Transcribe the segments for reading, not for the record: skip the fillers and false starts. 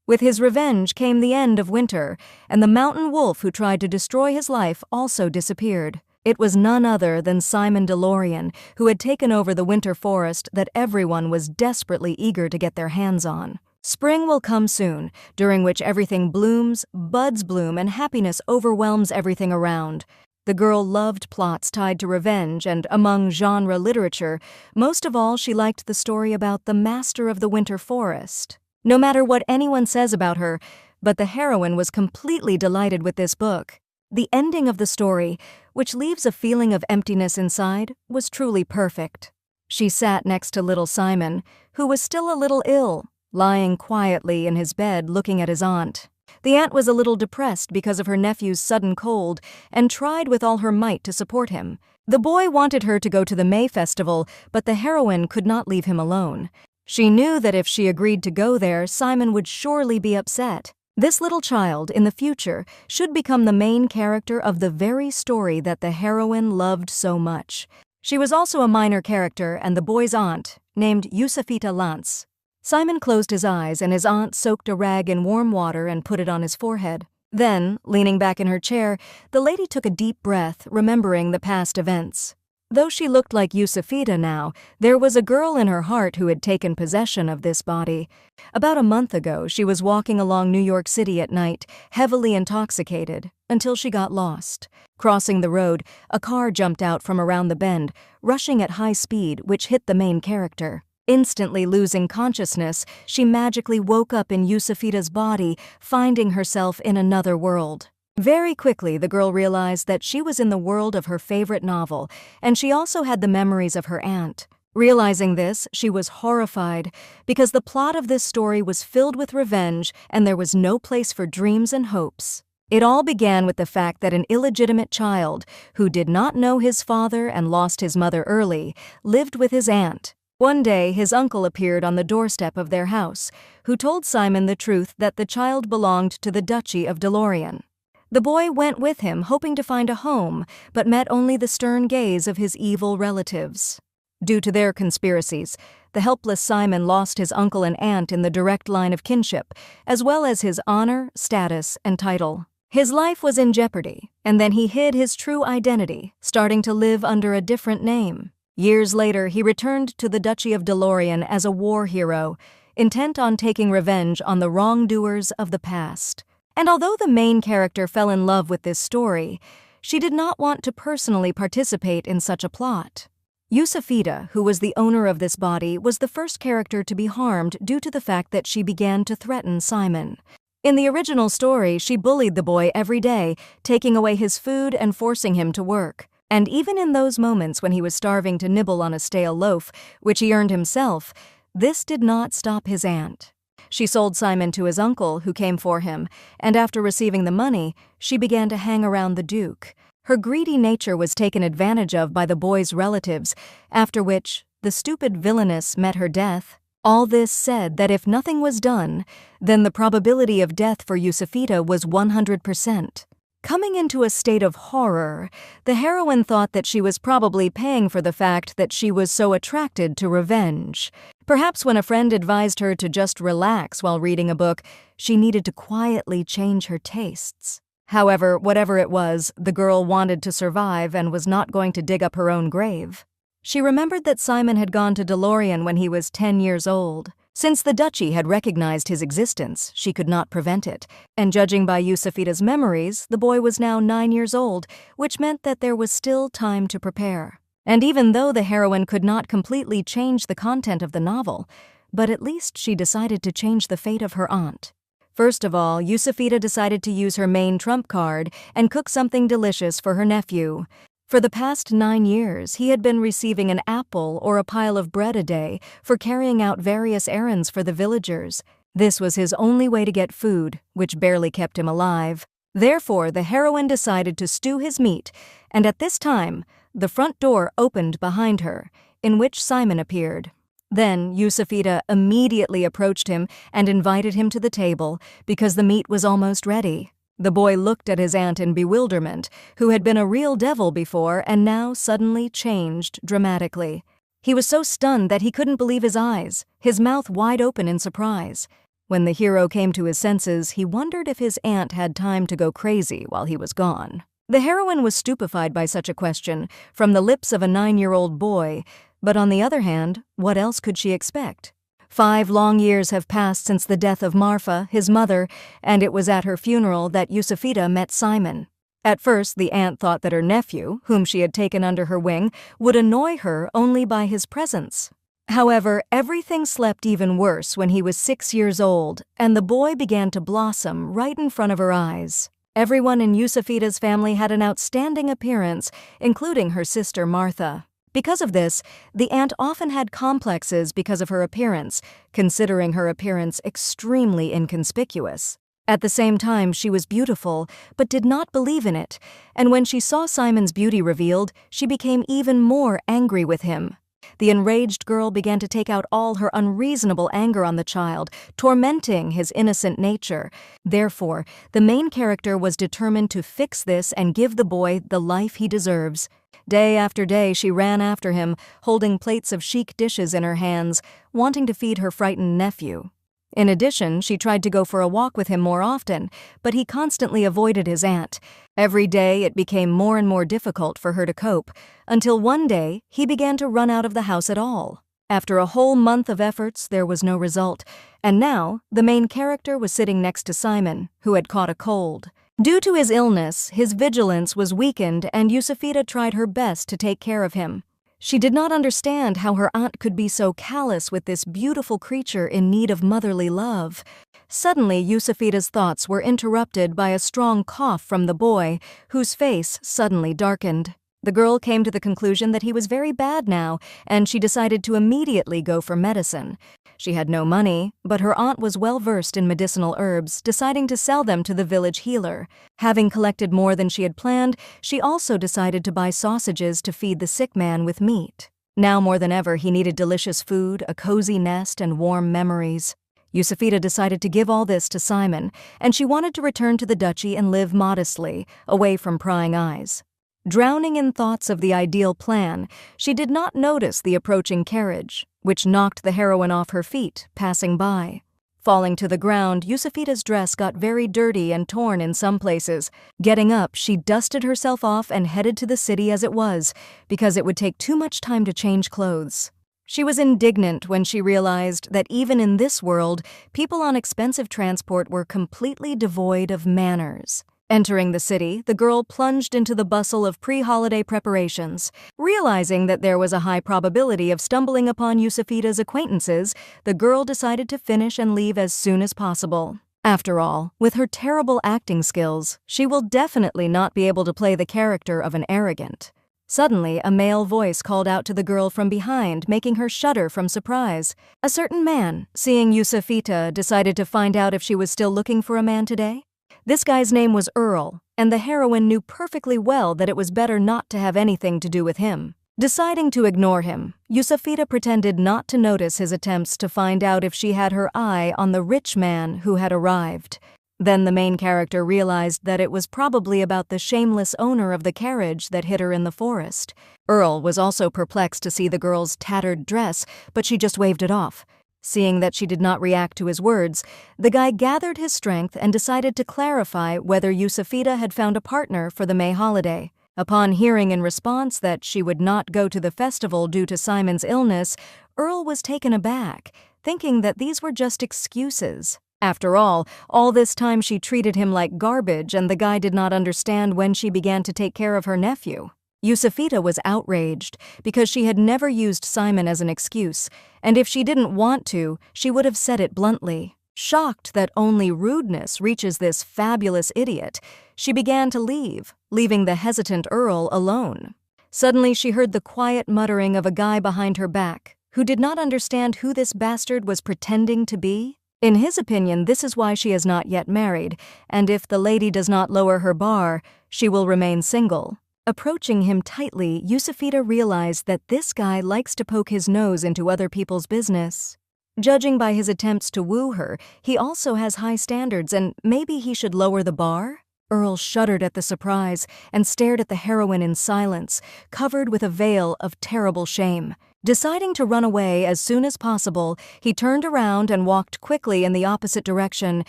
With his revenge came the end of winter, and the mountain wolf who tried to destroy his life also disappeared. It was none other than Simon DeLorean, who had taken over the winter forest that everyone was desperately eager to get their hands on. Spring will come soon, during which everything blooms, buds bloom, and happiness overwhelms everything around. The girl loved plots tied to revenge, and among genre literature, most of all she liked the story about the master of the winter forest. No matter what anyone says about her, but the heroine was completely delighted with this book. The ending of the story, which leaves a feeling of emptiness inside, was truly perfect. She sat next to little Simon, who was still a little ill, lying quietly in his bed looking at his aunt. The aunt was a little depressed because of her nephew's sudden cold and tried with all her might to support him. The boy wanted her to go to the May festival, but the heroine could not leave him alone. She knew that if she agreed to go there, Simon would surely be upset. This little child, in the future, should become the main character of the very story that the heroine loved so much. She was also a minor character and the boy's aunt, named Yusafita Lance. Simon closed his eyes and his aunt soaked a rag in warm water and put it on his forehead. Then, leaning back in her chair, the lady took a deep breath, remembering the past events. Though she looked like Yusafita now, there was a girl in her heart who had taken possession of this body. About a month ago, she was walking along New York City at night, heavily intoxicated, until she got lost. Crossing the road, a car jumped out from around the bend, rushing at high speed, which hit the main character. Instantly losing consciousness, she magically woke up in Yusafita's body, finding herself in another world. Very quickly, the girl realized that she was in the world of her favorite novel, and she also had the memories of her aunt. Realizing this, she was horrified, because the plot of this story was filled with revenge and there was no place for dreams and hopes. It all began with the fact that an illegitimate child, who did not know his father and lost his mother early, lived with his aunt. One day, his uncle appeared on the doorstep of their house, who told Simon the truth that the child belonged to the Duchy of DeLorean. The boy went with him, hoping to find a home, but met only the stern gaze of his evil relatives. Due to their conspiracies, the helpless Simon lost his uncle and aunt in the direct line of kinship, as well as his honor, status, and title. His life was in jeopardy, and then he hid his true identity, starting to live under a different name. Years later, he returned to the Duchy of DeLorean as a war hero, intent on taking revenge on the wrongdoers of the past. And although the main character fell in love with this story, she did not want to personally participate in such a plot. Yusafita, who was the owner of this body, was the first character to be harmed due to the fact that she began to threaten Simon. In the original story, she bullied the boy every day, taking away his food and forcing him to work. And even in those moments when he was starving to nibble on a stale loaf, which he earned himself, this did not stop his aunt. She sold Simon to his uncle, who came for him, and after receiving the money, she began to hang around the Duke. Her greedy nature was taken advantage of by the boy's relatives, after which the stupid villainess met her death. All this said that if nothing was done, then the probability of death for Yusafita was 100%. Coming into a state of horror, the heroine thought that she was probably paying for the fact that she was so attracted to revenge. Perhaps when a friend advised her to just relax while reading a book, she needed to quietly change her tastes. However, whatever it was, the girl wanted to survive and was not going to dig up her own grave. She remembered that Simon had gone to DeLorean when he was 10 years old. Since the Duchy had recognized his existence, she could not prevent it, and judging by Yusafita's memories, the boy was now 9 years old, which meant that there was still time to prepare. And even though the heroine could not completely change the content of the novel, but at least she decided to change the fate of her aunt. First of all, Yusafita decided to use her main trump card and cook something delicious for her nephew. For the past 9 years, he had been receiving an apple or a pile of bread a day for carrying out various errands for the villagers. This was his only way to get food, which barely kept him alive. Therefore, the heroine decided to stew his meat, and at this time, the front door opened behind her, in which Simon appeared. Then, Yusafita immediately approached him and invited him to the table because the meat was almost ready. The boy looked at his aunt in bewilderment, who had been a real devil before and now suddenly changed dramatically. He was so stunned that he couldn't believe his eyes, his mouth wide open in surprise. When the hero came to his senses, he wondered if his aunt had time to go crazy while he was gone. The heroine was stupefied by such a question from the lips of a 9-year-old boy, but on the other hand, what else could she expect? 5 long years have passed since the death of Marfa, his mother, and it was at her funeral that Yusufita met Simon. At first, the aunt thought that her nephew, whom she had taken under her wing, would annoy her only by his presence. However, everything slept even worse when he was 6 years old, and the boy began to blossom right in front of her eyes. Everyone in Yusufita's family had an outstanding appearance, including her sister Martha. Because of this, the aunt often had complexes because of her appearance, considering her appearance extremely inconspicuous. At the same time, she was beautiful, but did not believe in it, and when she saw Simon's beauty revealed, she became even more angry with him. The enraged girl began to take out all her unreasonable anger on the child, tormenting his innocent nature. Therefore, the main character was determined to fix this and give the boy the life he deserves. Day after day, she ran after him, holding plates of chic dishes in her hands, wanting to feed her frightened nephew. In addition, she tried to go for a walk with him more often, but he constantly avoided his aunt. Every day, it became more and more difficult for her to cope, until one day, he began to run out of the house at all. After a whole month of efforts, there was no result, and now, the main character was sitting next to Simon, who had caught a cold. Due to his illness, his vigilance was weakened, and Yusufita tried her best to take care of him. She did not understand how her aunt could be so callous with this beautiful creature in need of motherly love. Suddenly, Yusufita's thoughts were interrupted by a strong cough from the boy, whose face suddenly darkened. The girl came to the conclusion that he was very bad now, and she decided to immediately go for medicine. She had no money, but her aunt was well versed in medicinal herbs, deciding to sell them to the village healer. Having collected more than she had planned, she also decided to buy sausages to feed the sick man with meat. Now more than ever, he needed delicious food, a cozy nest, and warm memories. Yusufita decided to give all this to Simon, and she wanted to return to the duchy and live modestly, away from prying eyes. Drowning in thoughts of the ideal plan, she did not notice the approaching carriage, which knocked the heroine off her feet, passing by. Falling to the ground, Yusufita's dress got very dirty and torn in some places. Getting up, she dusted herself off and headed to the city as it was, because it would take too much time to change clothes. She was indignant when she realized that even in this world, people on expensive transport were completely devoid of manners. Entering the city, the girl plunged into the bustle of pre-holiday preparations. Realizing that there was a high probability of stumbling upon Yusufita's acquaintances, the girl decided to finish and leave as soon as possible. After all, with her terrible acting skills, she will definitely not be able to play the character of an arrogant. Suddenly, a male voice called out to the girl from behind, making her shudder from surprise. A certain man, seeing Yusufita, decided to find out if she was still looking for a man today. This guy's name was Earl, and the heroine knew perfectly well that it was better not to have anything to do with him. Deciding to ignore him, Yusufita pretended not to notice his attempts to find out if she had her eye on the rich man who had arrived. Then the main character realized that it was probably about the shameless owner of the carriage that hid her in the forest. Earl was also perplexed to see the girl's tattered dress, but she just waved it off. Seeing that she did not react to his words, the guy gathered his strength and decided to clarify whether Yusufita had found a partner for the May holiday. Upon hearing in response that she would not go to the festival due to Simon's illness, Earl was taken aback, thinking that these were just excuses. After all this time she treated him like garbage, and the guy did not understand when she began to take care of her nephew. Yusufita was outraged because she had never used Simon as an excuse, and if she didn't want to, she would have said it bluntly. Shocked that only rudeness reaches this fabulous idiot, she began to leave, leaving the hesitant Earl alone. Suddenly she heard the quiet muttering of a guy behind her back, who did not understand who this bastard was pretending to be. In his opinion, this is why she is not yet married, and if the lady does not lower her bar, she will remain single. Approaching him tightly, Yusufita realized that this guy likes to poke his nose into other people's business. Judging by his attempts to woo her, he also has high standards, and maybe he should lower the bar? Earl shuddered at the surprise and stared at the heroine in silence, covered with a veil of terrible shame. Deciding to run away as soon as possible, he turned around and walked quickly in the opposite direction,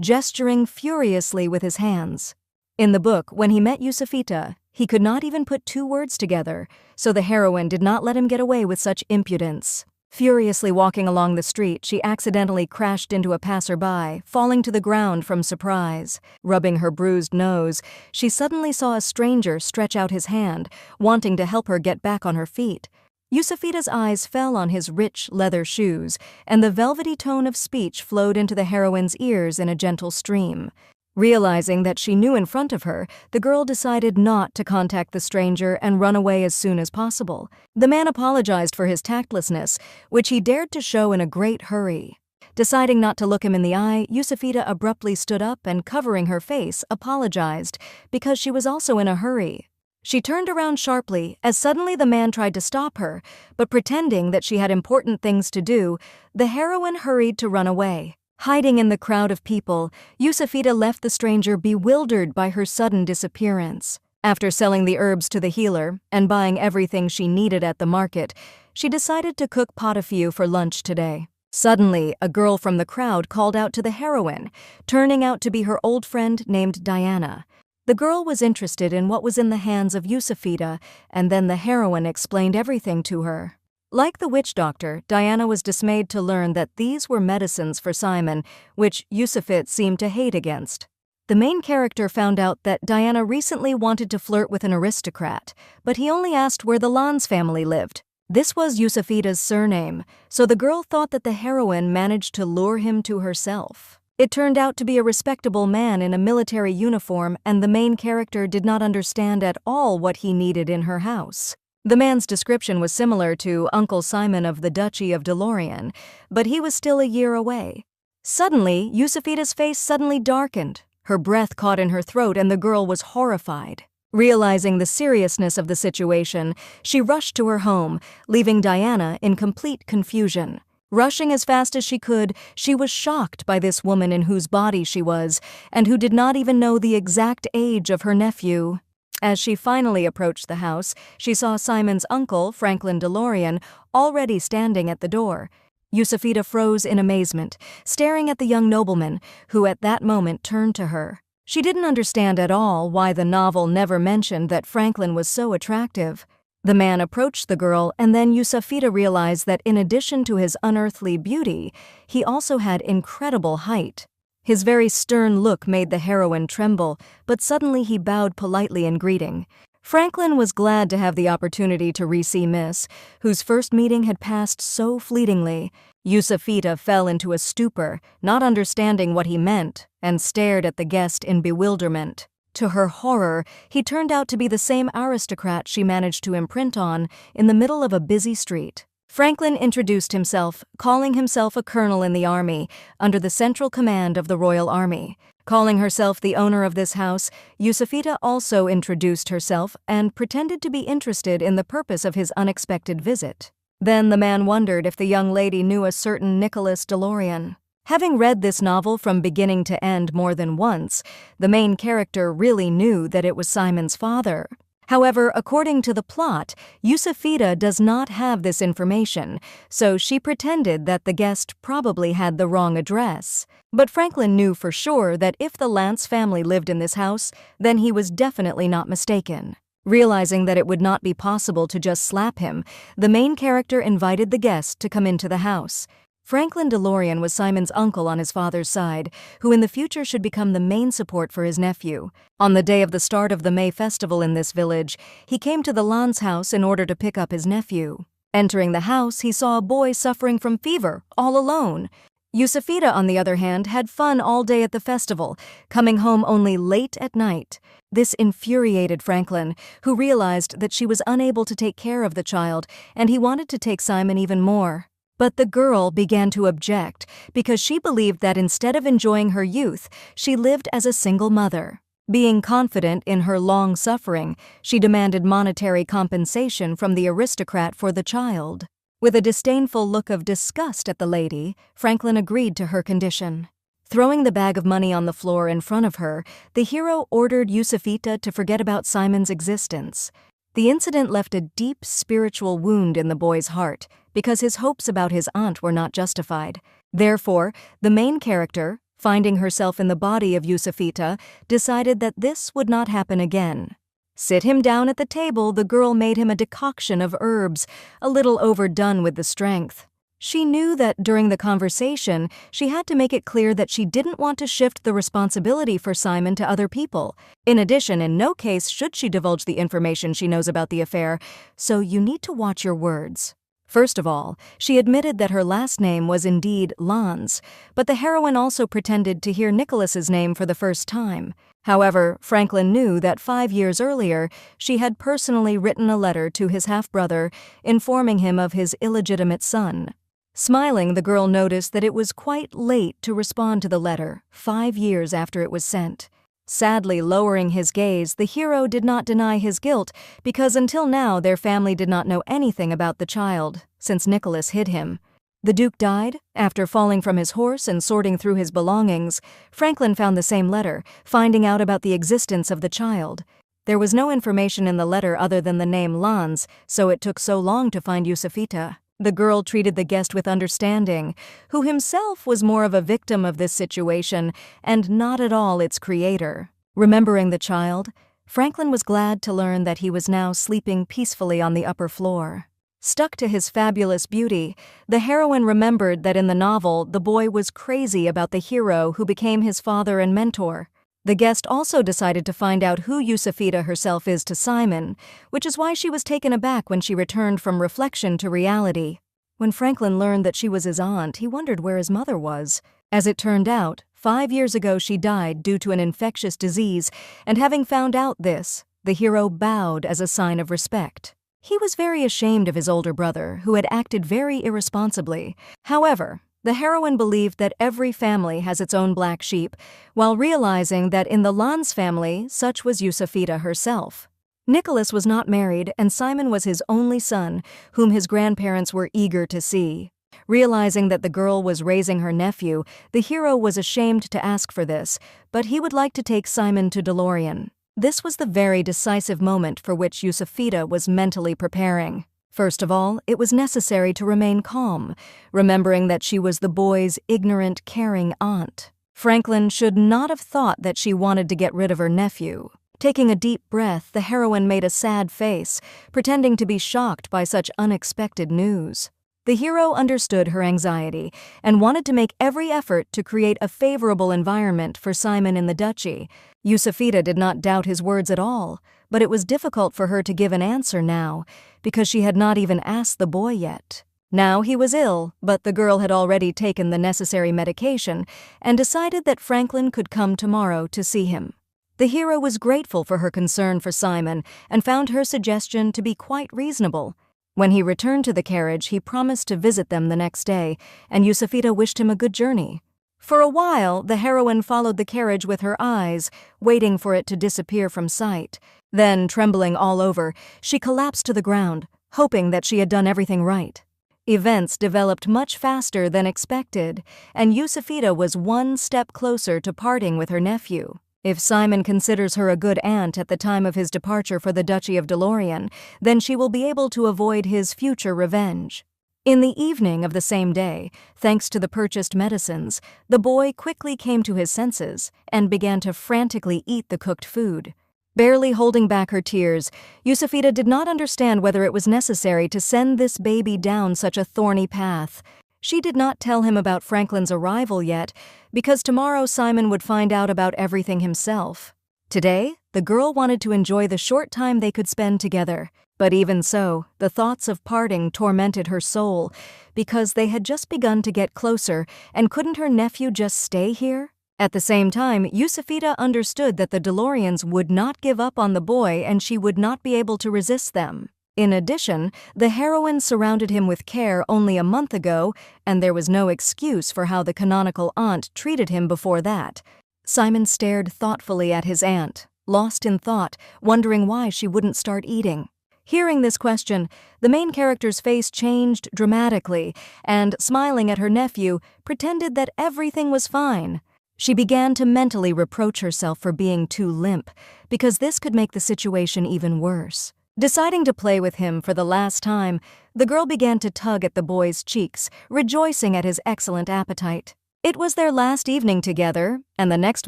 gesturing furiously with his hands. In the book, when he met Yusufita, he could not even put two words together, so the heroine did not let him get away with such impudence. Furiously walking along the street, she accidentally crashed into a passerby, falling to the ground from surprise. Rubbing her bruised nose, she suddenly saw a stranger stretch out his hand, wanting to help her get back on her feet. Yusufita's eyes fell on his rich leather shoes, and the velvety tone of speech flowed into the heroine's ears in a gentle stream. Realizing that she knew in front of her, the girl decided not to contact the stranger and run away as soon as possible. The man apologized for his tactlessness, which he dared to show in a great hurry. Deciding not to look him in the eye, Yusufita abruptly stood up and, covering her face, apologized, because she was also in a hurry. She turned around sharply as suddenly the man tried to stop her, but pretending that she had important things to do, the heroine hurried to run away. Hiding in the crowd of people, Yusufita left the stranger bewildered by her sudden disappearance. After selling the herbs to the healer and buying everything she needed at the market, she decided to cook pot-au-feu for lunch today. Suddenly, a girl from the crowd called out to the heroine, turning out to be her old friend named Diana. The girl was interested in what was in the hands of Yusufita, and then the heroine explained everything to her. Like the witch doctor, Diana was dismayed to learn that these were medicines for Simon, which Yusufit seemed to hate against. The main character found out that Diana recently wanted to flirt with an aristocrat, but he only asked where the Lanz family lived. This was Yusufita's surname, so the girl thought that the heroine managed to lure him to herself. It turned out to be a respectable man in a military uniform, and the main character did not understand at all what he needed in her house. The man's description was similar to Uncle Simon of the Duchy of DeLorean, but he was still a year away. Suddenly, Yusufita's face suddenly darkened. Her breath caught in her throat and the girl was horrified. Realizing the seriousness of the situation, she rushed to her home, leaving Diana in complete confusion. Rushing as fast as she could, she was shocked by this woman in whose body she was, and who did not even know the exact age of her nephew. As she finally approached the house, she saw Simon's uncle, Franklin DeLorean, already standing at the door. Yusufita froze in amazement, staring at the young nobleman, who at that moment turned to her. She didn't understand at all why the novel never mentioned that Franklin was so attractive. The man approached the girl, and then Yusufita realized that in addition to his unearthly beauty, he also had incredible height. His very stern look made the heroine tremble, but suddenly he bowed politely in greeting. Franklin was glad to have the opportunity to re-see Miss, whose first meeting had passed so fleetingly. Yusufita fell into a stupor, not understanding what he meant, and stared at the guest in bewilderment. To her horror, he turned out to be the same aristocrat she managed to imprint on in the middle of a busy street. Franklin introduced himself, calling himself a colonel in the army, under the central command of the Royal Army. Calling herself the owner of this house, Yusufita also introduced herself and pretended to be interested in the purpose of his unexpected visit. Then the man wondered if the young lady knew a certain Nicholas DeLorean. Having read this novel from beginning to end more than once, the main character really knew that it was Simon's father. However, according to the plot, Yusufita does not have this information, so she pretended that the guest probably had the wrong address. But Franklin knew for sure that if the Lance family lived in this house, then he was definitely not mistaken. Realizing that it would not be possible to just slap him, the main character invited the guest to come into the house. Franklin DeLorean was Simon's uncle on his father's side, who in the future should become the main support for his nephew. On the day of the start of the May festival in this village, he came to the Lanz house in order to pick up his nephew. Entering the house, he saw a boy suffering from fever, all alone. Yusufita, on the other hand, had fun all day at the festival, coming home only late at night. This infuriated Franklin, who realized that she was unable to take care of the child, and he wanted to take Simon even more. But the girl began to object because she believed that instead of enjoying her youth, she lived as a single mother. Being confident in her long suffering, she demanded monetary compensation from the aristocrat for the child. With a disdainful look of disgust at the lady, Franklin agreed to her condition. Throwing the bag of money on the floor in front of her, the hero ordered Yusufita to forget about Simon's existence. The incident left a deep spiritual wound in the boy's heart because his hopes about his aunt were not justified. Therefore, the main character, finding herself in the body of Yusufita, decided that this would not happen again. Sit him down at the table, the girl made him a decoction of herbs, a little overdone with the strength. She knew that during the conversation, she had to make it clear that she didn't want to shift the responsibility for Simon to other people. In addition, in no case should she divulge the information she knows about the affair, so you need to watch your words. First of all, she admitted that her last name was indeed Lans, but the heroine also pretended to hear Nicholas's name for the first time. However, Franklin knew that 5 years earlier, she had personally written a letter to his half-brother, informing him of his illegitimate son. Smiling, the girl noticed that it was quite late to respond to the letter, 5 years after it was sent. Sadly lowering his gaze, the hero did not deny his guilt because until now their family did not know anything about the child, since Nicholas hid him. The Duke died after falling from his horse and sorting through his belongings. Franklin found the same letter, finding out about the existence of the child. There was no information in the letter other than the name Lans, so it took so long to find Yusufita. The girl treated the guest with understanding, who himself was more of a victim of this situation and not at all its creator. Remembering the child, Franklin was glad to learn that he was now sleeping peacefully on the upper floor. Stuck to his fabulous beauty, the heroine remembered that in the novel, the boy was crazy about the hero who became his father and mentor. The guest also decided to find out who Yusufita herself is to Simon, which is why she was taken aback when she returned from reflection to reality. When Franklin learned that she was his aunt, he wondered where his mother was. As it turned out, 5 years ago she died due to an infectious disease, and having found out this, the hero bowed as a sign of respect. He was very ashamed of his older brother, who had acted very irresponsibly. However, the heroine believed that every family has its own black sheep, while realizing that in the Lans family, such was Yusufita herself. Nicholas was not married, and Simon was his only son, whom his grandparents were eager to see. Realizing that the girl was raising her nephew, the hero was ashamed to ask for this, but he would like to take Simon to DeLorean. This was the very decisive moment for which Yusufita was mentally preparing. First of all, it was necessary to remain calm, remembering that she was the boy's ignorant, caring aunt. Franklin should not have thought that she wanted to get rid of her nephew. Taking a deep breath, the heroine made a sad face, pretending to be shocked by such unexpected news. The hero understood her anxiety and wanted to make every effort to create a favorable environment for Simon in the duchy. Yusufita did not doubt his words at all, but it was difficult for her to give an answer now, because she had not even asked the boy yet. Now he was ill, but the girl had already taken the necessary medication and decided that Franklin could come tomorrow to see him. The hero was grateful for her concern for Simon and found her suggestion to be quite reasonable. When he returned to the carriage, he promised to visit them the next day, and Yusufita wished him a good journey. For a while, the heroine followed the carriage with her eyes, waiting for it to disappear from sight. Then, trembling all over, she collapsed to the ground, hoping that she had done everything right. Events developed much faster than expected, and Yusufita was one step closer to parting with her nephew. If Simon considers her a good aunt at the time of his departure for the Duchy of DeLorean, then she will be able to avoid his future revenge. In the evening of the same day, thanks to the purchased medicines, the boy quickly came to his senses and began to frantically eat the cooked food. Barely holding back her tears, Yusufita did not understand whether it was necessary to send this baby down such a thorny path. She did not tell him about Franklin's arrival yet, because tomorrow Simon would find out about everything himself. Today, the girl wanted to enjoy the short time they could spend together. But even so, the thoughts of parting tormented her soul, because they had just begun to get closer, and couldn't her nephew just stay here? At the same time, Yusufita understood that the DeLoreans would not give up on the boy and she would not be able to resist them. In addition, the heroine surrounded him with care only a month ago, and there was no excuse for how the canonical aunt treated him before that. Simon stared thoughtfully at his aunt, lost in thought, wondering why she wouldn't start eating. Hearing this question, the main character's face changed dramatically, and, smiling at her nephew, pretended that everything was fine. She began to mentally reproach herself for being too limp, because this could make the situation even worse. Deciding to play with him for the last time, the girl began to tug at the boy's cheeks, rejoicing at his excellent appetite. It was their last evening together, and the next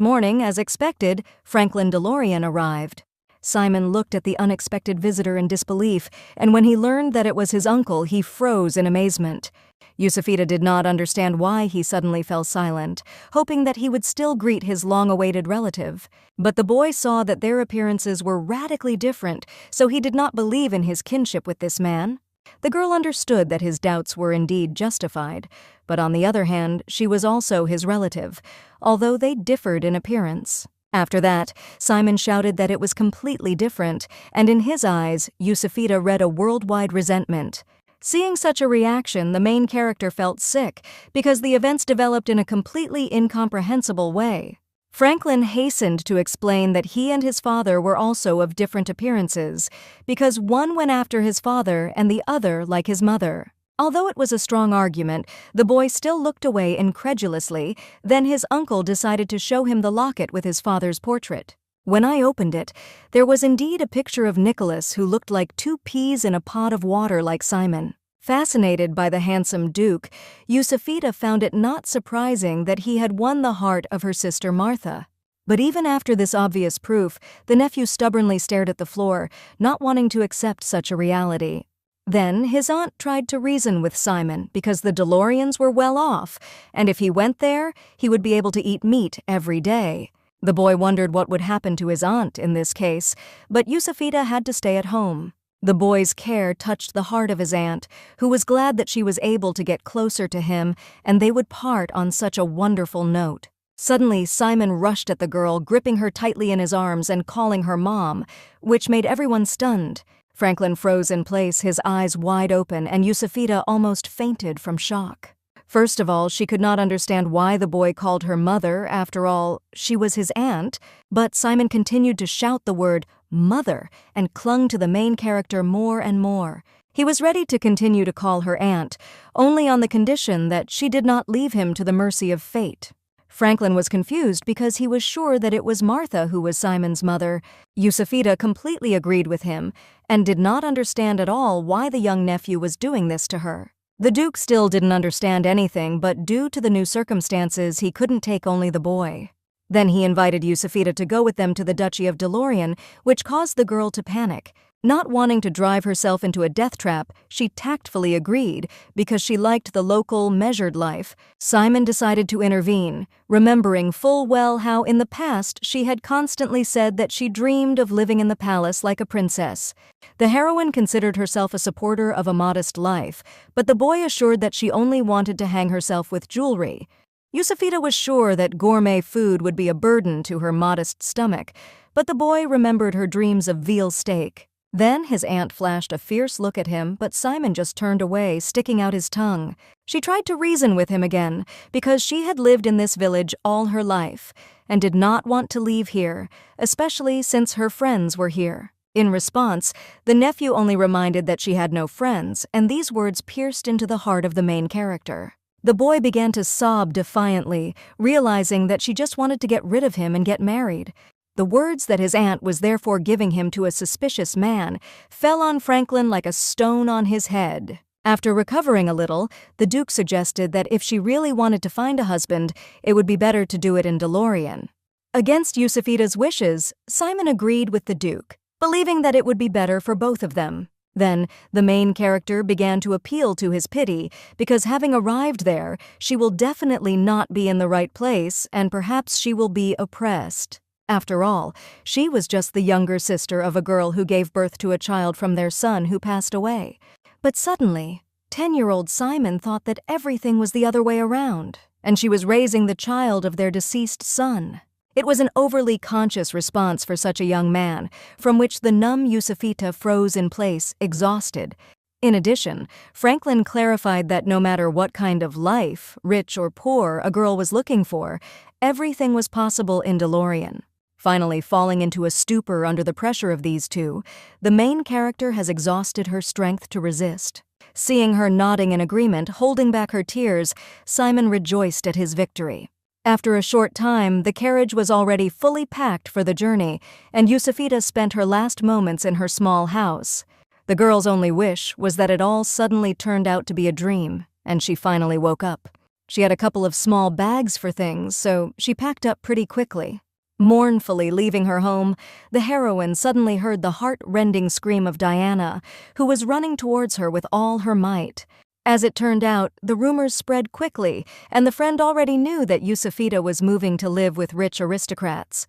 morning, as expected, Franklin DeLorean arrived. Simon looked at the unexpected visitor in disbelief, and when he learned that it was his uncle, he froze in amazement. Yusufita did not understand why he suddenly fell silent, hoping that he would still greet his long-awaited relative. But the boy saw that their appearances were radically different, so he did not believe in his kinship with this man. The girl understood that his doubts were indeed justified, but on the other hand, she was also his relative, although they differed in appearance. After that, Simon shouted that it was completely different, and in his eyes, Yusufita read a worldwide resentment. Seeing such a reaction, the main character felt sick because the events developed in a completely incomprehensible way. Franklin hastened to explain that he and his father were also of different appearances, because one went after his father and the other like his mother. Although it was a strong argument, the boy still looked away incredulously. Then his uncle decided to show him the locket with his father's portrait. When I opened it, there was indeed a picture of Nicholas who looked like 2 peas in a pot of water like Simon. Fascinated by the handsome Duke, Yusufita found it not surprising that he had won the heart of her sister Martha. But even after this obvious proof, the nephew stubbornly stared at the floor, not wanting to accept such a reality. Then his aunt tried to reason with Simon because the DeLoreans were well off, and if he went there, he would be able to eat meat every day. The boy wondered what would happen to his aunt in this case, but Yusufita had to stay at home. The boy's care touched the heart of his aunt, who was glad that she was able to get closer to him, and they would part on such a wonderful note. Suddenly, Simon rushed at the girl, gripping her tightly in his arms and calling her Mom, which made everyone stunned. Franklin froze in place, his eyes wide open, and Yusufita almost fainted from shock. First of all, she could not understand why the boy called her mother. After all, she was his aunt. But Simon continued to shout the word mother and clung to the main character more and more. He was ready to continue to call her aunt, only on the condition that she did not leave him to the mercy of fate. Franklin was confused because he was sure that it was Martha who was Simon's mother. Yusufita completely agreed with him and did not understand at all why the young nephew was doing this to her. The Duke still didn't understand anything, but due to the new circumstances, he couldn't take only the boy. Then he invited Yusufita to go with them to the Duchy of DeLorean, which caused the girl to panic. Not wanting to drive herself into a death trap, she tactfully agreed because she liked the local, measured life. Simon decided to intervene, remembering full well how in the past she had constantly said that she dreamed of living in the palace like a princess. The heroine considered herself a supporter of a modest life, but the boy assured that she only wanted to hang herself with jewelry. Yusufita was sure that gourmet food would be a burden to her modest stomach, but the boy remembered her dreams of veal steak. Then his aunt flashed a fierce look at him, but Simon just turned away, sticking out his tongue. She tried to reason with him again, because she had lived in this village all her life, and did not want to leave here, especially since her friends were here. In response, the nephew only reminded that she had no friends, and these words pierced into the heart of the main character. The boy began to sob defiantly, realizing that she just wanted to get rid of him and get married. The words that his aunt was therefore giving him to a suspicious man fell on Franklin like a stone on his head. After recovering a little, the Duke suggested that if she really wanted to find a husband, it would be better to do it in DeLorean. Against Yusufita's wishes, Simon agreed with the Duke, believing that it would be better for both of them. Then, the main character began to appeal to his pity, because having arrived there, she will definitely not be in the right place, and perhaps she will be oppressed. After all, she was just the younger sister of a girl who gave birth to a child from their son who passed away. But suddenly, 10-year-old Simon thought that everything was the other way around, and she was raising the child of their deceased son. It was an overly conscious response for such a young man, from which the numb Yusufita froze in place, exhausted. In addition, Franklin clarified that no matter what kind of life, rich or poor, a girl was looking for, everything was possible in DeLorean. Finally falling into a stupor under the pressure of these two, the main character has exhausted her strength to resist. Seeing her nodding in agreement, holding back her tears, Simon rejoiced at his victory. After a short time, the carriage was already fully packed for the journey, and Yusufita spent her last moments in her small house. The girl's only wish was that it all suddenly turned out to be a dream, and she finally woke up. She had a couple of small bags for things, so she packed up pretty quickly. Mournfully leaving her home, the heroine suddenly heard the heart-rending scream of Diana, who was running towards her with all her might. As it turned out, the rumors spread quickly, and the friend already knew that Yusufita was moving to live with rich aristocrats.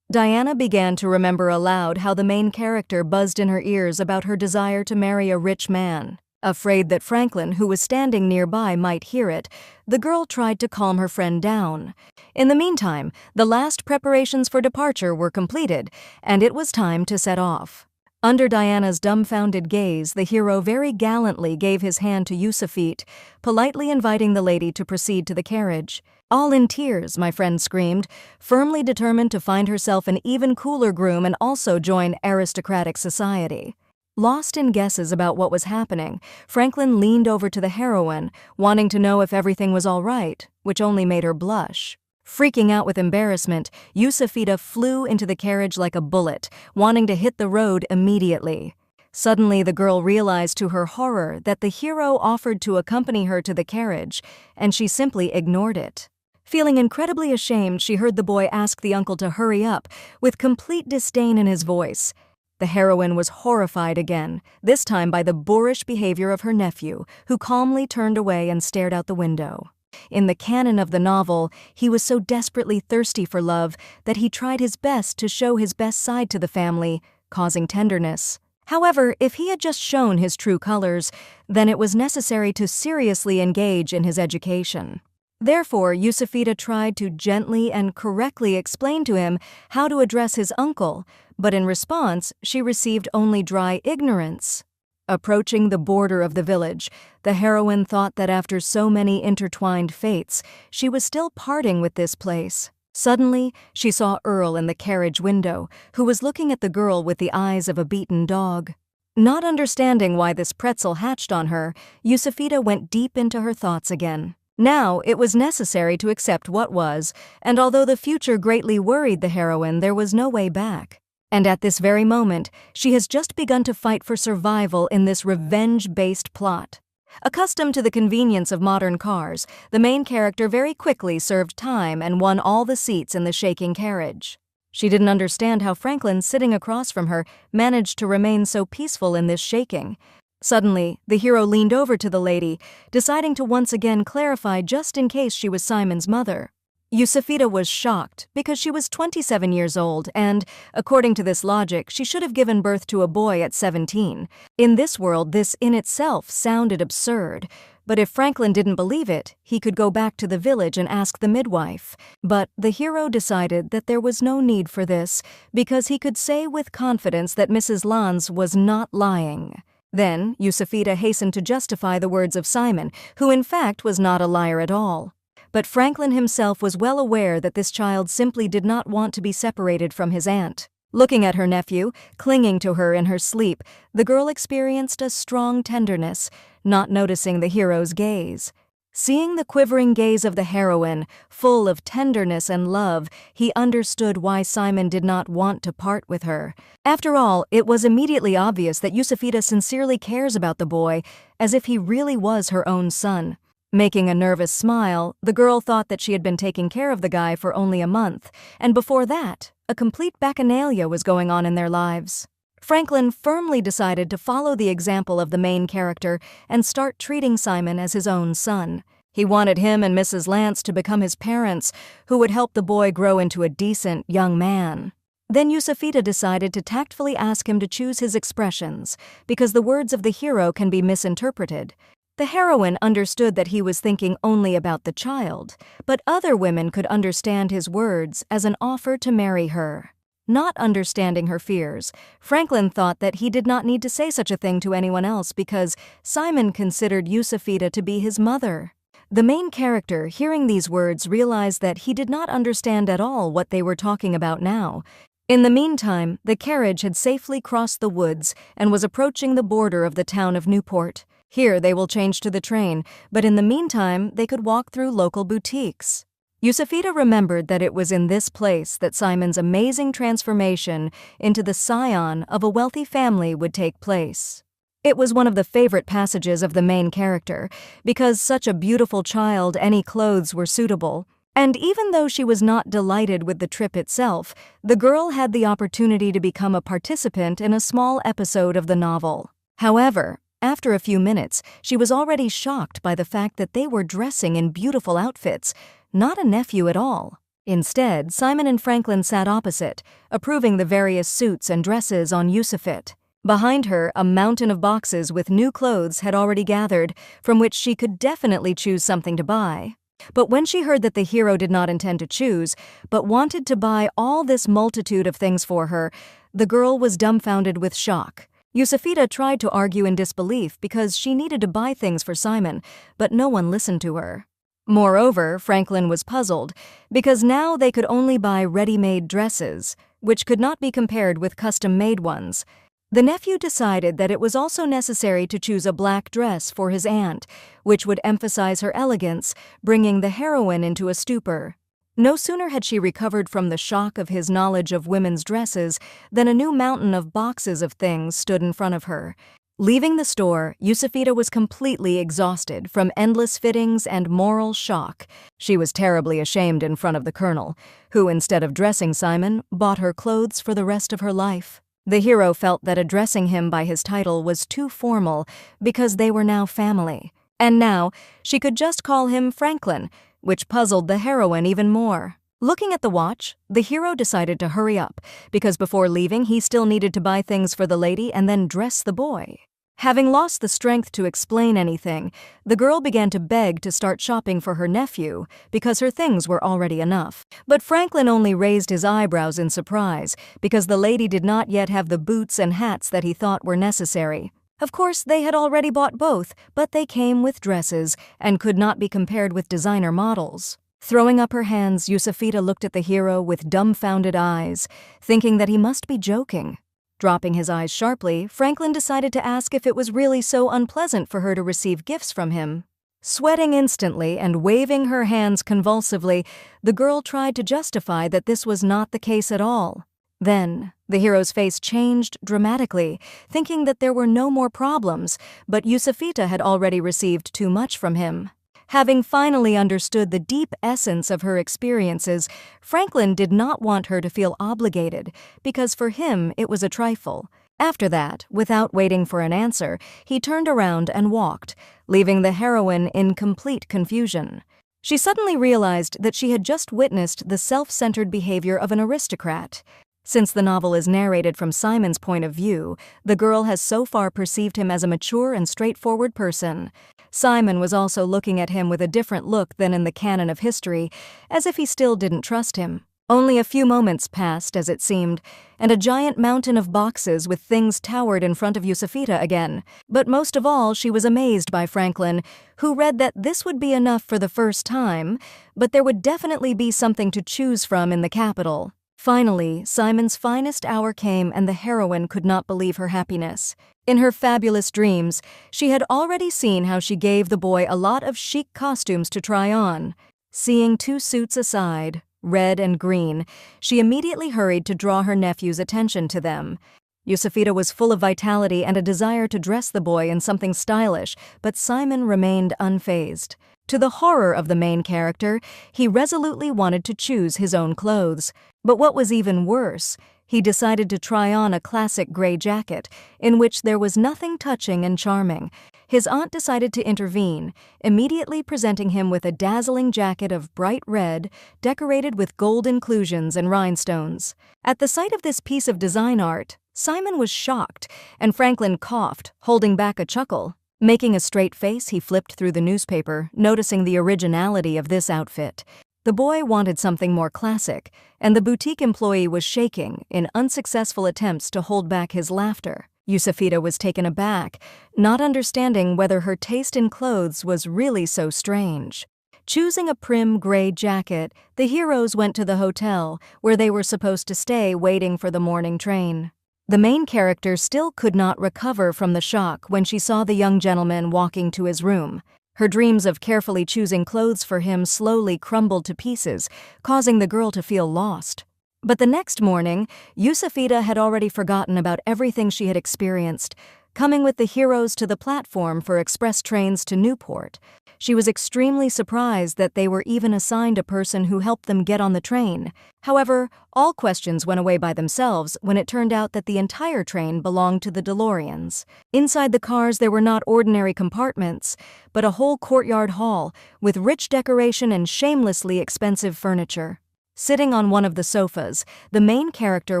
Diana began to remember aloud how the main character buzzed in her ears about her desire to marry a rich man. Afraid that Franklin, who was standing nearby, might hear it, the girl tried to calm her friend down. In the meantime, the last preparations for departure were completed, and it was time to set off. Under Diana's dumbfounded gaze, the hero very gallantly gave his hand to Yusufit, politely inviting the lady to proceed to the carriage. All in tears, my friend screamed, firmly determined to find herself an even cooler groom and also join aristocratic society. Lost in guesses about what was happening, Franklin leaned over to the heroine, wanting to know if everything was all right, which only made her blush. Freaking out with embarrassment, Yusufita flew into the carriage like a bullet, wanting to hit the road immediately. Suddenly, the girl realized to her horror that the hero offered to accompany her to the carriage, and she simply ignored it. Feeling incredibly ashamed, she heard the boy ask the uncle to hurry up, with complete disdain in his voice. The heroine was horrified again, this time by the boorish behavior of her nephew, who calmly turned away and stared out the window. In the canon of the novel, he was so desperately thirsty for love that he tried his best to show his best side to the family, causing tenderness. However, if he had just shown his true colors, then it was necessary to seriously engage in his education. Therefore, Yusufita tried to gently and correctly explain to him how to address his uncle, but in response, she received only dry ignorance. Approaching the border of the village, the heroine thought that after so many intertwined fates, she was still parting with this place. Suddenly, she saw Earl in the carriage window, who was looking at the girl with the eyes of a beaten dog. Not understanding why this pretzel hatched on her, Yusufita went deep into her thoughts again. Now, it was necessary to accept what was, and although the future greatly worried the heroine, there was no way back. And at this very moment, she has just begun to fight for survival in this revenge-based plot. Accustomed to the convenience of modern cars, the main character very quickly served time and won all the seats in the shaking carriage. She didn't understand how Franklin, sitting across from her, managed to remain so peaceful in this shaking. Suddenly, the hero leaned over to the lady, deciding to once again clarify just in case she was Simon's mother. Yusufita was shocked because she was 27 years old and, according to this logic, she should have given birth to a boy at 17. In this world, this in itself sounded absurd, but if Franklin didn't believe it, he could go back to the village and ask the midwife. But the hero decided that there was no need for this because he could say with confidence that Mrs. Lance was not lying. Then, Yusufita hastened to justify the words of Simon, who in fact was not a liar at all. But Franklin himself was well aware that this child simply did not want to be separated from his aunt. Looking at her nephew, clinging to her in her sleep, the girl experienced a strong tenderness, not noticing the hero's gaze. Seeing the quivering gaze of the heroine, full of tenderness and love, he understood why Simon did not want to part with her. After all, it was immediately obvious that Yusufita sincerely cares about the boy, as if he really was her own son. Making a nervous smile, the girl thought that she had been taking care of the guy for only a month, and before that, a complete bacchanalia was going on in their lives. Franklin firmly decided to follow the example of the main character and start treating Simon as his own son. He wanted him and Mrs. Lance to become his parents, who would help the boy grow into a decent young man. Then Yusufita decided to tactfully ask him to choose his expressions, because the words of the hero can be misinterpreted. The heroine understood that he was thinking only about the child, but other women could understand his words as an offer to marry her. Not understanding her fears, Franklin thought that he did not need to say such a thing to anyone else because Simon considered Yusufita to be his mother. The main character, hearing these words, realized that he did not understand at all what they were talking about now. In the meantime, the carriage had safely crossed the woods and was approaching the border of the town of Newport. Here they will change to the train, but in the meantime, they could walk through local boutiques. Yusufita remembered that it was in this place that Simon's amazing transformation into the scion of a wealthy family would take place. It was one of the favorite passages of the main character, because such a beautiful child, any clothes were suitable. And even though she was not delighted with the trip itself, the girl had the opportunity to become a participant in a small episode of the novel. However, after a few minutes, she was already shocked by the fact that they were dressing in beautiful outfits, not a nephew at all. Instead, Simon and Franklin sat opposite, approving the various suits and dresses on Yusufit. Behind her, a mountain of boxes with new clothes had already gathered, from which she could definitely choose something to buy. But when she heard that the hero did not intend to choose, but wanted to buy all this multitude of things for her, the girl was dumbfounded with shock. Yusufita tried to argue in disbelief because she needed to buy things for Simon, but no one listened to her. Moreover, Franklin was puzzled, because now they could only buy ready-made dresses, which could not be compared with custom-made ones. The nephew decided that it was also necessary to choose a black dress for his aunt, which would emphasize her elegance, bringing the heroine into a stupor. No sooner had she recovered from the shock of his knowledge of women's dresses than a new mountain of boxes of things stood in front of her. Leaving the store, Yusufita was completely exhausted from endless fittings and moral shock. She was terribly ashamed in front of the colonel, who, instead of dressing Simon, bought her clothes for the rest of her life. The hero felt that addressing him by his title was too formal because they were now family. And now, she could just call him Franklin, which puzzled the heroine even more. Looking at the watch, the hero decided to hurry up, because before leaving he still needed to buy things for the lady and then dress the boy. Having lost the strength to explain anything, the girl began to beg to start shopping for her nephew because her things were already enough. But Franklin only raised his eyebrows in surprise because the lady did not yet have the boots and hats that he thought were necessary. Of course, they had already bought both, but they came with dresses and could not be compared with designer models. Throwing up her hands, Yusufita looked at the hero with dumbfounded eyes, thinking that he must be joking. Dropping his eyes sharply, Franklin decided to ask if it was really so unpleasant for her to receive gifts from him. Sweating instantly and waving her hands convulsively, the girl tried to justify that this was not the case at all. Then, the hero's face changed dramatically, thinking that there were no more problems, but Yusufita had already received too much from him. Having finally understood the deep essence of her experiences, Franklin did not want her to feel obligated, because for him it was a trifle. After that, without waiting for an answer, he turned around and walked, leaving the heroine in complete confusion. She suddenly realized that she had just witnessed the self-centered behavior of an aristocrat. Since the novel is narrated from Simon's point of view, the girl has so far perceived him as a mature and straightforward person. Simon was also looking at him with a different look than in the canon of history, as if he still didn't trust him. Only a few moments passed, as it seemed, and a giant mountain of boxes with things towered in front of Yusufita again. But most of all, she was amazed by Franklin, who read that this would be enough for the first time, but there would definitely be something to choose from in the capital. Finally, Simon's finest hour came and the heroine could not believe her happiness. In her fabulous dreams, she had already seen how she gave the boy a lot of chic costumes to try on. Seeing two suits aside, red and green, she immediately hurried to draw her nephew's attention to them. Yusufita was full of vitality and a desire to dress the boy in something stylish, but Simon remained unfazed. To the horror of the main character, he resolutely wanted to choose his own clothes. But what was even worse, he decided to try on a classic gray jacket, in which there was nothing touching and charming. His aunt decided to intervene, immediately presenting him with a dazzling jacket of bright red, decorated with gold inclusions and rhinestones. At the sight of this piece of design art, Simon was shocked, and Franklin coughed, holding back a chuckle. Making a straight face, he flipped through the newspaper, noticing the originality of this outfit. The boy wanted something more classic, and the boutique employee was shaking in unsuccessful attempts to hold back his laughter. Yusufita was taken aback, not understanding whether her taste in clothes was really so strange. Choosing a prim gray jacket, the heroes went to the hotel, where they were supposed to stay waiting for the morning train. The main character still could not recover from the shock when she saw the young gentleman walking to his room. Her dreams of carefully choosing clothes for him slowly crumbled to pieces, causing the girl to feel lost. But the next morning, Yusufita had already forgotten about everything she had experienced, coming with the heroes to the platform for express trains to Newport. She was extremely surprised that they were even assigned a person who helped them get on the train. However, all questions went away by themselves when it turned out that the entire train belonged to the DeLoreans. Inside the cars there were not ordinary compartments, but a whole courtyard hall with rich decoration and shamelessly expensive furniture. Sitting on one of the sofas, the main character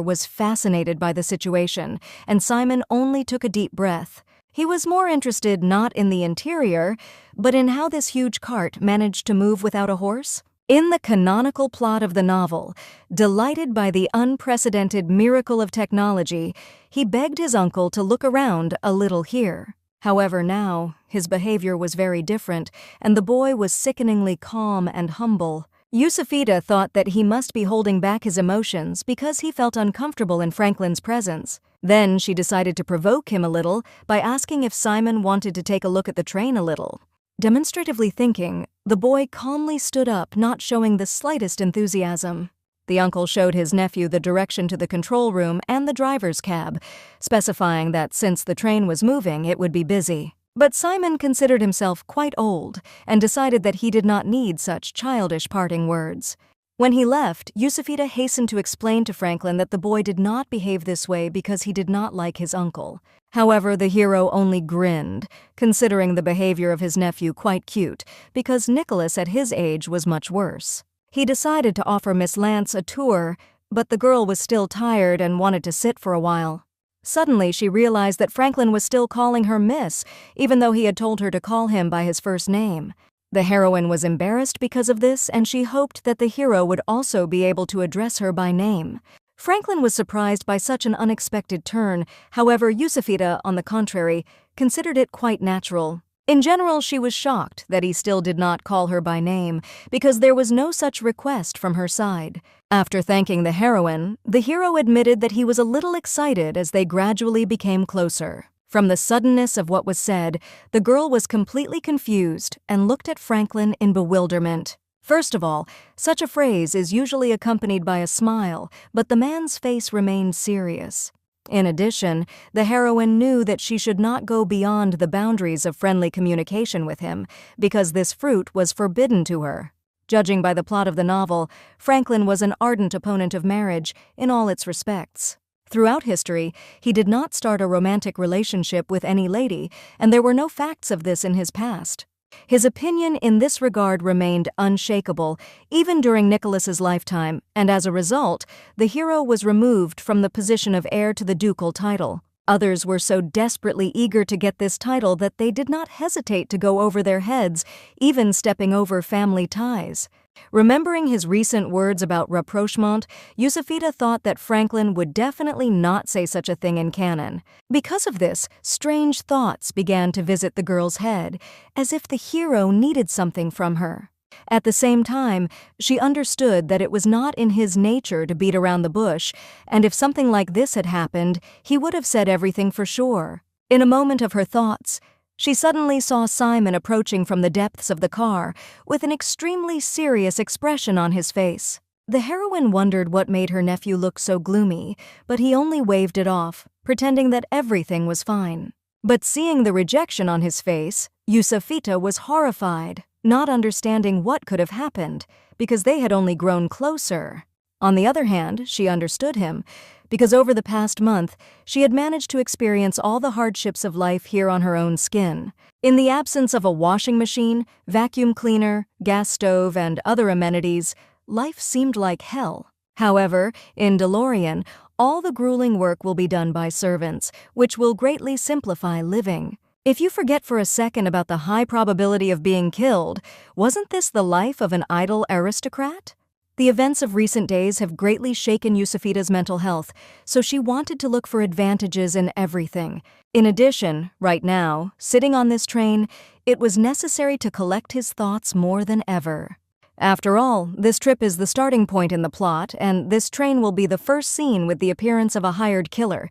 was fascinated by the situation, and Simon only took a deep breath. He was more interested not in the interior, but in how this huge cart managed to move without a horse. In the canonical plot of the novel, delighted by the unprecedented miracle of technology, he begged his uncle to look around a little here. However, now, his behavior was very different, and the boy was sickeningly calm and humble. Yusufita thought that he must be holding back his emotions because he felt uncomfortable in Franklin's presence. Then she decided to provoke him a little by asking if Simon wanted to take a look at the train a little. Demonstratively thinking, the boy calmly stood up, not showing the slightest enthusiasm. The uncle showed his nephew the direction to the control room and the driver's cab, specifying that since the train was moving, it would be busy. But Simon considered himself quite old and decided that he did not need such childish parting words. When he left, Yusufita hastened to explain to Franklin that the boy did not behave this way because he did not like his uncle. However, the hero only grinned, considering the behavior of his nephew quite cute, because Nicholas at his age was much worse. He decided to offer Miss Lance a tour, but the girl was still tired and wanted to sit for a while. Suddenly, she realized that Franklin was still calling her Miss, even though he had told her to call him by his first name. The heroine was embarrassed because of this, and she hoped that the hero would also be able to address her by name. Franklin was surprised by such an unexpected turn. However, Yusufita, on the contrary, considered it quite natural. In general, she was shocked that he still did not call her by name, because there was no such request from her side. After thanking the heroine, the hero admitted that he was a little excited as they gradually became closer. From the suddenness of what was said, the girl was completely confused and looked at Franklin in bewilderment. First of all, such a phrase is usually accompanied by a smile, but the man's face remained serious. In addition, the heroine knew that she should not go beyond the boundaries of friendly communication with him, because this fruit was forbidden to her. Judging by the plot of the novel, Franklin was an ardent opponent of marriage in all its respects. Throughout history, he did not start a romantic relationship with any lady, and there were no facts of this in his past. His opinion in this regard remained unshakable, even during Nicholas's lifetime, and as a result, the hero was removed from the position of heir to the ducal title. Others were so desperately eager to get this title that they did not hesitate to go over their heads, even stepping over family ties. Remembering his recent words about rapprochement, Yusufita thought that Franklin would definitely not say such a thing in canon. Because of this, strange thoughts began to visit the girl's head, as if the hero needed something from her. At the same time, she understood that it was not in his nature to beat around the bush, and if something like this had happened, he would have said everything for sure. In a moment of her thoughts, she suddenly saw Simon approaching from the depths of the car, with an extremely serious expression on his face. The heroine wondered what made her nephew look so gloomy, but he only waved it off, pretending that everything was fine. But seeing the rejection on his face, Yusufita was horrified, not understanding what could have happened, because they had only grown closer. On the other hand, she understood him, because over the past month, she had managed to experience all the hardships of life here on her own skin. In the absence of a washing machine, vacuum cleaner, gas stove, and other amenities, life seemed like hell. However, in DeLorean, all the grueling work will be done by servants, which will greatly simplify living. If you forget for a second about the high probability of being killed, wasn't this the life of an idle aristocrat? The events of recent days have greatly shaken Yusufita's mental health, so she wanted to look for advantages in everything. In addition, right now, sitting on this train, it was necessary to collect his thoughts more than ever. After all, this trip is the starting point in the plot, and this train will be the first scene with the appearance of a hired killer.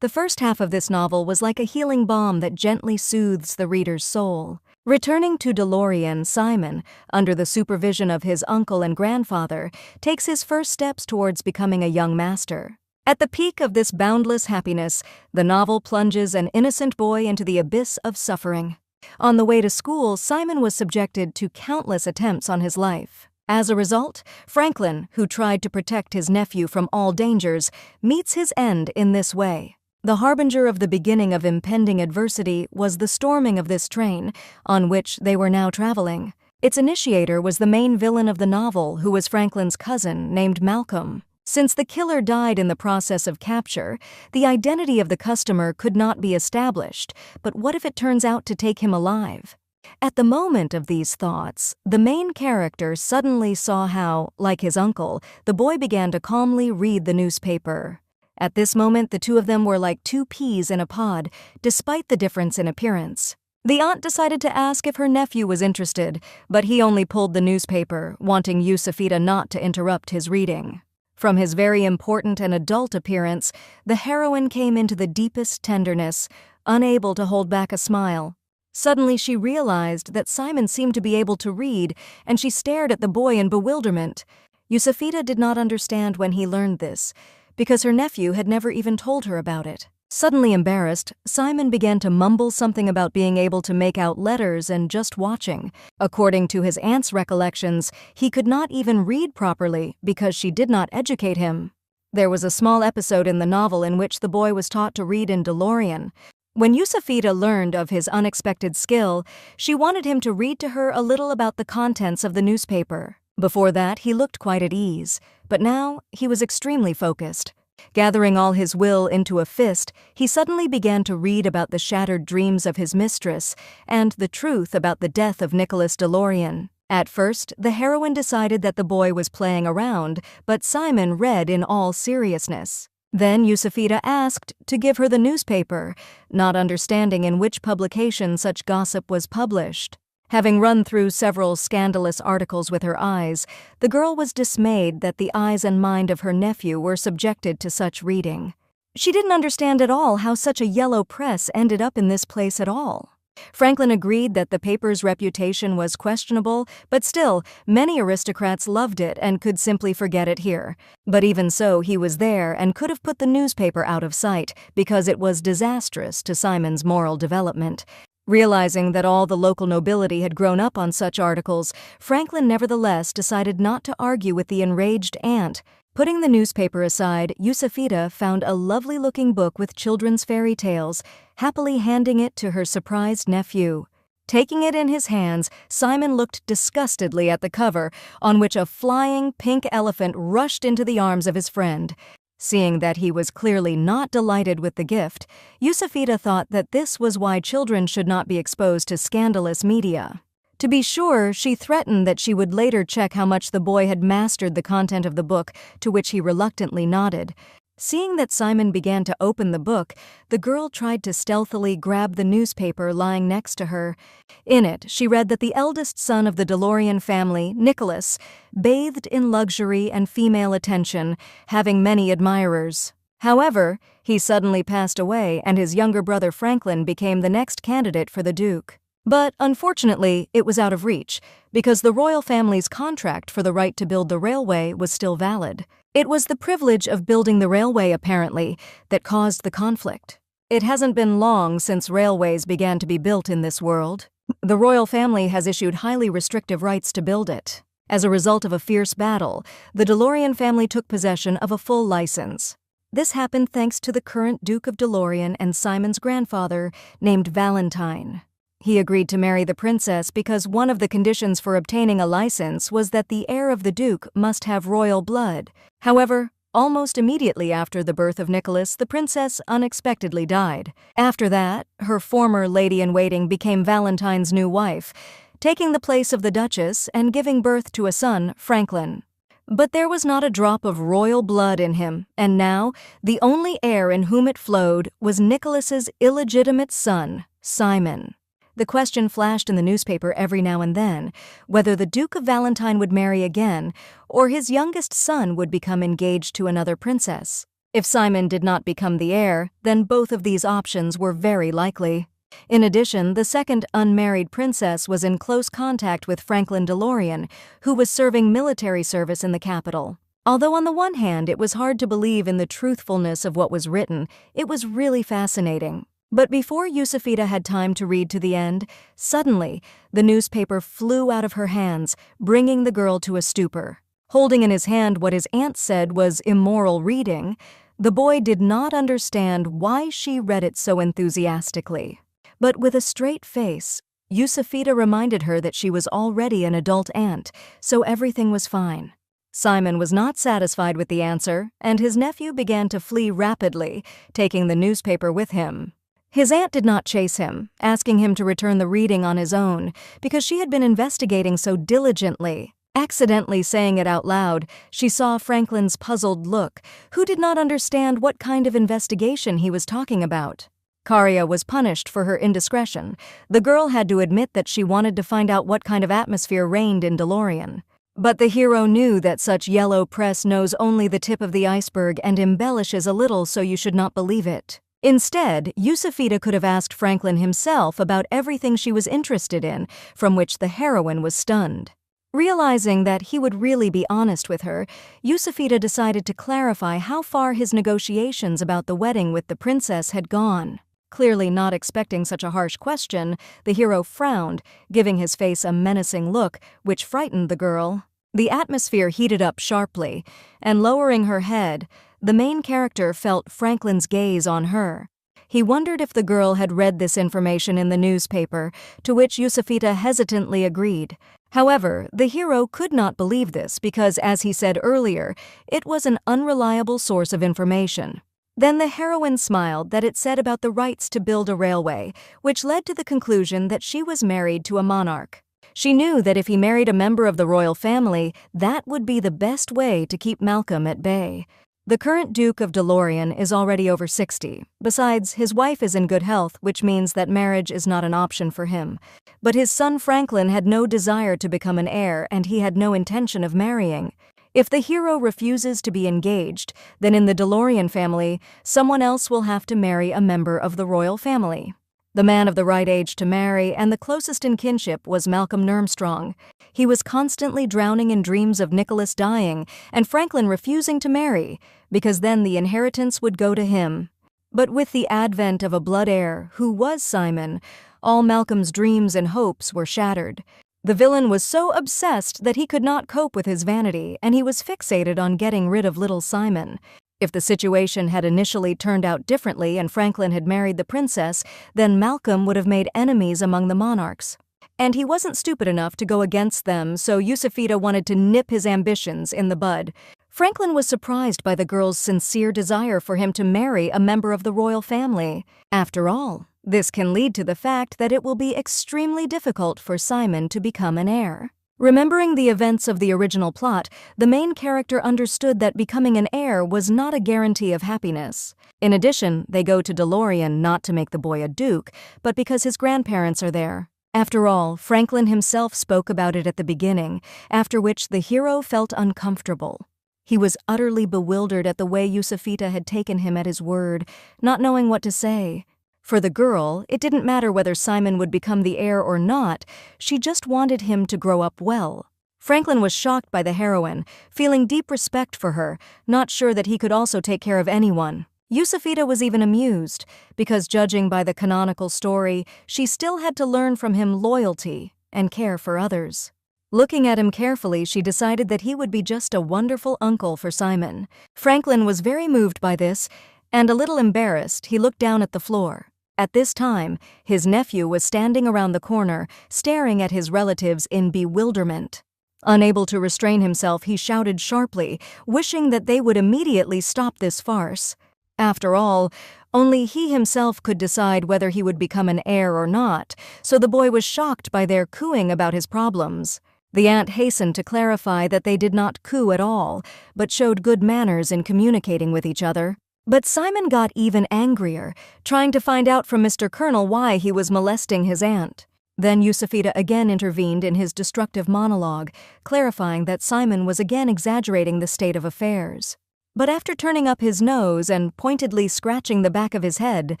The first half of this novel was like a healing balm that gently soothes the reader's soul. Returning to DeLorean, Simon, under the supervision of his uncle and grandfather, takes his first steps towards becoming a young master. At the peak of this boundless happiness, the novel plunges an innocent boy into the abyss of suffering. On the way to school, Simon was subjected to countless attempts on his life. As a result, Franklin, who tried to protect his nephew from all dangers, meets his end in this way. The harbinger of the beginning of impending adversity was the storming of this train, on which they were now traveling. Its initiator was the main villain of the novel, who was Franklin's cousin, named Malcolm. Since the killer died in the process of capture, the identity of the customer could not be established, but what if it turns out to take him alive? At the moment of these thoughts, the main character suddenly saw how, like his uncle, the boy began to calmly read the newspaper. At this moment, the two of them were like two peas in a pod, despite the difference in appearance. The aunt decided to ask if her nephew was interested, but he only pulled the newspaper, wanting Yusufita not to interrupt his reading. From his very important and adult appearance, the heroine came into the deepest tenderness, unable to hold back a smile. Suddenly she realized that Simon seemed to be able to read, and she stared at the boy in bewilderment. Yusufita did not understand when he learned this, because her nephew had never even told her about it. Suddenly embarrassed, Simon began to mumble something about being able to make out letters and just watching. According to his aunt's recollections, he could not even read properly because she did not educate him. There was a small episode in the novel in which the boy was taught to read in DeLorean. When Yusufita learned of his unexpected skill, she wanted him to read to her a little about the contents of the newspaper. Before that, he looked quite at ease, but now he was extremely focused. Gathering all his will into a fist, he suddenly began to read about the shattered dreams of his mistress and the truth about the death of Nicholas DeLorean. At first, the heroine decided that the boy was playing around, but Simon read in all seriousness. Then Yusufita asked to give her the newspaper, not understanding in which publication such gossip was published. Having run through several scandalous articles with her eyes, the girl was dismayed that the eyes and mind of her nephew were subjected to such reading. She didn't understand at all how such a yellow press ended up in this place at all. Franklin agreed that the paper's reputation was questionable, but still, many aristocrats loved it and could simply forget it here. But even so, he was there and could have put the newspaper out of sight because it was disastrous to Simon's moral development. Realizing that all the local nobility had grown up on such articles, Franklin nevertheless decided not to argue with the enraged aunt. Putting the newspaper aside, Yusufita found a lovely-looking book with children's fairy tales, happily handing it to her surprised nephew. Taking it in his hands, Simon looked disgustedly at the cover, on which a flying pink elephant rushed into the arms of his friend. Seeing that he was clearly not delighted with the gift, Yusufita thought that this was why children should not be exposed to scandalous media. To be sure, she threatened that she would later check how much the boy had mastered the content of the book, to which he reluctantly nodded. Seeing that Simon began to open the book, the girl tried to stealthily grab the newspaper lying next to her. In it, she read that the eldest son of the DeLorean family, Nicholas, bathed in luxury and female attention, having many admirers. However, he suddenly passed away and his younger brother Franklin became the next candidate for the Duke. But unfortunately, it was out of reach, because the royal family's contract for the right to build the railway was still valid. It was the privilege of building the railway, apparently, that caused the conflict. It hasn't been long since railways began to be built in this world. The royal family has issued highly restrictive rights to build it. As a result of a fierce battle, the DeLorean family took possession of a full license. This happened thanks to the current Duke of DeLorean and Simon's grandfather, named Valentine. He agreed to marry the princess because one of the conditions for obtaining a license was that the heir of the Duke must have royal blood. However, almost immediately after the birth of Nicholas, the princess unexpectedly died. After that, her former lady-in-waiting became Valentine's new wife, taking the place of the Duchess and giving birth to a son, Franklin. But there was not a drop of royal blood in him, and now the only heir in whom it flowed was Nicholas's illegitimate son, Simon. The question flashed in the newspaper every now and then, whether the Duke of Valentine would marry again, or his youngest son would become engaged to another princess. If Simon did not become the heir, then both of these options were very likely. In addition, the second unmarried princess was in close contact with Franklin DeLorean, who was serving military service in the capital. Although on the one hand it was hard to believe in the truthfulness of what was written, it was really fascinating. But before Yusufita had time to read to the end, suddenly the newspaper flew out of her hands, bringing the girl to a stupor. Holding in his hand what his aunt said was immoral reading, the boy did not understand why she read it so enthusiastically. But with a straight face, Yusufita reminded her that she was already an adult aunt, so everything was fine. Simon was not satisfied with the answer, and his nephew began to flee rapidly, taking the newspaper with him. His aunt did not chase him, asking him to return the reading on his own, because she had been investigating so diligently. Accidentally saying it out loud, she saw Franklin's puzzled look, who did not understand what kind of investigation he was talking about. Karia was punished for her indiscretion. The girl had to admit that she wanted to find out what kind of atmosphere reigned in DeLorean. But the hero knew that such yellow press knows only the tip of the iceberg and embellishes a little, so you should not believe it. Instead, Yusufita could have asked Franklin himself about everything she was interested in, from which the heroine was stunned. Realizing that he would really be honest with her, Yusufita decided to clarify how far his negotiations about the wedding with the princess had gone. Clearly not expecting such a harsh question, the hero frowned, giving his face a menacing look, which frightened the girl. The atmosphere heated up sharply, and lowering her head, the main character felt Franklin's gaze on her. He wondered if the girl had read this information in the newspaper, to which Yusufita hesitantly agreed. However, the hero could not believe this because, as he said earlier, it was an unreliable source of information. Then the heroine smiled that it said about the rights to build a railway, which led to the conclusion that she was married to a monarch. She knew that if he married a member of the royal family, that would be the best way to keep Malcolm at bay. The current Duke of DeLorean is already over 60. Besides, his wife is in good health, which means that marriage is not an option for him. But his son Franklin had no desire to become an heir, and he had no intention of marrying. If the hero refuses to be engaged, then in the DeLorean family, someone else will have to marry a member of the royal family. The man of the right age to marry and the closest in kinship was Malcolm Nurmstrong. He was constantly drowning in dreams of Nicholas dying and Franklin refusing to marry, because then the inheritance would go to him. But with the advent of a blood heir, who was Simon, all Malcolm's dreams and hopes were shattered. The villain was so obsessed that he could not cope with his vanity, and he was fixated on getting rid of little Simon. If the situation had initially turned out differently and Franklin had married the princess, then Malcolm would have made enemies among the monarchs. And he wasn't stupid enough to go against them, so Yusufita wanted to nip his ambitions in the bud. Franklin was surprised by the girl's sincere desire for him to marry a member of the royal family. After all, this can lead to the fact that it will be extremely difficult for Simon to become an heir. Remembering the events of the original plot, the main character understood that becoming an heir was not a guarantee of happiness. In addition, they go to DeLorean not to make the boy a duke, but because his grandparents are there. After all, Franklin himself spoke about it at the beginning, after which the hero felt uncomfortable. He was utterly bewildered at the way Yusufita had taken him at his word, not knowing what to say. For the girl, it didn't matter whether Simon would become the heir or not, she just wanted him to grow up well. Franklin was shocked by the heroine, feeling deep respect for her, not sure that he could also take care of anyone. Yusufita was even amused, because judging by the canonical story, she still had to learn from him loyalty and care for others. Looking at him carefully, she decided that he would be just a wonderful uncle for Simon. Franklin was very moved by this, and a little embarrassed, he looked down at the floor. At this time, his nephew was standing around the corner, staring at his relatives in bewilderment. Unable to restrain himself, he shouted sharply, wishing that they would immediately stop this farce. After all, only he himself could decide whether he would become an heir or not, so the boy was shocked by their cooing about his problems. The aunt hastened to clarify that they did not coo at all, but showed good manners in communicating with each other. But Simon got even angrier, trying to find out from Mr. Colonel why he was molesting his aunt. Then Yusufita again intervened in his destructive monologue, clarifying that Simon was again exaggerating the state of affairs. But after turning up his nose and pointedly scratching the back of his head,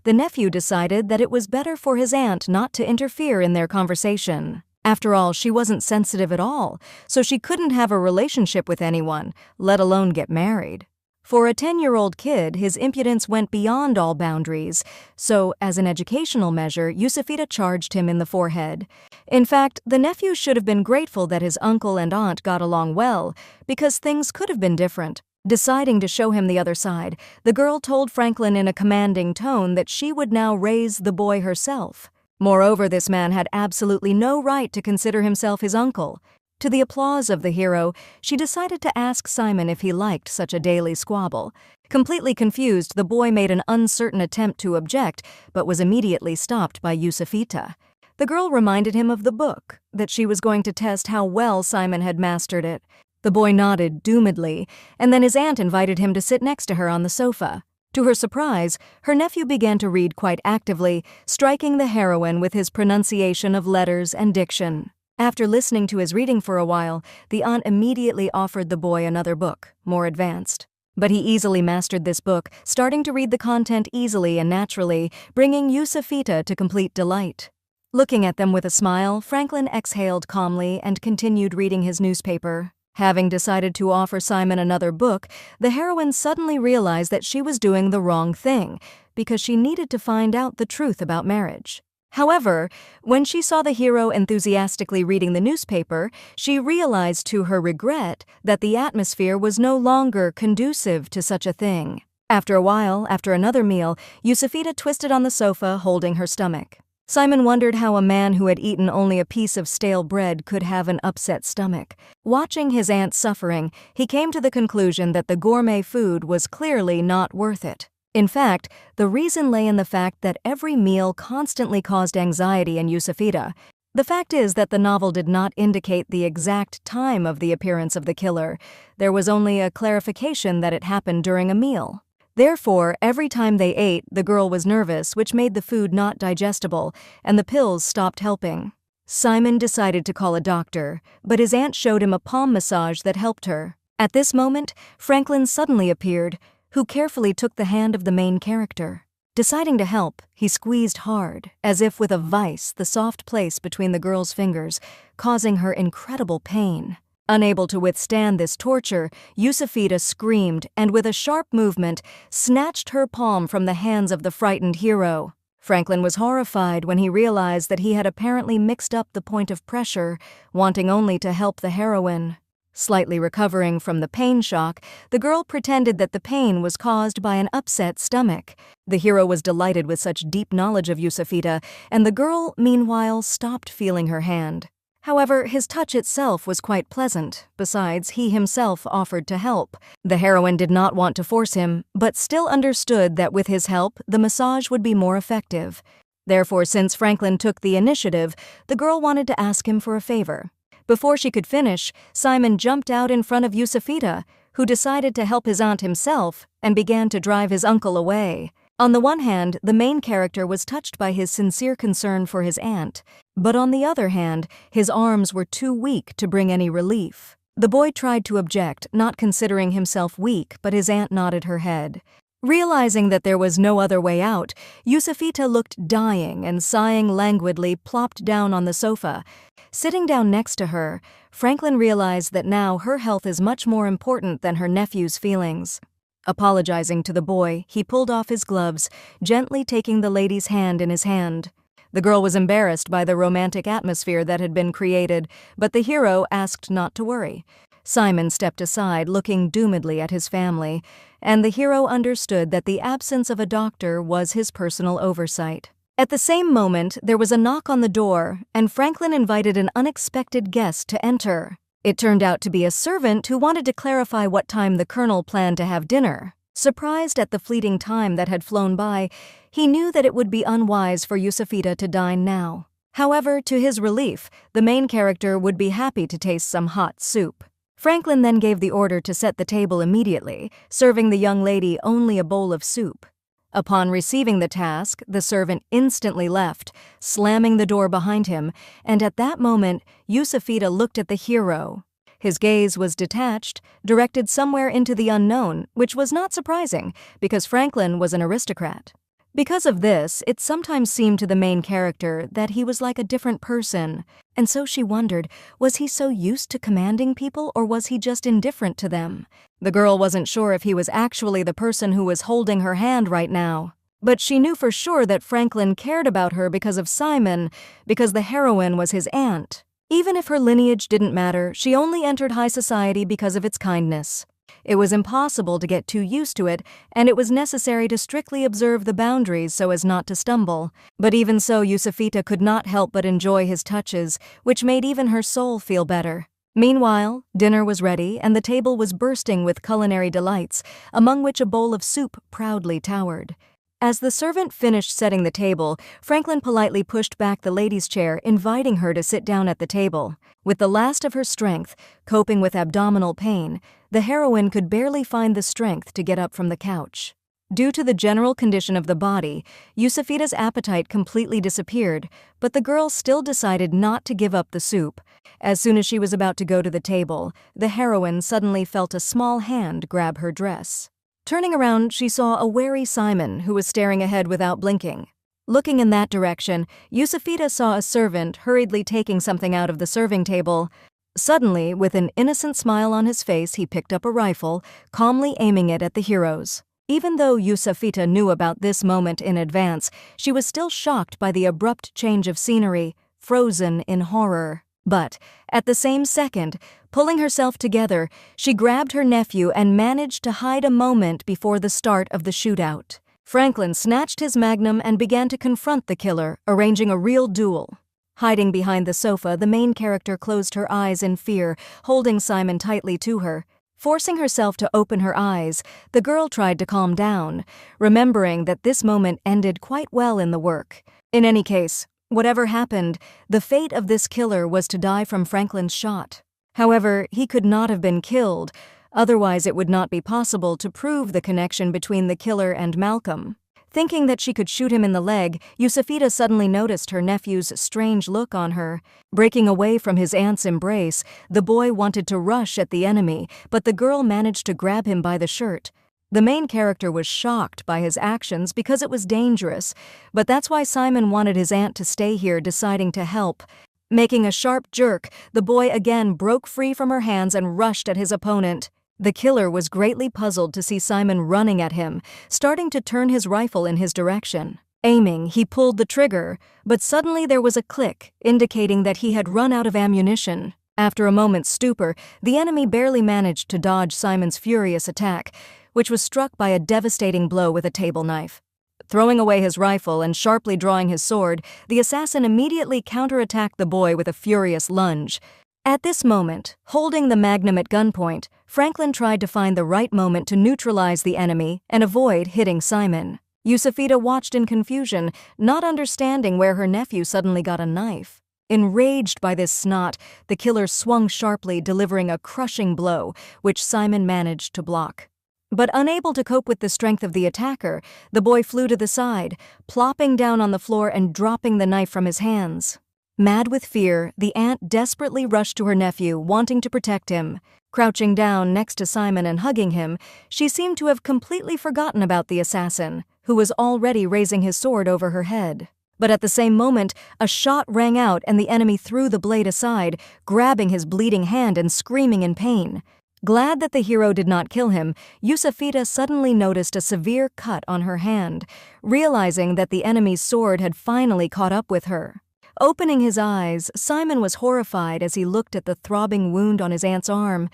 the nephew decided that it was better for his aunt not to interfere in their conversation. After all, she wasn't sensitive at all, so she couldn't have a relationship with anyone, let alone get married. For a 10-year-old kid, his impudence went beyond all boundaries, so as an educational measure, Yusufita charged him in the forehead. In fact, the nephew should have been grateful that his uncle and aunt got along well, because things could have been different. Deciding to show him the other side, the girl told Franklin in a commanding tone that she would now raise the boy herself. Moreover, this man had absolutely no right to consider himself his uncle. To the applause of the hero, she decided to ask Simon if he liked such a daily squabble. Completely confused, the boy made an uncertain attempt to object, but was immediately stopped by Yusufita. The girl reminded him of the book, that she was going to test how well Simon had mastered it. The boy nodded doomedly, and then his aunt invited him to sit next to her on the sofa. To her surprise, her nephew began to read quite actively, striking the heroine with his pronunciation of letters and diction. After listening to his reading for a while, the aunt immediately offered the boy another book, more advanced. But he easily mastered this book, starting to read the content easily and naturally, bringing Yusufita to complete delight. Looking at them with a smile, Franklin exhaled calmly and continued reading his newspaper. Having decided to offer Simon another book, the heroine suddenly realized that she was doing the wrong thing, because she needed to find out the truth about marriage. However, when she saw the hero enthusiastically reading the newspaper, she realized to her regret that the atmosphere was no longer conducive to such a thing. After a while, after another meal, Yusufita twisted on the sofa, holding her stomach. Simon wondered how a man who had eaten only a piece of stale bread could have an upset stomach. Watching his aunt suffering, he came to the conclusion that the gourmet food was clearly not worth it. In fact, the reason lay in the fact that every meal constantly caused anxiety in Yusufita. The fact is that the novel did not indicate the exact time of the appearance of the killer. There was only a clarification that it happened during a meal. Therefore, every time they ate, the girl was nervous, which made the food not digestible, and the pills stopped helping. Simon decided to call a doctor, but his aunt showed him a palm massage that helped her. At this moment, Franklin suddenly appeared, who carefully took the hand of the main character. Deciding to help, he squeezed hard, as if with a vice, the soft place between the girl's fingers, causing her incredible pain. Unable to withstand this torture, Yusufita screamed and with a sharp movement, snatched her palm from the hands of the frightened hero. Franklin was horrified when he realized that he had apparently mixed up the point of pressure, wanting only to help the heroine. Slightly recovering from the pain shock, the girl pretended that the pain was caused by an upset stomach. The hero was delighted with such deep knowledge of Yusufita, and the girl, meanwhile, stopped feeling her hand. However, his touch itself was quite pleasant. Besides, he himself offered to help. The heroine did not want to force him, but still understood that with his help, the massage would be more effective. Therefore, since Franklin took the initiative, the girl wanted to ask him for a favor. Before she could finish, Simon jumped out in front of Yusufita, who decided to help his aunt himself and began to drive his uncle away. On the one hand, the main character was touched by his sincere concern for his aunt, but on the other hand, his arms were too weak to bring any relief. The boy tried to object, not considering himself weak, but his aunt nodded her head. Realizing that there was no other way out, Yusufita looked dying and sighing languidly plopped down on the sofa. Sitting down next to her, Franklin realized that now her health is much more important than her nephew's feelings. Apologizing to the boy, he pulled off his gloves, gently taking the lady's hand in his hand. The girl was embarrassed by the romantic atmosphere that had been created, but the hero asked not to worry. Simon stepped aside, looking doomedly at his family, and the hero understood that the absence of a doctor was his personal oversight. At the same moment, there was a knock on the door, and Franklin invited an unexpected guest to enter. It turned out to be a servant who wanted to clarify what time the colonel planned to have dinner. Surprised at the fleeting time that had flown by, he knew that it would be unwise for Yusufita to dine now. However, to his relief, the main character would be happy to taste some hot soup. Franklin then gave the order to set the table immediately, serving the young lady only a bowl of soup. Upon receiving the task, the servant instantly left, slamming the door behind him, and at that moment, Yusufita looked at the hero. His gaze was detached, directed somewhere into the unknown, which was not surprising, because Franklin was an aristocrat. Because of this, it sometimes seemed to the main character that he was like a different person, and so she wondered, was he so used to commanding people or was he just indifferent to them? The girl wasn't sure if he was actually the person who was holding her hand right now. But she knew for sure that Franklin cared about her because of Simon, because the heroine was his aunt. Even if her lineage didn't matter, she only entered high society because of its kindness. It was impossible to get too used to it, and it was necessary to strictly observe the boundaries so as not to stumble. But even so, Yusufita could not help but enjoy his touches, which made even her soul feel better. Meanwhile, dinner was ready, and the table was bursting with culinary delights, among which a bowl of soup proudly towered. As the servant finished setting the table, Franklin politely pushed back the lady's chair, inviting her to sit down at the table. With the last of her strength, coping with abdominal pain, the heroine could barely find the strength to get up from the couch. Due to the general condition of the body, Yusufita's appetite completely disappeared, but the girl still decided not to give up the soup. As soon as she was about to go to the table, the heroine suddenly felt a small hand grab her dress. Turning around, she saw a wary Simon who was staring ahead without blinking. Looking in that direction, Yusufita saw a servant hurriedly taking something out of the serving table. Suddenly, with an innocent smile on his face, he picked up a rifle, calmly aiming it at the heroes. Even though Yusufita knew about this moment in advance, she was still shocked by the abrupt change of scenery, frozen in horror. But, at the same second, pulling herself together, she grabbed her nephew and managed to hide a moment before the start of the shootout. Franklin snatched his magnum and began to confront the killer, arranging a real duel. Hiding behind the sofa, the main character closed her eyes in fear, holding Simon tightly to her. Forcing herself to open her eyes, the girl tried to calm down, remembering that this moment ended quite well in the work. In any case, whatever happened, the fate of this killer was to die from Franklin's shot. However, he could not have been killed, otherwise it would not be possible to prove the connection between the killer and Malcolm. Thinking that she could shoot him in the leg, Yusufita suddenly noticed her nephew's strange look on her. Breaking away from his aunt's embrace, the boy wanted to rush at the enemy, but the girl managed to grab him by the shirt. The main character was shocked by his actions because it was dangerous, but that's why Simon wanted his aunt to stay here, deciding to help. Making a sharp jerk, the boy again broke free from her hands and rushed at his opponent. The killer was greatly puzzled to see Simon running at him, starting to turn his rifle in his direction. Aiming, he pulled the trigger, but suddenly there was a click, indicating that he had run out of ammunition. After a moment's stupor, the enemy barely managed to dodge Simon's furious attack, which was struck by a devastating blow with a table knife. Throwing away his rifle and sharply drawing his sword, the assassin immediately counterattacked the boy with a furious lunge. At this moment, holding the magnum at gunpoint, Franklin tried to find the right moment to neutralize the enemy and avoid hitting Simon. Yusufita watched in confusion, not understanding where her nephew suddenly got a knife. Enraged by this snot, the killer swung sharply, delivering a crushing blow, which Simon managed to block. But unable to cope with the strength of the attacker, the boy flew to the side, plopping down on the floor and dropping the knife from his hands. Mad with fear, the aunt desperately rushed to her nephew, wanting to protect him. Crouching down next to Simon and hugging him, she seemed to have completely forgotten about the assassin, who was already raising his sword over her head. But at the same moment, a shot rang out and the enemy threw the blade aside, grabbing his bleeding hand and screaming in pain. Glad that the hero did not kill him, Yusufita suddenly noticed a severe cut on her hand, realizing that the enemy's sword had finally caught up with her. Opening his eyes, Simon was horrified as he looked at the throbbing wound on his aunt's arm.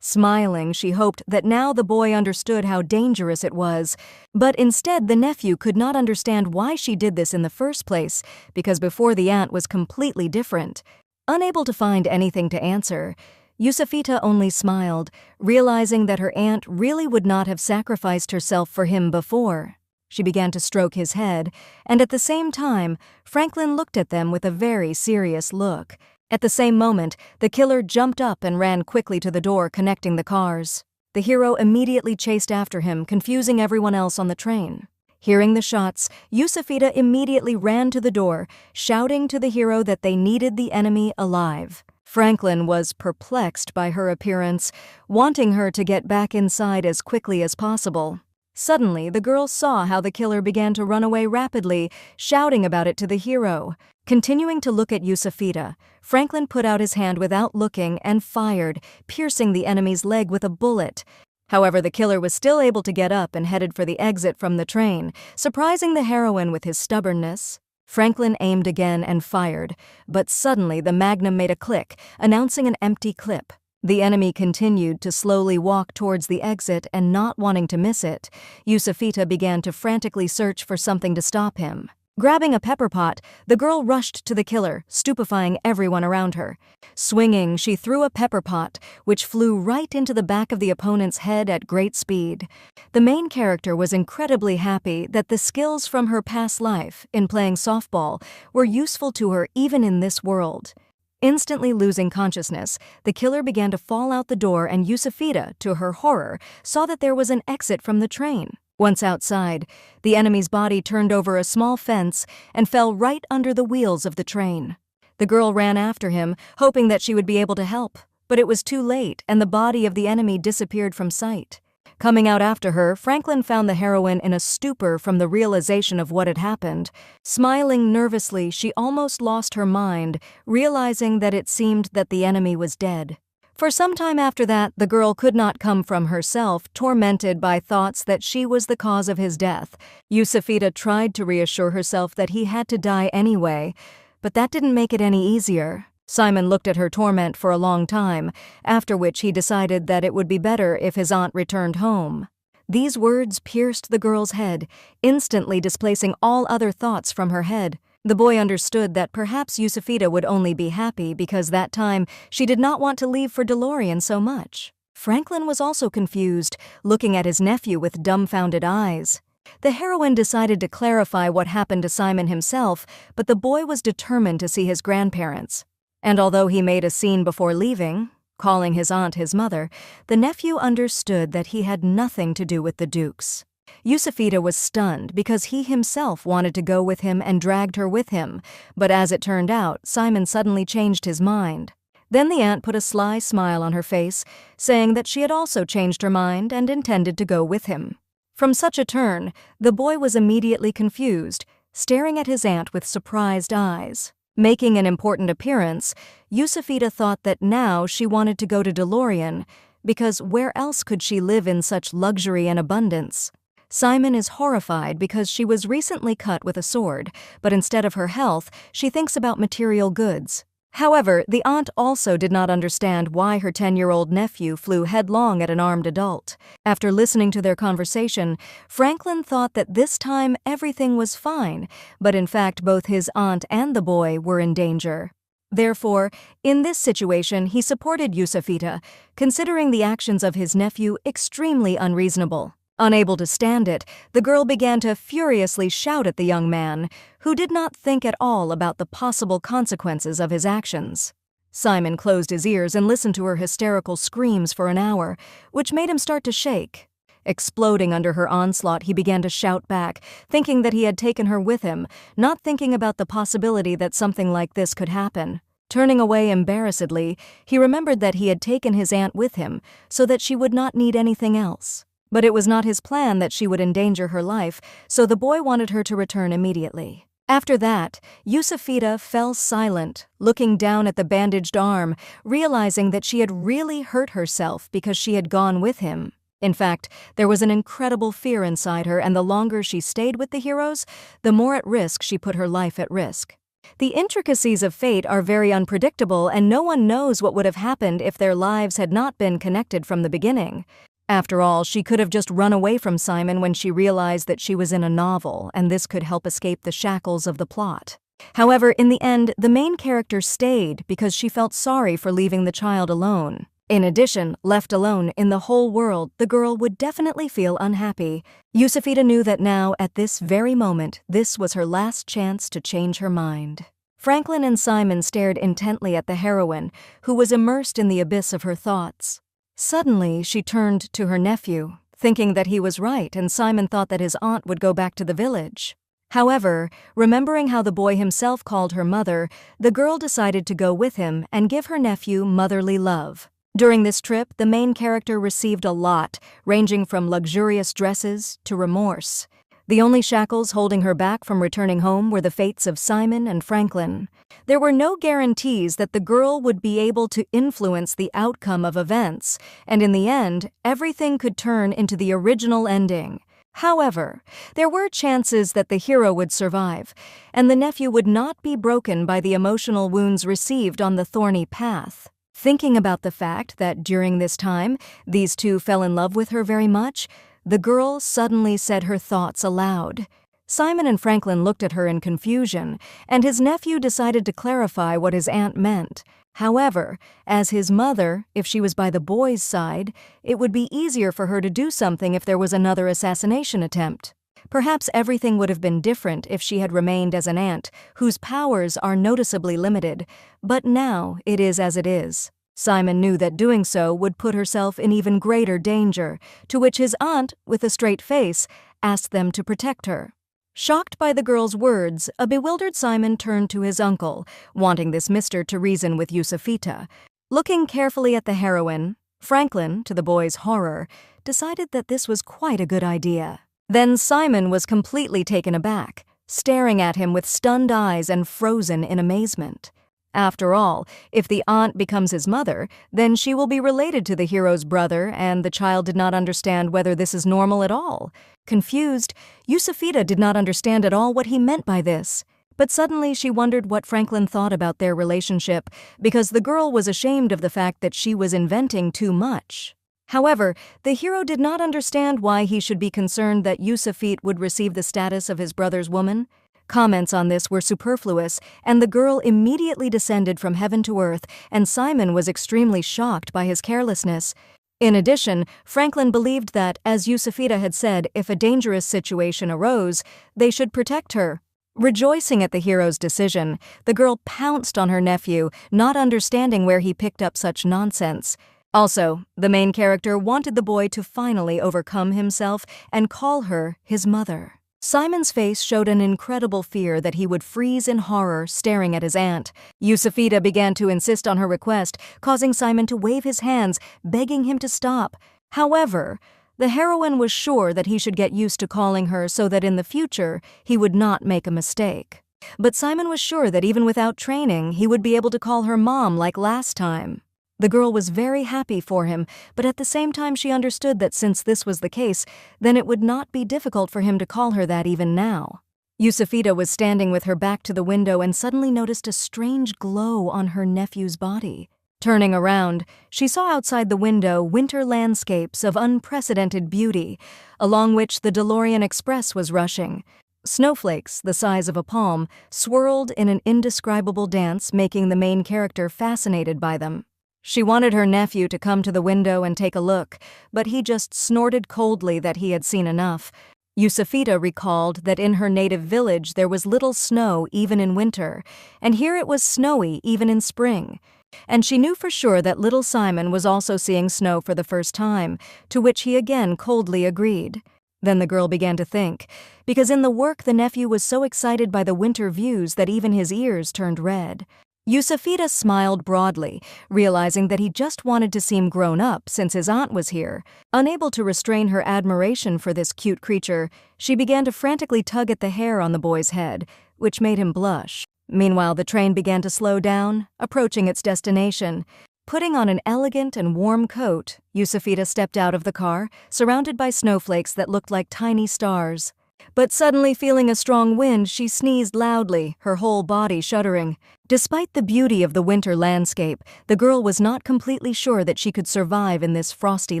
Smiling, she hoped that now the boy understood how dangerous it was. But instead, the nephew could not understand why she did this in the first place, because before the aunt was completely different. Unable to find anything to answer, Yusufita only smiled, realizing that her aunt really would not have sacrificed herself for him before. She began to stroke his head, and at the same time, Franklin looked at them with a very serious look. At the same moment, the killer jumped up and ran quickly to the door connecting the cars. The hero immediately chased after him, confusing everyone else on the train. Hearing the shots, Yusufita immediately ran to the door, shouting to the hero that they needed the enemy alive. Franklin was perplexed by her appearance, wanting her to get back inside as quickly as possible. Suddenly, the girl saw how the killer began to run away rapidly, shouting about it to the hero. Continuing to look at Yusafita, Franklin put out his hand without looking and fired, piercing the enemy's leg with a bullet. However, the killer was still able to get up and headed for the exit from the train, surprising the heroine with his stubbornness. Franklin aimed again and fired, but suddenly the magnum made a click, announcing an empty clip. The enemy continued to slowly walk towards the exit, and not wanting to miss it, Yusafita began to frantically search for something to stop him. Grabbing a pepper pot, the girl rushed to the killer, stupefying everyone around her. Swinging, she threw a pepper pot, which flew right into the back of the opponent's head at great speed. The main character was incredibly happy that the skills from her past life in playing softball were useful to her even in this world. Instantly losing consciousness, the killer began to fall out the door, and Yusafita, to her horror, saw that there was an exit from the train. Once outside, the enemy's body turned over a small fence and fell right under the wheels of the train. The girl ran after him, hoping that she would be able to help, but it was too late, and the body of the enemy disappeared from sight. Coming out after her, Franklin found the heroine in a stupor from the realization of what had happened. Smiling nervously, she almost lost her mind, realizing that it seemed that the enemy was dead. For some time after that, the girl could not come from herself, tormented by thoughts that she was the cause of his death. Yusafita tried to reassure herself that he had to die anyway, but that didn't make it any easier. Simon looked at her torment for a long time, after which he decided that it would be better if his aunt returned home. These words pierced the girl's head, instantly displacing all other thoughts from her head. The boy understood that perhaps Yusafita would only be happy because that time she did not want to leave for DeLorean so much. Franklin was also confused, looking at his nephew with dumbfounded eyes. The heroine decided to clarify what happened to Simon himself, but the boy was determined to see his grandparents. And although he made a scene before leaving, calling his aunt his mother, the nephew understood that he had nothing to do with the Dukes. Yusafita was stunned because he himself wanted to go with him and dragged her with him, but as it turned out, Simon suddenly changed his mind. Then the aunt put a sly smile on her face, saying that she had also changed her mind and intended to go with him. From such a turn, the boy was immediately confused, staring at his aunt with surprised eyes. Making an important appearance, Yusafita thought that now she wanted to go to DeLorean, because where else could she live in such luxury and abundance? Simon is horrified because she was recently cut with a sword, but instead of her health, she thinks about material goods. However, the aunt also did not understand why her 10-year-old nephew flew headlong at an armed adult. After listening to their conversation, Franklin thought that this time everything was fine, but in fact both his aunt and the boy were in danger. Therefore, in this situation, he supported Yusafita, considering the actions of his nephew extremely unreasonable. Unable to stand it, the girl began to furiously shout at the young man, who did not think at all about the possible consequences of his actions. Simon closed his ears and listened to her hysterical screams for an hour, which made him start to shake. Exploding under her onslaught, he began to shout back, thinking that he had taken her with him, not thinking about the possibility that something like this could happen. Turning away embarrassedly, he remembered that he had taken his aunt with him so that she would not need anything else. But it was not his plan that she would endanger her life, so the boy wanted her to return immediately. After that, Yusafita fell silent, looking down at the bandaged arm, realizing that she had really hurt herself because she had gone with him. In fact, there was an incredible fear inside her, and the longer she stayed with the heroes, the more at risk she put her life at risk. The intricacies of fate are very unpredictable, and no one knows what would have happened if their lives had not been connected from the beginning. After all, she could have just run away from Simon when she realized that she was in a novel, and this could help escape the shackles of the plot. However, in the end, the main character stayed because she felt sorry for leaving the child alone. In addition, left alone in the whole world, the girl would definitely feel unhappy. Yusafita knew that now, at this very moment, this was her last chance to change her mind. Franklin and Simon stared intently at the heroine, who was immersed in the abyss of her thoughts. Suddenly, she turned to her nephew, thinking that he was right, and Simon thought that his aunt would go back to the village. However, remembering how the boy himself called her mother, the girl decided to go with him and give her nephew motherly love. During this trip, the main character received a lot, ranging from luxurious dresses to remorse. The only shackles holding her back from returning home were the fates of Simon and Franklin. There were no guarantees that the girl would be able to influence the outcome of events, and in the end, everything could turn into the original ending. However, there were chances that the hero would survive, and the nephew would not be broken by the emotional wounds received on the thorny path. Thinking about the fact that during this time, these two fell in love with her very much, the girl suddenly said her thoughts aloud. Simon and Franklin looked at her in confusion, and his nephew decided to clarify what his aunt meant. However, as his mother, if she was by the boy's side, it would be easier for her to do something if there was another assassination attempt. Perhaps everything would have been different if she had remained as an aunt, whose powers are noticeably limited, but now it is as it is. Simon knew that doing so would put herself in even greater danger, to which his aunt, with a straight face, asked them to protect her. Shocked by the girl's words, a bewildered Simon turned to his uncle, wanting this mister to reason with Yusufita. Looking carefully at the heroine, Franklin, to the boy's horror, decided that this was quite a good idea. Then Simon was completely taken aback, staring at him with stunned eyes and frozen in amazement. After all, if the aunt becomes his mother, then she will be related to the hero's brother, and the child did not understand whether this is normal at all. Confused, Yusufita did not understand at all what he meant by this. But suddenly she wondered what Franklin thought about their relationship, because the girl was ashamed of the fact that she was inventing too much. However, the hero did not understand why he should be concerned that Yusufit would receive the status of his brother's woman. Comments on this were superfluous, and the girl immediately descended from heaven to earth, and Simon was extremely shocked by his carelessness. In addition, Franklin believed that, as Yusufita had said, if a dangerous situation arose, they should protect her. Rejoicing at the hero's decision, the girl pounced on her nephew, not understanding where he picked up such nonsense. Also, the main character wanted the boy to finally overcome himself and call her his mother. Simon's face showed an incredible fear that he would freeze in horror, staring at his aunt. Yusufita began to insist on her request, causing Simon to wave his hands, begging him to stop. However, the heroine was sure that he should get used to calling her so that in the future he would not make a mistake. But Simon was sure that even without training, he would be able to call her mom like last time. The girl was very happy for him, but at the same time she understood that since this was the case, then it would not be difficult for him to call her that even now. Yusufita was standing with her back to the window and suddenly noticed a strange glow on her nephew's body. Turning around, she saw outside the window winter landscapes of unprecedented beauty, along which the DeLorean Express was rushing. Snowflakes, the size of a palm, swirled in an indescribable dance, making the main character fascinated by them. She wanted her nephew to come to the window and take a look, but he just snorted coldly that he had seen enough. Yusufita recalled that in her native village there was little snow even in winter, and here it was snowy even in spring. And she knew for sure that little Simon was also seeing snow for the first time, to which he again coldly agreed. Then the girl began to think, because in the work the nephew was so excited by the winter views that even his ears turned red. Yusufita smiled broadly, realizing that he just wanted to seem grown up since his aunt was here. Unable to restrain her admiration for this cute creature, she began to frantically tug at the hair on the boy's head, which made him blush. Meanwhile, the train began to slow down, approaching its destination. Putting on an elegant and warm coat, Yusufita stepped out of the car, surrounded by snowflakes that looked like tiny stars. But suddenly feeling a strong wind, she sneezed loudly, her whole body shuddering. Despite the beauty of the winter landscape, the girl was not completely sure that she could survive in this frosty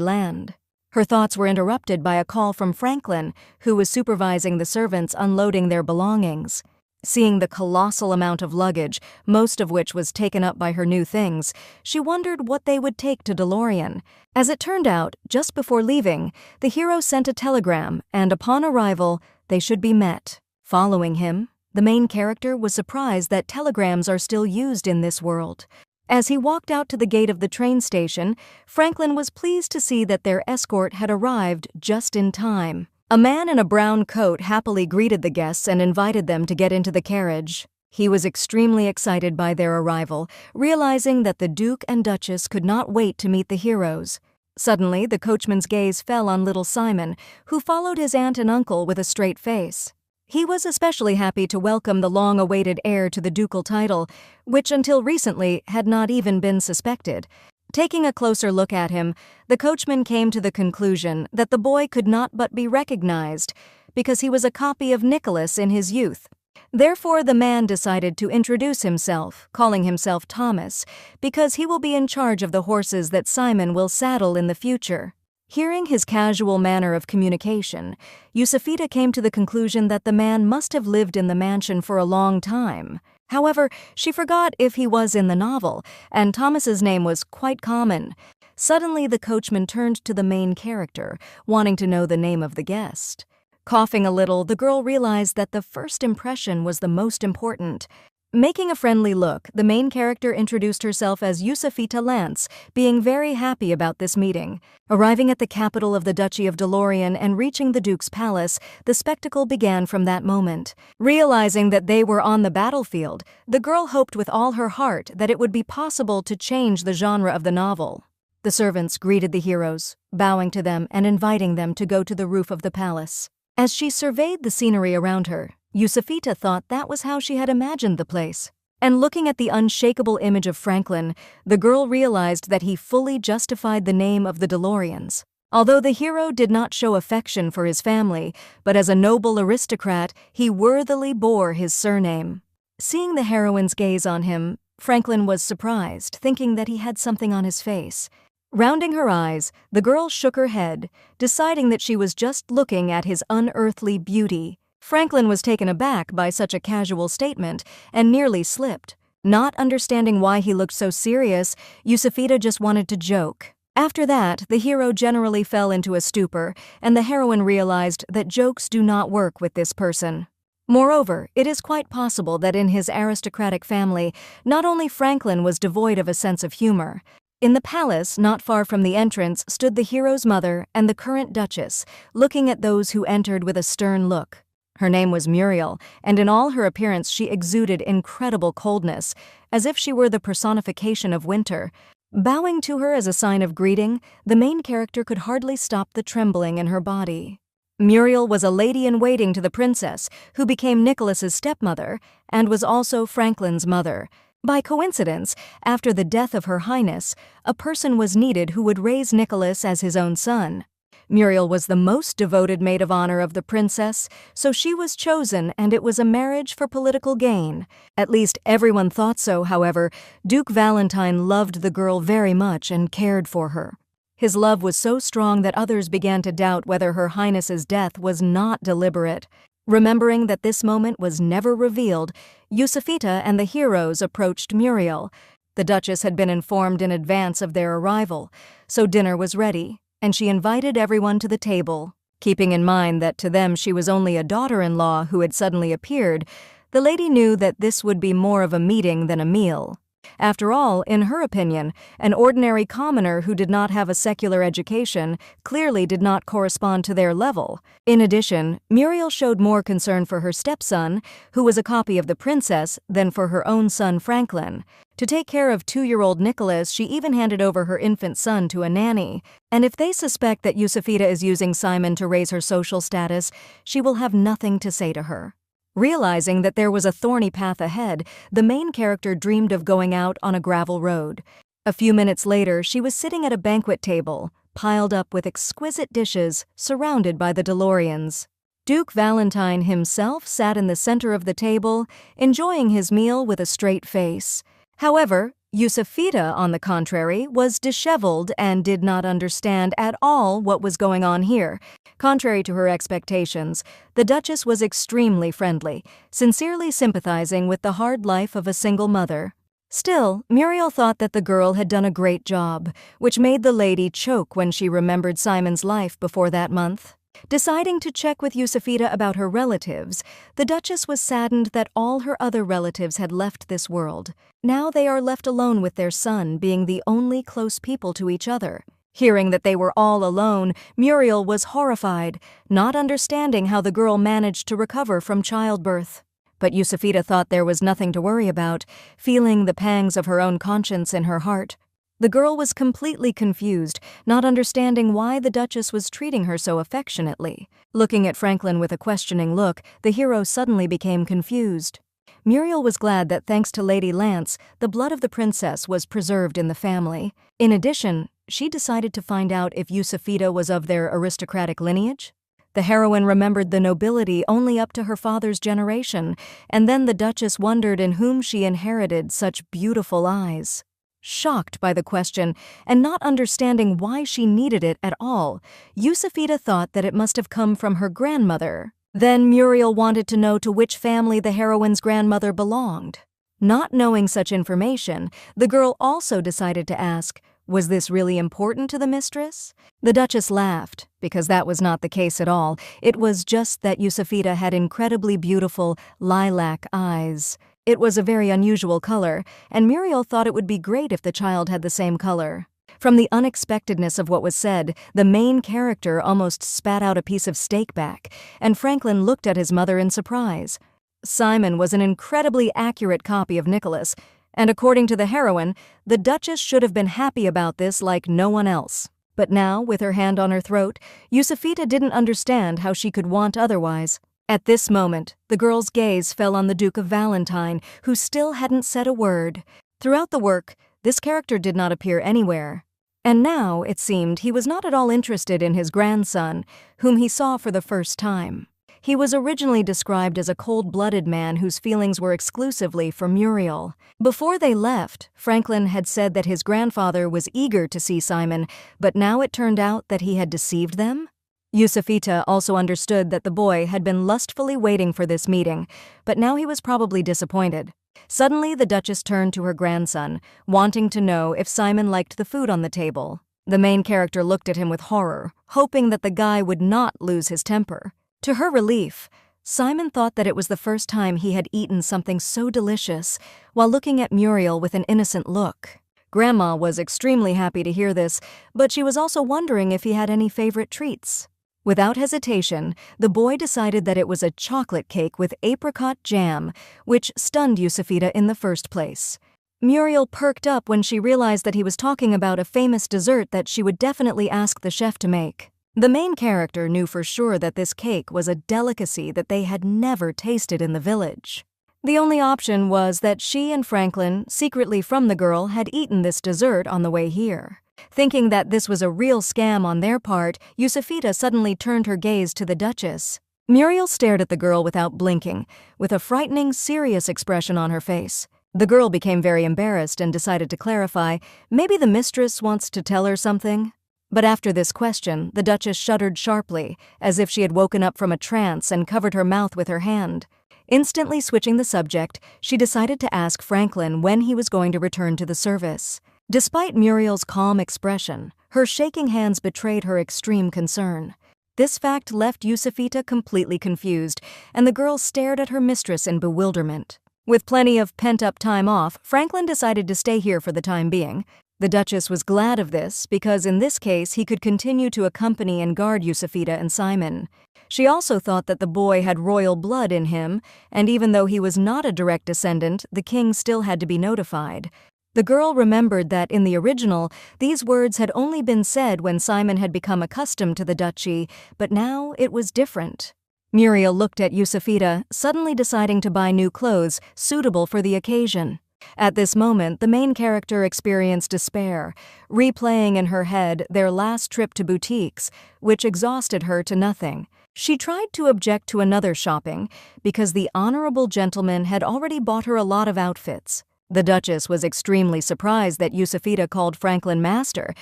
land. Her thoughts were interrupted by a call from Franklin, who was supervising the servants unloading their belongings. Seeing the colossal amount of luggage, most of which was taken up by her new things, she wondered what they would take to DeLorean. As it turned out, just before leaving, the hero sent a telegram, and upon arrival, they should be met. Following him, the main character was surprised that telegrams are still used in this world. As he walked out to the gate of the train station, Franklin was pleased to see that their escort had arrived just in time. A man in a brown coat happily greeted the guests and invited them to get into the carriage. He was extremely excited by their arrival, realizing that the Duke and Duchess could not wait to meet the heroes. Suddenly, the coachman's gaze fell on little Simon, who followed his aunt and uncle with a straight face. He was especially happy to welcome the long-awaited heir to the ducal title, which until recently had not even been suspected. Taking a closer look at him, the coachman came to the conclusion that the boy could not but be recognized, because he was a copy of Nicholas in his youth. Therefore, the man decided to introduce himself, calling himself Thomas, because he will be in charge of the horses that Simon will saddle in the future. Hearing his casual manner of communication, Yusufita came to the conclusion that the man must have lived in the mansion for a long time. However, she forgot if he was in the novel, and Thomas's name was quite common. Suddenly, the coachman turned to the main character, wanting to know the name of the guest. Coughing a little, the girl realized that the first impression was the most important. Making a friendly look, the main character introduced herself as Yusufita Lance, being very happy about this meeting. Arriving at the capital of the Duchy of Delorian and reaching the Duke's palace, the spectacle began from that moment. Realizing that they were on the battlefield, the girl hoped with all her heart that it would be possible to change the genre of the novel. The servants greeted the heroes, bowing to them and inviting them to go to the roof of the palace. As she surveyed the scenery around her, Yusufita thought that was how she had imagined the place. And looking at the unshakable image of Franklin, the girl realized that he fully justified the name of the DeLoreans. Although the hero did not show affection for his family, but as a noble aristocrat, he worthily bore his surname. Seeing the heroine's gaze on him, Franklin was surprised, thinking that he had something on his face. Rounding her eyes, the girl shook her head, deciding that she was just looking at his unearthly beauty. Franklin was taken aback by such a casual statement and nearly slipped. Not understanding why he looked so serious, Yusufita just wanted to joke. After that, the hero generally fell into a stupor, and the heroine realized that jokes do not work with this person. Moreover, it is quite possible that in his aristocratic family, not only Franklin was devoid of a sense of humor. In the palace, not far from the entrance, stood the hero's mother and the current duchess, looking at those who entered with a stern look. Her name was Muriel, and in all her appearance she exuded incredible coldness, as if she were the personification of winter. Bowing to her as a sign of greeting, the main character could hardly stop the trembling in her body. Muriel was a lady-in-waiting to the princess, who became Nicholas's stepmother, and was also Franklin's mother. By coincidence, after the death of Her Highness, a person was needed who would raise Nicholas as his own son. Muriel was the most devoted maid of honor of the princess, so she was chosen, and it was a marriage for political gain. At least everyone thought so, however. Duke Valentine loved the girl very much and cared for her. His love was so strong that others began to doubt whether Her Highness's death was not deliberate. Remembering that this moment was never revealed, Yusufita and the heroes approached Muriel. The Duchess had been informed in advance of their arrival, so dinner was ready, and she invited everyone to the table. Keeping in mind that to them she was only a daughter-in-law who had suddenly appeared, the lady knew that this would be more of a meeting than a meal. After all, in her opinion, an ordinary commoner who did not have a secular education clearly did not correspond to their level. In addition, Muriel showed more concern for her stepson, who was a copy of the princess, than for her own son Franklin. To take care of 2-year-old Nicholas, she even handed over her infant son to a nanny. And if they suspect that Yusufita is using Simon to raise her social status, she will have nothing to say to her. Realizing that there was a thorny path ahead, the main character dreamed of going out on a gravel road. A few minutes later, she was sitting at a banquet table, piled up with exquisite dishes, surrounded by the DeLoreans. Duke Valentine himself sat in the center of the table, enjoying his meal with a straight face. However, Yusufita, on the contrary, was disheveled and did not understand at all what was going on here. Contrary to her expectations, the Duchess was extremely friendly, sincerely sympathizing with the hard life of a single mother. Still, Muriel thought that the girl had done a great job, which made the lady choke when she remembered Simon's life before that month. Deciding to check with Yusufita about her relatives, the Duchess was saddened that all her other relatives had left this world. Now they are left alone with their son, being the only close people to each other. Hearing that they were all alone, Muriel was horrified, not understanding how the girl managed to recover from childbirth. But Yusufita thought there was nothing to worry about, feeling the pangs of her own conscience in her heart. The girl was completely confused, not understanding why the Duchess was treating her so affectionately. Looking at Franklin with a questioning look, the hero suddenly became confused. Muriel was glad that thanks to Lady Lance, the blood of the princess was preserved in the family. In addition, she decided to find out if Yusufita was of their aristocratic lineage. The heroine remembered the nobility only up to her father's generation, and then the Duchess wondered in whom she inherited such beautiful eyes. Shocked by the question, and not understanding why she needed it at all, Yusufita thought that it must have come from her grandmother. Then Muriel wanted to know to which family the heroine's grandmother belonged. Not knowing such information, the girl also decided to ask, was this really important to the mistress? The Duchess laughed, because that was not the case at all. It was just that Yusufita had incredibly beautiful lilac eyes. It was a very unusual color, and Muriel thought it would be great if the child had the same color. From the unexpectedness of what was said, the main character almost spat out a piece of steak back, and Franklin looked at his mother in surprise. Simon was an incredibly accurate copy of Nicholas, and according to the heroine, the Duchess should have been happy about this like no one else. But now, with her hand on her throat, Yusufita didn't understand how she could want otherwise. At this moment, the girl's gaze fell on the Duke of Valentine, who still hadn't said a word. Throughout the work, this character did not appear anywhere. And now, it seemed, he was not at all interested in his grandson, whom he saw for the first time. He was originally described as a cold-blooded man whose feelings were exclusively for Muriel. Before they left, Franklin had said that his grandfather was eager to see Simon, but now it turned out that he had deceived them? Yusufita also understood that the boy had been lustfully waiting for this meeting, but now he was probably disappointed. Suddenly, the Duchess turned to her grandson, wanting to know if Simon liked the food on the table. The main character looked at him with horror, hoping that the guy would not lose his temper. To her relief, Simon thought that it was the first time he had eaten something so delicious, while looking at Muriel with an innocent look. Grandma was extremely happy to hear this, but she was also wondering if he had any favorite treats. Without hesitation, the boy decided that it was a chocolate cake with apricot jam, which stunned Yusufita in the first place. Muriel perked up when she realized that he was talking about a famous dessert that she would definitely ask the chef to make. The main character knew for sure that this cake was a delicacy that they had never tasted in the village. The only option was that she and Franklin, secretly from the girl, had eaten this dessert on the way here. Thinking that this was a real scam on their part, Yusufita suddenly turned her gaze to the Duchess. Muriel stared at the girl without blinking, with a frightening, serious expression on her face. The girl became very embarrassed and decided to clarify, maybe the mistress wants to tell her something. But after this question, the Duchess shuddered sharply, as if she had woken up from a trance and covered her mouth with her hand. Instantly switching the subject, she decided to ask Franklin when he was going to return to the service. Despite Muriel's calm expression, her shaking hands betrayed her extreme concern. This fact left Yusufita completely confused, and the girl stared at her mistress in bewilderment. With plenty of pent-up time off, Franklin decided to stay here for the time being. The Duchess was glad of this because in this case he could continue to accompany and guard Yusufita and Simon. She also thought that the boy had royal blood in him, and even though he was not a direct descendant, the king still had to be notified. The girl remembered that in the original, these words had only been said when Simon had become accustomed to the duchy, but now it was different. Muriel looked at Yusufita, suddenly deciding to buy new clothes suitable for the occasion. At this moment, the main character experienced despair, replaying in her head their last trip to boutiques, which exhausted her to nothing. She tried to object to another shopping, because the honorable gentleman had already bought her a lot of outfits. The Duchess was extremely surprised that Yusufita called Franklin master,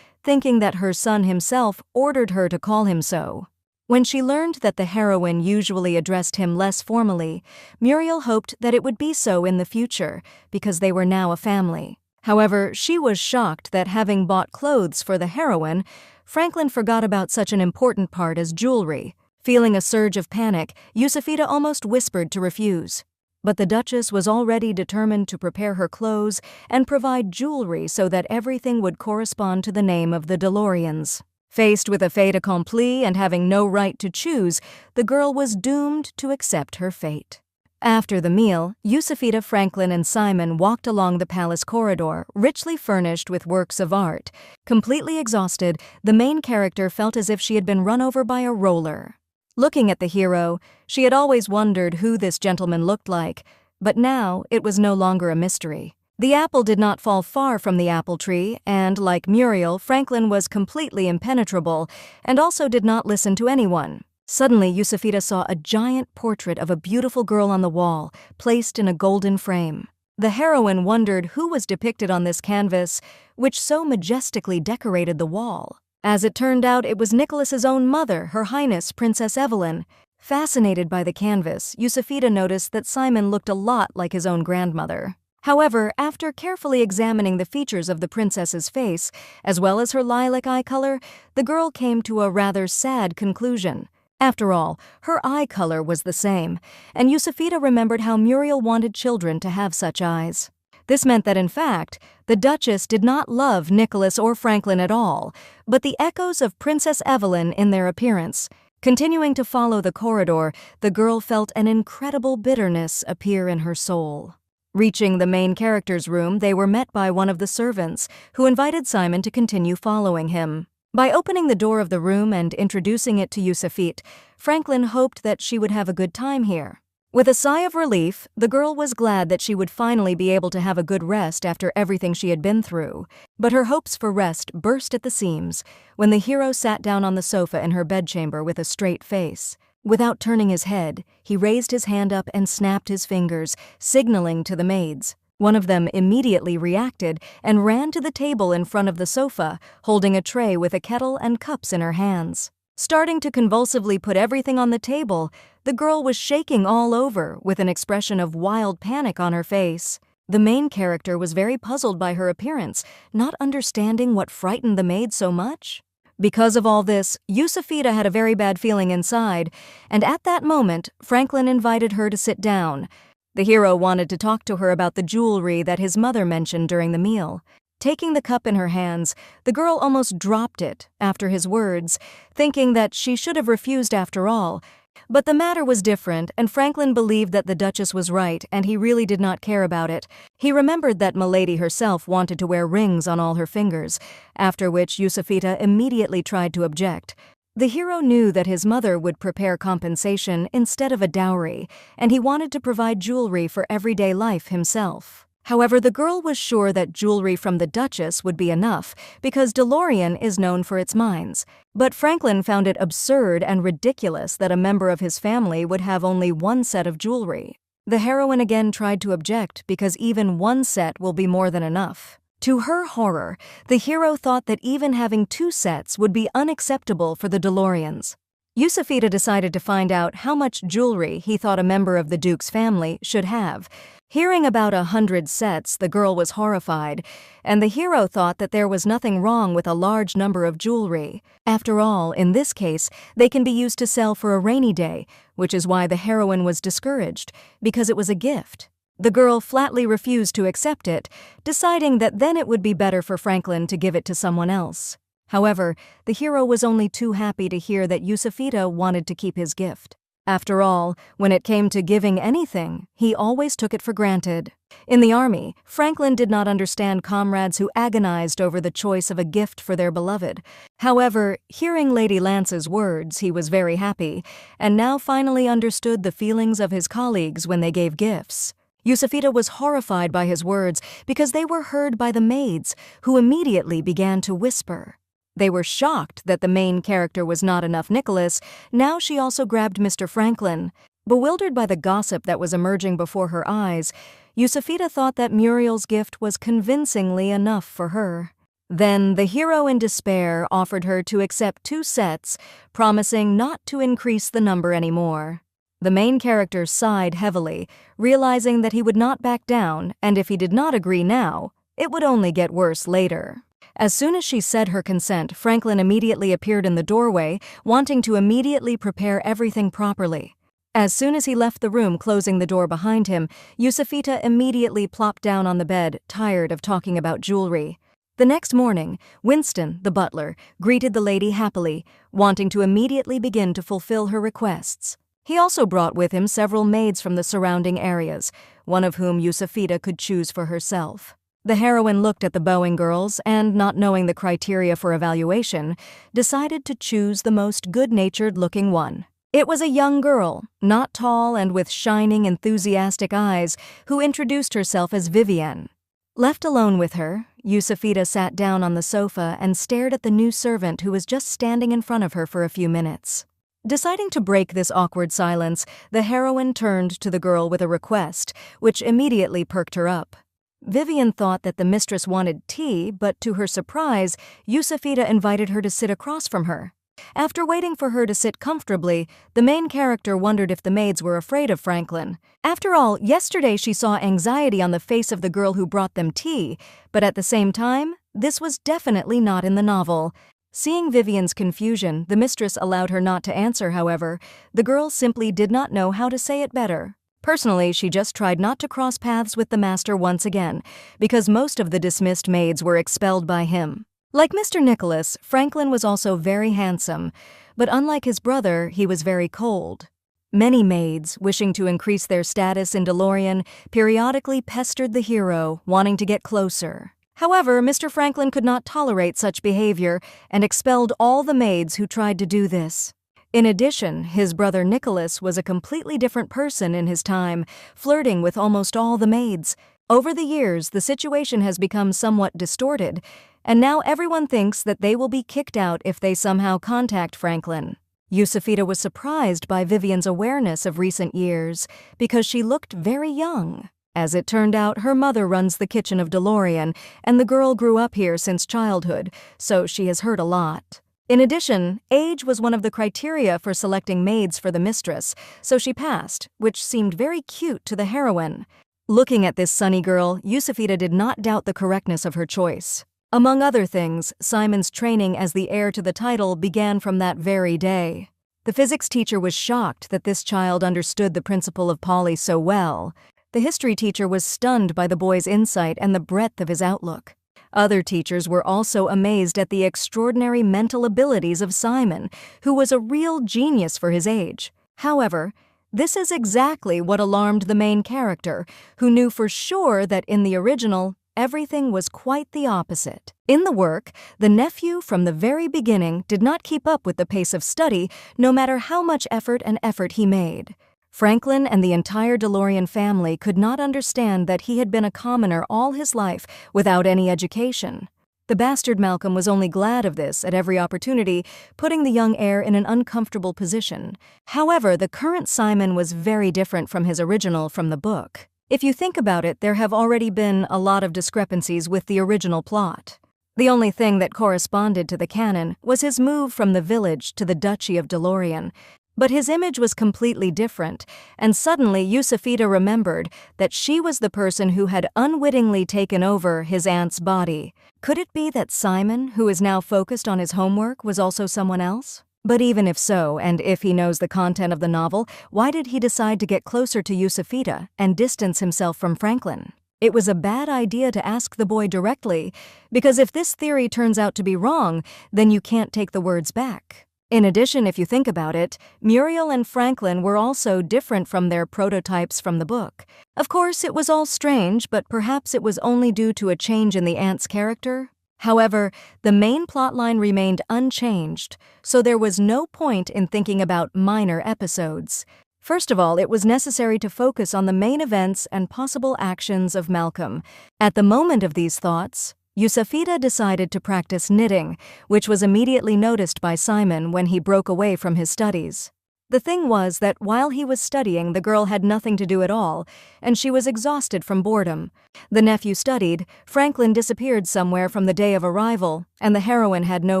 thinking that her son himself ordered her to call him so. When she learned that the heroine usually addressed him less formally, Muriel hoped that it would be so in the future, because they were now a family. However, she was shocked that having bought clothes for the heroine, Franklin forgot about such an important part as jewelry. Feeling a surge of panic, Yusufita almost whispered to refuse. But the Duchess was already determined to prepare her clothes and provide jewelry so that everything would correspond to the name of the DeLoreans. Faced with a fait accompli and having no right to choose, the girl was doomed to accept her fate. After the meal, Yusafita, Franklin, and Simon walked along the palace corridor, richly furnished with works of art. Completely exhausted, the main character felt as if she had been run over by a roller. Looking at the hero, she had always wondered who this gentleman looked like, but now it was no longer a mystery. The apple did not fall far from the apple tree, and, like Muriel, Franklin was completely impenetrable and also did not listen to anyone. Suddenly, Yusafita saw a giant portrait of a beautiful girl on the wall, placed in a golden frame. The heroine wondered who was depicted on this canvas, which so majestically decorated the wall. As it turned out, it was Nicholas's own mother, Her Highness Princess Evelyn. Fascinated by the canvas, Yusafita noticed that Simon looked a lot like his own grandmother. However, after carefully examining the features of the princess's face, as well as her lilac eye color, the girl came to a rather sad conclusion. After all, her eye color was the same, and Yusafita remembered how Muriel wanted children to have such eyes. This meant that, in fact, the Duchess did not love Nicholas or Franklin at all, but the echoes of Princess Evelyn in their appearance. Continuing to follow the corridor, the girl felt an incredible bitterness appear in her soul. Reaching the main character's room, they were met by one of the servants, who invited Simon to continue following him. By opening the door of the room and introducing it to Yusafit, Franklin hoped that she would have a good time here. With a sigh of relief, the girl was glad that she would finally be able to have a good rest after everything she had been through. But her hopes for rest burst at the seams when the hero sat down on the sofa in her bedchamber with a straight face. Without turning his head, he raised his hand up and snapped his fingers, signaling to the maids. One of them immediately reacted and ran to the table in front of the sofa, holding a tray with a kettle and cups in her hands. Starting to convulsively put everything on the table, the girl was shaking all over with an expression of wild panic on her face. The main character was very puzzled by her appearance, not understanding what frightened the maid so much. Because of all this, Yusafita had a very bad feeling inside, and at that moment, Franklin invited her to sit down. The hero wanted to talk to her about the jewelry that his mother mentioned during the meal. Taking the cup in her hands, the girl almost dropped it after his words, thinking that she should have refused after all. But the matter was different, and Franklin believed that the Duchess was right, and he really did not care about it. He remembered that Milady herself wanted to wear rings on all her fingers, after which Yusafita immediately tried to object. The hero knew that his mother would prepare compensation instead of a dowry, and he wanted to provide jewelry for everyday life himself. However, the girl was sure that jewelry from the Duchess would be enough, because DeLorean is known for its mines. But Franklin found it absurd and ridiculous that a member of his family would have only one set of jewelry. The heroine again tried to object because even one set will be more than enough. To her horror, the hero thought that even having two sets would be unacceptable for the DeLoreans. Yusafita decided to find out how much jewelry he thought a member of the Duke's family should have. Hearing about 100 sets, the girl was horrified, and the hero thought that there was nothing wrong with a large number of jewelry. After all, in this case, they can be used to sell for a rainy day, which is why the heroine was discouraged, because it was a gift. The girl flatly refused to accept it, deciding that then it would be better for Franklin to give it to someone else. However, the hero was only too happy to hear that Yusafita wanted to keep his gift. After all, when it came to giving anything, he always took it for granted. In the army, Franklin did not understand comrades who agonized over the choice of a gift for their beloved. However, hearing Lady Lance's words, he was very happy, and now finally understood the feelings of his colleagues when they gave gifts. Yusafita was horrified by his words because they were heard by the maids, who immediately began to whisper. They were shocked that the main character was not enough Nicholas. Now she also grabbed Mr. Franklin. Bewildered by the gossip that was emerging before her eyes, Yusafita thought that Muriel's gift was convincingly enough for her. Then the hero in despair offered her to accept 2 sets, promising not to increase the number anymore. The main character sighed heavily, realizing that he would not back down, and if he did not agree now, it would only get worse later. As soon as she said her consent, Franklin immediately appeared in the doorway, wanting to immediately prepare everything properly. As soon as he left the room, closing the door behind him, Yusufita immediately plopped down on the bed, tired of talking about jewelry. The next morning, Winston, the butler, greeted the lady happily, wanting to immediately begin to fulfill her requests. He also brought with him several maids from the surrounding areas, one of whom Yusufita could choose for herself. The heroine looked at the bowing girls and, not knowing the criteria for evaluation, decided to choose the most good-natured-looking one. It was a young girl, not tall and with shining, enthusiastic eyes, who introduced herself as Vivienne. Left alone with her, Yusufita sat down on the sofa and stared at the new servant who was just standing in front of her for a few minutes. Deciding to break this awkward silence, the heroine turned to the girl with a request, which immediately perked her up. Vivienne thought that the mistress wanted tea, but to her surprise, Yusufita invited her to sit across from her. After waiting for her to sit comfortably, the main character wondered if the maids were afraid of Franklin. After all, yesterday she saw anxiety on the face of the girl who brought them tea, but at the same time, this was definitely not in the novel. Seeing Vivienne's confusion, the mistress allowed her not to answer, however. The girl simply did not know how to say it better. Personally, she just tried not to cross paths with the master once again, because most of the dismissed maids were expelled by him. Like Mr. Nicholas, Franklin was also very handsome, but unlike his brother, he was very cold. Many maids, wishing to increase their status in DeLorean, periodically pestered the hero, wanting to get closer. However, Mr. Franklin could not tolerate such behavior and expelled all the maids who tried to do this. In addition, his brother Nicholas was a completely different person in his time, flirting with almost all the maids. Over the years, the situation has become somewhat distorted, and now everyone thinks that they will be kicked out if they somehow contact Franklin. Yusufita was surprised by Vivienne's awareness of recent years because she looked very young. As it turned out, her mother runs the kitchen of DeLorean, and the girl grew up here since childhood, so she has heard a lot. In addition, age was one of the criteria for selecting maids for the mistress, so she passed, which seemed very cute to the heroine. Looking at this sunny girl, Yusufita did not doubt the correctness of her choice. Among other things, Simon's training as the heir to the title began from that very day. The physics teacher was shocked that this child understood the principle of Pauli so well. The history teacher was stunned by the boy's insight and the breadth of his outlook. Other teachers were also amazed at the extraordinary mental abilities of Simon, who was a real genius for his age. However, this is exactly what alarmed the main character, who knew for sure that in the original, everything was quite the opposite. In the work, the nephew from the very beginning did not keep up with the pace of study, no matter how much effort he made. Franklin and the entire DeLorean family could not understand that he had been a commoner all his life without any education. The bastard Malcolm was only glad of this at every opportunity, putting the young heir in an uncomfortable position. However, the current Simon was very different from his original from the book. If you think about it, there have already been a lot of discrepancies with the original plot. The only thing that corresponded to the canon was his move from the village to the Duchy of DeLorean. But his image was completely different, and suddenly Yusufita remembered that she was the person who had unwittingly taken over his aunt's body. Could it be that Simon, who is now focused on his homework, was also someone else? But even if so, and if he knows the content of the novel, why did he decide to get closer to Yusufita and distance himself from Franklin? It was a bad idea to ask the boy directly, because if this theory turns out to be wrong, then you can't take the words back. In addition, if you think about it, Muriel and Franklin were also different from their prototypes from the book. Of course, it was all strange, but perhaps it was only due to a change in the aunt's character. However, the main plotline remained unchanged, so there was no point in thinking about minor episodes. First of all, it was necessary to focus on the main events and possible actions of Malcolm. At the moment of these thoughts, Yusufita decided to practice knitting, which was immediately noticed by Simon when he broke away from his studies. The thing was that while he was studying, the girl had nothing to do at all, and she was exhausted from boredom. The nephew studied, Franklin disappeared somewhere from the day of arrival, and the heroine had no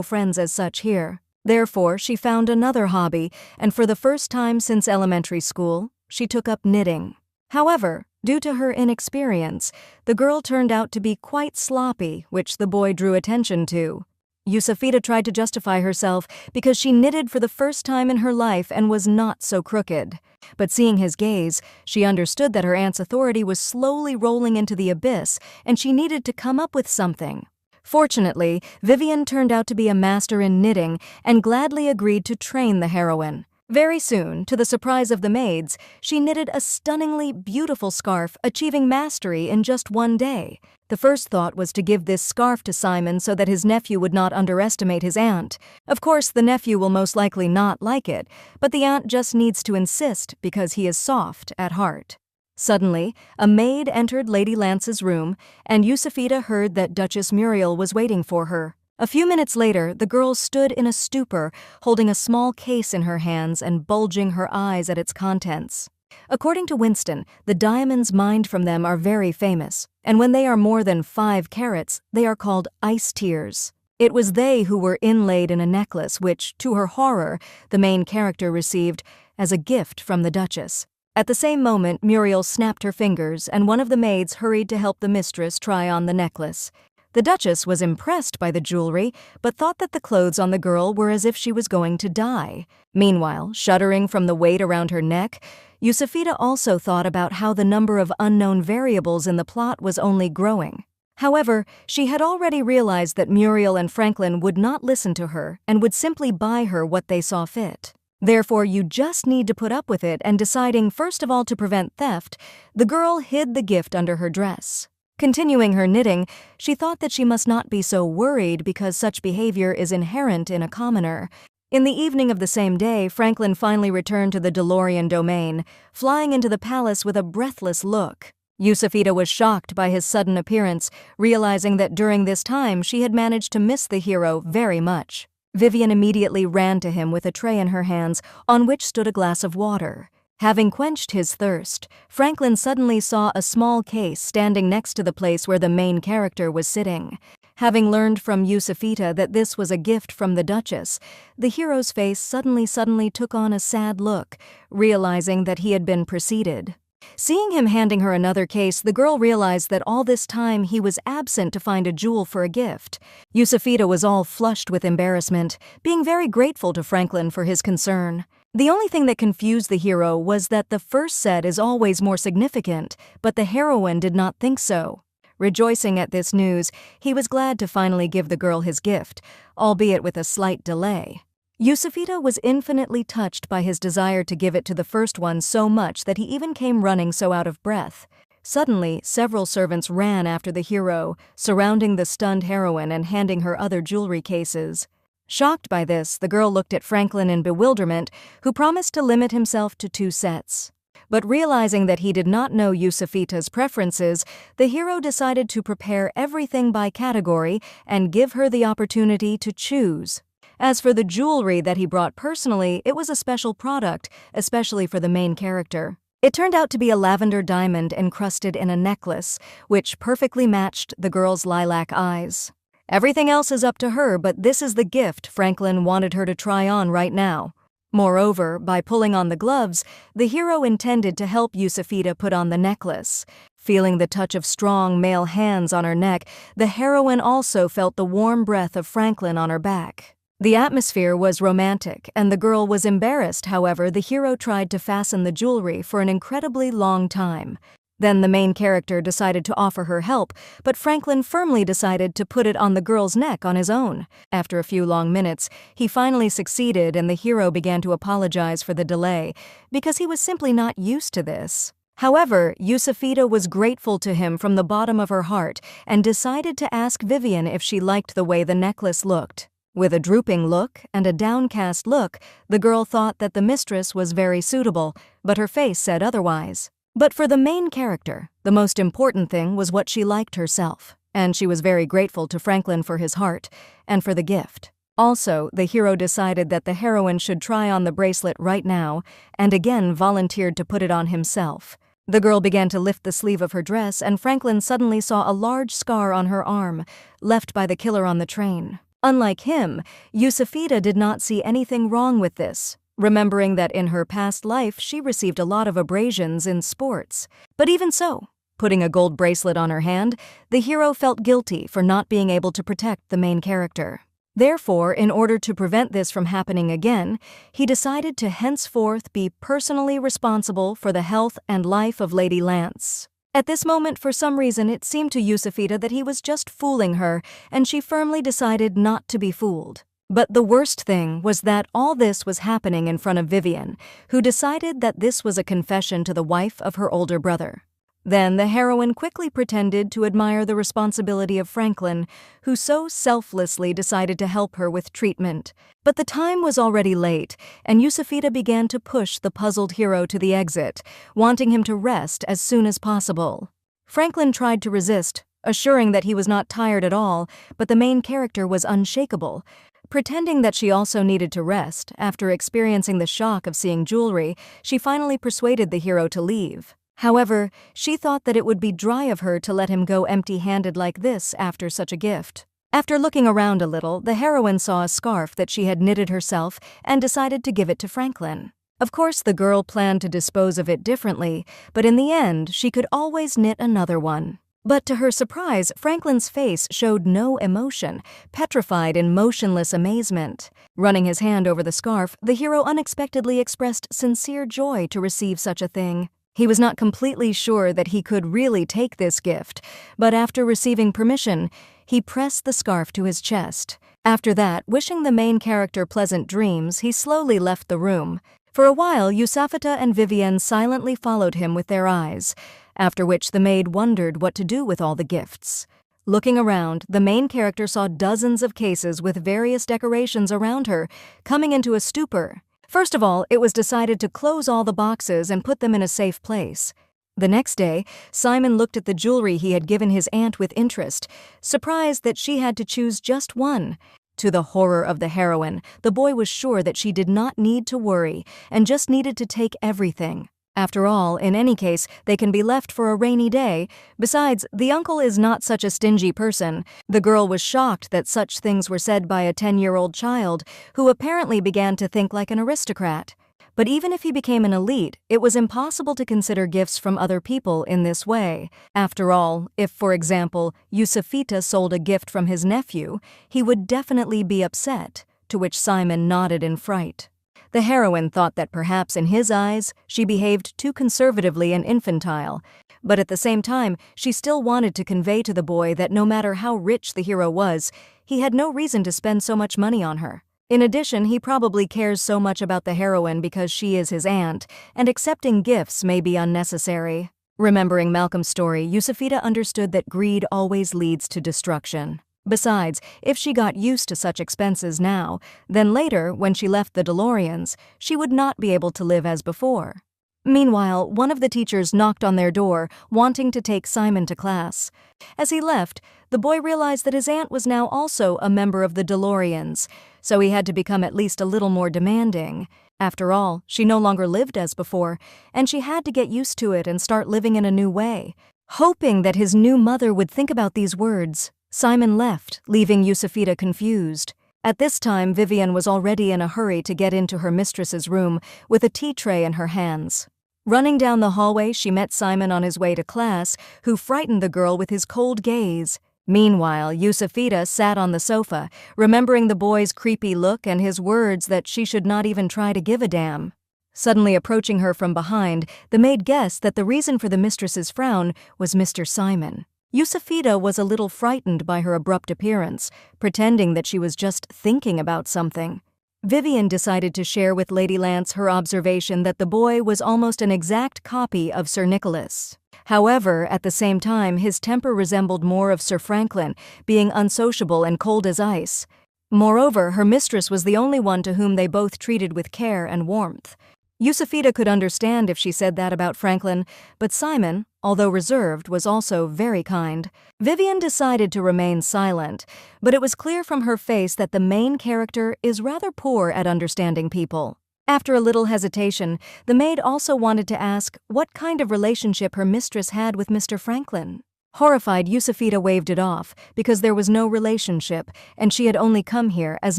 friends as such here. Therefore, she found another hobby, and for the first time since elementary school, she took up knitting. However, due to her inexperience, the girl turned out to be quite sloppy, which the boy drew attention to. Yusafita tried to justify herself because she knitted for the first time in her life and was not so crooked. But seeing his gaze, she understood that her aunt's authority was slowly rolling into the abyss, and she needed to come up with something. Fortunately, Vivian turned out to be a master in knitting and gladly agreed to train the heroine. Very soon, to the surprise of the maids, she knitted a stunningly beautiful scarf, achieving mastery in just one day. The first thought was to give this scarf to Simon so that his nephew would not underestimate his aunt. Of course, the nephew will most likely not like it, but the aunt just needs to insist because he is soft at heart. Suddenly, a maid entered Lady Lance's room, and Yusafita heard that Duchess Muriel was waiting for her. A few minutes later, the girl stood in a stupor, holding a small case in her hands and bulging her eyes at its contents. According to Winston, the diamonds mined from them are very famous, and when they are more than 5 carats, they are called ice tears. It was they who were inlaid in a necklace which, to her horror, the main character received as a gift from the Duchess. At the same moment, Muriel snapped her fingers, and one of the maids hurried to help the mistress try on the necklace. The Duchess was impressed by the jewelry, but thought that the clothes on the girl were as if she was going to die. Meanwhile, shuddering from the weight around her neck, Yusafita also thought about how the number of unknown variables in the plot was only growing. However, she had already realized that Muriel and Franklin would not listen to her and would simply buy her what they saw fit. Therefore, you just need to put up with it, and deciding first of all to prevent theft, the girl hid the gift under her dress. Continuing her knitting, she thought that she must not be so worried because such behavior is inherent in a commoner. In the evening of the same day, Franklin finally returned to the DeLorean domain, flying into the palace with a breathless look. Yusafita was shocked by his sudden appearance, realizing that during this time she had managed to miss the hero very much. Vivian immediately ran to him with a tray in her hands, on which stood a glass of water. Having quenched his thirst, Franklin suddenly saw a small case standing next to the place where the main character was sitting. Having learned from Yusafita that this was a gift from the Duchess, the hero's face suddenly took on a sad look, realizing that he had been preceded. Seeing him handing her another case, the girl realized that all this time he was absent to find a jewel for a gift. Yusafita was all flushed with embarrassment, being very grateful to Franklin for his concern. The only thing that confused the hero was that the first set is always more significant, but the heroine did not think so. Rejoicing at this news, he was glad to finally give the girl his gift, albeit with a slight delay. Yusafita was infinitely touched by his desire to give it to the first one so much that he even came running so out of breath. Suddenly, several servants ran after the hero, surrounding the stunned heroine and handing her other jewelry cases. Shocked by this, the girl looked at Franklin in bewilderment, who promised to limit himself to 2 sets. But realizing that he did not know Yusafita's preferences, the hero decided to prepare everything by category and give her the opportunity to choose. As for the jewelry that he brought personally, it was a special product, especially for the main character. It turned out to be a lavender diamond encrusted in a necklace, which perfectly matched the girl's lilac eyes. Everything else is up to her, but this is the gift Franklin wanted her to try on right now. Moreover, by pulling on the gloves, the hero intended to help Yusafita put on the necklace. Feeling the touch of strong male hands on her neck, the heroine also felt the warm breath of Franklin on her back. The atmosphere was romantic, and the girl was embarrassed. However, the hero tried to fasten the jewelry for an incredibly long time. Then the main character decided to offer her help, but Franklin firmly decided to put it on the girl's neck on his own. After a few long minutes, he finally succeeded, and the hero began to apologize for the delay, because he was simply not used to this. However, Yusafita was grateful to him from the bottom of her heart and decided to ask Vivian if she liked the way the necklace looked. With a drooping look and a downcast look, the girl thought that the mistress was very suitable, but her face said otherwise. But for the main character, the most important thing was what she liked herself, and she was very grateful to Franklin for his heart and for the gift. Also, the hero decided that the heroine should try on the bracelet right now, and again volunteered to put it on himself. The girl began to lift the sleeve of her dress, and Franklin suddenly saw a large scar on her arm, left by the killer on the train. Unlike him, Yusafita did not see anything wrong with this, remembering that in her past life she received a lot of abrasions in sports. But even so, putting a gold bracelet on her hand, the hero felt guilty for not being able to protect the main character. Therefore, in order to prevent this from happening again, he decided to henceforth be personally responsible for the health and life of Lady Lance. At this moment, for some reason, it seemed to Yusufita that he was just fooling her, and she firmly decided not to be fooled. But the worst thing was that all this was happening in front of Vivian, who decided that this was a confession to the wife of her older brother. Then the heroine quickly pretended to admire the responsibility of Franklin, who so selflessly decided to help her with treatment. But the time was already late, and Yusufita began to push the puzzled hero to the exit, wanting him to rest as soon as possible. Franklin tried to resist, assuring that he was not tired at all, but the main character was unshakable. Pretending that she also needed to rest, after experiencing the shock of seeing jewelry, she finally persuaded the hero to leave. However, she thought that it would be dry of her to let him go empty-handed like this after such a gift. After looking around a little, the heroine saw a scarf that she had knitted herself and decided to give it to Franklin. Of course, the girl planned to dispose of it differently, but in the end, she could always knit another one. But to her surprise, Franklin's face showed no emotion, petrified in motionless amazement. Running his hand over the scarf, the hero unexpectedly expressed sincere joy to receive such a thing. He was not completely sure that he could really take this gift, but after receiving permission, he pressed the scarf to his chest. After that, wishing the main character pleasant dreams, he slowly left the room. For a while, Yusufita and Vivian silently followed him with their eyes, after which the maid wondered what to do with all the gifts. Looking around, the main character saw dozens of cases with various decorations around her, coming into a stupor. First of all, it was decided to close all the boxes and put them in a safe place. The next day, Simon looked at the jewelry he had given his aunt with interest, surprised that she had to choose just one. To the horror of the heroine, the boy was sure that she did not need to worry and just needed to take everything. After all, in any case, they can be left for a rainy day. Besides, the uncle is not such a stingy person. The girl was shocked that such things were said by a 10-year-old child, who apparently began to think like an aristocrat. But even if he became an elite, it was impossible to consider gifts from other people in this way. After all, if, for example, Yusufita sold a gift from his nephew, he would definitely be upset, to which Simon nodded in fright. The heroine thought that perhaps in his eyes she behaved too conservatively and infantile, but at the same time she still wanted to convey to the boy that no matter how rich the hero was, he had no reason to spend so much money on her. In addition, he probably cares so much about the heroine because she is his aunt, and accepting gifts may be unnecessary. Remembering Malcolm's story, Yusufita understood that greed always leads to destruction. Besides, if she got used to such expenses now, then later, when she left the DeLoreans, she would not be able to live as before. Meanwhile, one of the teachers knocked on their door, wanting to take Simon to class. As he left, the boy realized that his aunt was now also a member of the DeLoreans, so he had to become at least a little more demanding. After all, she no longer lived as before, and she had to get used to it and start living in a new way. Hoping that his new mother would think about these words, Simon left, leaving Yusufita confused. At this time, Vivian was already in a hurry to get into her mistress's room with a tea tray in her hands. Running down the hallway, she met Simon on his way to class, who frightened the girl with his cold gaze. Meanwhile, Yusufita sat on the sofa, remembering the boy's creepy look and his words that she should not even try to give a damn. Suddenly approaching her from behind, the maid guessed that the reason for the mistress's frown was Mr. Simon. Yusufita was a little frightened by her abrupt appearance, pretending that she was just thinking about something. Vivian decided to share with Lady Lance her observation that the boy was almost an exact copy of Sir Nicholas. However, at the same time, his temper resembled more of Sir Franklin, being unsociable and cold as ice. Moreover, her mistress was the only one to whom they both treated with care and warmth. Yusufita could understand if she said that about Franklin, but Simon, although reserved, was also very kind. Vivian decided to remain silent, but it was clear from her face that the main character is rather poor at understanding people. After a little hesitation, the maid also wanted to ask what kind of relationship her mistress had with Mr. Franklin. Horrified, Yusufita waved it off, because there was no relationship, and she had only come here as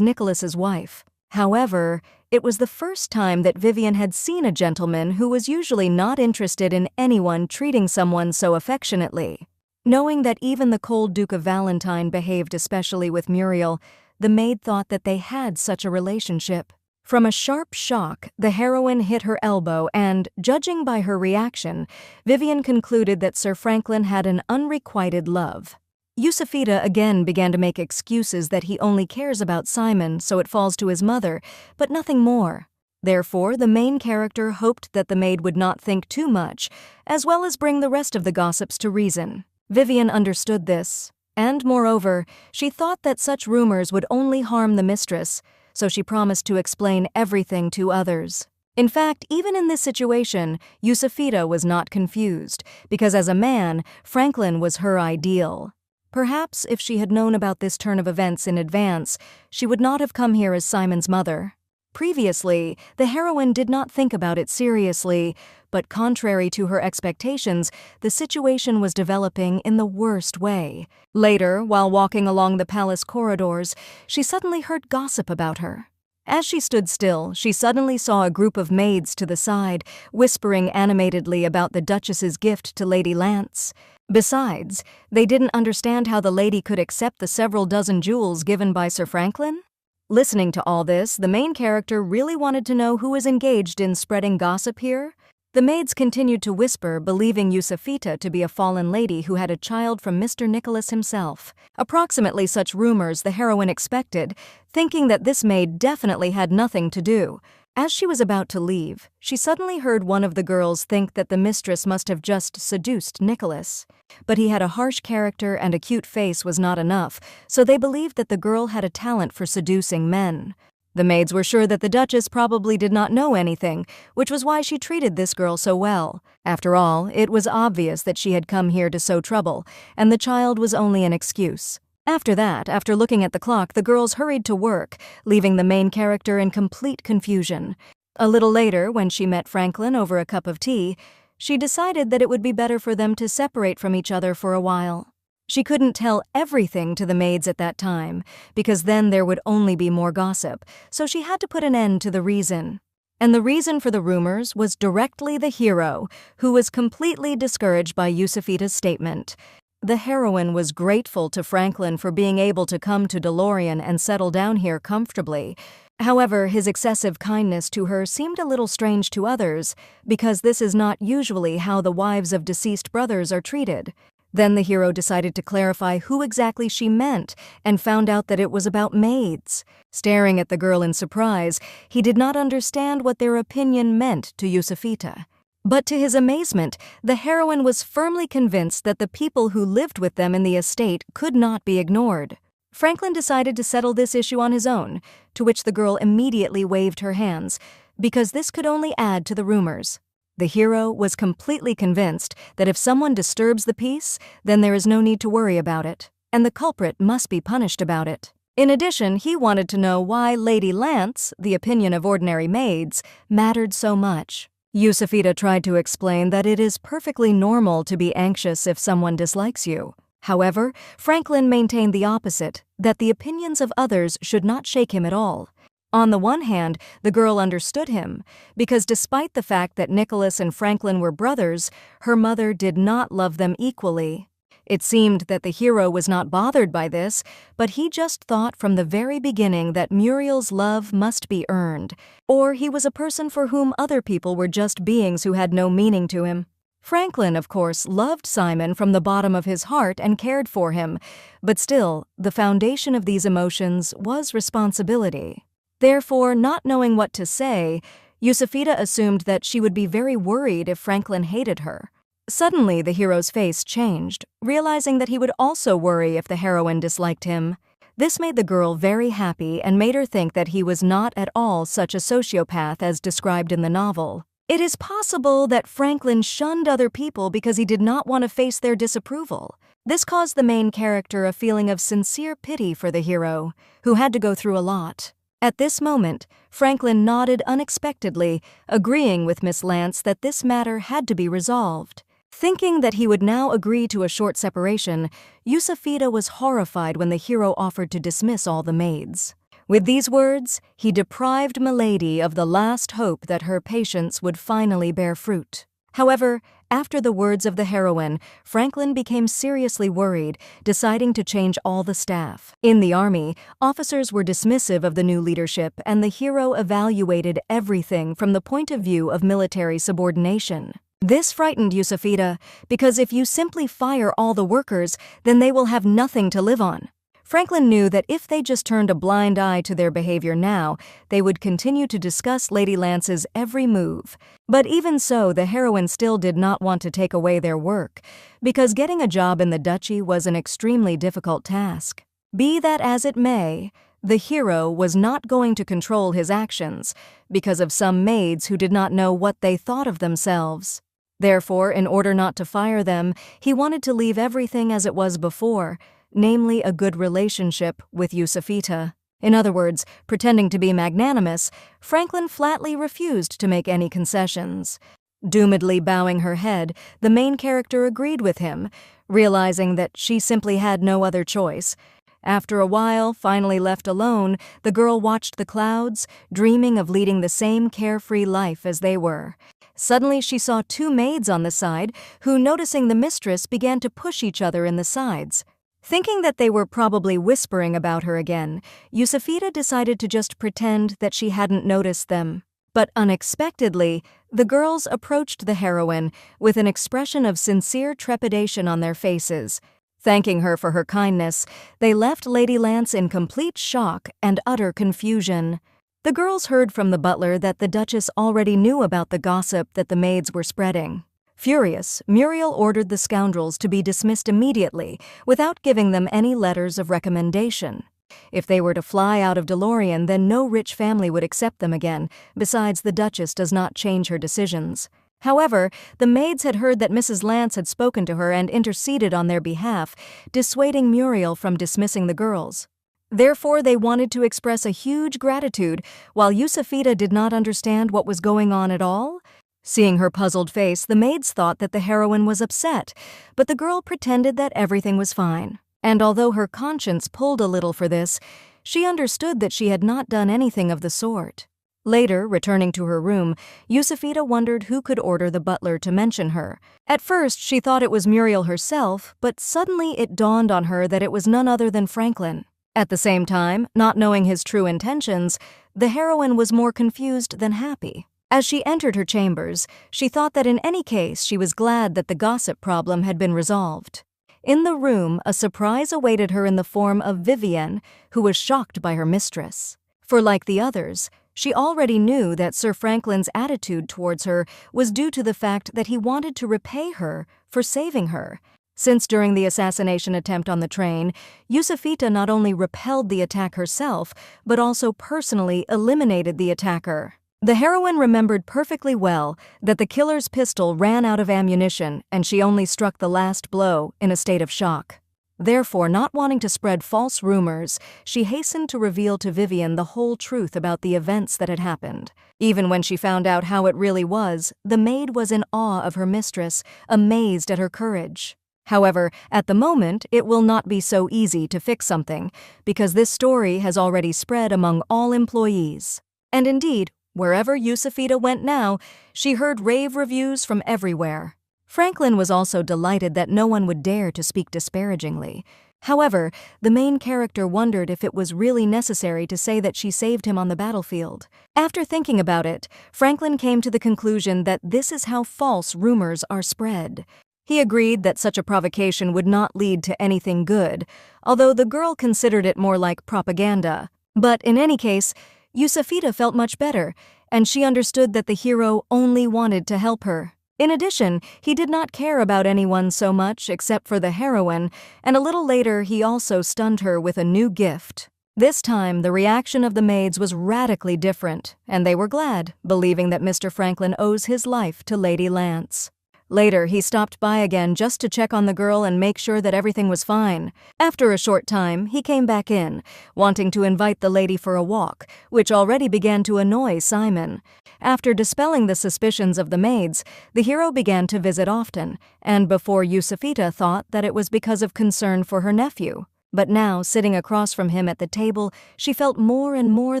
Nicholas's wife. However, it was the first time that Vivian had seen a gentleman who was usually not interested in anyone treating someone so affectionately. Knowing that even the cold Duke of Valentine behaved especially with Muriel, the maid thought that they had such a relationship. From a sharp shock, the heroine hit her elbow and, judging by her reaction, Vivian concluded that Sir Franklin had an unrequited love. Yusufita again began to make excuses that he only cares about Simon, so it falls to his mother, but nothing more. Therefore, the main character hoped that the maid would not think too much, as well as bring the rest of the gossips to reason. Vivian understood this, and moreover, she thought that such rumors would only harm the mistress, so she promised to explain everything to others. In fact, even in this situation, Yusufita was not confused, because as a man, Franklin was her ideal. Perhaps if she had known about this turn of events in advance, she would not have come here as Simon's mother. Previously, the heroine did not think about it seriously, but contrary to her expectations, the situation was developing in the worst way. Later, while walking along the palace corridors, she suddenly heard gossip about her. As she stood still, she suddenly saw a group of maids to the side, whispering animatedly about the Duchess's gift to Lady Lance. Besides, they didn't understand how the lady could accept the several dozen jewels given by Sir Franklin. Listening to all this, the main character really wanted to know who was engaged in spreading gossip here. The maids continued to whisper, believing Yusufita to be a fallen lady who had a child from Mr. Nicholas himself. Approximately such rumors the heroine expected, thinking that this maid definitely had nothing to do. As she was about to leave, she suddenly heard one of the girls think that the mistress must have just seduced Nicholas. But he had a harsh character and a cute face was not enough, so they believed that the girl had a talent for seducing men. The maids were sure that the Duchess probably did not know anything, which was why she treated this girl so well. After all, it was obvious that she had come here to sow trouble, and the child was only an excuse. After that, after looking at the clock, the girls hurried to work, leaving the main character in complete confusion. A little later, when she met Franklin over a cup of tea, she decided that it would be better for them to separate from each other for a while. She couldn't tell everything to the maids at that time, because then there would only be more gossip, so she had to put an end to the reason. And the reason for the rumors was directly the hero, who was completely discouraged by Yusufita's statement. The heroine was grateful to Franklin for being able to come to DeLorean and settle down here comfortably. However, his excessive kindness to her seemed a little strange to others, because this is not usually how the wives of deceased brothers are treated. Then the hero decided to clarify who exactly she meant and found out that it was about maids. Staring at the girl in surprise, he did not understand what their opinion meant to Yusufita. But to his amazement, the heroine was firmly convinced that the people who lived with them in the estate could not be ignored. Franklin decided to settle this issue on his own, to which the girl immediately waved her hands, because this could only add to the rumors. The hero was completely convinced that if someone disturbs the peace, then there is no need to worry about it, and the culprit must be punished about it. In addition, he wanted to know why Lady Lance, the opinion of ordinary maids, mattered so much. Yusufita tried to explain that it is perfectly normal to be anxious if someone dislikes you. However, Franklin maintained the opposite, that the opinions of others should not shake him at all. On the one hand, the girl understood him, because despite the fact that Nicholas and Franklin were brothers, her mother did not love them equally. It seemed that the hero was not bothered by this, but he just thought from the very beginning that Muriel's love must be earned, or he was a person for whom other people were just beings who had no meaning to him. Franklin, of course, loved Simon from the bottom of his heart and cared for him, but still, the foundation of these emotions was responsibility. Therefore, not knowing what to say, Yusufita assumed that she would be very worried if Franklin hated her. Suddenly, the hero's face changed, realizing that he would also worry if the heroine disliked him. This made the girl very happy and made her think that he was not at all such a sociopath as described in the novel. It is possible that Franklin shunned other people because he did not want to face their disapproval. This caused the main character a feeling of sincere pity for the hero, who had to go through a lot. At this moment, Franklin nodded unexpectedly, agreeing with Miss Lance that this matter had to be resolved. Thinking that he would now agree to a short separation, Yusufita was horrified when the hero offered to dismiss all the maids. With these words, he deprived Milady of the last hope that her patience would finally bear fruit. However, after the words of the heroine, Franklin became seriously worried, deciding to change all the staff. In the army, officers were dismissive of the new leadership, and the hero evaluated everything from the point of view of military subordination. This frightened Yusufita, because if you simply fire all the workers, then they will have nothing to live on. Franklin knew that if they just turned a blind eye to their behavior now, they would continue to discuss Lady Lance's every move. But even so, the heroine still did not want to take away their work, because getting a job in the duchy was an extremely difficult task. Be that as it may, the hero was not going to control his actions because of some maids who did not know what they thought of themselves. Therefore, in order not to fire them, he wanted to leave everything as it was before, namely a good relationship with Yusufita. In other words, pretending to be magnanimous, Franklin flatly refused to make any concessions. Doomedly bowing her head, the main character agreed with him, realizing that she simply had no other choice. After a while, finally left alone, the girl watched the clouds, dreaming of leading the same carefree life as they were. Suddenly she saw two maids on the side who, noticing the mistress, began to push each other in the sides. Thinking that they were probably whispering about her again, Yusufita decided to just pretend that she hadn't noticed them. But unexpectedly, the girls approached the heroine with an expression of sincere trepidation on their faces. Thanking her for her kindness, they left Lady Lance in complete shock and utter confusion. The girls heard from the butler that the Duchess already knew about the gossip that the maids were spreading. Furious, Muriel ordered the scoundrels to be dismissed immediately without giving them any letters of recommendation. If they were to fly out of DeLorean, then no rich family would accept them again. Besides, the Duchess does not change her decisions. However, the maids had heard that Mrs. Lance had spoken to her and interceded on their behalf, dissuading Muriel from dismissing the girls. Therefore, they wanted to express a huge gratitude, while Yusufita did not understand what was going on at all. Seeing her puzzled face, the maids thought that the heroine was upset, but the girl pretended that everything was fine. And although her conscience pulled a little for this, she understood that she had not done anything of the sort. Later, returning to her room, Yusufita wondered who could order the butler to mention her. At first, she thought it was Muriel herself, but suddenly it dawned on her that it was none other than Franklin. At the same time, not knowing his true intentions, the heroine was more confused than happy. As she entered her chambers, she thought that in any case she was glad that the gossip problem had been resolved. In the room, a surprise awaited her in the form of Vivienne, who was shocked by her mistress. For like the others, she already knew that Sir Franklin's attitude towards her was due to the fact that he wanted to repay her for saving her. Since during the assassination attempt on the train, Yusufita not only repelled the attack herself, but also personally eliminated the attacker. The heroine remembered perfectly well that the killer's pistol ran out of ammunition and she only struck the last blow in a state of shock. Therefore, not wanting to spread false rumors, she hastened to reveal to Vivienne the whole truth about the events that had happened. Even when she found out how it really was, the maid was in awe of her mistress, amazed at her courage. However, at the moment, it will not be so easy to fix something, because this story has already spread among all employees. And indeed, wherever Yusufita went now, she heard rave reviews from everywhere. Franklin was also delighted that no one would dare to speak disparagingly. However, the main character wondered if it was really necessary to say that she saved him on the battlefield. After thinking about it, Franklin came to the conclusion that this is how false rumors are spread. He agreed that such a provocation would not lead to anything good, although the girl considered it more like propaganda. But in any case, Yusufita felt much better, and she understood that the hero only wanted to help her. In addition, he did not care about anyone so much except for the heroine, and a little later he also stunned her with a new gift. This time, the reaction of the maids was radically different, and they were glad, believing that Mr. Franklin owes his life to Lady Lance. Later, he stopped by again just to check on the girl and make sure that everything was fine. After a short time, he came back in, wanting to invite the lady for a walk, which already began to annoy Simon. After dispelling the suspicions of the maids, the hero began to visit often, and before Yusufita thought that it was because of concern for her nephew. But now, sitting across from him at the table, she felt more and more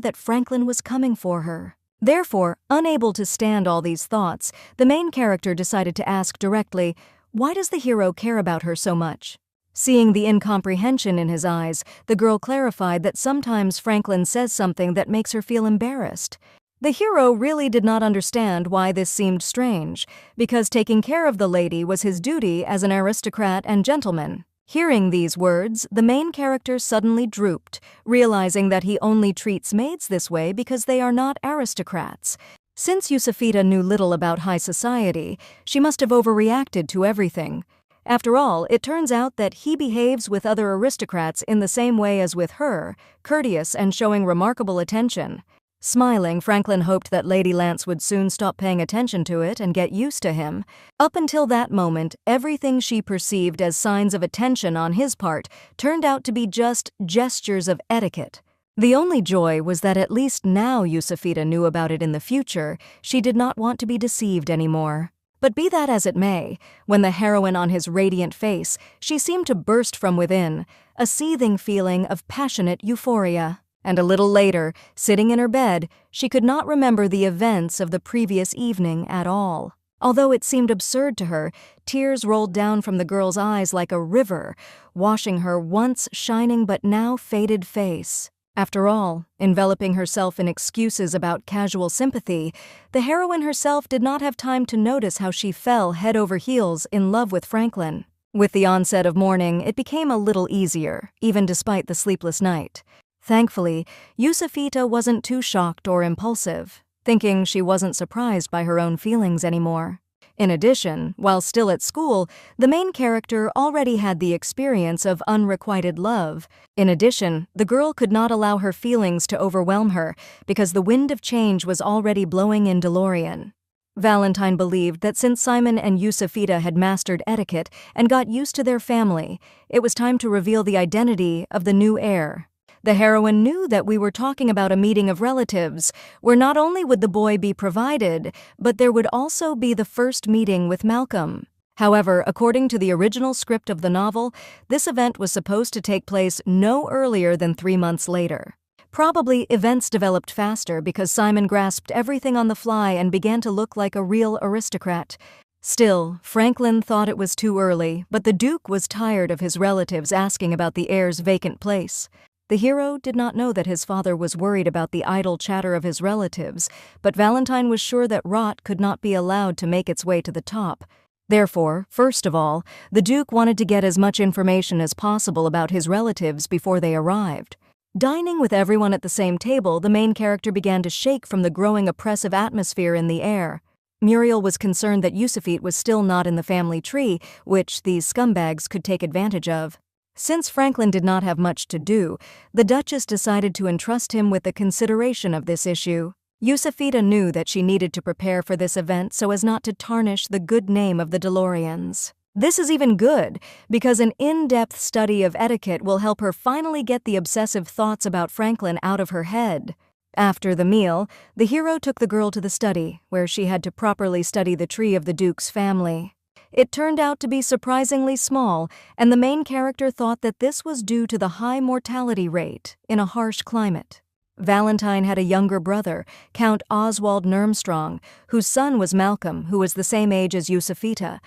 that Franklin was coming for her. Therefore, unable to stand all these thoughts, the main character decided to ask directly, why does the hero care about her so much? Seeing the incomprehension in his eyes, the girl clarified that sometimes Franklin says something that makes her feel embarrassed. The hero really did not understand why this seemed strange, because taking care of the lady was his duty as an aristocrat and gentleman. Hearing these words, the main character suddenly drooped, realizing that he only treats maids this way because they are not aristocrats. Since Yusufita knew little about high society, she must have overreacted to everything. After all, it turns out that he behaves with other aristocrats in the same way as with her, courteous and showing remarkable attention. Smiling, Franklin hoped that Lady Lance would soon stop paying attention to it and get used to him. Up until that moment, everything she perceived as signs of attention on his part turned out to be just gestures of etiquette. The only joy was that at least now Yusufita knew about it in the future, she did not want to be deceived anymore. But be that as it may, when the heroine on his radiant face, she seemed to burst from within, a seething feeling of passionate euphoria. And a little later, sitting in her bed, she could not remember the events of the previous evening at all. Although it seemed absurd to her, tears rolled down from the girl's eyes like a river, washing her once shining but now faded face. After all, enveloping herself in excuses about casual sympathy, the heroine herself did not have time to notice how she fell head over heels in love with Franklin. With the onset of morning, it became a little easier, even despite the sleepless night. Thankfully, Yusufita wasn't too shocked or impulsive, thinking she wasn't surprised by her own feelings anymore. In addition, while still at school, the main character already had the experience of unrequited love. In addition, the girl could not allow her feelings to overwhelm her because the wind of change was already blowing in DeLorean. Valentine believed that since Simon and Yusufita had mastered etiquette and got used to their family, it was time to reveal the identity of the new heir. The heroine knew that we were talking about a meeting of relatives, where not only would the boy be provided, but there would also be the first meeting with Malcolm. However, according to the original script of the novel, this event was supposed to take place no earlier than 3 months later. Probably events developed faster because Simon grasped everything on the fly and began to look like a real aristocrat. Still, Franklin thought it was too early, but the Duke was tired of his relatives asking about the heir's vacant place. The hero did not know that his father was worried about the idle chatter of his relatives, but Valentine was sure that rot could not be allowed to make its way to the top. Therefore, first of all, the Duke wanted to get as much information as possible about his relatives before they arrived. Dining with everyone at the same table, the main character began to shake from the growing oppressive atmosphere in the air. Muriel was concerned that Yusufit was still not in the family tree, which these scumbags could take advantage of. Since Franklin did not have much to do, the Duchess decided to entrust him with the consideration of this issue. Yusufita knew that she needed to prepare for this event so as not to tarnish the good name of the DeLoreans. This is even good, because an in-depth study of etiquette will help her finally get the obsessive thoughts about Franklin out of her head. After the meal, the hero took the girl to the study, where she had to properly study the tree of the Duke's family. It turned out to be surprisingly small, and the main character thought that this was due to the high mortality rate in a harsh climate. Valentine had a younger brother, Count Oswald Nurmstrong, whose son was Malcolm, who was the same age as Yusufita.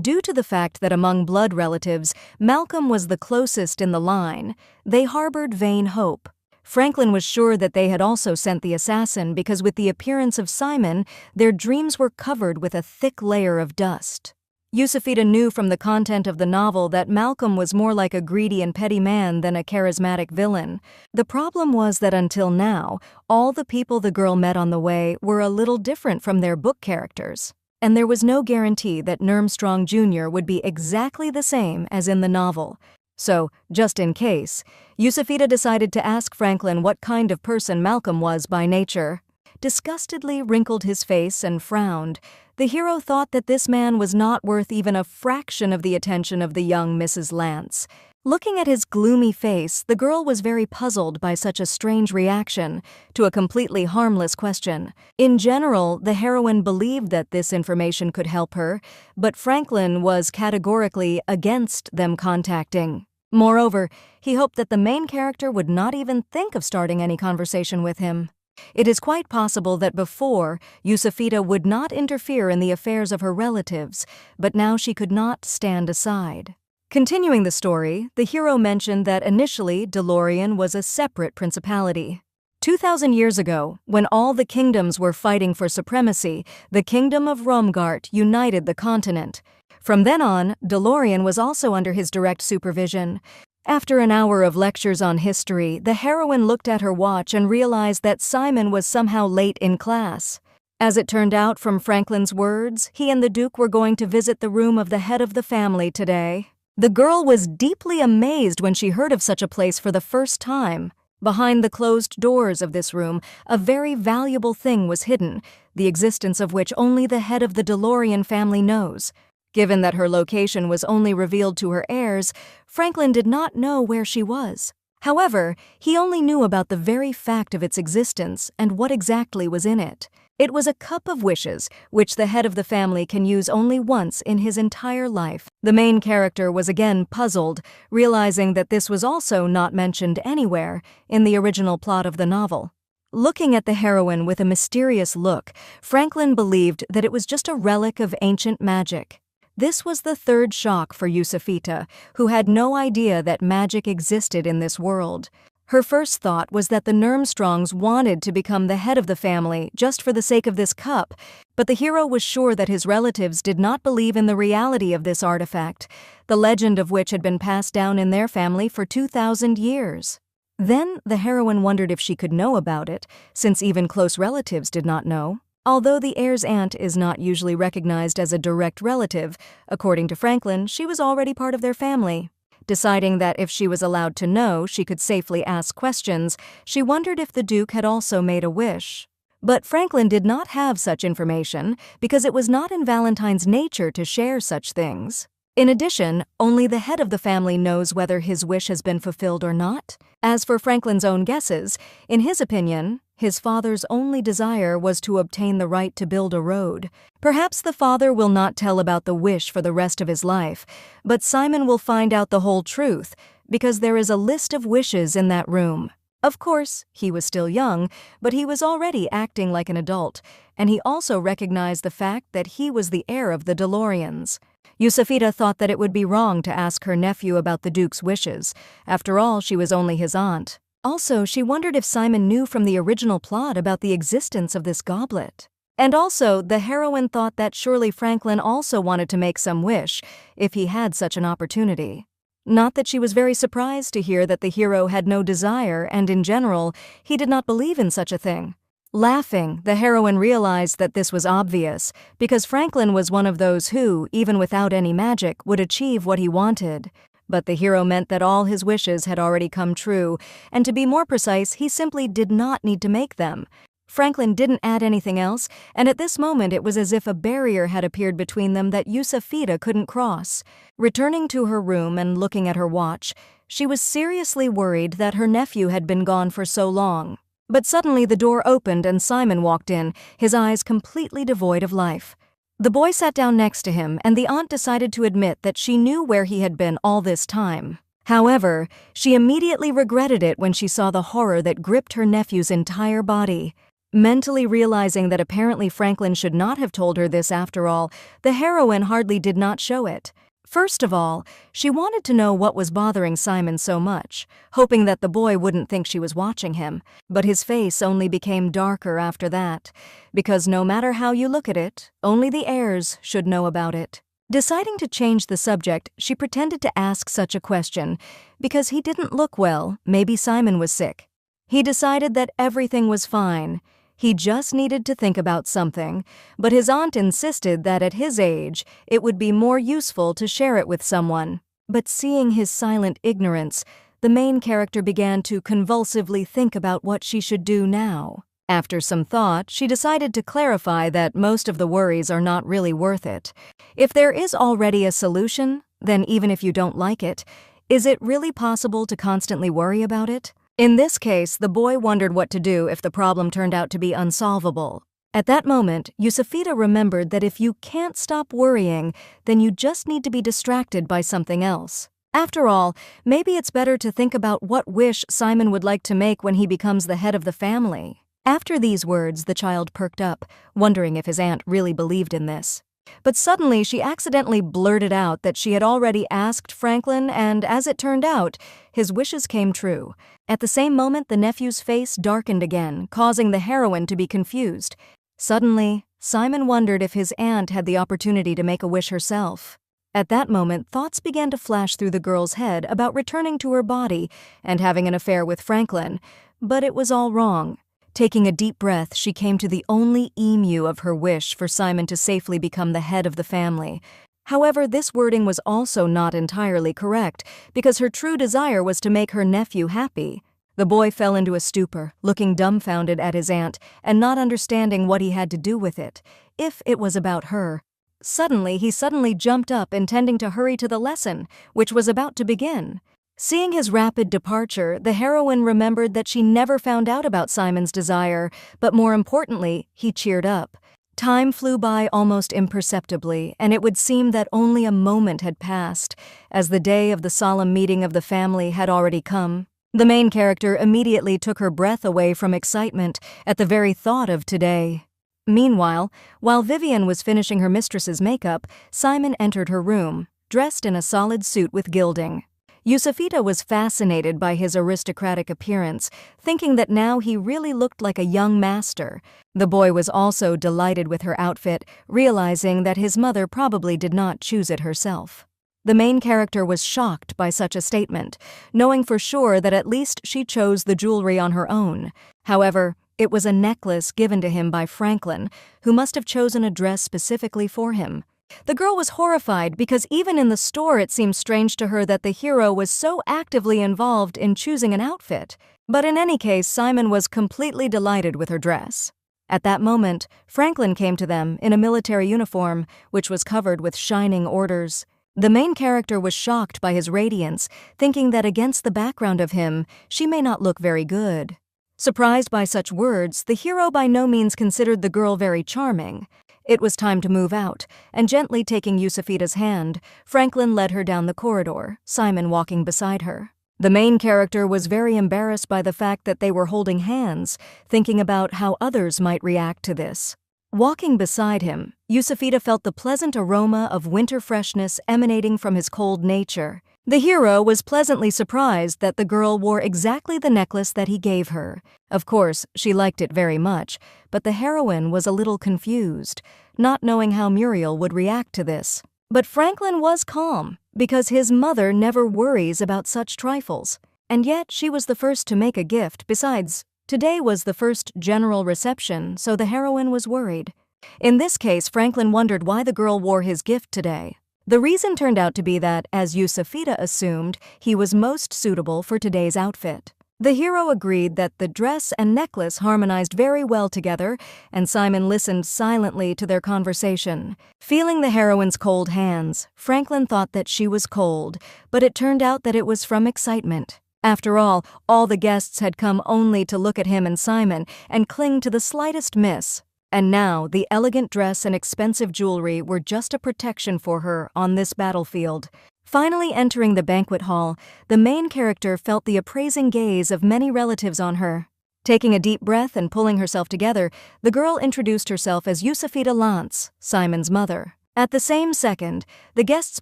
Due to the fact that among blood relatives, Malcolm was the closest in the line, they harbored vain hope. Franklin was sure that they had also sent the assassin because with the appearance of Simon, their dreams were covered with a thick layer of dust. Yusufita knew from the content of the novel that Malcolm was more like a greedy and petty man than a charismatic villain. The problem was that until now, all the people the girl met on the way were a little different from their book characters, and there was no guarantee that Nurmstrong Jr. would be exactly the same as in the novel. So, just in case, Yusufita decided to ask Franklin what kind of person Malcolm was by nature. Disgustedly wrinkled his face and frowned. The hero thought that this man was not worth even a fraction of the attention of the young Mrs. Lance. Looking at his gloomy face, the girl was very puzzled by such a strange reaction to a completely harmless question. In general, the heroine believed that this information could help her, but Franklin was categorically against them contacting. Moreover, he hoped that the main character would not even think of starting any conversation with him. It is quite possible that before, Yusufita would not interfere in the affairs of her relatives, but now she could not stand aside. Continuing the story, the hero mentioned that initially Delorian was a separate principality. 2,000 years ago, when all the kingdoms were fighting for supremacy, the kingdom of Romgart united the continent. From then on, Delorian was also under his direct supervision. After an hour of lectures on history, the heroine looked at her watch and realized that Simon was somehow late in class. As it turned out from Franklin's words, he and the Duke were going to visit the room of the head of the family today. The girl was deeply amazed when she heard of such a place for the first time. Behind the closed doors of this room, a very valuable thing was hidden, the existence of which only the head of the Delorian family knows. Given that her location was only revealed to her heirs, Franklin did not know where she was. However, he only knew about the very fact of its existence and what exactly was in it. It was a cup of wishes, which the head of the family can use only once in his entire life. The main character was again puzzled, realizing that this was also not mentioned anywhere in the original plot of the novel. Looking at the heroine with a mysterious look, Franklin believed that it was just a relic of ancient magic. This was the third shock for Yusufita, who had no idea that magic existed in this world. Her first thought was that the Nurmstrongs wanted to become the head of the family just for the sake of this cup, but the hero was sure that his relatives did not believe in the reality of this artifact, the legend of which had been passed down in their family for 2,000 years. Then the heroine wondered if she could know about it, since even close relatives did not know. Although the heir's aunt is not usually recognized as a direct relative, according to Franklin, she was already part of their family. Deciding that if she was allowed to know, she could safely ask questions, she wondered if the Duke had also made a wish. But Franklin did not have such information because it was not in Valentine's nature to share such things. In addition, only the head of the family knows whether his wish has been fulfilled or not. As for Franklin's own guesses, in his opinion, his father's only desire was to obtain the right to build a road. Perhaps the father will not tell about the wish for the rest of his life, but Simon will find out the whole truth, because there is a list of wishes in that room. Of course, he was still young, but he was already acting like an adult, and he also recognized the fact that he was the heir of the Delorians. Yusufita thought that it would be wrong to ask her nephew about the Duke's wishes. After all, she was only his aunt. Also, she wondered if Simon knew from the original plot about the existence of this goblet. And also, the heroine thought that surely Franklin also wanted to make some wish, if he had such an opportunity. Not that she was very surprised to hear that the hero had no desire, and in general, he did not believe in such a thing. Laughing, the heroine realized that this was obvious, because Franklin was one of those who, even without any magic, would achieve what he wanted. But the hero meant that all his wishes had already come true, and to be more precise, he simply did not need to make them. Franklin didn't add anything else, and at this moment it was as if a barrier had appeared between them that Yusufita couldn't cross. Returning to her room and looking at her watch, she was seriously worried that her nephew had been gone for so long. But suddenly the door opened and Simon walked in, his eyes completely devoid of life. The boy sat down next to him, and the aunt decided to admit that she knew where he had been all this time. However, she immediately regretted it when she saw the horror that gripped her nephew's entire body. Mentally realizing that apparently Franklin should not have told her this after all, the heroine hardly did not show it. First of all, she wanted to know what was bothering Simon so much, hoping that the boy wouldn't think she was watching him, but his face only became darker after that, because no matter how you look at it, only the heirs should know about it. Deciding to change the subject, she pretended to ask such a question, because he didn't look well, maybe Simon was sick. He decided that everything was fine. He just needed to think about something, but his aunt insisted that at his age, it would be more useful to share it with someone. But seeing his silent ignorance, the main character began to convulsively think about what she should do now. After some thought, she decided to clarify that most of the worries are not really worth it. If there is already a solution, then even if you don't like it, is it really possible to constantly worry about it? In this case, the boy wondered what to do if the problem turned out to be unsolvable. At that moment, Yusufita remembered that if you can't stop worrying, then you just need to be distracted by something else. After all, maybe it's better to think about what wish Simon would like to make when he becomes the head of the family. After these words, the child perked up, wondering if his aunt really believed in this. But suddenly she accidentally blurted out that she had already asked Franklin, and as it turned out, his wishes came true. At the same moment, the nephew's face darkened again, causing the heroine to be confused. Suddenly, Simon wondered if his aunt had the opportunity to make a wish herself. At that moment, thoughts began to flash through the girl's head about returning to her body and having an affair with Franklin, but it was all wrong. Taking a deep breath, she came to the only emu of her wish for Simon to safely become the head of the family. However, this wording was also not entirely correct, because her true desire was to make her nephew happy. The boy fell into a stupor, looking dumbfounded at his aunt and not understanding what he had to do with it, if it was about her. Suddenly, he jumped up, intending to hurry to the lesson, which was about to begin. Seeing his rapid departure, the heroine remembered that she never found out about Simon's desire, but more importantly, he cheered up. Time flew by almost imperceptibly, and it would seem that only a moment had passed, as the day of the solemn meeting of the family had already come. The main character immediately took her breath away from excitement at the very thought of today. Meanwhile, while Vivian was finishing her mistress's makeup, Simon entered her room, dressed in a solid suit with gilding. Yusufita was fascinated by his aristocratic appearance, thinking that now he really looked like a young master. The boy was also delighted with her outfit, realizing that his mother probably did not choose it herself. The main character was shocked by such a statement, knowing for sure that at least she chose the jewelry on her own. However, it was a necklace given to him by Franklin, who must have chosen a dress specifically for him. The girl was horrified because even in the store it seemed strange to her that the hero was so actively involved in choosing an outfit. But in any case, Simon was completely delighted with her dress. At that moment, Franklin came to them in a military uniform, which was covered with shining orders. The main character was shocked by his radiance, thinking that against the background of him, she may not look very good. Surprised by such words, the hero by no means considered the girl very charming. It was time to move out, and gently taking Yusufita's hand, Franklin led her down the corridor, Simon walking beside her. The main character was very embarrassed by the fact that they were holding hands, thinking about how others might react to this. Walking beside him, Yusufita felt the pleasant aroma of winter freshness emanating from his cold nature. The hero was pleasantly surprised that the girl wore exactly the necklace that he gave her. Of course, she liked it very much, but the heroine was a little confused, not knowing how Muriel would react to this. But Franklin was calm, because his mother never worries about such trifles. And yet she was the first to make a gift. Besides, today was the first general reception, so the heroine was worried. In this case, Franklin wondered why the girl wore his gift today. The reason turned out to be that, as Yusufita assumed, he was most suitable for today's outfit. The hero agreed that the dress and necklace harmonized very well together, and Simon listened silently to their conversation. Feeling the heroine's cold hands, Franklin thought that she was cold, but it turned out that it was from excitement. After all the guests had come only to look at him and Simon and cling to the slightest miss. And now the elegant dress and expensive jewelry were just a protection for her on this battlefield. Finally entering the banquet hall, the main character felt the appraising gaze of many relatives on her. Taking a deep breath and pulling herself together, the girl introduced herself as Yusufita Lance, Simon's mother. At the same second, the guests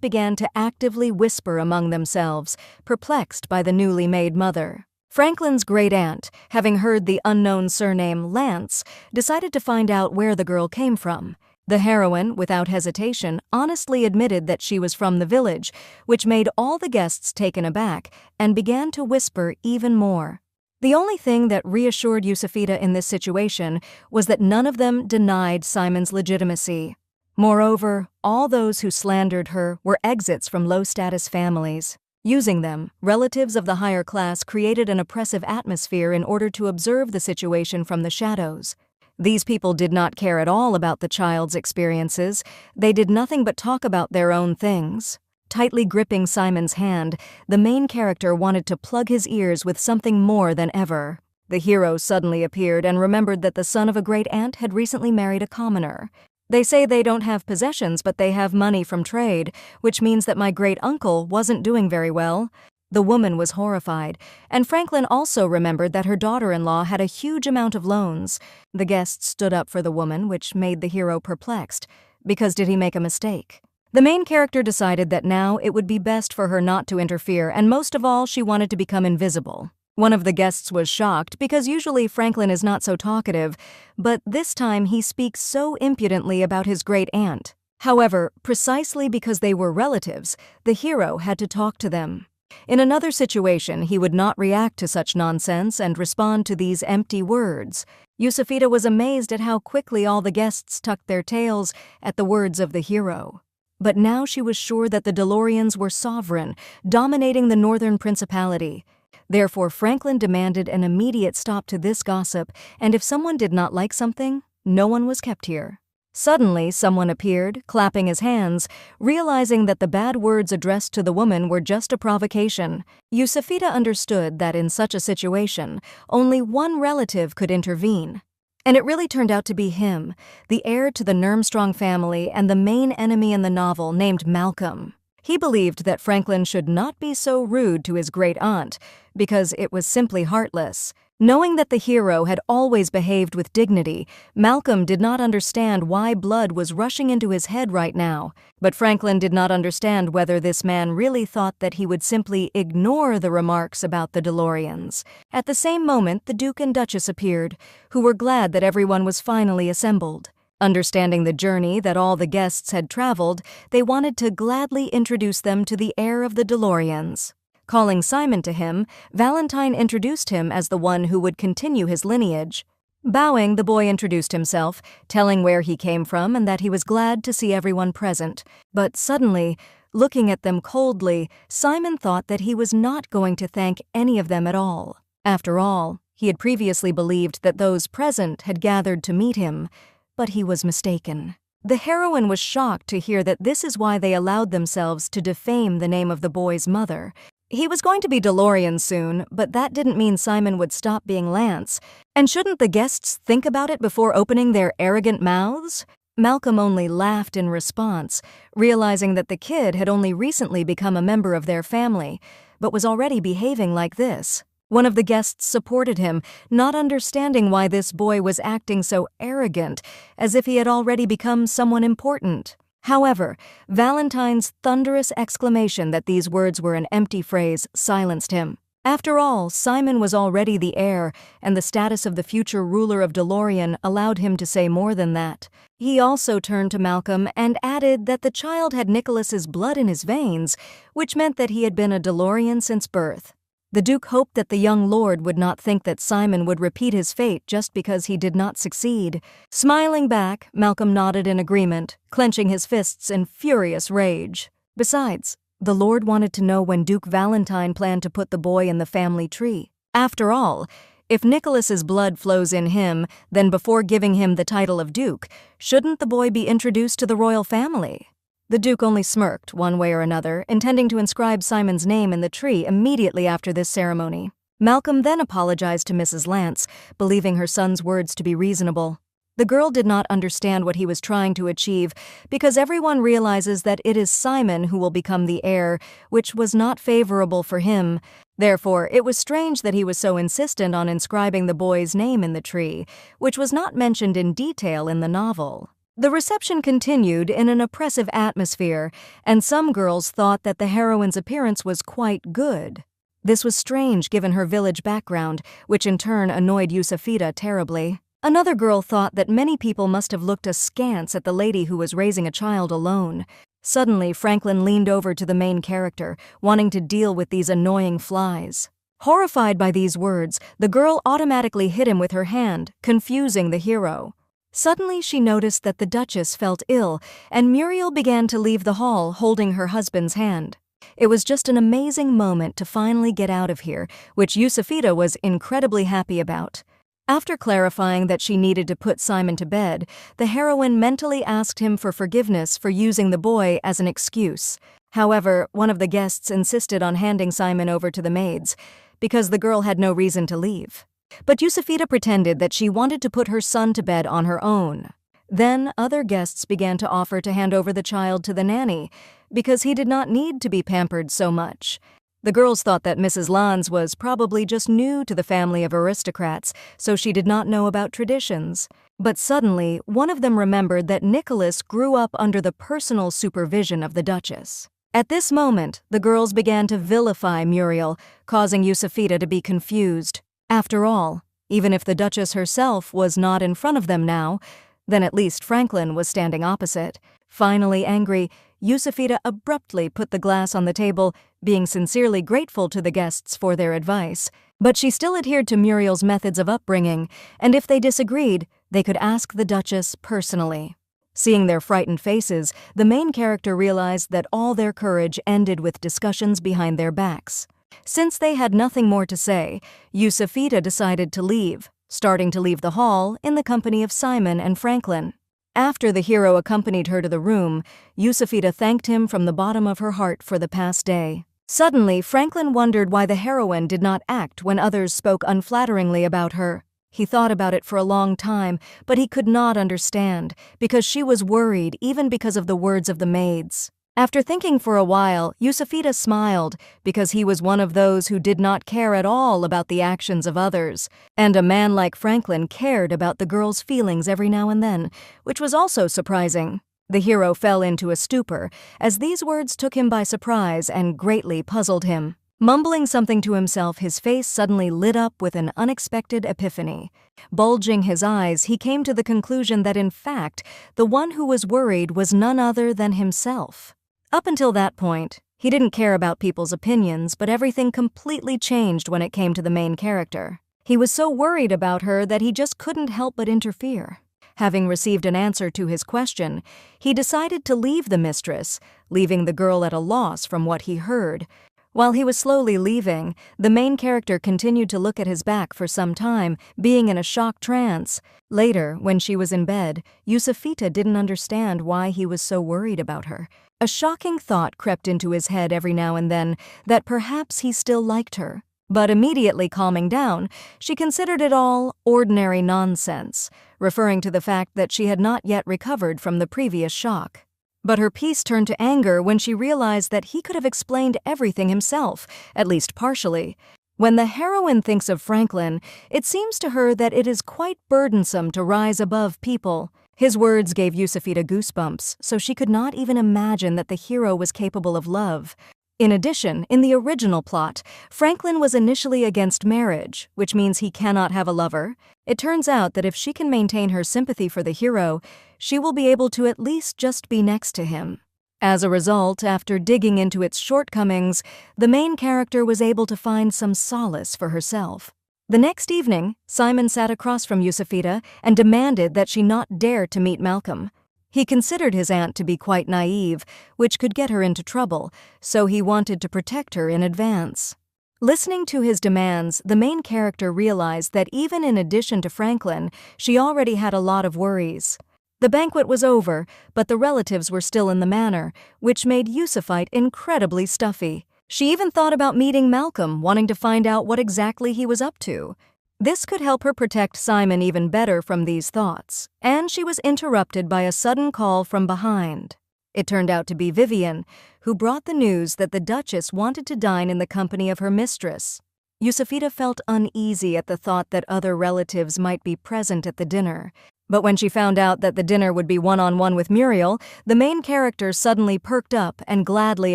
began to actively whisper among themselves, perplexed by the newly made mother. Franklin's great-aunt, having heard the unknown surname Lance, decided to find out where the girl came from. The heroine, without hesitation, honestly admitted that she was from the village, which made all the guests taken aback and began to whisper even more. The only thing that reassured Yusufita in this situation was that none of them denied Simon's legitimacy. Moreover, all those who slandered her were exits from low-status families. Using them, relatives of the higher class created an oppressive atmosphere in order to observe the situation from the shadows. These people did not care at all about the child's experiences. They did nothing but talk about their own things. Tightly gripping Simon's hand, the main character wanted to plug his ears with something more than ever. The hero suddenly appeared and remembered that the son of a great-aunt had recently married a commoner. They say they don't have possessions, but they have money from trade, which means that my great-uncle wasn't doing very well. The woman was horrified, and Franklin also remembered that her daughter-in-law had a huge amount of loans. The guests stood up for the woman, which made the hero perplexed, because did he make a mistake? The main character decided that now it would be best for her not to interfere, and most of all, she wanted to become invisible. One of the guests was shocked because usually Franklin is not so talkative, but this time he speaks so impudently about his great-aunt. However, precisely because they were relatives, the hero had to talk to them. In another situation, he would not react to such nonsense and respond to these empty words. Yusufita was amazed at how quickly all the guests tucked their tails at the words of the hero. But now she was sure that the DeLoreans were sovereign, dominating the Northern Principality. Therefore, Franklin demanded an immediate stop to this gossip, and if someone did not like something, no one was kept here. Suddenly, someone appeared, clapping his hands, realizing that the bad words addressed to the woman were just a provocation. Yusufita understood that in such a situation, only one relative could intervene. And it really turned out to be him, the heir to the Nurmstrong family and the main enemy in the novel, named Malcolm. He believed that Franklin should not be so rude to his great-aunt, because it was simply heartless. Knowing that the hero had always behaved with dignity, Malcolm did not understand why blood was rushing into his head right now. But Franklin did not understand whether this man really thought that he would simply ignore the remarks about the DeLoreans. At the same moment, the Duke and Duchess appeared, who were glad that everyone was finally assembled. Understanding the journey that all the guests had traveled, they wanted to gladly introduce them to the heir of the DeLoreans. Calling Simon to him, Valentine introduced him as the one who would continue his lineage. Bowing, the boy introduced himself, telling where he came from and that he was glad to see everyone present. But suddenly, looking at them coldly, Simon thought that he was not going to thank any of them at all. After all, he had previously believed that those present had gathered to meet him, but he was mistaken. The heroine was shocked to hear that this is why they allowed themselves to defame the name of the boy's mother. He was going to be DeLorean soon, but that didn't mean Simon would stop being Lance. And shouldn't the guests think about it before opening their arrogant mouths? Malcolm only laughed in response, realizing that the kid had only recently become a member of their family, but was already behaving like this. One of the guests supported him, not understanding why this boy was acting so arrogant, as if he had already become someone important. However, Valentine's thunderous exclamation that these words were an empty phrase silenced him. After all, Simon was already the heir, and the status of the future ruler of DeLorean allowed him to say more than that. He also turned to Malcolm and added that the child had Nicholas's blood in his veins, which meant that he had been a DeLorean since birth. The Duke hoped that the young lord would not think that Simon would repeat his fate just because he did not succeed. Smiling back, Malcolm nodded in agreement, clenching his fists in furious rage. Besides, the lord wanted to know when Duke Valentine planned to put the boy in the family tree. After all, if Nicholas's blood flows in him, then before giving him the title of Duke, shouldn't the boy be introduced to the royal family? The Duke only smirked one way or another, intending to inscribe Simon's name in the tree immediately after this ceremony. Malcolm then apologized to Mrs. Lance, believing her son's words to be reasonable. The girl did not understand what he was trying to achieve, because everyone realizes that it is Simon who will become the heir, which was not favorable for him. Therefore, it was strange that he was so insistent on inscribing the boy's name in the tree, which was not mentioned in detail in the novel. The reception continued in an oppressive atmosphere, and some girls thought that the heroine's appearance was quite good. This was strange given her village background, which in turn annoyed Yusufita terribly. Another girl thought that many people must have looked askance at the lady who was raising a child alone. Suddenly, Franklin leaned over to the main character, wanting to deal with these annoying flies. Horrified by these words, the girl automatically hit him with her hand, confusing the hero. Suddenly, she noticed that the Duchess felt ill, and Muriel began to leave the hall holding her husband's hand. It was just an amazing moment to finally get out of here, which Yusufita was incredibly happy about. After clarifying that she needed to put Simon to bed, the heroine mentally asked him for forgiveness for using the boy as an excuse. However, one of the guests insisted on handing Simon over to the maids, because the girl had no reason to leave. But Yusufita pretended that she wanted to put her son to bed on her own. Then other guests began to offer to hand over the child to the nanny, because he did not need to be pampered so much. The girls thought that Mrs. Lanz was probably just new to the family of aristocrats, so she did not know about traditions. But suddenly, one of them remembered that Nicholas grew up under the personal supervision of the Duchess. At this moment, the girls began to vilify Muriel, causing Yusufita to be confused. After all, even if the Duchess herself was not in front of them now, then at least Franklin was standing opposite. Finally angry, Yusufita abruptly put the glass on the table, being sincerely grateful to the guests for their advice. But she still adhered to Muriel's methods of upbringing, and if they disagreed, they could ask the Duchess personally. Seeing their frightened faces, the main character realized that all their courage ended with discussions behind their backs. Since they had nothing more to say, Yusufita decided to leave, starting to leave the hall in the company of Simon and Franklin. After the hero accompanied her to the room, Yusufita thanked him from the bottom of her heart for the past day. Suddenly, Franklin wondered why the heroine did not act when others spoke unflatteringly about her. He thought about it for a long time, but he could not understand, because she was worried even because of the words of the maids. After thinking for a while, Yusufita smiled, because he was one of those who did not care at all about the actions of others, and a man like Franklin cared about the girl's feelings every now and then, which was also surprising. The hero fell into a stupor, as these words took him by surprise and greatly puzzled him. Mumbling something to himself, his face suddenly lit up with an unexpected epiphany. Bulging his eyes, he came to the conclusion that in fact, the one who was worried was none other than himself. Up until that point, he didn't care about people's opinions, but everything completely changed when it came to the main character. He was so worried about her that he just couldn't help but interfere. Having received an answer to his question, he decided to leave the mistress, leaving the girl at a loss from what he heard. While he was slowly leaving, the main character continued to look at his back for some time, being in a shock trance. Later, when she was in bed, Yusufita didn't understand why he was so worried about her. A shocking thought crept into his head every now and then, that perhaps he still liked her. But immediately calming down, she considered it all ordinary nonsense, referring to the fact that she had not yet recovered from the previous shock. But her peace turned to anger when she realized that he could have explained everything himself, at least partially. When the heroine thinks of Franklin, it seems to her that it is quite burdensome to rise above people. His words gave Yusufita goosebumps, so she could not even imagine that the hero was capable of love. In addition, in the original plot, Franklin was initially against marriage, which means he cannot have a lover. It turns out that if she can maintain her sympathy for the hero, she will be able to at least just be next to him. As a result, after digging into its shortcomings, the main character was able to find some solace for herself. The next evening, Simon sat across from Yusufita and demanded that she not dare to meet Malcolm. He considered his aunt to be quite naive, which could get her into trouble, so he wanted to protect her in advance. Listening to his demands, the main character realized that even in addition to Franklin, she already had a lot of worries. The banquet was over, but the relatives were still in the manor, which made Yusufita incredibly stuffy. She even thought about meeting Malcolm, wanting to find out what exactly he was up to. This could help her protect Simon even better from these thoughts, and she was interrupted by a sudden call from behind. It turned out to be Vivian, who brought the news that the Duchess wanted to dine in the company of her mistress. Yusufita felt uneasy at the thought that other relatives might be present at the dinner. But when she found out that the dinner would be one-on-one with Muriel, the main character suddenly perked up and gladly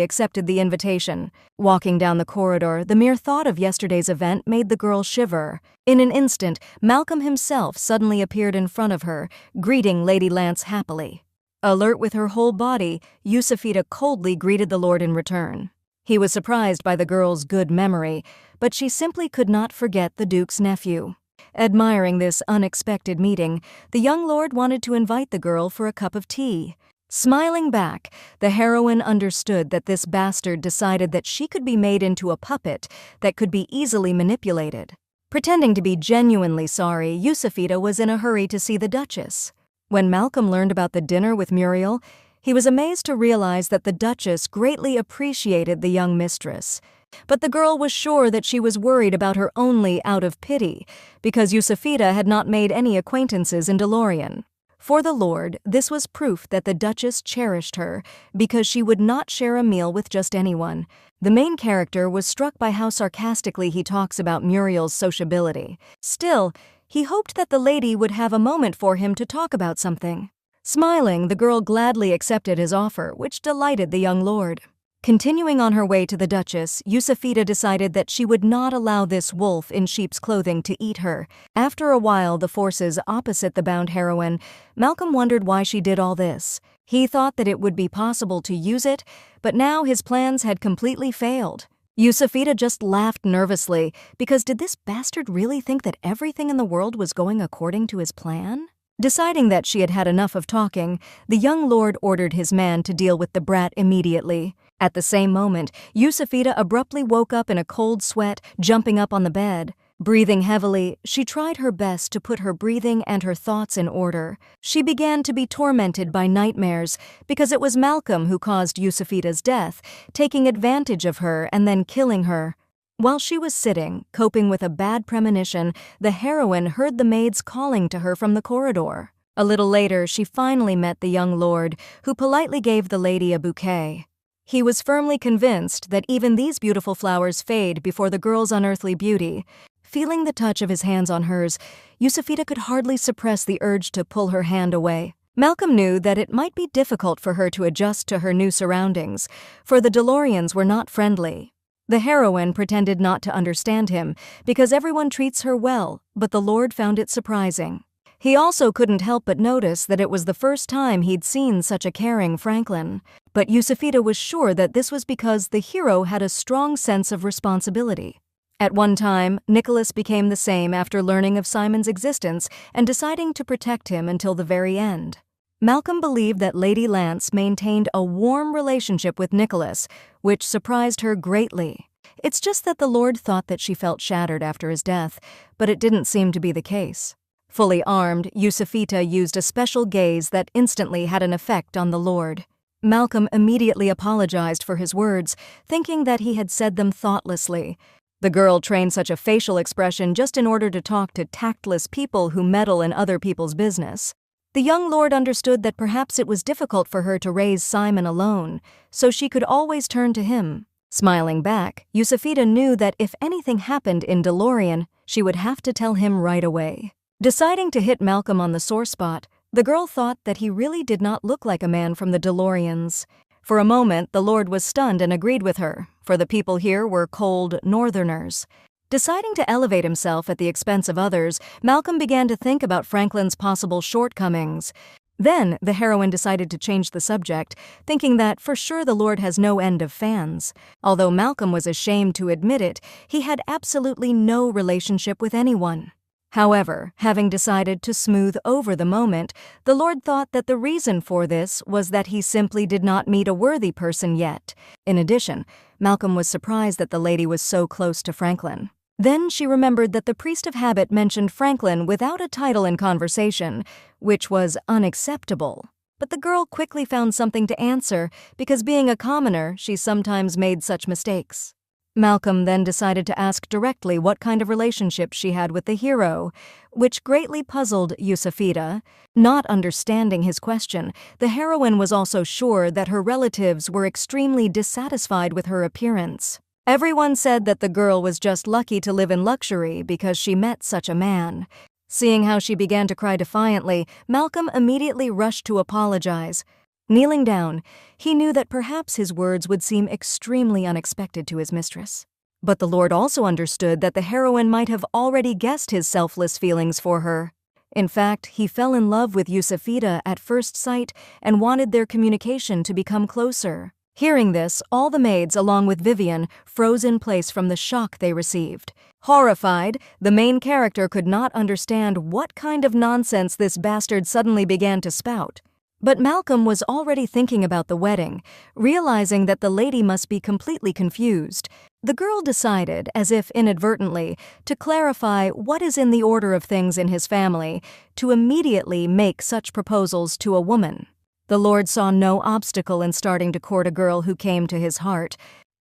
accepted the invitation. Walking down the corridor, the mere thought of yesterday's event made the girl shiver. In an instant, Malcolm himself suddenly appeared in front of her, greeting Lady Lance happily. Alert with her whole body, Yusufita coldly greeted the lord in return. He was surprised by the girl's good memory, but she simply could not forget the Duke's nephew. Admiring this unexpected meeting, the young lord wanted to invite the girl for a cup of tea. Smiling back, the heroine understood that this bastard decided that she could be made into a puppet that could be easily manipulated. Pretending to be genuinely sorry, Yusufita was in a hurry to see the Duchess. When Malcolm learned about the dinner with Muriel, he was amazed to realize that the Duchess greatly appreciated the young mistress. But the girl was sure that she was worried about her only out of pity, because Yusufita had not made any acquaintances in Delorian. For the Lord, this was proof that the Duchess cherished her, because she would not share a meal with just anyone. The main character was struck by how sarcastically he talks about Muriel's sociability. Still, he hoped that the lady would have a moment for him to talk about something. Smiling, the girl gladly accepted his offer, which delighted the young lord. Continuing on her way to the Duchess, Yusufita decided that she would not allow this wolf in sheep's clothing to eat her. After a while, the forces opposite the bound heroine, Malcolm wondered why she did all this. He thought that it would be possible to use it, but now his plans had completely failed. Yusufita just laughed nervously, because did this bastard really think that everything in the world was going according to his plan? Deciding that she had had enough of talking, the young lord ordered his man to deal with the brat immediately. At the same moment, Yusufita abruptly woke up in a cold sweat, jumping up on the bed. Breathing heavily, she tried her best to put her breathing and her thoughts in order. She began to be tormented by nightmares because it was Malcolm who caused Yusufita's death, taking advantage of her and then killing her. While she was sitting, coping with a bad premonition, the heroine heard the maids calling to her from the corridor. A little later, she finally met the young lord, who politely gave the lady a bouquet. He was firmly convinced that even these beautiful flowers fade before the girl's unearthly beauty. Feeling the touch of his hands on hers, Yusufita could hardly suppress the urge to pull her hand away. Malcolm knew that it might be difficult for her to adjust to her new surroundings, for the DeLoreans were not friendly. The heroine pretended not to understand him, because everyone treats her well, but the Lord found it surprising. He also couldn't help but notice that it was the first time he'd seen such a caring Franklin. But Yusufita was sure that this was because the hero had a strong sense of responsibility. At one time, Nicholas became the same after learning of Simon's existence and deciding to protect him until the very end. Malcolm believed that Lady Lance maintained a warm relationship with Nicholas, which surprised her greatly. It's just that the Lord thought that she felt shattered after his death, but it didn't seem to be the case. Fully armed, Yusufita used a special gaze that instantly had an effect on the Lord. Malcolm immediately apologized for his words, thinking that he had said them thoughtlessly. The girl trained such a facial expression just in order to talk to tactless people who meddle in other people's business. The young lord understood that perhaps it was difficult for her to raise Simon alone, so she could always turn to him. Smiling back, Yusufita knew that if anything happened in DeLorean, she would have to tell him right away. Deciding to hit Malcolm on the sore spot, the girl thought that he really did not look like a man from the DeLoreans. For a moment, the Lord was stunned and agreed with her, for the people here were cold northerners. Deciding to elevate himself at the expense of others, Malcolm began to think about Franklin's possible shortcomings. Then, the heroine decided to change the subject, thinking that for sure the Lord has no end of fans. Although Malcolm was ashamed to admit it, he had absolutely no relationship with anyone. However, having decided to smooth over the moment, the Lord thought that the reason for this was that he simply did not meet a worthy person yet. In addition, Malcolm was surprised that the lady was so close to Franklin. Then she remembered that the priest of habit mentioned Franklin without a title in conversation, which was unacceptable. But the girl quickly found something to answer, because being a commoner, she sometimes made such mistakes. Malcolm then decided to ask directly what kind of relationship she had with the hero, which greatly puzzled Yusufita. Not understanding his question, the heroine was also sure that her relatives were extremely dissatisfied with her appearance. Everyone said that the girl was just lucky to live in luxury because she met such a man. Seeing how she began to cry defiantly, Malcolm immediately rushed to apologize. Kneeling down, he knew that perhaps his words would seem extremely unexpected to his mistress. But the Lord also understood that the heroine might have already guessed his selfless feelings for her. In fact, he fell in love with Yusufita at first sight and wanted their communication to become closer. Hearing this, all the maids, along with Vivian, froze in place from the shock they received. Horrified, the main character could not understand what kind of nonsense this bastard suddenly began to spout. But Malcolm was already thinking about the wedding, realizing that the lady must be completely confused. The girl decided, as if inadvertently, to clarify what is in the order of things in his family, to immediately make such proposals to a woman. The Lord saw no obstacle in starting to court a girl who came to his heart.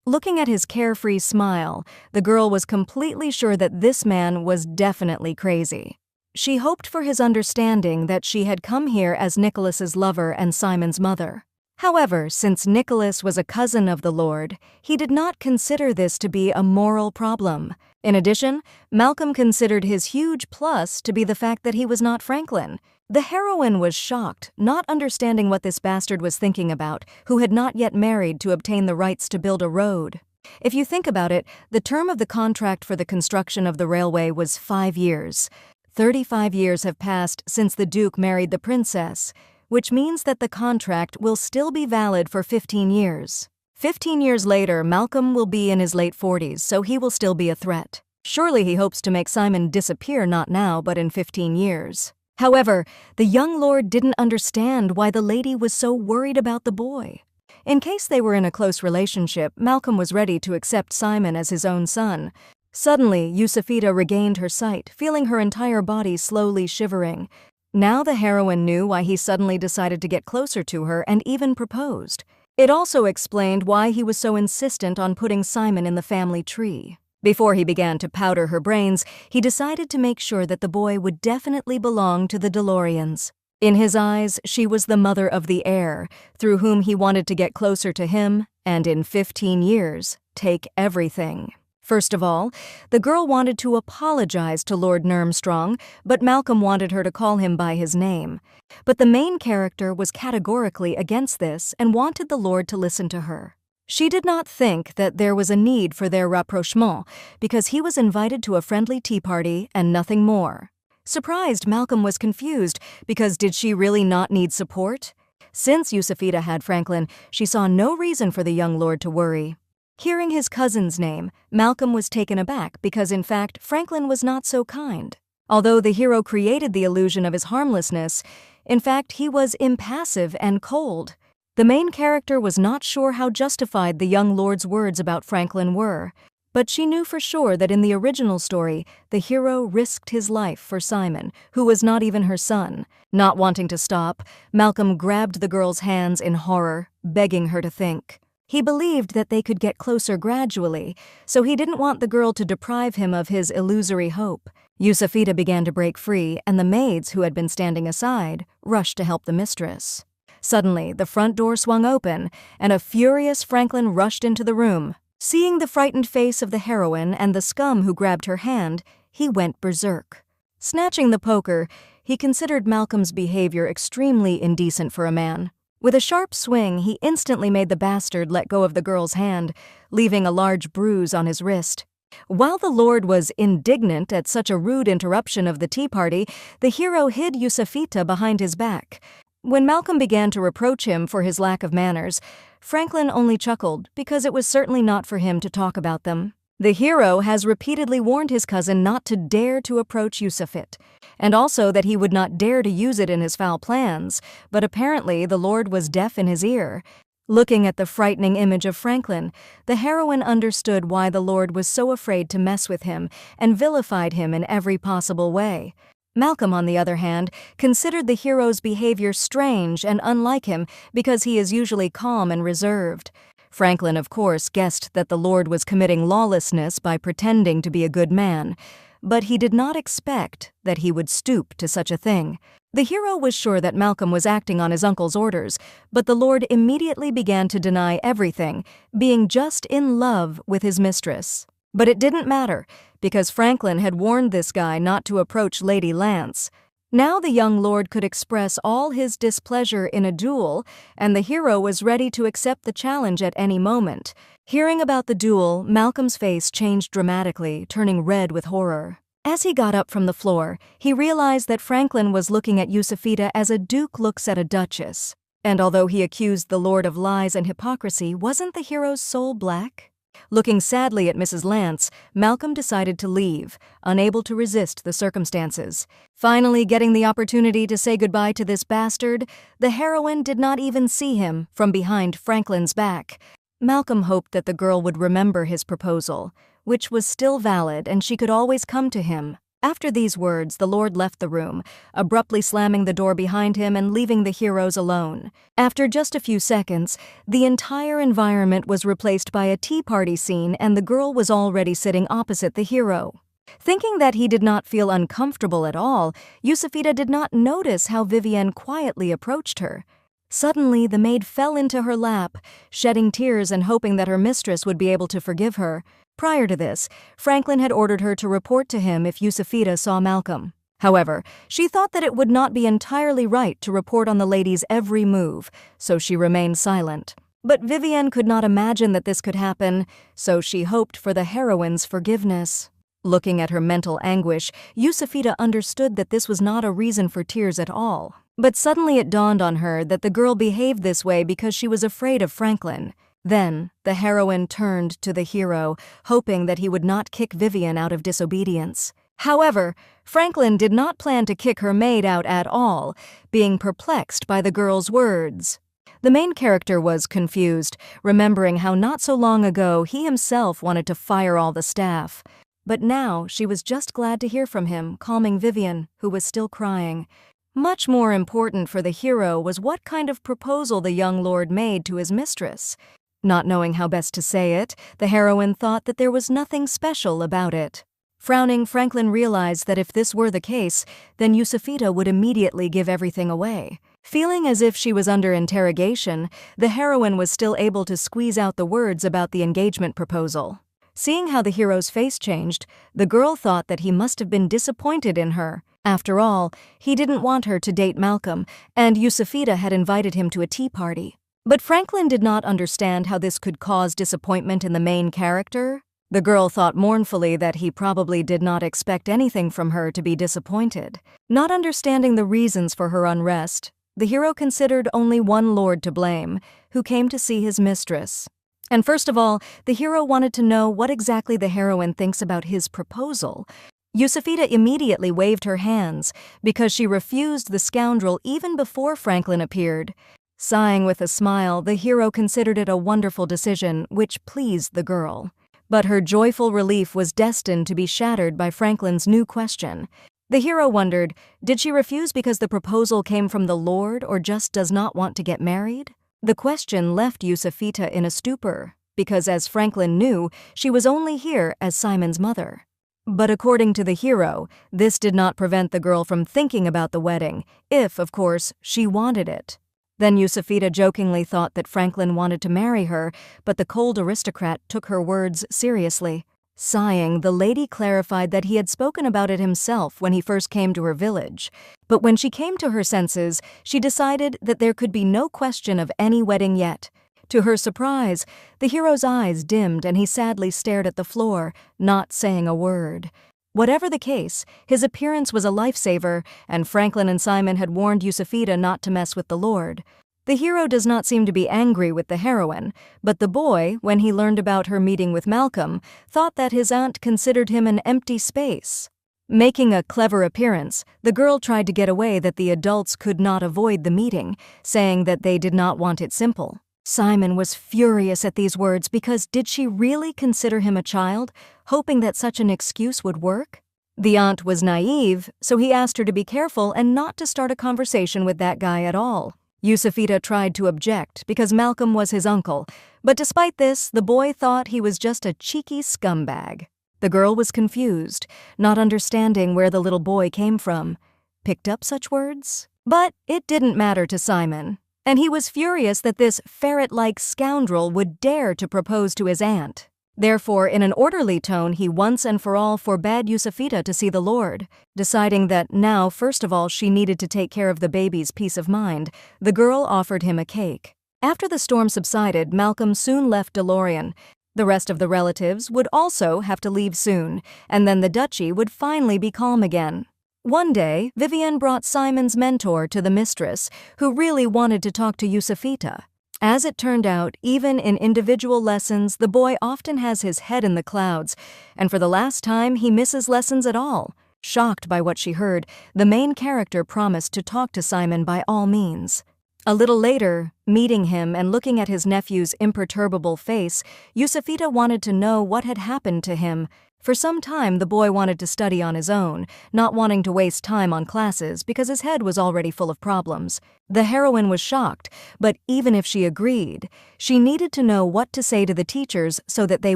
Looking at his carefree smile, the girl was completely sure that this man was definitely crazy. She hoped for his understanding that she had come here as Nicholas's lover and Simon's mother. However, since Nicholas was a cousin of the Lord, he did not consider this to be a moral problem. In addition, Malcolm considered his huge plus to be the fact that he was not Franklin. The heroine was shocked, not understanding what this bastard was thinking about, who had not yet married to obtain the rights to build a road. If you think about it, the term of the contract for the construction of the railway was 5 years. 35 years have passed since the Duke married the princess, which means that the contract will still be valid for 15 years. 15 years later, Malcolm will be in his late 40s, so he will still be a threat. Surely he hopes to make Simon disappear not now, but in 15 years. However, the young lord didn't understand why the lady was so worried about the boy. In case they were in a close relationship, Malcolm was ready to accept Simon as his own son. Suddenly, Yusufita regained her sight, feeling her entire body slowly shivering. Now the heroine knew why he suddenly decided to get closer to her and even proposed. It also explained why he was so insistent on putting Simon in the family tree. Before he began to powder her brains, he decided to make sure that the boy would definitely belong to the DeLoreans. In his eyes, she was the mother of the heir, through whom he wanted to get closer to him, and in 15 years, take everything. First of all, the girl wanted to apologize to Lord Nurmstrong, but Malcolm wanted her to call him by his name. But the main character was categorically against this and wanted the Lord to listen to her. She did not think that there was a need for their rapprochement because he was invited to a friendly tea party and nothing more. Surprised, Malcolm was confused because did she really not need support? Since Yusufita had Franklin, she saw no reason for the young lord to worry. Hearing his cousin's name, Malcolm was taken aback because, in fact, Franklin was not so kind. Although the hero created the illusion of his harmlessness, in fact, he was impassive and cold. The main character was not sure how justified the young lord's words about Franklin were, but she knew for sure that in the original story, the hero risked his life for Simon, who was not even her son. Not wanting to stop, Malcolm grabbed the girl's hands in horror, begging her to think. He believed that they could get closer gradually, so he didn't want the girl to deprive him of his illusory hope. Yusufita began to break free, and the maids, who had been standing aside, rushed to help the mistress. Suddenly, the front door swung open, and a furious Franklin rushed into the room. Seeing the frightened face of the heroine and the scum who grabbed her hand, he went berserk. Snatching the poker, he considered Malcolm's behavior extremely indecent for a man. With a sharp swing, he instantly made the bastard let go of the girl's hand, leaving a large bruise on his wrist. While the lord was indignant at such a rude interruption of the tea party, the hero hid Yusufita behind his back. When Malcolm began to reproach him for his lack of manners, Franklin only chuckled because it was certainly not for him to talk about them. The hero has repeatedly warned his cousin not to dare to approach Yusufit, and also that he would not dare to use it in his foul plans, but apparently the lord was deaf in his ear. Looking at the frightening image of Franklin, the heroine understood why the lord was so afraid to mess with him and vilified him in every possible way. Malcolm, on the other hand, considered the hero's behavior strange and unlike him because he is usually calm and reserved. Franklin, of course, guessed that the lord was committing lawlessness by pretending to be a good man, but he did not expect that he would stoop to such a thing. The hero was sure that Malcolm was acting on his uncle's orders, but the lord immediately began to deny everything, being just in love with his mistress. But it didn't matter, because Franklin had warned this guy not to approach Lady Lance. Now the young lord could express all his displeasure in a duel, and the hero was ready to accept the challenge at any moment. Hearing about the duel, Malcolm's face changed dramatically, turning red with horror. As he got up from the floor, he realized that Franklin was looking at Yusufita as a duke looks at a duchess. And although he accused the lord of lies and hypocrisy, wasn't the hero's soul black? Looking sadly at Mrs. Lance, Malcolm decided to leave, unable to resist the circumstances. Finally getting the opportunity to say goodbye to this bastard, the heroine did not even see him from behind Franklin's back. Malcolm hoped that the girl would remember his proposal, which was still valid and she could always come to him. After these words, the lord left the room, abruptly slamming the door behind him and leaving the heroes alone. After just a few seconds, the entire environment was replaced by a tea party scene and the girl was already sitting opposite the hero. Thinking that he did not feel uncomfortable at all, Yusufita did not notice how Vivienne quietly approached her. Suddenly, the maid fell into her lap, shedding tears and hoping that her mistress would be able to forgive her. Prior to this, Franklin had ordered her to report to him if Yusufita saw Malcolm. However, she thought that it would not be entirely right to report on the lady's every move, so she remained silent. But Vivienne could not imagine that this could happen, so she hoped for the heroine's forgiveness. Looking at her mental anguish, Yusufita understood that this was not a reason for tears at all. But suddenly it dawned on her that the girl behaved this way because she was afraid of Franklin. Then, the heroine turned to the hero, hoping that he would not kick Vivienne out of disobedience. However, Franklin did not plan to kick her maid out at all, being perplexed by the girl's words. The main character was confused, remembering how not so long ago he himself wanted to fire all the staff. But now she was just glad to hear from him, calming Vivienne, who was still crying. Much more important for the hero was what kind of proposal the young lord made to his mistress. Not knowing how best to say it, the heroine thought that there was nothing special about it. Frowning, Franklin realized that if this were the case, then Yusufita would immediately give everything away. Feeling as if she was under interrogation, the heroine was still able to squeeze out the words about the engagement proposal. Seeing how the hero's face changed, the girl thought that he must have been disappointed in her. After all, he didn't want her to date Malcolm, and Yusufita had invited him to a tea party. But Franklin did not understand how this could cause disappointment in the main character. The girl thought mournfully that he probably did not expect anything from her to be disappointed. Not understanding the reasons for her unrest, the hero considered only one lord to blame, who came to see his mistress. And first of all, the hero wanted to know what exactly the heroine thinks about his proposal. Yusufita immediately waved her hands because she refused the scoundrel even before Franklin appeared. Sighing with a smile, the hero considered it a wonderful decision, which pleased the girl. But her joyful relief was destined to be shattered by Franklin's new question. The hero wondered, did she refuse because the proposal came from the lord or just does not want to get married? The question left Yusufita in a stupor, because as Franklin knew, she was only here as Simon's mother. But according to the hero, this did not prevent the girl from thinking about the wedding, if, of course, she wanted it. Then Yusufita jokingly thought that Franklin wanted to marry her, but the cold aristocrat took her words seriously. Sighing, the lady clarified that he had spoken about it himself when he first came to her village. But when she came to her senses, she decided that there could be no question of any wedding yet. To her surprise, the hero's eyes dimmed and he sadly stared at the floor, not saying a word. Whatever the case, his appearance was a lifesaver, and Franklin and Simon had warned Yusufita not to mess with the lord. The hero does not seem to be angry with the heroine, but the boy, when he learned about her meeting with Malcolm, thought that his aunt considered him an empty space. Making a clever appearance, the girl tried to get away that the adults could not avoid the meeting, saying that they did not want it simple. Simon was furious at these words because did she really consider him a child, hoping that such an excuse would work? The aunt was naive, so he asked her to be careful and not to start a conversation with that guy at all. Yusufita tried to object because Malcolm was his uncle, but despite this, the boy thought he was just a cheeky scumbag. The girl was confused, not understanding where the little boy came from. Picked up such words? But it didn't matter to Simon, and he was furious that this ferret-like scoundrel would dare to propose to his aunt. Therefore, in an orderly tone, he once and for all forbade Yusufita to see the lord. Deciding that now, first of all, she needed to take care of the baby's peace of mind, the girl offered him a cake. After the storm subsided, Malcolm soon left DeLorean. The rest of the relatives would also have to leave soon, and then the duchy would finally be calm again. One day, Vivienne brought Simon's mentor to the mistress, who really wanted to talk to Yusufita. As it turned out, even in individual lessons, the boy often has his head in the clouds, and for the last time, he misses lessons at all. Shocked by what she heard, the main character promised to talk to Simon by all means. A little later, meeting him and looking at his nephew's imperturbable face, Yusufita wanted to know what had happened to him. For some time, the boy wanted to study on his own, not wanting to waste time on classes because his head was already full of problems. The heroine was shocked, but even if she agreed, she needed to know what to say to the teachers so that they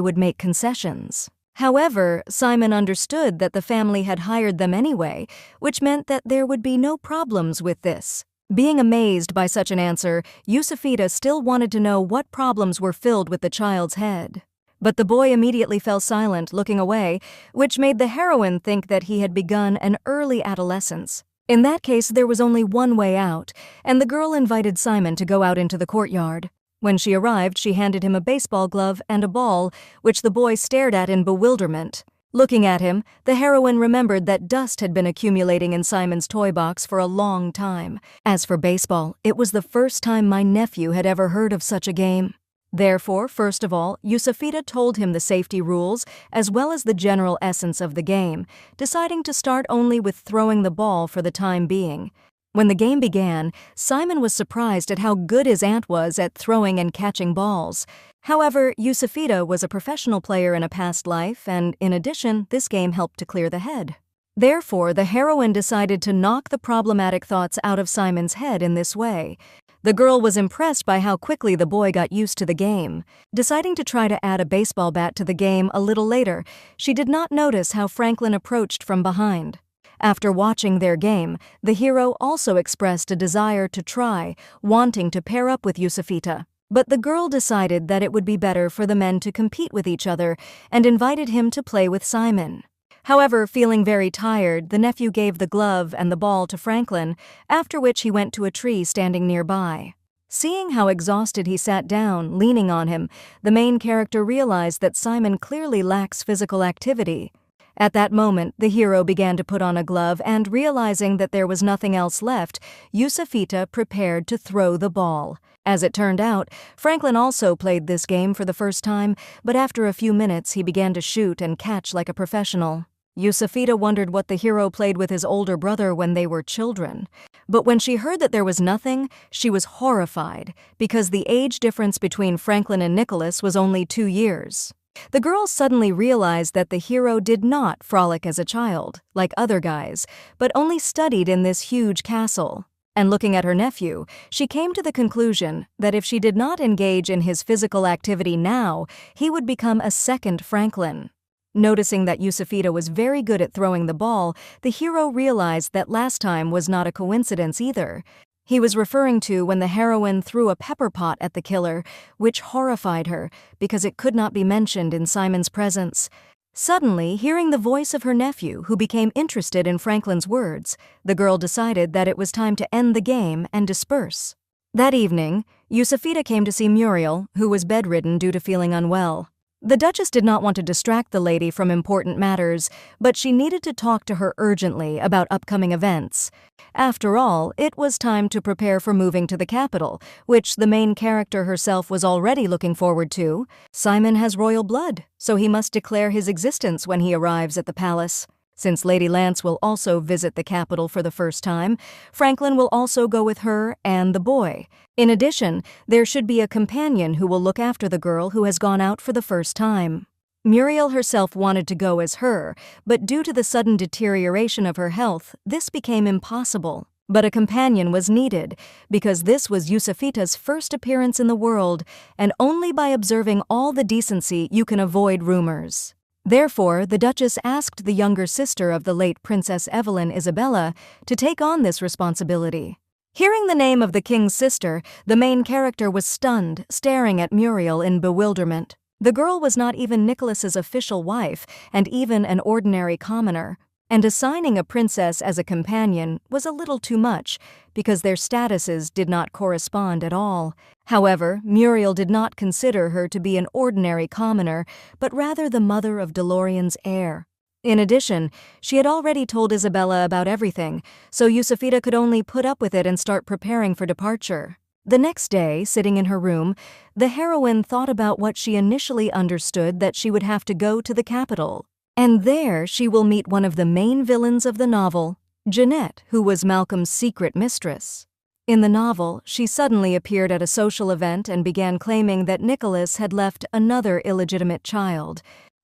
would make concessions. However, Simon understood that the family had hired them anyway, which meant that there would be no problems with this. Being amazed by such an answer, Yusufita still wanted to know what problems were filled with the child's head. But the boy immediately fell silent, looking away, which made the heroine think that he had begun an early adolescence. In that case, there was only one way out, and the girl invited Simon to go out into the courtyard. When she arrived, she handed him a baseball glove and a ball, which the boy stared at in bewilderment. Looking at him, the heroine remembered that dust had been accumulating in Simon's toy box for a long time. As for baseball, it was the first time my nephew had ever heard of such a game. Therefore, first of all, Yusufita told him the safety rules as well as the general essence of the game, deciding to start only with throwing the ball for the time being. When the game began, Simon was surprised at how good his aunt was at throwing and catching balls. However, Yusufita was a professional player in a past life, and in addition, this game helped to clear the head. Therefore, the heroine decided to knock the problematic thoughts out of Simon's head in this way. The girl was impressed by how quickly the boy got used to the game. Deciding to try to add a baseball bat to the game a little later, she did not notice how Franklin approached from behind. After watching their game, the hero also expressed a desire to try, wanting to pair up with Yusufita. But the girl decided that it would be better for the men to compete with each other and invited him to play with Simon. However, feeling very tired, the nephew gave the glove and the ball to Franklin, after which he went to a tree standing nearby. Seeing how exhausted he sat down, leaning on him, the main character realized that Simon clearly lacks physical activity. At that moment, the hero began to put on a glove and, realizing that there was nothing else left, Yusufita prepared to throw the ball. As it turned out, Franklin also played this game for the first time, but after a few minutes he began to shoot and catch like a professional. Yusufita wondered what the hero played with his older brother when they were children. But when she heard that there was nothing, she was horrified, because the age difference between Franklin and Nicholas was only 2 years. The girl suddenly realized that the hero did not frolic as a child, like other guys, but only studied in this huge castle. And looking at her nephew, she came to the conclusion that if she did not engage in his physical activity now, he would become a second Franklin. Noticing that Yusufita was very good at throwing the ball, the hero realized that last time was not a coincidence either. He was referring to when the heroine threw a pepper pot at the killer, which horrified her because it could not be mentioned in Simon's presence. Suddenly, hearing the voice of her nephew, who became interested in Franklin's words, the girl decided that it was time to end the game and disperse. That evening, Yusufita came to see Muriel, who was bedridden due to feeling unwell. The Duchess did not want to distract the lady from important matters, but she needed to talk to her urgently about upcoming events. After all, it was time to prepare for moving to the capital, which the main character herself was already looking forward to. Simon has royal blood, so he must declare his existence when he arrives at the palace. Since Lady Lance will also visit the capital for the first time, Franklin will also go with her and the boy. In addition, there should be a companion who will look after the girl who has gone out for the first time. Muriel herself wanted to go as her, but due to the sudden deterioration of her health, this became impossible. But a companion was needed, because this was Yusufita's first appearance in the world, and only by observing all the decency you can avoid rumors. Therefore, the Duchess asked the younger sister of the late Princess Evelyn, Isabella, to take on this responsibility. Hearing the name of the king's sister, the main character was stunned, staring at Muriel in bewilderment. The girl was not even Nicholas's official wife, and even an ordinary commoner. And assigning a princess as a companion was a little too much, because their statuses did not correspond at all. However, Muriel did not consider her to be an ordinary commoner, but rather the mother of DeLorean's heir. In addition, she had already told Isabella about everything, so Yusufita could only put up with it and start preparing for departure. The next day, sitting in her room, the heroine thought about what she initially understood that she would have to go to the capital. And there she will meet one of the main villains of the novel, Jeanette, who was Malcolm's secret mistress. In the novel, she suddenly appeared at a social event and began claiming that Nicholas had left another illegitimate child.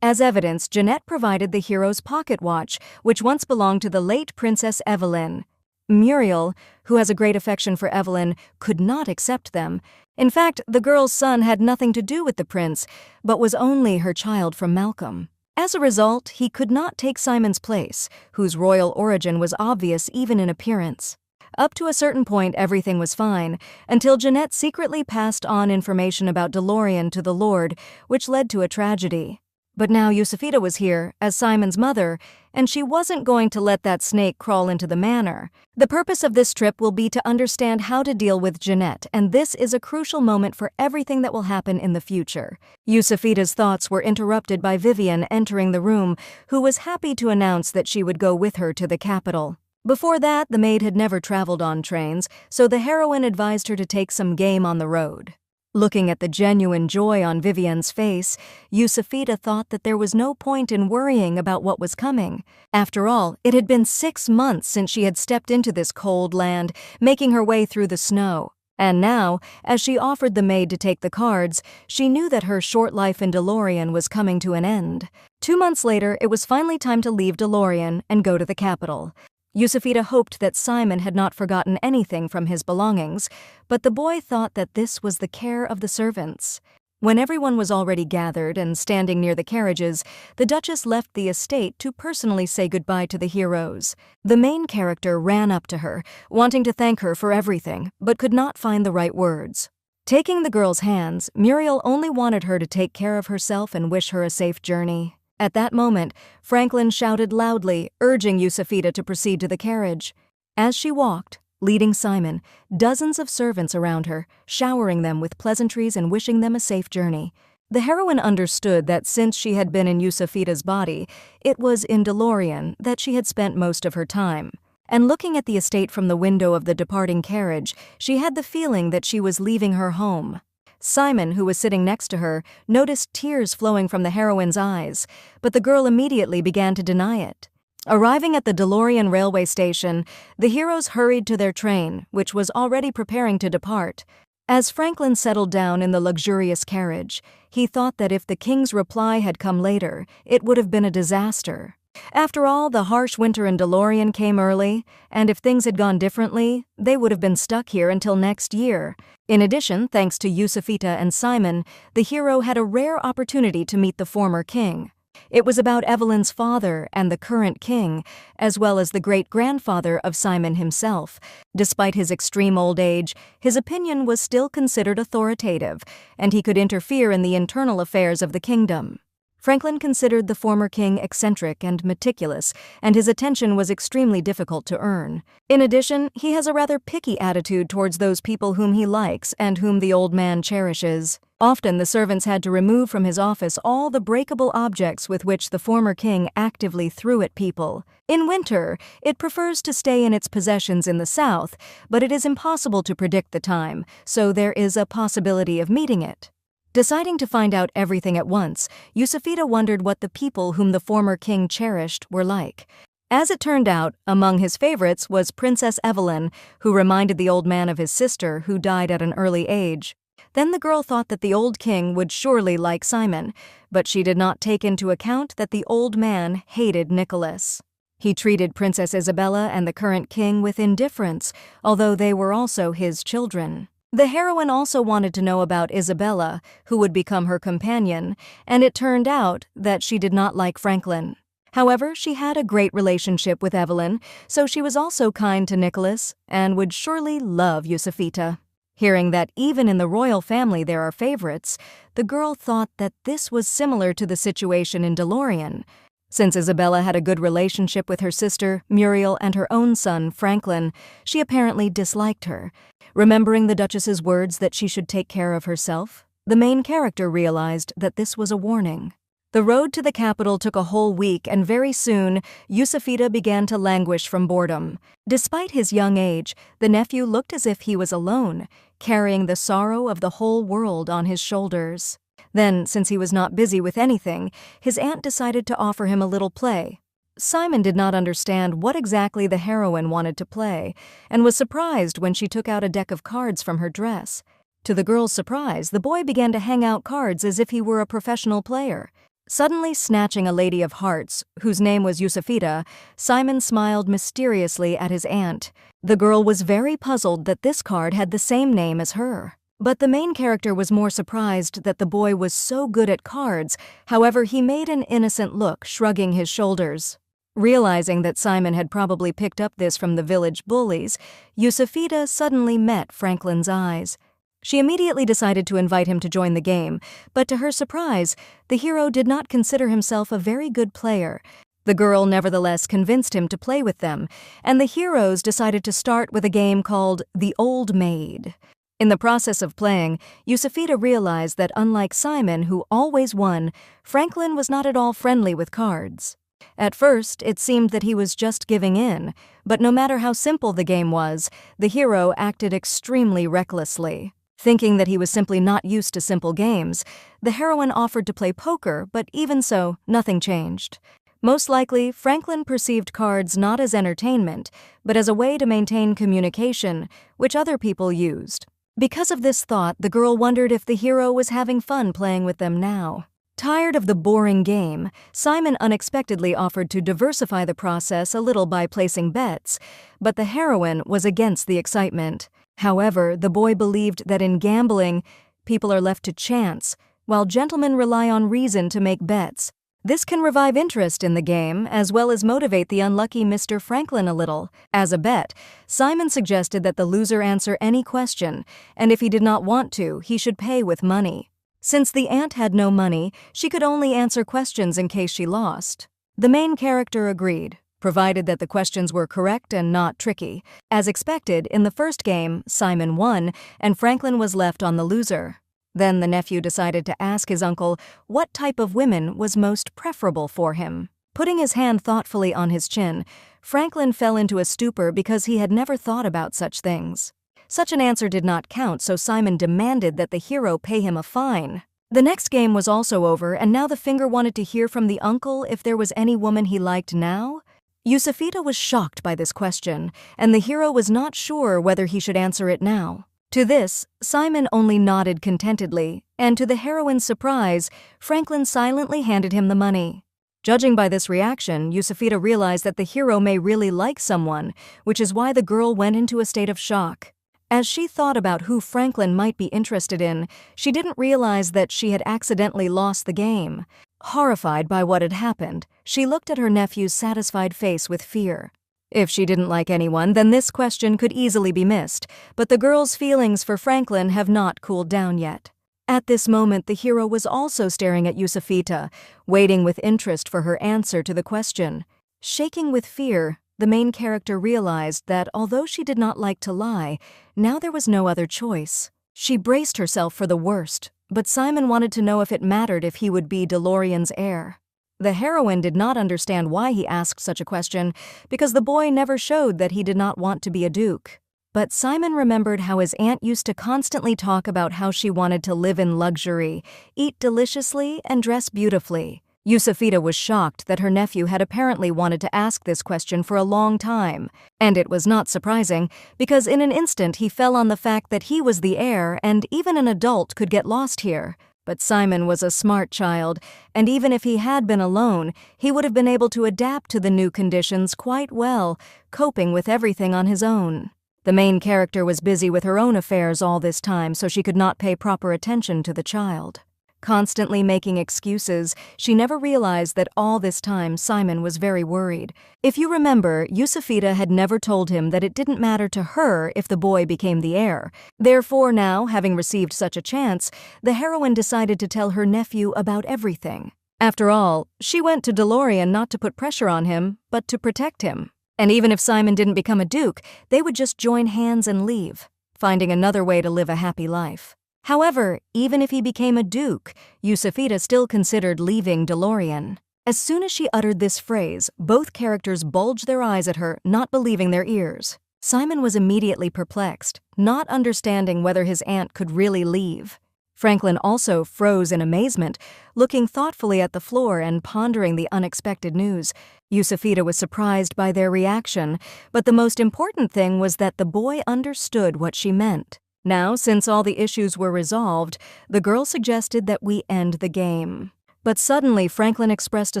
As evidence, Jeanette provided the hero's pocket watch, which once belonged to the late Princess Evelyn. Muriel, who has a great affection for Evelyn, could not accept them. In fact, the girl's son had nothing to do with the prince, but was only her child from Malcolm. As a result, he could not take Simon's place, whose royal origin was obvious even in appearance. Up to a certain point, everything was fine, until Jeanette secretly passed on information about Dorian to the Lord, which led to a tragedy. But now Yusufita was here, as Simon's mother, and she wasn't going to let that snake crawl into the manor. The purpose of this trip will be to understand how to deal with Jeanette, and this is a crucial moment for everything that will happen in the future. Yusufita's thoughts were interrupted by Vivian entering the room, who was happy to announce that she would go with her to the capital. Before that, the maid had never traveled on trains, so the heroine advised her to take some game on the road. Looking at the genuine joy on Vivian's face, Yusufita thought that there was no point in worrying about what was coming. After all, it had been 6 months since she had stepped into this cold land, making her way through the snow. And now, as she offered the maid to take the cards, she knew that her short life in Dorian was coming to an end. 2 months later, it was finally time to leave Dorian and go to the capital. Yusufita hoped that Simon had not forgotten anything from his belongings, but the boy thought that this was the care of the servants. When everyone was already gathered and standing near the carriages, the Duchess left the estate to personally say goodbye to the heroes. The main character ran up to her, wanting to thank her for everything, but could not find the right words. Taking the girl's hands, Muriel only wanted her to take care of herself and wish her a safe journey. At that moment, Franklin shouted loudly, urging Yusufita to proceed to the carriage. As she walked, leading Simon, dozens of servants around her, showering them with pleasantries and wishing them a safe journey. The heroine understood that since she had been in Yusufita's body, it was in Dorian that she had spent most of her time. And looking at the estate from the window of the departing carriage, she had the feeling that she was leaving her home. Simon, who was sitting next to her, noticed tears flowing from the heroine's eyes, but the girl immediately began to deny it. Arriving at the Dorian railway station, the heroes hurried to their train, which was already preparing to depart. As Franklin settled down in the luxurious carriage, he thought that if the king's reply had come later, it would have been a disaster. After all, the harsh winter in Dorian came early, and if things had gone differently, they would have been stuck here until next year. In addition, thanks to Yusufita and Simon, the hero had a rare opportunity to meet the former king. It was about Evelyn's father and the current king, as well as the great-grandfather of Simon himself. Despite his extreme old age, his opinion was still considered authoritative, and he could interfere in the internal affairs of the kingdom. Franklin considered the former king eccentric and meticulous, and his attention was extremely difficult to earn. In addition, he has a rather picky attitude towards those people whom he likes and whom the old man cherishes. Often the servants had to remove from his office all the breakable objects with which the former king actively threw at people. In winter, it prefers to stay in its possessions in the south, but it is impossible to predict the time, so there is a possibility of meeting it. Deciding to find out everything at once, Yusufita wondered what the people whom the former king cherished were like. As it turned out, among his favorites was Princess Evelyn, who reminded the old man of his sister, who died at an early age. Then the girl thought that the old king would surely like Simon, but she did not take into account that the old man hated Nicholas. He treated Princess Isabella and the current king with indifference, although they were also his children. The heroine also wanted to know about Isabella, who would become her companion, and it turned out that she did not like Franklin. However, she had a great relationship with Evelyn, so she was also kind to Nicholas and would surely love Yusufita. Hearing that even in the royal family there are favorites, the girl thought that this was similar to the situation in Dorian. Since Isabella had a good relationship with her sister, Muriel, and her own son, Franklin, she apparently disliked her. Remembering the Duchess's words that she should take care of herself, the main character realized that this was a warning. The road to the capital took a whole week, and very soon, Yusufita began to languish from boredom. Despite his young age, the nephew looked as if he was alone, carrying the sorrow of the whole world on his shoulders. Then, since he was not busy with anything, his aunt decided to offer him a little play. Simon did not understand what exactly the heroine wanted to play, and was surprised when she took out a deck of cards from her dress. To the girl's surprise, the boy began to hang out cards as if he were a professional player. Suddenly snatching a lady of hearts, whose name was Yusufita, Simon smiled mysteriously at his aunt. The girl was very puzzled that this card had the same name as her. But the main character was more surprised that the boy was so good at cards. However, he made an innocent look, shrugging his shoulders. Realizing that Simon had probably picked up this from the village bullies, Yusufita suddenly met Franklin's eyes. She immediately decided to invite him to join the game, but to her surprise, the hero did not consider himself a very good player. The girl nevertheless convinced him to play with them, and the heroes decided to start with a game called The Old Maid. In the process of playing, Yusufita realized that unlike Simon, who always won, Franklin was not at all friendly with cards. At first, it seemed that he was just giving in, but no matter how simple the game was, the hero acted extremely recklessly. Thinking that he was simply not used to simple games, the heroine offered to play poker, but even so, nothing changed. Most likely, Franklin perceived cards not as entertainment, but as a way to maintain communication, which other people used. Because of this thought, the girl wondered if the hero was having fun playing with them now. Tired of the boring game, Simon unexpectedly offered to diversify the process a little by placing bets, but the heroine was against the excitement. However, the boy believed that in gambling, people are left to chance, while gentlemen rely on reason to make bets. This can revive interest in the game, as well as motivate the unlucky Mr. Franklin a little. As a bet, Simon suggested that the loser answer any question, and if he did not want to, he should pay with money. Since the aunt had no money, she could only answer questions in case she lost. The main character agreed, provided that the questions were correct and not tricky. As expected, in the first game, Simon won, and Franklin was left on the loser. Then the nephew decided to ask his uncle what type of women was most preferable for him. Putting his hand thoughtfully on his chin, Franklin fell into a stupor because he had never thought about such things. Such an answer did not count, so Simon demanded that the hero pay him a fine. The next game was also over, and now the finger wanted to hear from the uncle if there was any woman he liked now. Yusufita was shocked by this question, and the hero was not sure whether he should answer it now. To this, Simon only nodded contentedly, and to the heroine's surprise, Franklin silently handed him the money. Judging by this reaction, Yusufita realized that the hero may really like someone, which is why the girl went into a state of shock. As she thought about who Franklin might be interested in, she didn't realize that she had accidentally lost the game. Horrified by what had happened, she looked at her nephew's satisfied face with fear. If she didn't like anyone, then this question could easily be missed, but the girl's feelings for Franklin have not cooled down yet. At this moment, the hero was also staring at Yusufita, waiting with interest for her answer to the question. Shaking with fear, the main character realized that although she did not like to lie, now there was no other choice. She braced herself for the worst, but Simon wanted to know if it mattered if he would be DeLorean's heir. The heroine did not understand why he asked such a question, because the boy never showed that he did not want to be a duke. But Simon remembered how his aunt used to constantly talk about how she wanted to live in luxury, eat deliciously, and dress beautifully. Yusufita was shocked that her nephew had apparently wanted to ask this question for a long time, and it was not surprising, because in an instant he fell on the fact that he was the heir and even an adult could get lost here. But Simon was a smart child, and even if he had been alone, he would have been able to adapt to the new conditions quite well, coping with everything on his own. The main character was busy with her own affairs all this time, so she could not pay proper attention to the child. Constantly making excuses, she never realized that all this time Simon was very worried. If you remember, Yusufita had never told him that it didn't matter to her if the boy became the heir. Therefore now, having received such a chance, the heroine decided to tell her nephew about everything. After all, she went to DeLorean not to put pressure on him, but to protect him. And even if Simon didn't become a duke, they would just join hands and leave, finding another way to live a happy life. However, even if he became a duke, Yusufita still considered leaving DeLorean. As soon as she uttered this phrase, both characters bulged their eyes at her, not believing their ears. Simon was immediately perplexed, not understanding whether his aunt could really leave. Franklin also froze in amazement, looking thoughtfully at the floor and pondering the unexpected news. Yusufita was surprised by their reaction, but the most important thing was that the boy understood what she meant. Now, since all the issues were resolved, the girl suggested that we end the game. But suddenly Franklin expressed a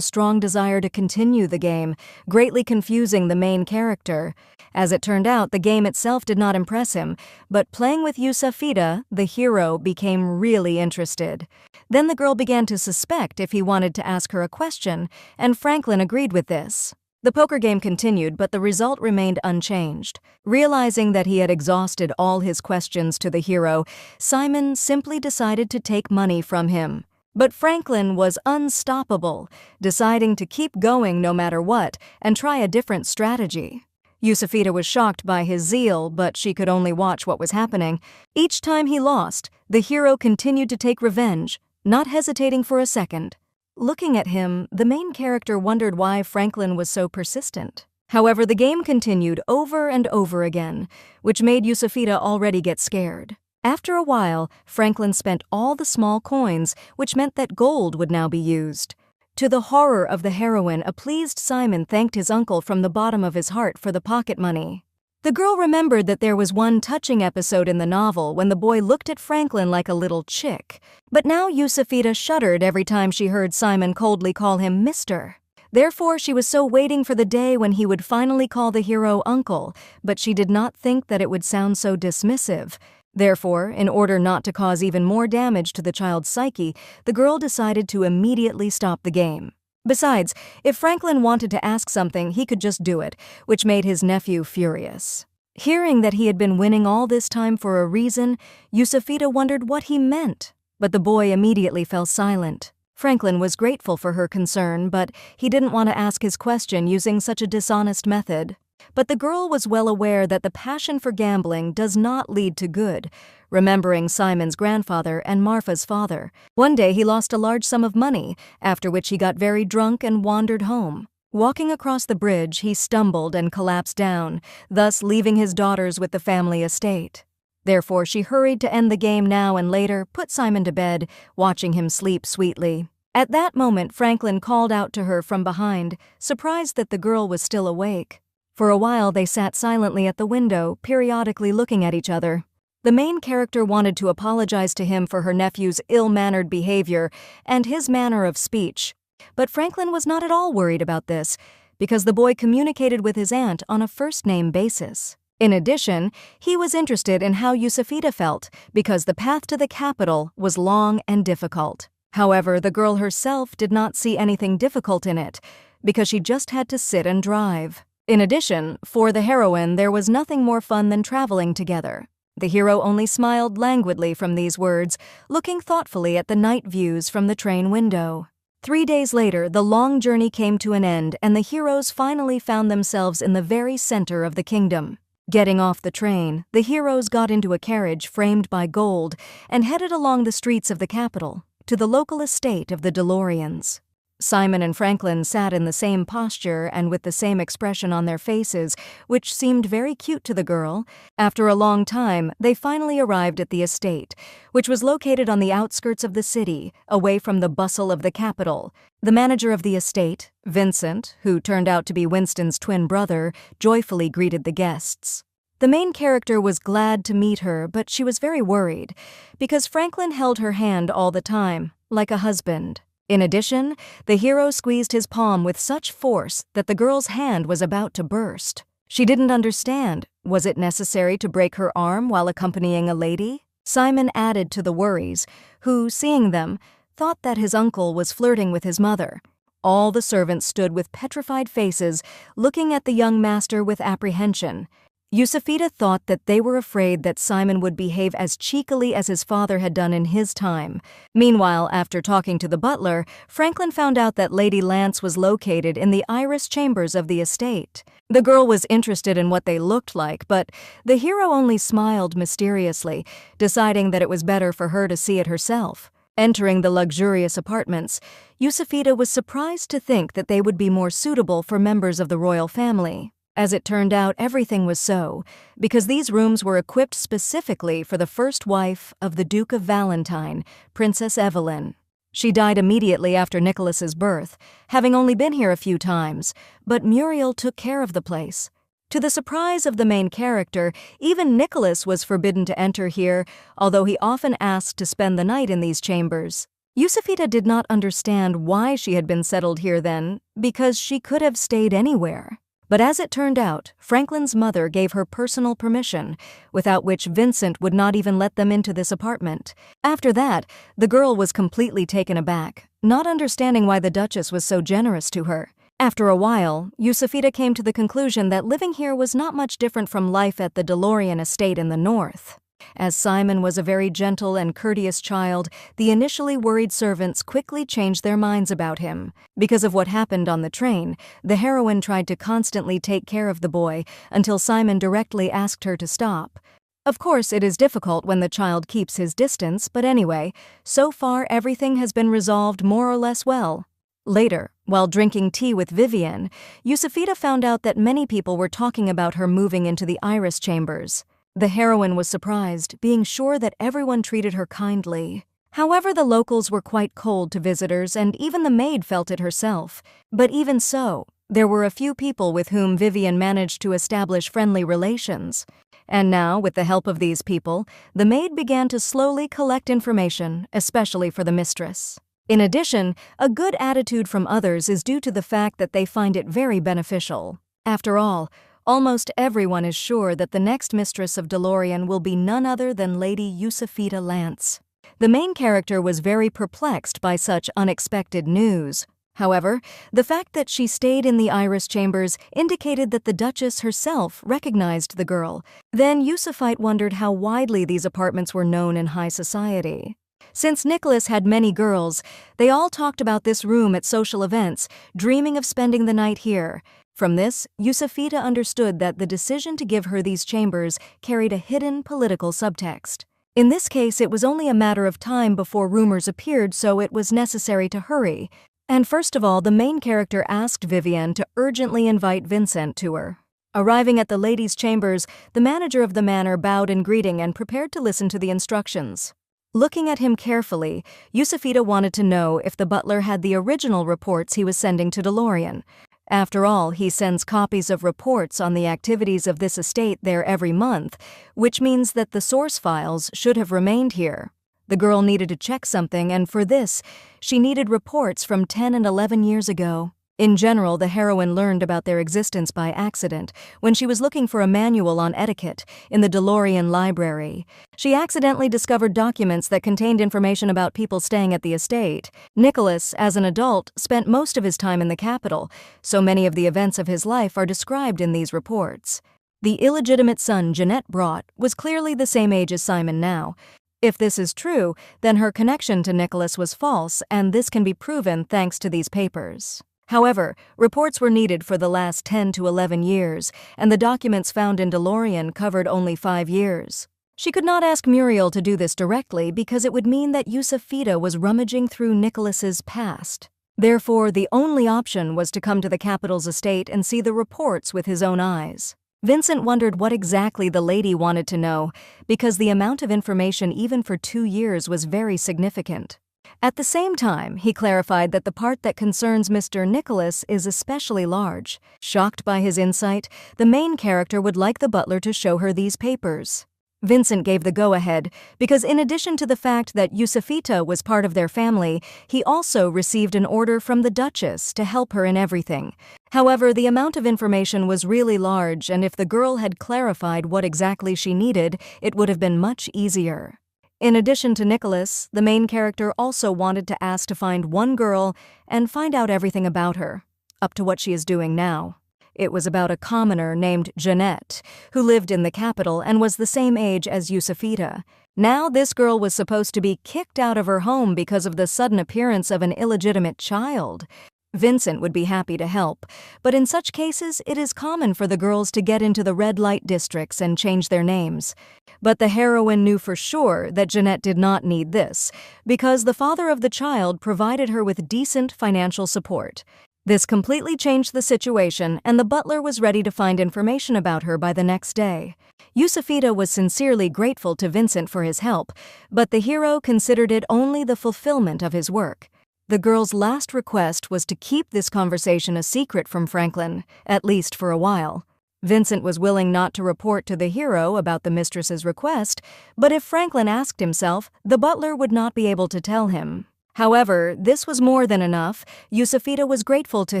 strong desire to continue the game, greatly confusing the main character. As it turned out, the game itself did not impress him, but playing with Yusafita, the hero, became really interested. Then the girl began to suspect if he wanted to ask her a question, and Franklin agreed with this. The poker game continued, but the result remained unchanged. Realizing that he had exhausted all his questions to the hero, Simon simply decided to take money from him. But Franklin was unstoppable, deciding to keep going no matter what and try a different strategy. Yusafita was shocked by his zeal, but she could only watch what was happening. Each time he lost, the hero continued to take revenge, not hesitating for a second. Looking at him, the main character wondered why Franklin was so persistent. However, the game continued over and over again, which made Yusafita already get scared. After a while, Franklin spent all the small coins, which meant that gold would now be used. To the horror of the heroine, a pleased Simon thanked his uncle from the bottom of his heart for the pocket money. The girl remembered that there was one touching episode in the novel when the boy looked at Franklin like a little chick. But now Yusafita shuddered every time she heard Simon coldly call him Mr. Therefore, she was so waiting for the day when he would finally call the hero uncle, but she did not think that it would sound so dismissive. Therefore, in order not to cause even more damage to the child's psyche, the girl decided to immediately stop the game. Besides, if Franklin wanted to ask something, he could just do it, which made his nephew furious. Hearing that he had been winning all this time for a reason, Yusafita wondered what he meant, but the boy immediately fell silent. Franklin was grateful for her concern, but he didn't want to ask his question using such a dishonest method. But the girl was well aware that the passion for gambling does not lead to good, remembering Simon's grandfather and Marfa's father. One day he lost a large sum of money, after which he got very drunk and wandered home. Walking across the bridge, he stumbled and collapsed down, thus leaving his daughters with the family estate. Therefore, she hurried to end the game now and later, put Simon to bed, watching him sleep sweetly. At that moment, Franklin called out to her from behind, surprised that the girl was still awake. For a while they sat silently at the window, periodically looking at each other. The main character wanted to apologize to him for her nephew's ill-mannered behavior and his manner of speech. But Franklin was not at all worried about this, because the boy communicated with his aunt on a first-name basis. In addition, he was interested in how Yusafita felt, because the path to the capital was long and difficult. However, the girl herself did not see anything difficult in it, because she just had to sit and drive. In addition, for the heroine, there was nothing more fun than traveling together. The hero only smiled languidly from these words, looking thoughtfully at the night views from the train window. 3 days later, the long journey came to an end, and the heroes finally found themselves in the very center of the kingdom. Getting off the train, the heroes got into a carriage framed by gold and headed along the streets of the capital, to the local estate of the DeLoreans. Simon and Franklin sat in the same posture and with the same expression on their faces, which seemed very cute to the girl. After a long time, they finally arrived at the estate, which was located on the outskirts of the city, away from the bustle of the capital. The manager of the estate, Vincent, who turned out to be Winston's twin brother, joyfully greeted the guests. The main character was glad to meet her, but she was very worried, because Franklin held her hand all the time, like a husband. In addition, the hero squeezed his palm with such force that the girl's hand was about to burst. She didn't understand. Was it necessary to break her arm while accompanying a lady? Simon added to the worries, who, seeing them, thought that his uncle was flirting with his mother. All the servants stood with petrified faces, looking at the young master with apprehension. Yusafita thought that they were afraid that Simon would behave as cheekily as his father had done in his time. Meanwhile, after talking to the butler, Franklin found out that Lady Lance was located in the iris chambers of the estate. The girl was interested in what they looked like, but the hero only smiled mysteriously, deciding that it was better for her to see it herself. Entering the luxurious apartments, Yusafita was surprised to think that they would be more suitable for members of the royal family. As it turned out, everything was so, because these rooms were equipped specifically for the first wife of the Duke of Valentine, Princess Evelyn. She died immediately after Nicholas's birth, having only been here a few times, but Muriel took care of the place. To the surprise of the main character, even Nicholas was forbidden to enter here, although he often asked to spend the night in these chambers. Yusufita did not understand why she had been settled here then, because she could have stayed anywhere. But as it turned out, Franklin's mother gave her personal permission, without which Vincent would not even let them into this apartment. After that, the girl was completely taken aback, not understanding why the Duchess was so generous to her. After a while, Yusufita came to the conclusion that living here was not much different from life at the DeLorean estate in the north. As Simon was a very gentle and courteous child, the initially worried servants quickly changed their minds about him. Because of what happened on the train, the heroine tried to constantly take care of the boy until Simon directly asked her to stop. Of course, it is difficult when the child keeps his distance, but anyway, so far everything has been resolved more or less well. Later, while drinking tea with Vivian, Yusufita found out that many people were talking about her moving into the iris chambers. The heroine was surprised, being sure that everyone treated her kindly. However, the locals were quite cold to visitors, and even the maid felt it herself. But even so, there were a few people with whom Vivian managed to establish friendly relations. And now, with the help of these people, the maid began to slowly collect information, especially for the mistress. In addition, a good attitude from others is due to the fact that they find it very beneficial. After all, almost everyone is sure that the next mistress of DeLorean will be none other than Lady Yusufita Lance. The main character was very perplexed by such unexpected news. However, the fact that she stayed in the iris chambers indicated that the Duchess herself recognized the girl. Then Yusufite wondered how widely these apartments were known in high society. Since Nicholas had many girls, they all talked about this room at social events, dreaming of spending the night here. From this, Yusufita understood that the decision to give her these chambers carried a hidden political subtext. In this case, it was only a matter of time before rumors appeared, so it was necessary to hurry. And first of all, the main character asked Vivian to urgently invite Vincent to her. Arriving at the ladies' chambers, the manager of the manor bowed in greeting and prepared to listen to the instructions. Looking at him carefully, Yusufita wanted to know if the butler had the original reports he was sending to DeLorean. After all, he sends copies of reports on the activities of this estate there every month, which means that the source files should have remained here. The girl needed to check something, and for this, she needed reports from 10 and 11 years ago. In general, the heroine learned about their existence by accident when she was looking for a manual on etiquette in the DeLorean library. She accidentally discovered documents that contained information about people staying at the estate. Nicholas, as an adult, spent most of his time in the capital, so many of the events of his life are described in these reports. The illegitimate son Jeanette brought was clearly the same age as Simon now. If this is true, then her connection to Nicholas was false, and this can be proven thanks to these papers. However, reports were needed for the last 10 to 11 years, and the documents found in DeLorean covered only 5 years. She could not ask Muriel to do this directly because it would mean that Yusufita was rummaging through Nicholas's past. Therefore, the only option was to come to the capital's estate and see the reports with his own eyes. Vincent wondered what exactly the lady wanted to know, because the amount of information even for 2 years was very significant. At the same time, he clarified that the part that concerns Mr. Nicholas is especially large. Shocked by his insight, the main character would like the butler to show her these papers. Vincent gave the go-ahead because in addition to the fact that Yusufita was part of their family, he also received an order from the Duchess to help her in everything. However, the amount of information was really large, and if the girl had clarified what exactly she needed, it would have been much easier. In addition to Nicholas, the main character also wanted to ask to find one girl and find out everything about her, up to what she is doing now. It was about a commoner named Jeanette, who lived in the capital and was the same age as Yusufita. Now this girl was supposed to be kicked out of her home because of the sudden appearance of an illegitimate child. Vincent would be happy to help, but in such cases it is common for the girls to get into the red light districts and change their names. But the heroine knew for sure that Jeanette did not need this, because the father of the child provided her with decent financial support. This completely changed the situation, and the butler was ready to find information about her by the next day. Yusufita was sincerely grateful to Vincent for his help, but the hero considered it only the fulfillment of his work. The girl's last request was to keep this conversation a secret from Franklin, at least for a while. Vincent was willing not to report to the hero about the mistress's request, but if Franklin asked himself, the butler would not be able to tell him. However, this was more than enough. Yusufita was grateful to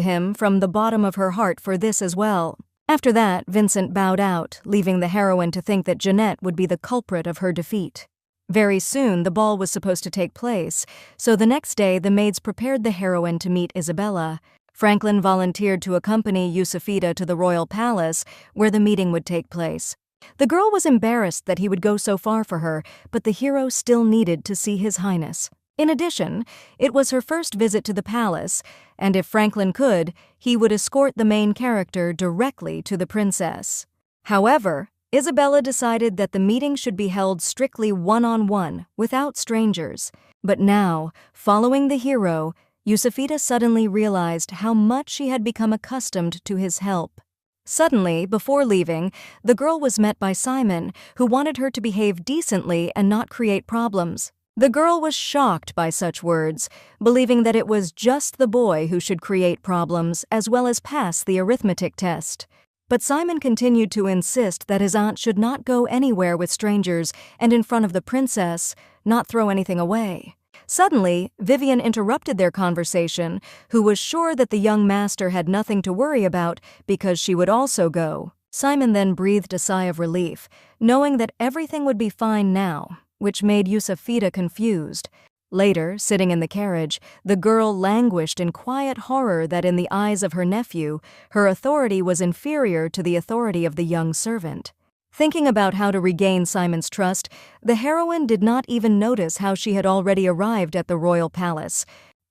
him from the bottom of her heart for this as well. After that, Vincent bowed out, leaving the heroine to think that Jeanette would be the culprit of her defeat. Very soon, the ball was supposed to take place, so the next day the maids prepared the heroine to meet Isabella. Franklin volunteered to accompany Yusufita to the royal palace, where the meeting would take place. The girl was embarrassed that he would go so far for her, but the hero still needed to see His Highness. In addition, it was her first visit to the palace, and if Franklin could, he would escort the main character directly to the princess. However, Isabella decided that the meeting should be held strictly one-on-one, without strangers. But now, following the hero, Yusufita suddenly realized how much she had become accustomed to his help. Suddenly, before leaving, the girl was met by Simon, who wanted her to behave decently and not create problems. The girl was shocked by such words, believing that it was just the boy who should create problems as well as pass the arithmetic test. But Simon continued to insist that his aunt should not go anywhere with strangers and in front of the princess, not throw anything away. Suddenly, Vivian interrupted their conversation, who was sure that the young master had nothing to worry about because she would also go. Simon then breathed a sigh of relief, knowing that everything would be fine now, which made Yusufita confused. Later, sitting in the carriage, the girl languished in quiet horror that in the eyes of her nephew, her authority was inferior to the authority of the young servant. Thinking about how to regain Simon's trust, the heroine did not even notice how she had already arrived at the royal palace.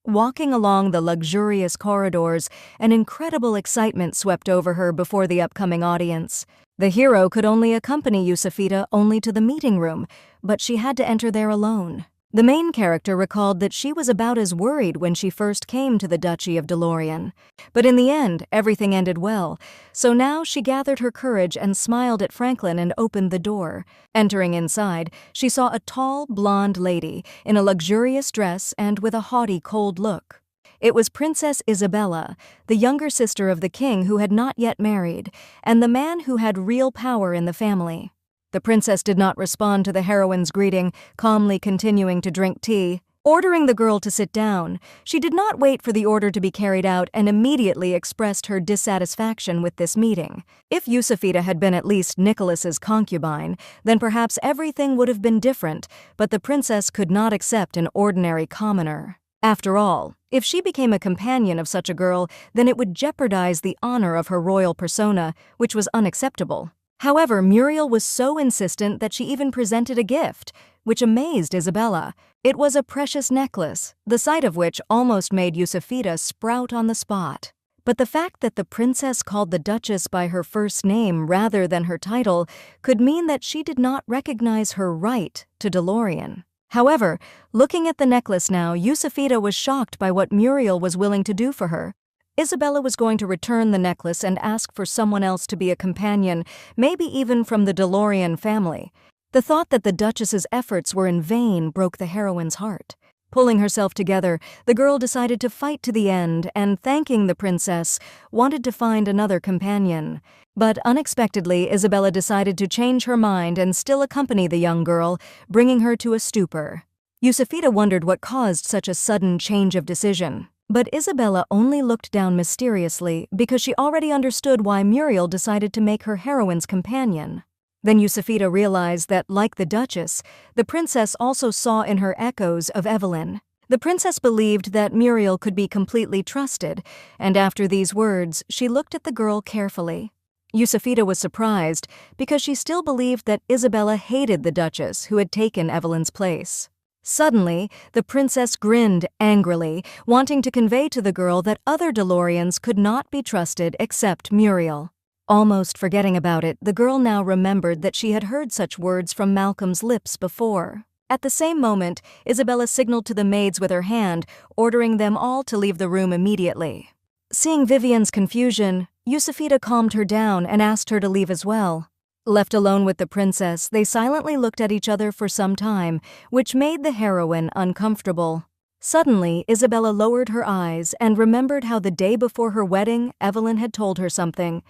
Walking along the luxurious corridors, an incredible excitement swept over her before the upcoming audience. The hero could only accompany Yusufita only to the meeting room, but she had to enter there alone. The main character recalled that she was about as worried when she first came to the Duchy of Delorean. But in the end, everything ended well, so now she gathered her courage and smiled at Franklin and opened the door. Entering inside, she saw a tall, blonde lady in a luxurious dress and with a haughty, cold look. It was Princess Isabella, the younger sister of the king who had not yet married, and the man who had real power in the family. The princess did not respond to the heroine's greeting, calmly continuing to drink tea. Ordering the girl to sit down, she did not wait for the order to be carried out and immediately expressed her dissatisfaction with this meeting. If Yusufita had been at least Nicholas's concubine, then perhaps everything would have been different, but the princess could not accept an ordinary commoner. After all, if she became a companion of such a girl, then it would jeopardize the honor of her royal persona, which was unacceptable. However, Muriel was so insistent that she even presented a gift, which amazed Isabella. It was a precious necklace, the sight of which almost made Yusufita sprout on the spot. But the fact that the princess called the Duchess by her first name rather than her title could mean that she did not recognize her right to Delorean. However, looking at the necklace now, Yusufita was shocked by what Muriel was willing to do for her. Isabella was going to return the necklace and ask for someone else to be a companion, maybe even from the Delorean family. The thought that the Duchess's efforts were in vain broke the heroine's heart. Pulling herself together, the girl decided to fight to the end and, thanking the princess, wanted to find another companion. But unexpectedly, Isabella decided to change her mind and still accompany the young girl, bringing her to a stupor. Yusufita wondered what caused such a sudden change of decision. But Isabella only looked down mysteriously because she already understood why Muriel decided to make her heroine's companion. Then Yusufita realized that, like the Duchess, the princess also saw in her echoes of Evelyn. The princess believed that Muriel could be completely trusted, and after these words, she looked at the girl carefully. Yusufita was surprised because she still believed that Isabella hated the Duchess who had taken Evelyn's place. Suddenly, the princess grinned angrily, wanting to convey to the girl that other Deloreans could not be trusted except Muriel. Almost forgetting about it, the girl now remembered that she had heard such words from Malcolm's lips before. At the same moment, Isabella signaled to the maids with her hand, ordering them all to leave the room immediately. Seeing Vivian's confusion, Yusufita calmed her down and asked her to leave as well. Left alone with the princess, they silently looked at each other for some time, which made the heroine uncomfortable. Suddenly, Isabella lowered her eyes and remembered how the day before her wedding, Evelyn had told her something.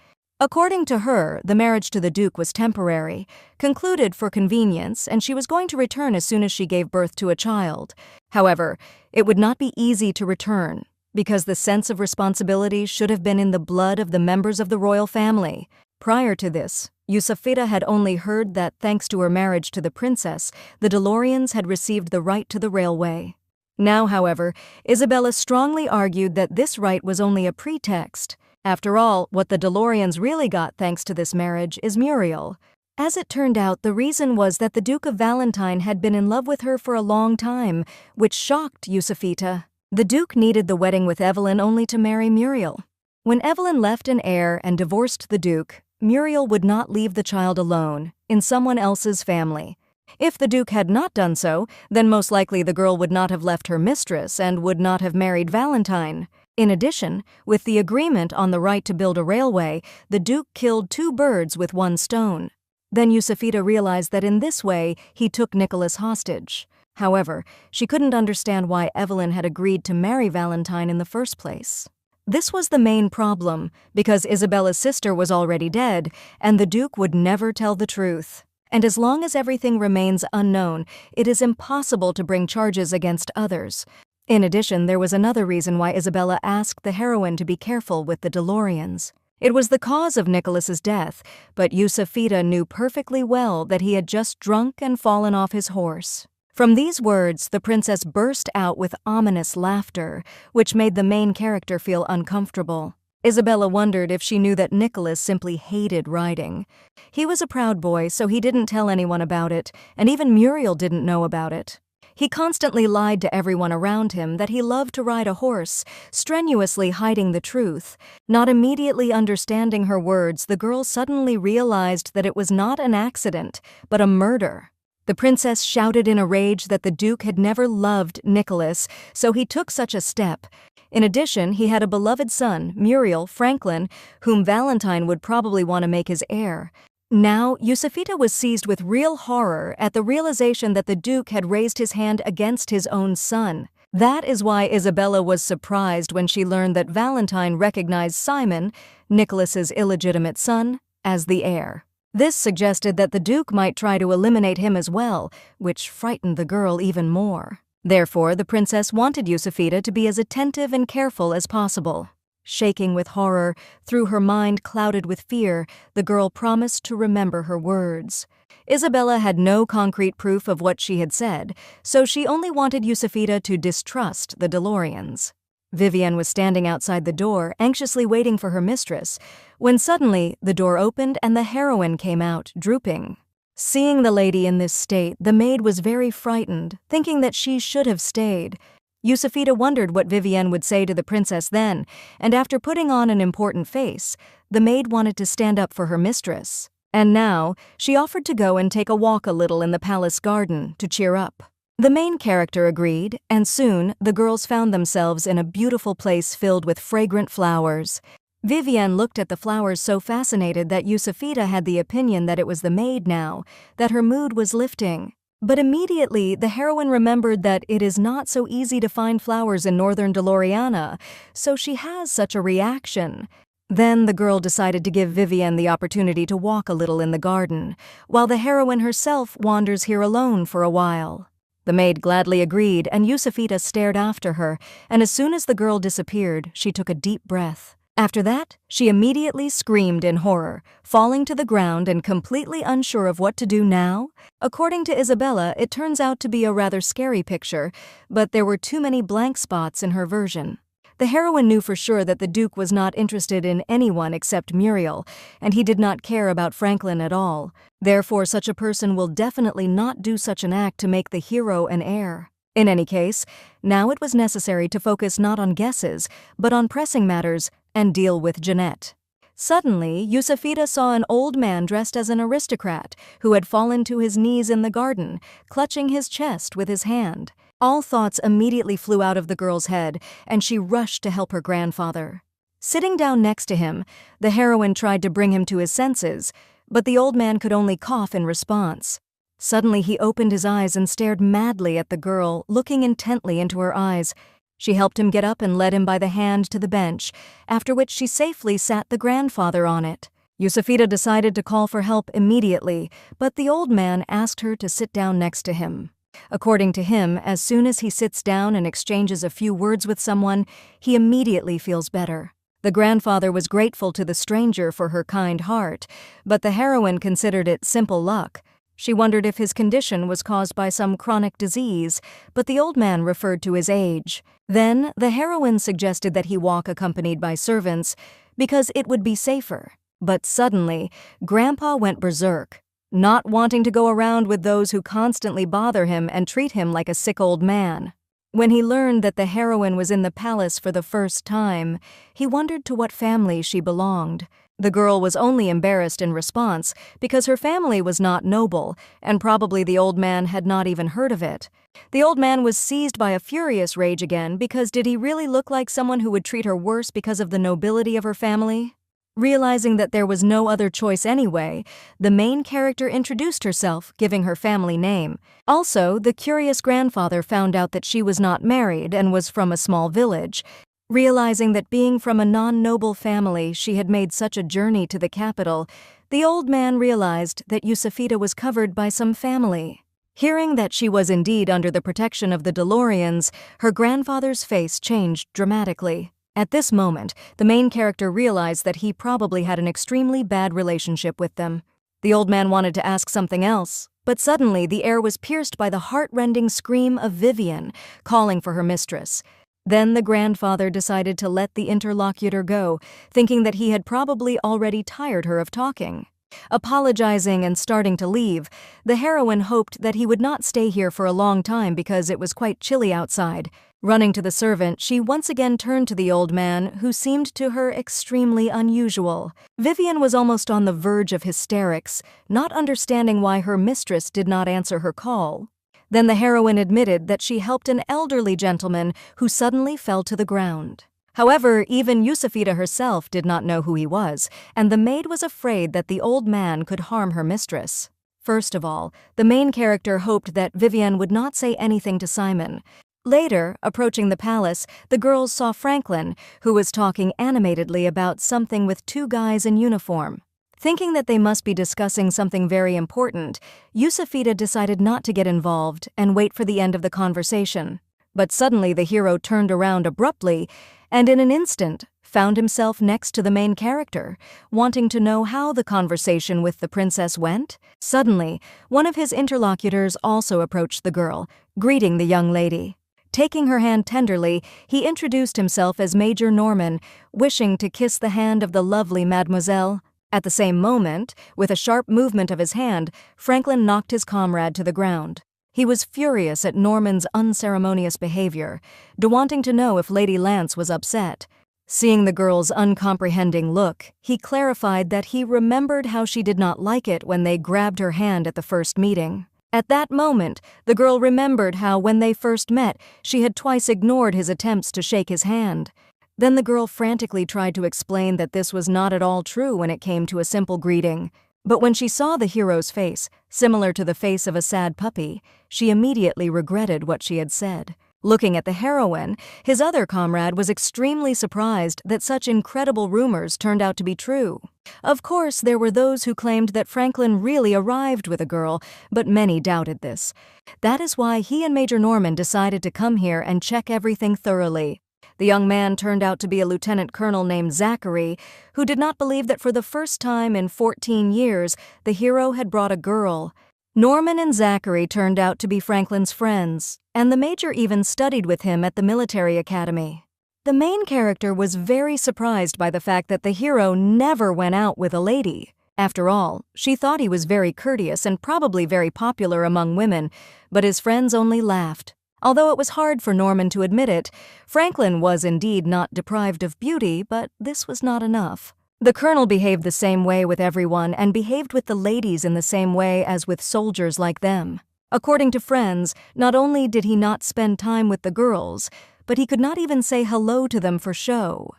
According to her, the marriage to the Duke was temporary, concluded for convenience, and she was going to return as soon as she gave birth to a child. However, it would not be easy to return, because the sense of responsibility should have been in the blood of the members of the royal family. Prior to this, Yusafita had only heard that, thanks to her marriage to the princess, the DeLoreans had received the right to the railway. Now, however, Isabella strongly argued that this right was only a pretext. After all, what the DeLoreans really got thanks to this marriage is Muriel. As it turned out, the reason was that the Duke of Valentine had been in love with her for a long time, which shocked Yusafita. The Duke needed the wedding with Evelyn only to marry Muriel. When Evelyn left an heir and divorced the Duke, Muriel would not leave the child alone, in someone else's family. If the Duke had not done so, then most likely the girl would not have left her mistress and would not have married Valentine. In addition, with the agreement on the right to build a railway, the Duke killed 2 birds with 1 stone. Then Yusafita realized that in this way he took Nicholas hostage. However, she couldn't understand why Evelyn had agreed to marry Valentine in the first place. This was the main problem, because Isabella's sister was already dead, and the Duke would never tell the truth. And as long as everything remains unknown, it is impossible to bring charges against others. In addition, there was another reason why Isabella asked the heroine to be careful with the DeLoreans. It was the cause of Nicholas's death, but Yusafita knew perfectly well that he had just drunk and fallen off his horse. From these words, the princess burst out with ominous laughter, which made the main character feel uncomfortable. Isabella wondered if she knew that Nicholas simply hated riding. He was a proud boy, so he didn't tell anyone about it, and even Muriel didn't know about it. He constantly lied to everyone around him that he loved to ride a horse, strenuously hiding the truth. Not immediately understanding her words, the girl suddenly realized that it was not an accident, but a murder. The princess shouted in a rage that the Duke had never loved Nicholas, so he took such a step. In addition, he had a beloved son, Muriel, Franklin, whom Valentine would probably want to make his heir. Now, Yusafita was seized with real horror at the realization that the Duke had raised his hand against his own son. That is why Isabella was surprised when she learned that Valentine recognized Simon, Nicholas's illegitimate son, as the heir. This suggested that the Duke might try to eliminate him as well, which frightened the girl even more. Therefore, the princess wanted Yusafita to be as attentive and careful as possible. Shaking with horror, through her mind clouded with fear, the girl promised to remember her words. Isabella had no concrete proof of what she had said, so she only wanted Yusafita to distrust the DeLoreans. Vivienne was standing outside the door, anxiously waiting for her mistress, when suddenly the door opened and the heroine came out, drooping. Seeing the lady in this state, the maid was very frightened, thinking that she should have stayed. Yusafita wondered what Vivienne would say to the princess then, and after putting on an important face, the maid wanted to stand up for her mistress. And now, she offered to go and take a walk a little in the palace garden to cheer up. The main character agreed, and soon the girls found themselves in a beautiful place filled with fragrant flowers. Vivienne looked at the flowers so fascinated that Yusafita had the opinion that it was the maid now, that her mood was lifting. But immediately, the heroine remembered that it is not so easy to find flowers in northern Deloriana, so she has such a reaction. Then the girl decided to give Vivienne the opportunity to walk a little in the garden, while the heroine herself wanders here alone for a while. The maid gladly agreed, and Yusafita stared after her, and as soon as the girl disappeared, she took a deep breath. After that, she immediately screamed in horror, falling to the ground and completely unsure of what to do now. According to Isabella, it turns out to be a rather scary picture, but there were too many blank spots in her version. The heroine knew for sure that the Duke was not interested in anyone except Muriel, and he did not care about Franklin at all. Therefore, such a person will definitely not do such an act to make the hero an heir. In any case, now it was necessary to focus not on guesses, but on pressing matters and deal with Jeanette. Suddenly, Yusafita saw an old man dressed as an aristocrat who had fallen to his knees in the garden, clutching his chest with his hand. All thoughts immediately flew out of the girl's head, and she rushed to help her grandfather. Sitting down next to him, the heroine tried to bring him to his senses, but the old man could only cough in response. Suddenly he opened his eyes and stared madly at the girl, looking intently into her eyes. She helped him get up and led him by the hand to the bench, after which she safely sat the grandfather on it. Yusufita decided to call for help immediately, but the old man asked her to sit down next to him. According to him, as soon as he sits down and exchanges a few words with someone, he immediately feels better. The grandfather was grateful to the stranger for her kind heart, but the heroine considered it simple luck. She wondered if his condition was caused by some chronic disease, but the old man referred to his age. Then, the heroine suggested that he walk accompanied by servants, because it would be safer. But suddenly, Grandpa went berserk, not wanting to go around with those who constantly bother him and treat him like a sick old man. When he learned that the heroine was in the palace for the first time, he wondered to what family she belonged. The girl was only embarrassed in response because her family was not noble, and probably the old man had not even heard of it. The old man was seized by a furious rage again because did he really look like someone who would treat her worse because of the nobility of her family? Realizing that there was no other choice anyway, the main character introduced herself, giving her family name. Also, the curious grandfather found out that she was not married and was from a small village. Realizing that being from a non-noble family, she had made such a journey to the capital, the old man realized that Yusufita was covered by some family. Hearing that she was indeed under the protection of the DeLoreans, her grandfather's face changed dramatically. At this moment, the main character realized that he probably had an extremely bad relationship with them. The old man wanted to ask something else, but suddenly the air was pierced by the heart-rending scream of Vivian, calling for her mistress. Then the grandfather decided to let the interlocutor go, thinking that he had probably already tired her of talking. Apologizing and starting to leave, the heroine hoped that he would not stay here for a long time because it was quite chilly outside. Running to the servant, she once again turned to the old man, who seemed to her extremely unusual. Vivian was almost on the verge of hysterics, not understanding why her mistress did not answer her call. Then the heroine admitted that she helped an elderly gentleman who suddenly fell to the ground. However, even Yusufita herself did not know who he was, and the maid was afraid that the old man could harm her mistress. First of all, the main character hoped that Vivian would not say anything to Simon. Later, approaching the palace, the girls saw Franklin, who was talking animatedly about something with two guys in uniform. Thinking that they must be discussing something very important, Yusufita decided not to get involved and wait for the end of the conversation. But suddenly the hero turned around abruptly and in an instant found himself next to the main character, wanting to know how the conversation with the princess went. Suddenly, one of his interlocutors also approached the girl, greeting the young lady. Taking her hand tenderly, he introduced himself as Major Norman, wishing to kiss the hand of the lovely mademoiselle. At the same moment, with a sharp movement of his hand, Franklin knocked his comrade to the ground. He was furious at Norman's unceremonious behavior, wanting to know if Lady Lance was upset. Seeing the girl's uncomprehending look, he clarified that he remembered how she did not like it when they grabbed her hand at the first meeting. At that moment, the girl remembered how when they first met, she had twice ignored his attempts to shake his hand. Then the girl frantically tried to explain that this was not at all true when it came to a simple greeting. But when she saw the hero's face, similar to the face of a sad puppy, she immediately regretted what she had said. Looking at the heroine, his other comrade was extremely surprised that such incredible rumors turned out to be true. Of course, there were those who claimed that Franklin really arrived with a girl, but many doubted this. That is why he and Major Norman decided to come here and check everything thoroughly. The young man turned out to be a lieutenant colonel named Zachary, who did not believe that for the first time in 14 years, the hero had brought a girl. Norman and Zachary turned out to be Franklin's friends, and the major even studied with him at the military academy. The main character was very surprised by the fact that the hero never went out with a lady. After all, she thought he was very courteous and probably very popular among women, but his friends only laughed. Although it was hard for Norman to admit it, Franklin was indeed not deprived of beauty, but this was not enough. The colonel behaved the same way with everyone and behaved with the ladies in the same way as with soldiers like them. According to friends, not only did he not spend time with the girls, but he could not even say hello to them for show.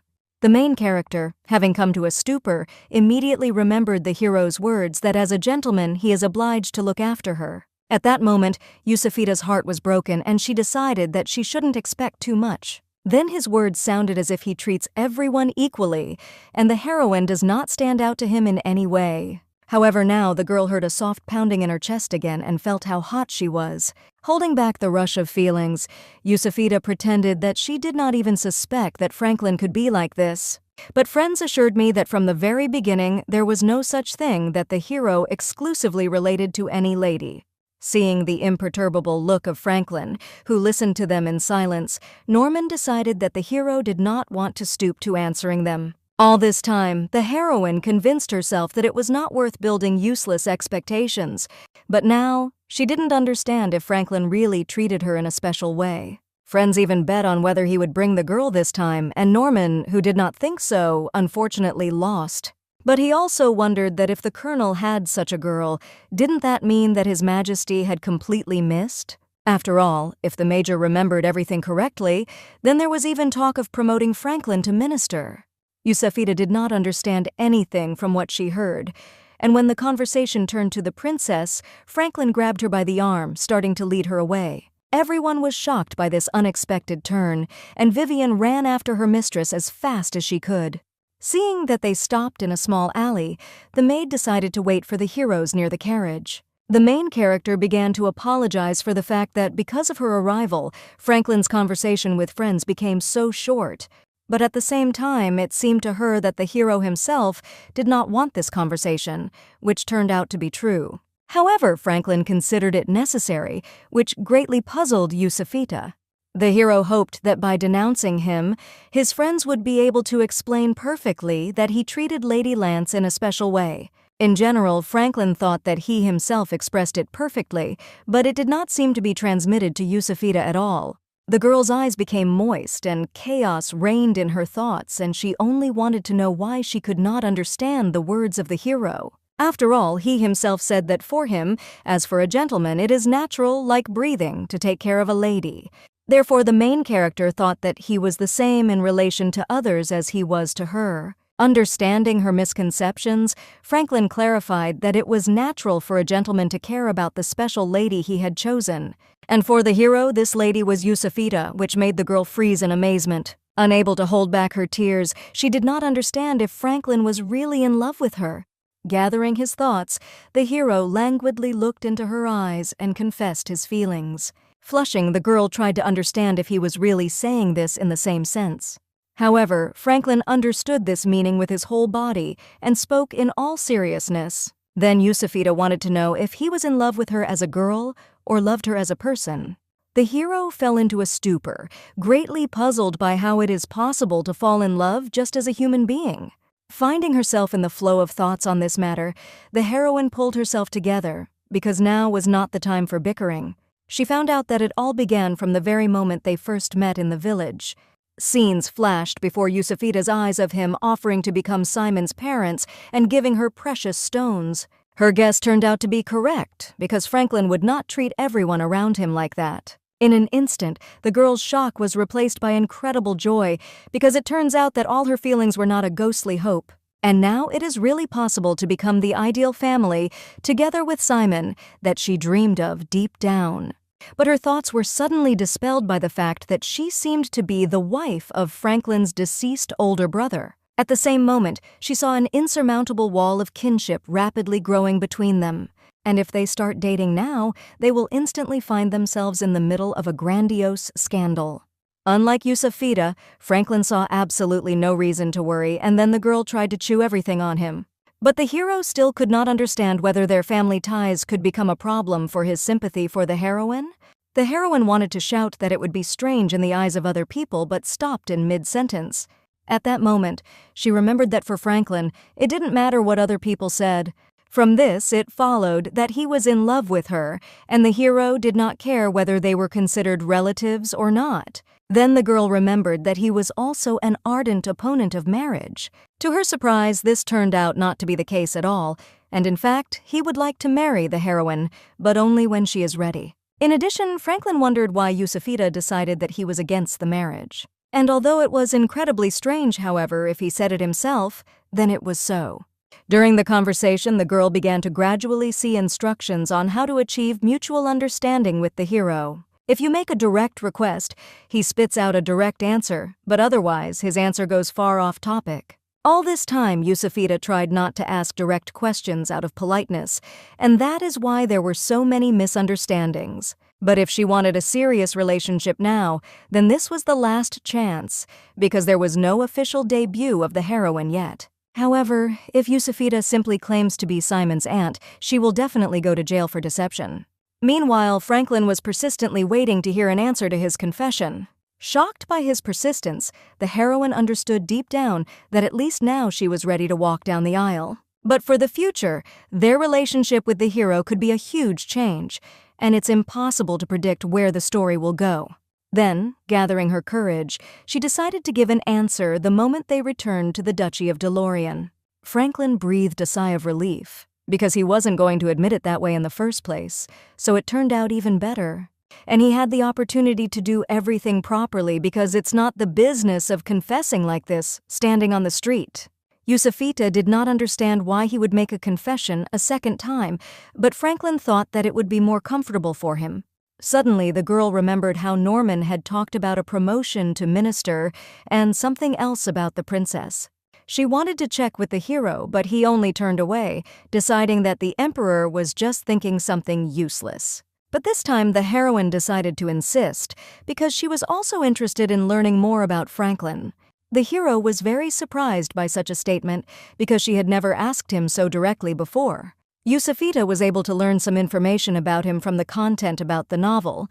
The main character, having come to a stupor, immediately remembered the hero's words that as a gentleman he is obliged to look after her. At that moment, Yusufita's heart was broken and she decided that she shouldn't expect too much. Then his words sounded as if he treats everyone equally, and the heroine does not stand out to him in any way. However, now the girl heard a soft pounding in her chest again and felt how hot she was. Holding back the rush of feelings, Yusafita pretended that she did not even suspect that Franklin could be like this. But friends assured me that from the very beginning there was no such thing that the hero exclusively related to any lady. Seeing the imperturbable look of Franklin, who listened to them in silence, Norman decided that the hero did not want to stoop to answering them. All this time, the heroine convinced herself that it was not worth building useless expectations, but now she didn't understand if Franklin really treated her in a special way. Friends even bet on whether he would bring the girl this time, and Norman, who did not think so, unfortunately lost. But he also wondered that if the colonel had such a girl, didn't that mean that His Majesty had completely missed? After all, if the major remembered everything correctly, then there was even talk of promoting Franklin to minister. Yusafita did not understand anything from what she heard, and when the conversation turned to the princess, Franklin grabbed her by the arm, starting to lead her away. Everyone was shocked by this unexpected turn, and Vivian ran after her mistress as fast as she could. Seeing that they stopped in a small alley, the maid decided to wait for the heroes near the carriage. The main character began to apologize for the fact that because of her arrival, Franklin's conversation with friends became so short. But at the same time, it seemed to her that the hero himself did not want this conversation, which turned out to be true. However, Franklin considered it necessary, which greatly puzzled Yusafita. The hero hoped that by denouncing him, his friends would be able to explain perfectly that he treated Lady Lance in a special way. In general, Franklin thought that he himself expressed it perfectly, but it did not seem to be transmitted to Yusafita at all. The girl's eyes became moist, and chaos reigned in her thoughts, and she only wanted to know why she could not understand the words of the hero. After all, he himself said that for him, as for a gentleman, it is natural, like breathing, to take care of a lady. Therefore, the main character thought that he was the same in relation to others as he was to her. Understanding her misconceptions, Franklin clarified that it was natural for a gentleman to care about the special lady he had chosen. And for the hero, this lady was Yusafita, which made the girl freeze in amazement. Unable to hold back her tears, she did not understand if Franklin was really in love with her. Gathering his thoughts, the hero languidly looked into her eyes and confessed his feelings. Flushing, the girl tried to understand if he was really saying this in the same sense. However, Franklin understood this meaning with his whole body and spoke in all seriousness. Then Yusafita wanted to know if he was in love with her as a girl or loved her as a person. The hero fell into a stupor, greatly puzzled by how it is possible to fall in love just as a human being. Finding herself in the flow of thoughts on this matter, the heroine pulled herself together, because now was not the time for bickering. She found out that it all began from the very moment they first met in the village. Scenes flashed before Yusafita's eyes of him offering to become Simon's parents and giving her precious stones. Her guess turned out to be correct, because Franklin would not treat everyone around him like that. In an instant, the girl's shock was replaced by incredible joy, because it turns out that all her feelings were not a ghostly hope. And now it is really possible to become the ideal family, together with Simon, that she dreamed of deep down. But her thoughts were suddenly dispelled by the fact that she seemed to be the wife of Franklin's deceased older brother. At the same moment, she saw an insurmountable wall of kinship rapidly growing between them. And if they start dating now, they will instantly find themselves in the middle of a grandiose scandal. Unlike Yusafita, Franklin saw absolutely no reason to worry, and then the girl tried to chew everything on him. But the hero still could not understand whether their family ties could become a problem for his sympathy for the heroine. The heroine wanted to shout that it would be strange in the eyes of other people, but stopped in mid-sentence. At that moment, she remembered that for Franklin, it didn't matter what other people said. From this, it followed that he was in love with her, and the hero did not care whether they were considered relatives or not. Then the girl remembered that he was also an ardent opponent of marriage. To her surprise, this turned out not to be the case at all, and in fact, he would like to marry the heroine, but only when she is ready. In addition, Franklin wondered why Yusafita decided that he was against the marriage. And although it was incredibly strange, however, if he said it himself, then it was so. During the conversation, the girl began to gradually see instructions on how to achieve mutual understanding with the hero. If you make a direct request, he spits out a direct answer, but otherwise his answer goes far off topic. All this time, Yusufita tried not to ask direct questions out of politeness, and that is why there were so many misunderstandings. But if she wanted a serious relationship now, then this was the last chance, because there was no official debut of the heroine yet. However, if Yusufita simply claims to be Simon's aunt, she will definitely go to jail for deception. Meanwhile, Franklin was persistently waiting to hear an answer to his confession. Shocked by his persistence, the heroine understood deep down that at least now she was ready to walk down the aisle. But for the future, their relationship with the hero could be a huge change, and it's impossible to predict where the story will go. Then, gathering her courage, she decided to give an answer the moment they returned to the Duchy of DeLorean. Franklin breathed a sigh of relief, because he wasn't going to admit it that way in the first place, so it turned out even better. And he had the opportunity to do everything properly because it's not the business of confessing like this, standing on the street. Yusufita did not understand why he would make a confession a second time, but Franklin thought that it would be more comfortable for him. Suddenly, the girl remembered how Norman had talked about a promotion to minister and something else about the princess. She wanted to check with the hero, but he only turned away, deciding that the emperor was just thinking something useless. But this time, the heroine decided to insist, because she was also interested in learning more about Franklin. The hero was very surprised by such a statement because she had never asked him so directly before. Yusufita was able to learn some information about him from the content about the novel,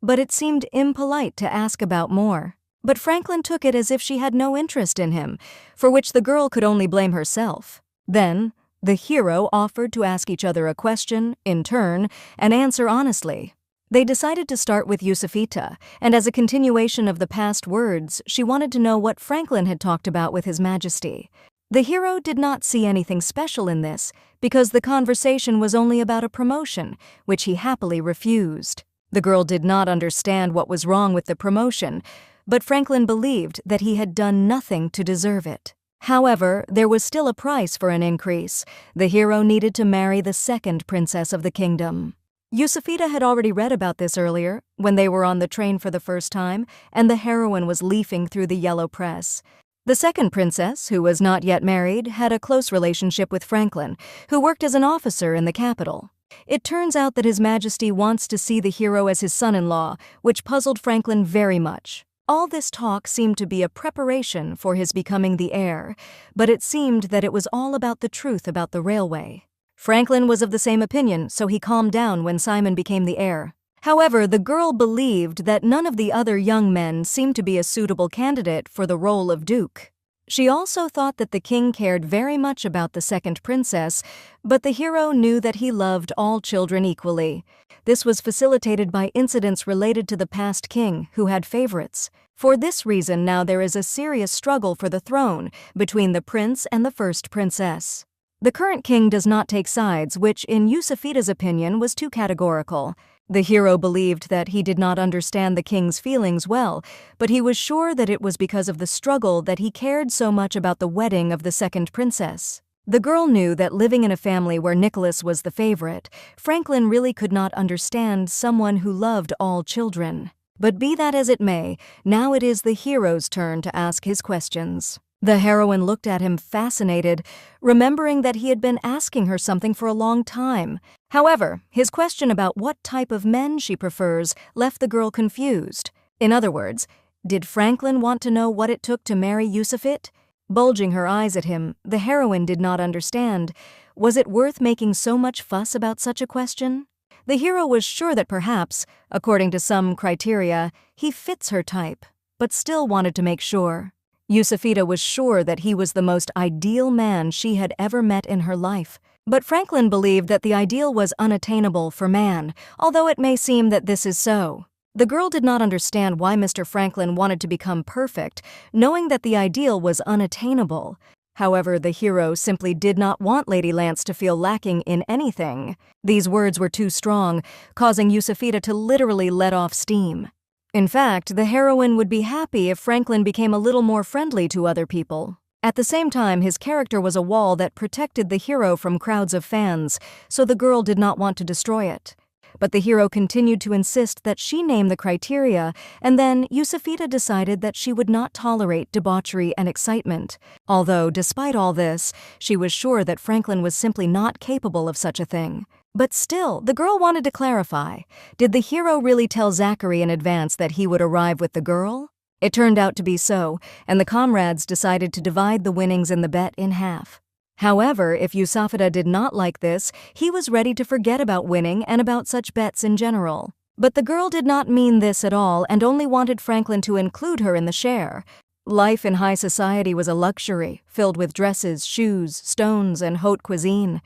but it seemed impolite to ask about more. But Franklin took it as if she had no interest in him, for which the girl could only blame herself. Then, the hero offered to ask each other a question, in turn, and answer honestly. They decided to start with Yusufita, and as a continuation of the past words, she wanted to know what Franklin had talked about with His Majesty. The hero did not see anything special in this, because the conversation was only about a promotion, which he happily refused. The girl did not understand what was wrong with the promotion, but Franklin believed that he had done nothing to deserve it. However, there was still a price for an increase. The hero needed to marry the second princess of the kingdom. Yusufita had already read about this earlier, when they were on the train for the first time, and the heroine was leafing through the yellow press. The second princess, who was not yet married, had a close relationship with Franklin, who worked as an officer in the capital. It turns out that His Majesty wants to see the hero as his son-in-law, which puzzled Franklin very much. All this talk seemed to be a preparation for his becoming the heir, but it seemed that it was all about the truth about the railway. Franklin was of the same opinion, so he calmed down when Simon became the heir. However, the girl believed that none of the other young men seemed to be a suitable candidate for the role of duke. She also thought that the king cared very much about the second princess, but the hero knew that he loved all children equally. This was facilitated by incidents related to the past king, who had favorites. For this reason, now there is a serious struggle for the throne between the prince and the first princess. The current king does not take sides, which, in Yusufita's opinion, was too categorical. The hero believed that he did not understand the king's feelings well, but he was sure that it was because of the struggle that he cared so much about the wedding of the second princess. The girl knew that living in a family where Nicholas was the favorite, Franklin really could not understand someone who loved all children. But be that as it may, now it is the hero's turn to ask his questions. The heroine looked at him fascinated, remembering that he had been asking her something for a long time. However, his question about what type of men she prefers left the girl confused. In other words, did Franklin want to know what it took to marry Yusufit? Bulging her eyes at him, the heroine did not understand. Was it worth making so much fuss about such a question? The hero was sure that perhaps, according to some criteria, he fits her type, but still wanted to make sure. Yusufita was sure that he was the most ideal man she had ever met in her life. But Franklin believed that the ideal was unattainable for man, although it may seem that this is so. The girl did not understand why Mr. Franklin wanted to become perfect, knowing that the ideal was unattainable. However, the hero simply did not want Lady Lance to feel lacking in anything. These words were too strong, causing Yusufita to literally let off steam. In fact, the heroine would be happy if Franklin became a little more friendly to other people. At the same time, his character was a wall that protected the hero from crowds of fans, so the girl did not want to destroy it. But the hero continued to insist that she name the criteria, and then Yusufita decided that she would not tolerate debauchery and excitement. Although, despite all this, she was sure that Franklin was simply not capable of such a thing. But still, the girl wanted to clarify. Did the hero really tell Zachary in advance that he would arrive with the girl? It turned out to be so, and the comrades decided to divide the winnings in the bet in half. However, if Yusufita did not like this, he was ready to forget about winning and about such bets in general. But the girl did not mean this at all and only wanted Franklin to include her in the share. Life in high society was a luxury, filled with dresses, shoes, stones, and haute cuisine.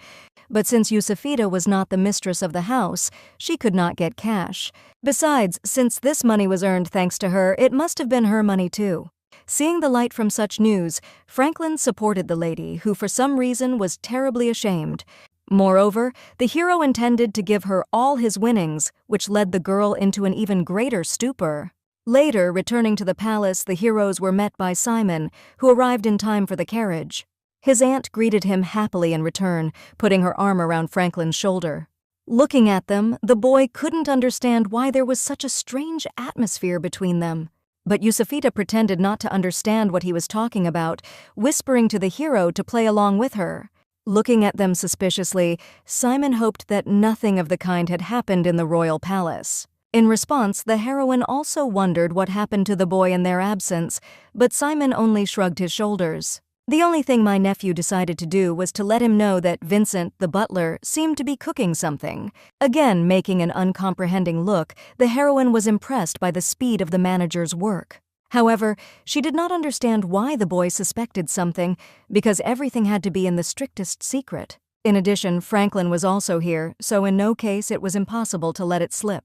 But since Yusufita was not the mistress of the house, she could not get cash. Besides, since this money was earned thanks to her, it must have been her money too. Seeing the light from such news, Franklin supported the lady, who for some reason was terribly ashamed. Moreover, the hero intended to give her all his winnings, which led the girl into an even greater stupor. Later, returning to the palace, the heroes were met by Simon, who arrived in time for the carriage. His aunt greeted him happily in return, putting her arm around Franklin's shoulder. Looking at them, the boy couldn't understand why there was such a strange atmosphere between them. But Yusufita pretended not to understand what he was talking about, whispering to the hero to play along with her. Looking at them suspiciously, Simon hoped that nothing of the kind had happened in the royal palace. In response, the heroine also wondered what happened to the boy in their absence, but Simon only shrugged his shoulders. The only thing my nephew decided to do was to let him know that Vincent, the butler, seemed to be cooking something. Again, making an uncomprehending look, the heroine was impressed by the speed of the manager's work. However, she did not understand why the boy suspected something, because everything had to be in the strictest secret. In addition, Franklin was also here, so in no case it was impossible to let it slip.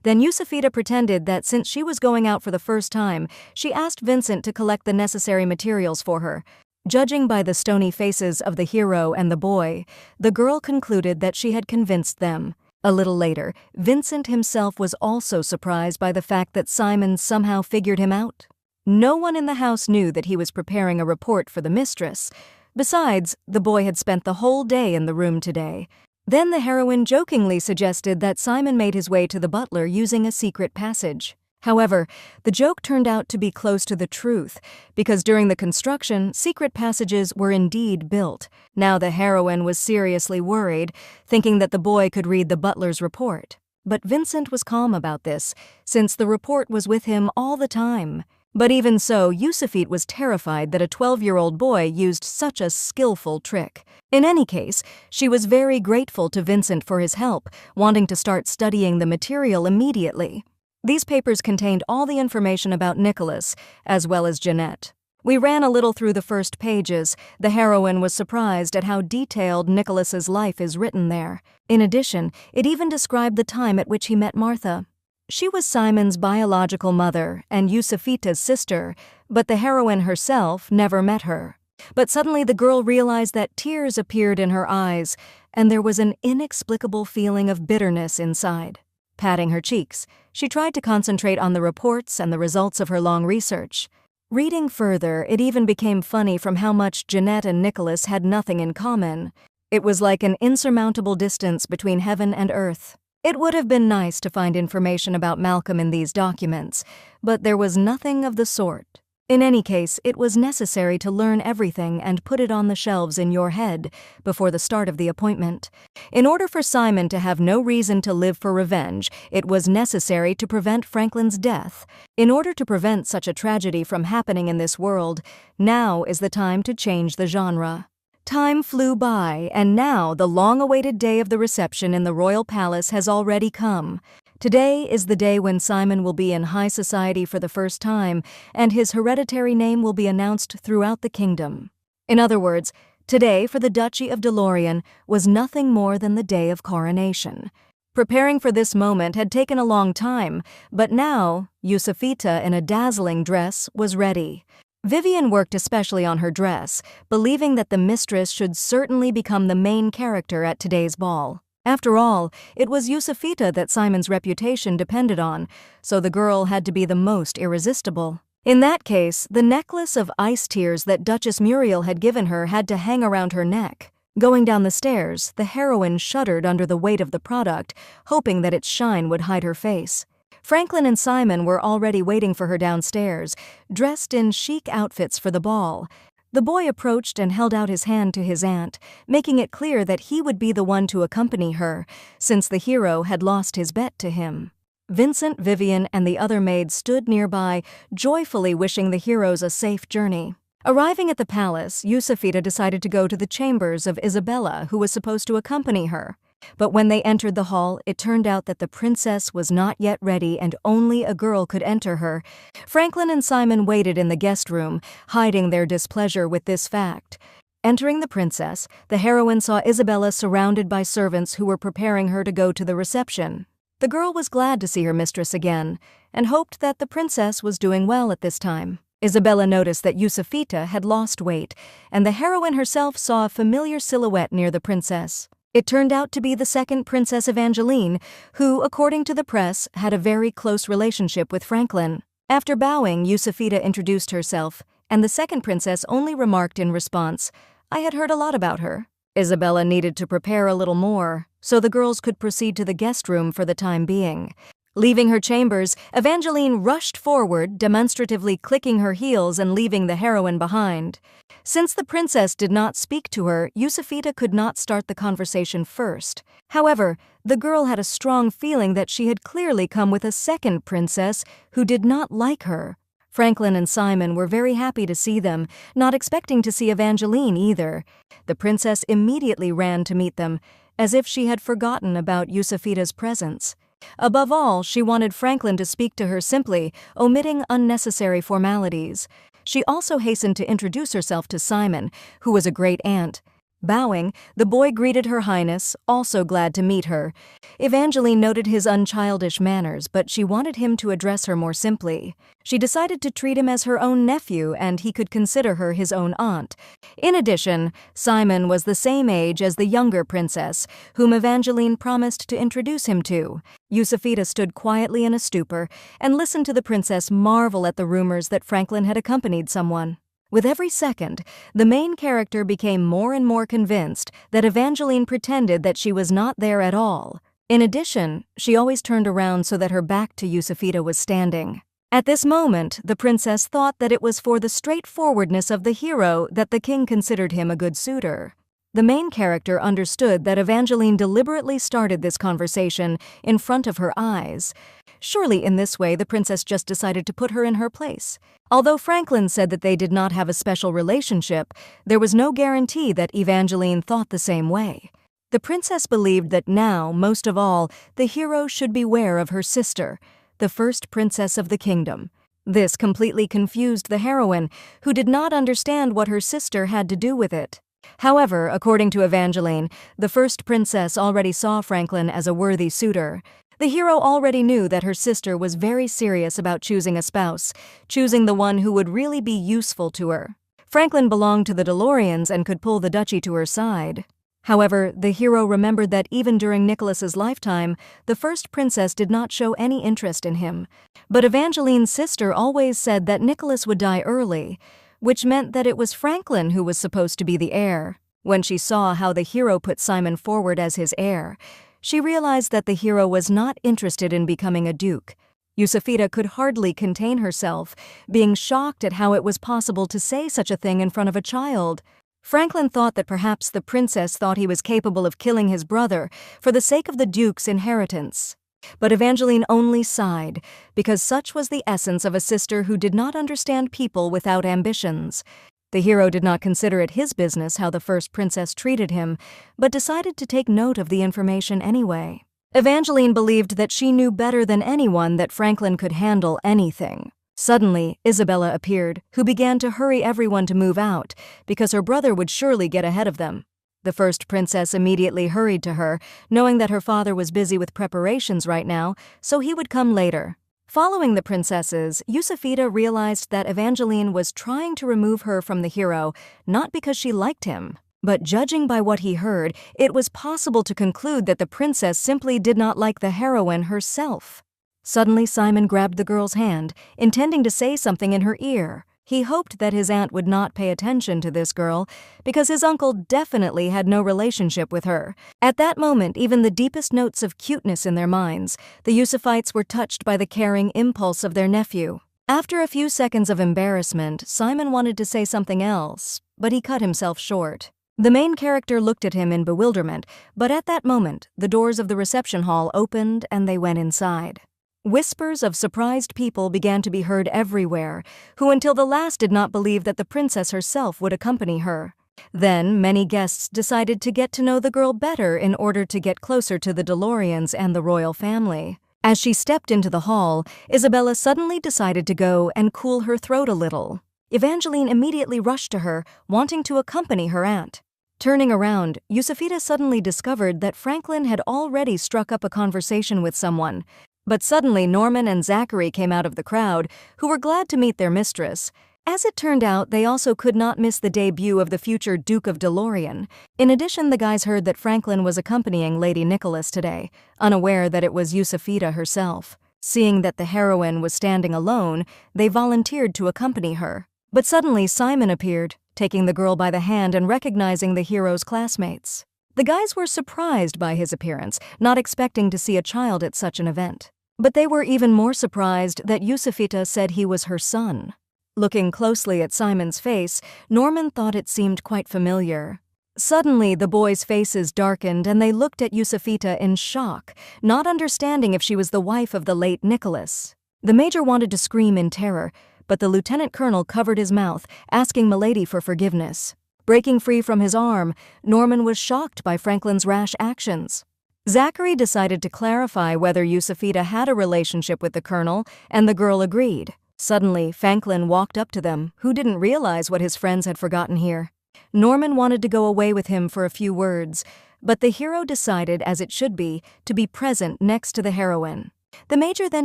Then Yusufita pretended that since she was going out for the first time, she asked Vincent to collect the necessary materials for her. Judging by the stony faces of the hero and the boy, the girl concluded that she had convinced them. A little later, Vincent himself was also surprised by the fact that Simon somehow figured him out. No one in the house knew that he was preparing a report for the mistress. Besides, the boy had spent the whole day in the room today. Then the heroine jokingly suggested that Simon made his way to the butler using a secret passage. However, the joke turned out to be close to the truth, because during the construction, secret passages were indeed built. Now the heroine was seriously worried, thinking that the boy could read the butler's report. But Vincent was calm about this, since the report was with him all the time. But even so, Yusufita was terrified that a 12-year-old boy used such a skillful trick. In any case, she was very grateful to Vincent for his help, wanting to start studying the material immediately. These papers contained all the information about Nicholas, as well as Jeanette. We ran a little through the first pages. The heroine was surprised at how detailed Nicholas's life is written there. In addition, it even described the time at which he met Martha. She was Simon's biological mother and Yusufita's sister, but the heroine herself never met her. But suddenly the girl realized that tears appeared in her eyes, and there was an inexplicable feeling of bitterness inside. Patting her cheeks, she tried to concentrate on the reports and the results of her long research. Reading further, it even became funny from how much Jeanette and Nicholas had nothing in common. It was like an insurmountable distance between heaven and earth. It would have been nice to find information about Malcolm in these documents, but there was nothing of the sort. In any case, it was necessary to learn everything and put it on the shelves in your head before the start of the appointment. In order for Simon to have no reason to live for revenge, it was necessary to prevent Franklin's death. In order to prevent such a tragedy from happening in this world, now is the time to change the genre. Time flew by, and now the long-awaited day of the reception in the royal palace has already come. Today is the day when Simon will be in high society for the first time, and his hereditary name will be announced throughout the kingdom. In other words, today for the Duchy of Delorean was nothing more than the day of coronation. Preparing for this moment had taken a long time, but now Yusufita in a dazzling dress was ready. Vivian worked especially on her dress, believing that the mistress should certainly become the main character at today's ball. After all, it was Yusufita that Simon's reputation depended on, so the girl had to be the most irresistible. In that case, the necklace of ice tears that Duchess Muriel had given her had to hang around her neck. Going down the stairs, the heroine shuddered under the weight of the product, hoping that its shine would hide her face. Franklin and Simon were already waiting for her downstairs, dressed in chic outfits for the ball. The boy approached and held out his hand to his aunt, making it clear that he would be the one to accompany her, since the hero had lost his bet to him. Vincent, Vivian, and the other maids stood nearby, joyfully wishing the heroes a safe journey. Arriving at the palace, Yusufita decided to go to the chambers of Isabella, who was supposed to accompany her. But when they entered the hall, it turned out that the princess was not yet ready and only a girl could enter her. Franklin and Simon waited in the guest room, hiding their displeasure with this fact. Entering the princess, the heroine saw Isabella surrounded by servants who were preparing her to go to the reception. The girl was glad to see her mistress again, and hoped that the princess was doing well at this time. Isabella noticed that Yusufita had lost weight, and the heroine herself saw a familiar silhouette near the princess. It turned out to be the second Princess Evangeline, who, according to the press, had a very close relationship with Franklin. After bowing, Yusufita introduced herself, and the second princess only remarked in response, "I had heard a lot about her." Isabella needed to prepare a little more, so the girls could proceed to the guest room for the time being. Leaving her chambers, Evangeline rushed forward, demonstratively clicking her heels and leaving the heroine behind. Since the princess did not speak to her, Yusufita could not start the conversation first. However, the girl had a strong feeling that she had clearly come with a second princess who did not like her. Franklin and Simon were very happy to see them, not expecting to see Evangeline either. The princess immediately ran to meet them, as if she had forgotten about Yusufita's presence. Above all, she wanted Franklin to speak to her simply, omitting unnecessary formalities. She also hastened to introduce herself to Simon, who was a great aunt. Bowing, the boy greeted Her Highness, also glad to meet her. Evangeline noted his unchildish manners, but she wanted him to address her more simply. She decided to treat him as her own nephew, and he could consider her his own aunt. In addition, Simon was the same age as the younger princess, whom Evangeline promised to introduce him to. Yusufita stood quietly in a stupor and listened to the princess marvel at the rumors that Franklin had accompanied someone. With every second, the main character became more and more convinced that Evangeline pretended that she was not there at all. In addition, she always turned around so that her back to Yusufita was standing. At this moment, the princess thought that it was for the straightforwardness of the hero that the king considered him a good suitor. The main character understood that Evangeline deliberately started this conversation in front of her eyes. Surely in this way the princess just decided to put her in her place. Although Franklin said that they did not have a special relationship, there was no guarantee that Evangeline thought the same way. The princess believed that now, most of all, the hero should beware of her sister, the first princess of the kingdom. This completely confused the heroine, who did not understand what her sister had to do with it. However, according to Evangeline, the first princess already saw Franklin as a worthy suitor. The hero already knew that her sister was very serious about choosing a spouse, choosing the one who would really be useful to her. Franklin belonged to the DeLoreans and could pull the duchy to her side. However, the hero remembered that even during Nicholas's lifetime, the first princess did not show any interest in him. But Evangeline's sister always said that Nicholas would die early, which meant that it was Franklin who was supposed to be the heir. When she saw how the hero put Simon forward as his heir, she realized that the hero was not interested in becoming a duke. Yusufita could hardly contain herself, being shocked at how it was possible to say such a thing in front of a child. Franklin thought that perhaps the princess thought he was capable of killing his brother for the sake of the duke's inheritance. But Evangeline only sighed, because such was the essence of a sister who did not understand people without ambitions. The hero did not consider it his business how the first princess treated him, but decided to take note of the information anyway. Evangeline believed that she knew better than anyone that Franklin could handle anything. Suddenly, Isabella appeared, who began to hurry everyone to move out, because her brother would surely get ahead of them. The first princess immediately hurried to her, knowing that her father was busy with preparations right now, so he would come later. Following the princesses, Yusufita realized that Evangeline was trying to remove her from the hero, not because she liked him, but judging by what he heard, it was possible to conclude that the princess simply did not like the heroine herself. Suddenly, Simon grabbed the girl's hand, intending to say something in her ear. He hoped that his aunt would not pay attention to this girl because his uncle definitely had no relationship with her. At that moment, even the deepest notes of cuteness in their minds, the Yusufites were touched by the caring impulse of their nephew. After a few seconds of embarrassment, Simon wanted to say something else, but he cut himself short. The main character looked at him in bewilderment, but at that moment, the doors of the reception hall opened and they went inside. Whispers of surprised people began to be heard everywhere, who until the last did not believe that the princess herself would accompany her. Then, many guests decided to get to know the girl better in order to get closer to the DeLoreans and the royal family. As she stepped into the hall, Isabella suddenly decided to go and cool her throat a little. Evangeline immediately rushed to her, wanting to accompany her aunt. Turning around, Yusufita suddenly discovered that Franklin had already struck up a conversation with someone. But suddenly Norman and Zachary came out of the crowd, who were glad to meet their mistress. As it turned out, they also could not miss the debut of the future Duke of DeLorean. In addition, the guys heard that Franklin was accompanying Lady Nicholas today, unaware that it was Yusufita herself. Seeing that the heroine was standing alone, they volunteered to accompany her. But suddenly Simon appeared, taking the girl by the hand and recognizing the hero's classmates. The guys were surprised by his appearance, not expecting to see a child at such an event. But they were even more surprised that Yusufita said he was her son. Looking closely at Simon's face, Norman thought it seemed quite familiar. Suddenly, the boys' faces darkened and they looked at Yusufita in shock, not understanding if she was the wife of the late Nicholas. The major wanted to scream in terror, but the lieutenant colonel covered his mouth, asking Milady for forgiveness. Breaking free from his arm, Norman was shocked by Franklin's rash actions. Zachary decided to clarify whether Yusufita had a relationship with the colonel, and the girl agreed. Suddenly, Franklin walked up to them, who didn't realize what his friends had forgotten here. Norman wanted to go away with him for a few words, but the hero decided, as it should be, to be present next to the heroine. The major then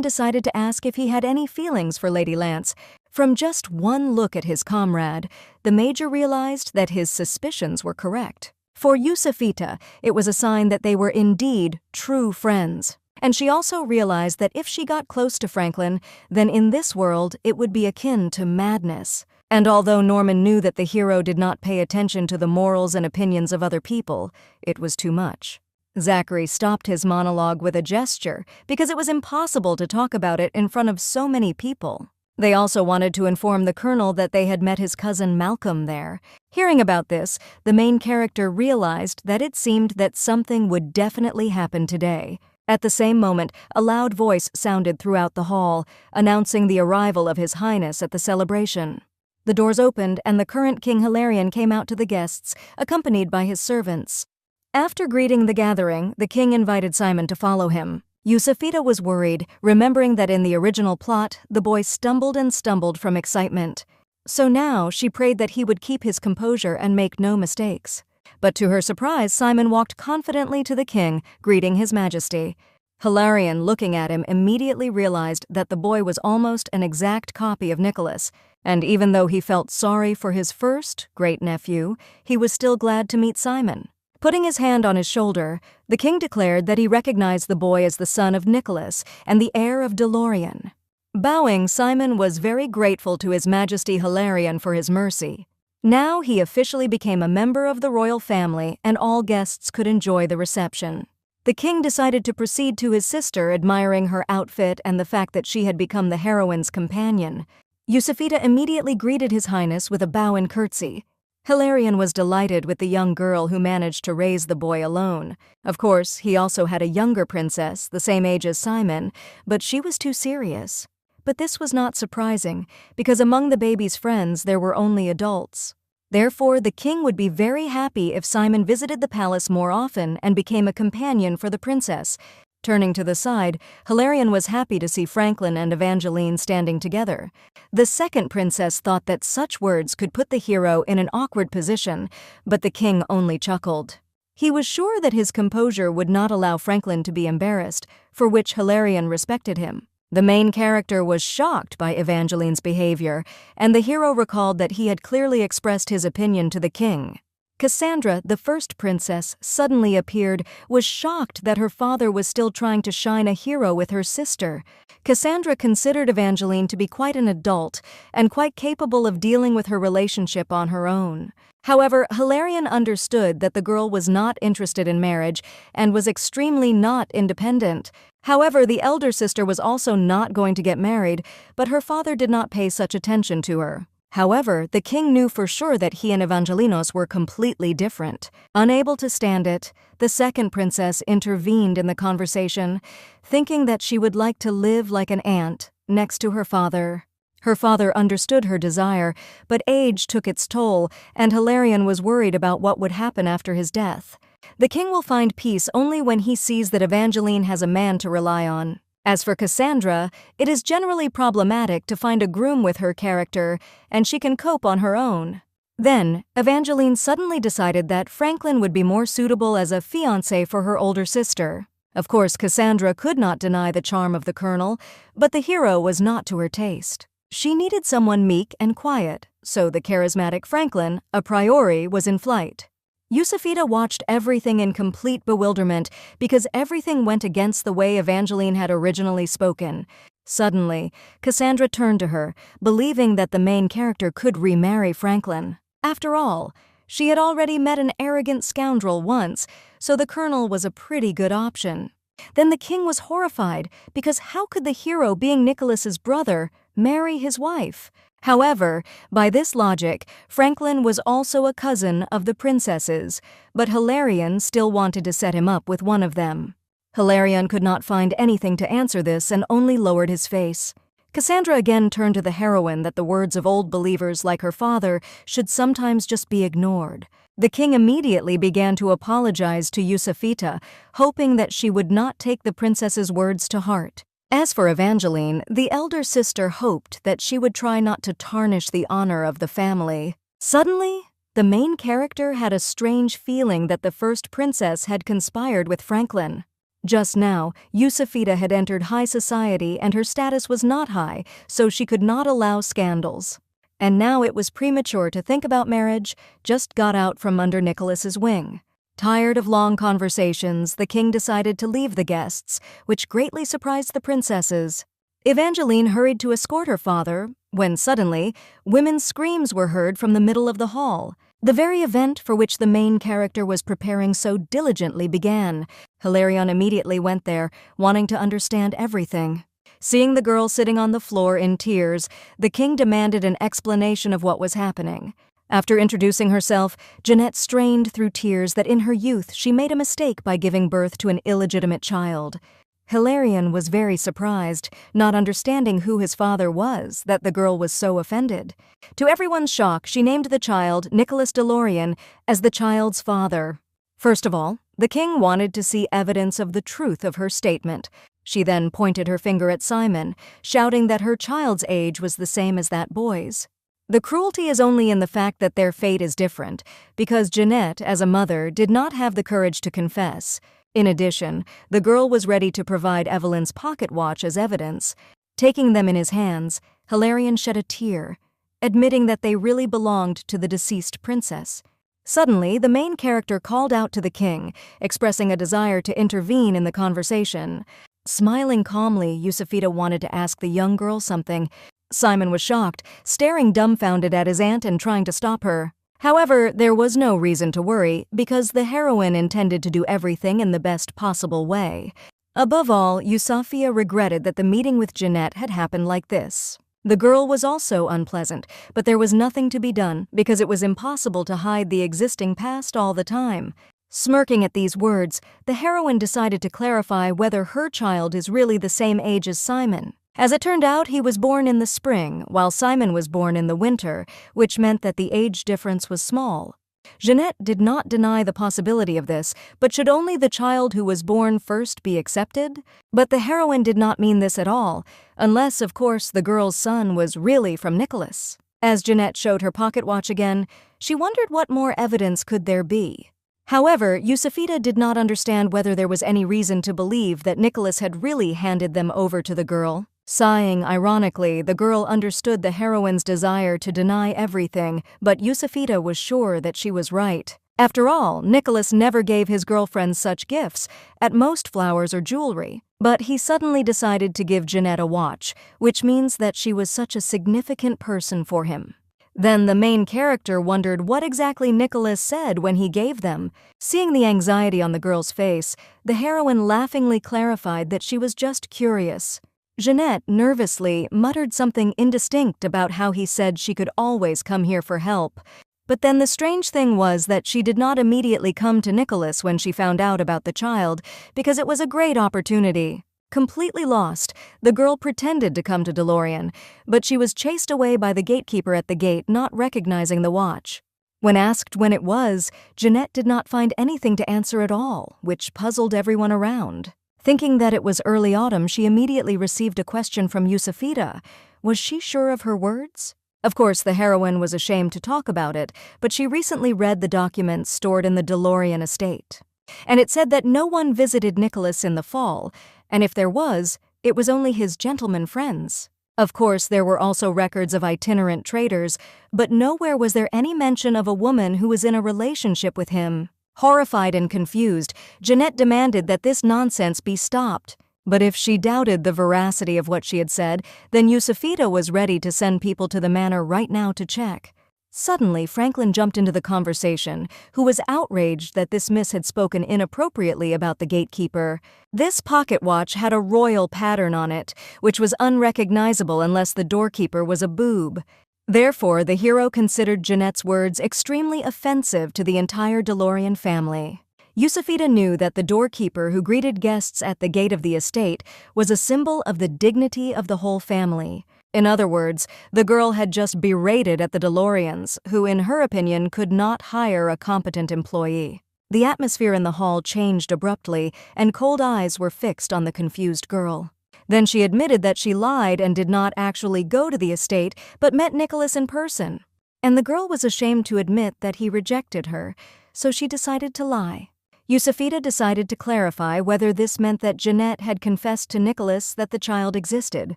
decided to ask if he had any feelings for Lady Lance. From just one look at his comrade, the major realized that his suspicions were correct. For Yusufita, it was a sign that they were indeed true friends. And she also realized that if she got close to Franklin, then in this world it would be akin to madness. And although Norman knew that the hero did not pay attention to the morals and opinions of other people, it was too much. Zachary stopped his monologue with a gesture because it was impossible to talk about it in front of so many people. They also wanted to inform the colonel that they had met his cousin Malcolm there. Hearing about this, the main character realized that it seemed that something would definitely happen today. At the same moment, a loud voice sounded throughout the hall, announcing the arrival of His Highness at the celebration. The doors opened and the current King Hilarion came out to the guests, accompanied by his servants. After greeting the gathering, the king invited Simon to follow him. Yusufita was worried, remembering that in the original plot, the boy stumbled and stumbled from excitement. So now she prayed that he would keep his composure and make no mistakes. But to her surprise, Simon walked confidently to the king, greeting His Majesty. Hilarion, looking at him, immediately realized that the boy was almost an exact copy of Nicholas, and even though he felt sorry for his first great-nephew, he was still glad to meet Simon. Putting his hand on his shoulder, the king declared that he recognized the boy as the son of Nicholas and the heir of DeLorean. Bowing, Simon was very grateful to His Majesty Hilarion for his mercy. Now he officially became a member of the royal family and all guests could enjoy the reception. The king decided to proceed to his sister, admiring her outfit and the fact that she had become the heroine's companion. Yusufita immediately greeted His Highness with a bow and curtsy. Hilarion was delighted with the young girl who managed to raise the boy alone. Of course, he also had a younger princess, the same age as Simon, but she was too serious. But this was not surprising, because among the baby's friends there were only adults. Therefore, the king would be very happy if Simon visited the palace more often and became a companion for the princess. Turning to the side, Hilarion was happy to see Franklin and Evangeline standing together. The second princess thought that such words could put the hero in an awkward position, but the king only chuckled. He was sure that his composure would not allow Franklin to be embarrassed, for which Hilarion respected him. The main character was shocked by Evangeline's behavior, and the hero recalled that he had clearly expressed his opinion to the king. Cassandra, the first princess, suddenly appeared, was shocked that her father was still trying to shine a hero with her sister. Cassandra considered Evangeline to be quite an adult and quite capable of dealing with her relationship on her own. However, Hilarion understood that the girl was not interested in marriage and was extremely not independent. However, the elder sister was also not going to get married, but her father did not pay such attention to her. However, the king knew for sure that he and Evangelinos were completely different. Unable to stand it, the second princess intervened in the conversation, thinking that she would like to live like an aunt next to her father. Her father understood her desire, but age took its toll, and Hilarion was worried about what would happen after his death. The king will find peace only when he sees that Evangeline has a man to rely on. As for Cassandra, it is generally problematic to find a groom with her character, and she can cope on her own. Then, Evangeline suddenly decided that Franklin would be more suitable as a fiancé for her older sister. Of course, Cassandra could not deny the charm of the colonel, but the hero was not to her taste. She needed someone meek and quiet, so the charismatic Franklin, a priori, was in flight. Yusufita watched everything in complete bewilderment because everything went against the way Evangeline had originally spoken. Suddenly, Cassandra turned to her, believing that the main character could remarry Franklin. After all, she had already met an arrogant scoundrel once, so the colonel was a pretty good option. Then the king was horrified because how could the hero, being Nicholas's brother, marry his wife? However, by this logic, Franklin was also a cousin of the princesses, but Hilarion still wanted to set him up with one of them. Hilarion could not find anything to answer this and only lowered his face. Cassandra again turned to the heroine that the words of old believers like her father should sometimes just be ignored. The king immediately began to apologize to Yusufita, hoping that she would not take the princess's words to heart. As for Evangeline, the elder sister hoped that she would try not to tarnish the honor of the family. Suddenly, the main character had a strange feeling that the first princess had conspired with Franklin. Just now, Yusufita had entered high society and her status was not high, so she could not allow scandals. And now it was premature to think about marriage, just got out from under Nicholas's wing. Tired of long conversations, the king decided to leave the guests, which greatly surprised the princesses. Evangeline hurried to escort her father, when suddenly, women's screams were heard from the middle of the hall. The very event for which the main character was preparing so diligently began. Hilarion immediately went there, wanting to understand everything. Seeing the girl sitting on the floor in tears, the king demanded an explanation of what was happening. After introducing herself, Jeanette strained through tears that in her youth she made a mistake by giving birth to an illegitimate child. Hilarion was very surprised, not understanding who his father was, that the girl was so offended. To everyone's shock, she named the child, Nicholas DeLorean, as the child's father. First of all, the king wanted to see evidence of the truth of her statement. She then pointed her finger at Simon, shouting that her child's age was the same as that boy's. The cruelty is only in the fact that their fate is different, because Jeanette, as a mother, did not have the courage to confess. In addition, the girl was ready to provide Evelyn's pocket watch as evidence. Taking them in his hands, Hilarion shed a tear, admitting that they really belonged to the deceased princess. Suddenly, the main character called out to the king, expressing a desire to intervene in the conversation. Smiling calmly, Yusufita wanted to ask the young girl something. Simon was shocked, staring dumbfounded at his aunt and trying to stop her. However, there was no reason to worry, because the heroine intended to do everything in the best possible way. Above all, Yusufia regretted that the meeting with Jeanette had happened like this. The girl was also unpleasant, but there was nothing to be done, because it was impossible to hide the existing past all the time. Smirking at these words, the heroine decided to clarify whether her child is really the same age as Simon. As it turned out, he was born in the spring, while Simon was born in the winter, which meant that the age difference was small. Jeanette did not deny the possibility of this, but should only the child who was born first be accepted? But the heroine did not mean this at all, unless, of course, the girl's son was really from Nicholas. As Jeanette showed her pocket watch again, she wondered what more evidence could there be. However, Yusufita did not understand whether there was any reason to believe that Nicholas had really handed them over to the girl. Sighing ironically, the girl understood the heroine's desire to deny everything, but Yusufita was sure that she was right. After all, Nicholas never gave his girlfriends such gifts, at most flowers or jewelry. But he suddenly decided to give Jeanette a watch, which means that she was such a significant person for him. Then the main character wondered what exactly Nicholas said when he gave them. Seeing the anxiety on the girl's face, the heroine laughingly clarified that she was just curious. Jeanette nervously muttered something indistinct about how he said she could always come here for help. But then the strange thing was that she did not immediately come to Nicholas when she found out about the child, because it was a great opportunity. Completely lost, the girl pretended to come to DeLorean, but she was chased away by the gatekeeper at the gate, not recognizing the watch. When asked when it was, Jeanette did not find anything to answer at all, which puzzled everyone around. Thinking that it was early autumn, she immediately received a question from Yusufita. Was she sure of her words? Of course, the heroine was ashamed to talk about it, but she recently read the documents stored in the DeLorean estate. And it said that no one visited Nicholas in the fall, and if there was, it was only his gentleman friends. Of course, there were also records of itinerant traders, but nowhere was there any mention of a woman who was in a relationship with him. Horrified and confused, Jeanette demanded that this nonsense be stopped. But if she doubted the veracity of what she had said, then Yusufita was ready to send people to the manor right now to check. Suddenly, Franklin jumped into the conversation, who was outraged that this miss had spoken inappropriately about the gatekeeper. This pocket watch had a royal pattern on it, which was unrecognizable unless the doorkeeper was a boob. Therefore, the hero considered Jeanette's words extremely offensive to the entire DeLorean family. Yusufita knew that the doorkeeper who greeted guests at the gate of the estate was a symbol of the dignity of the whole family. In other words, the girl had just berated at the DeLoreans, who in her opinion could not hire a competent employee. The atmosphere in the hall changed abruptly, and cold eyes were fixed on the confused girl. Then she admitted that she lied and did not actually go to the estate, but met Nicholas in person. And the girl was ashamed to admit that he rejected her, so she decided to lie. Yusufita decided to clarify whether this meant that Jeanette had confessed to Nicholas that the child existed.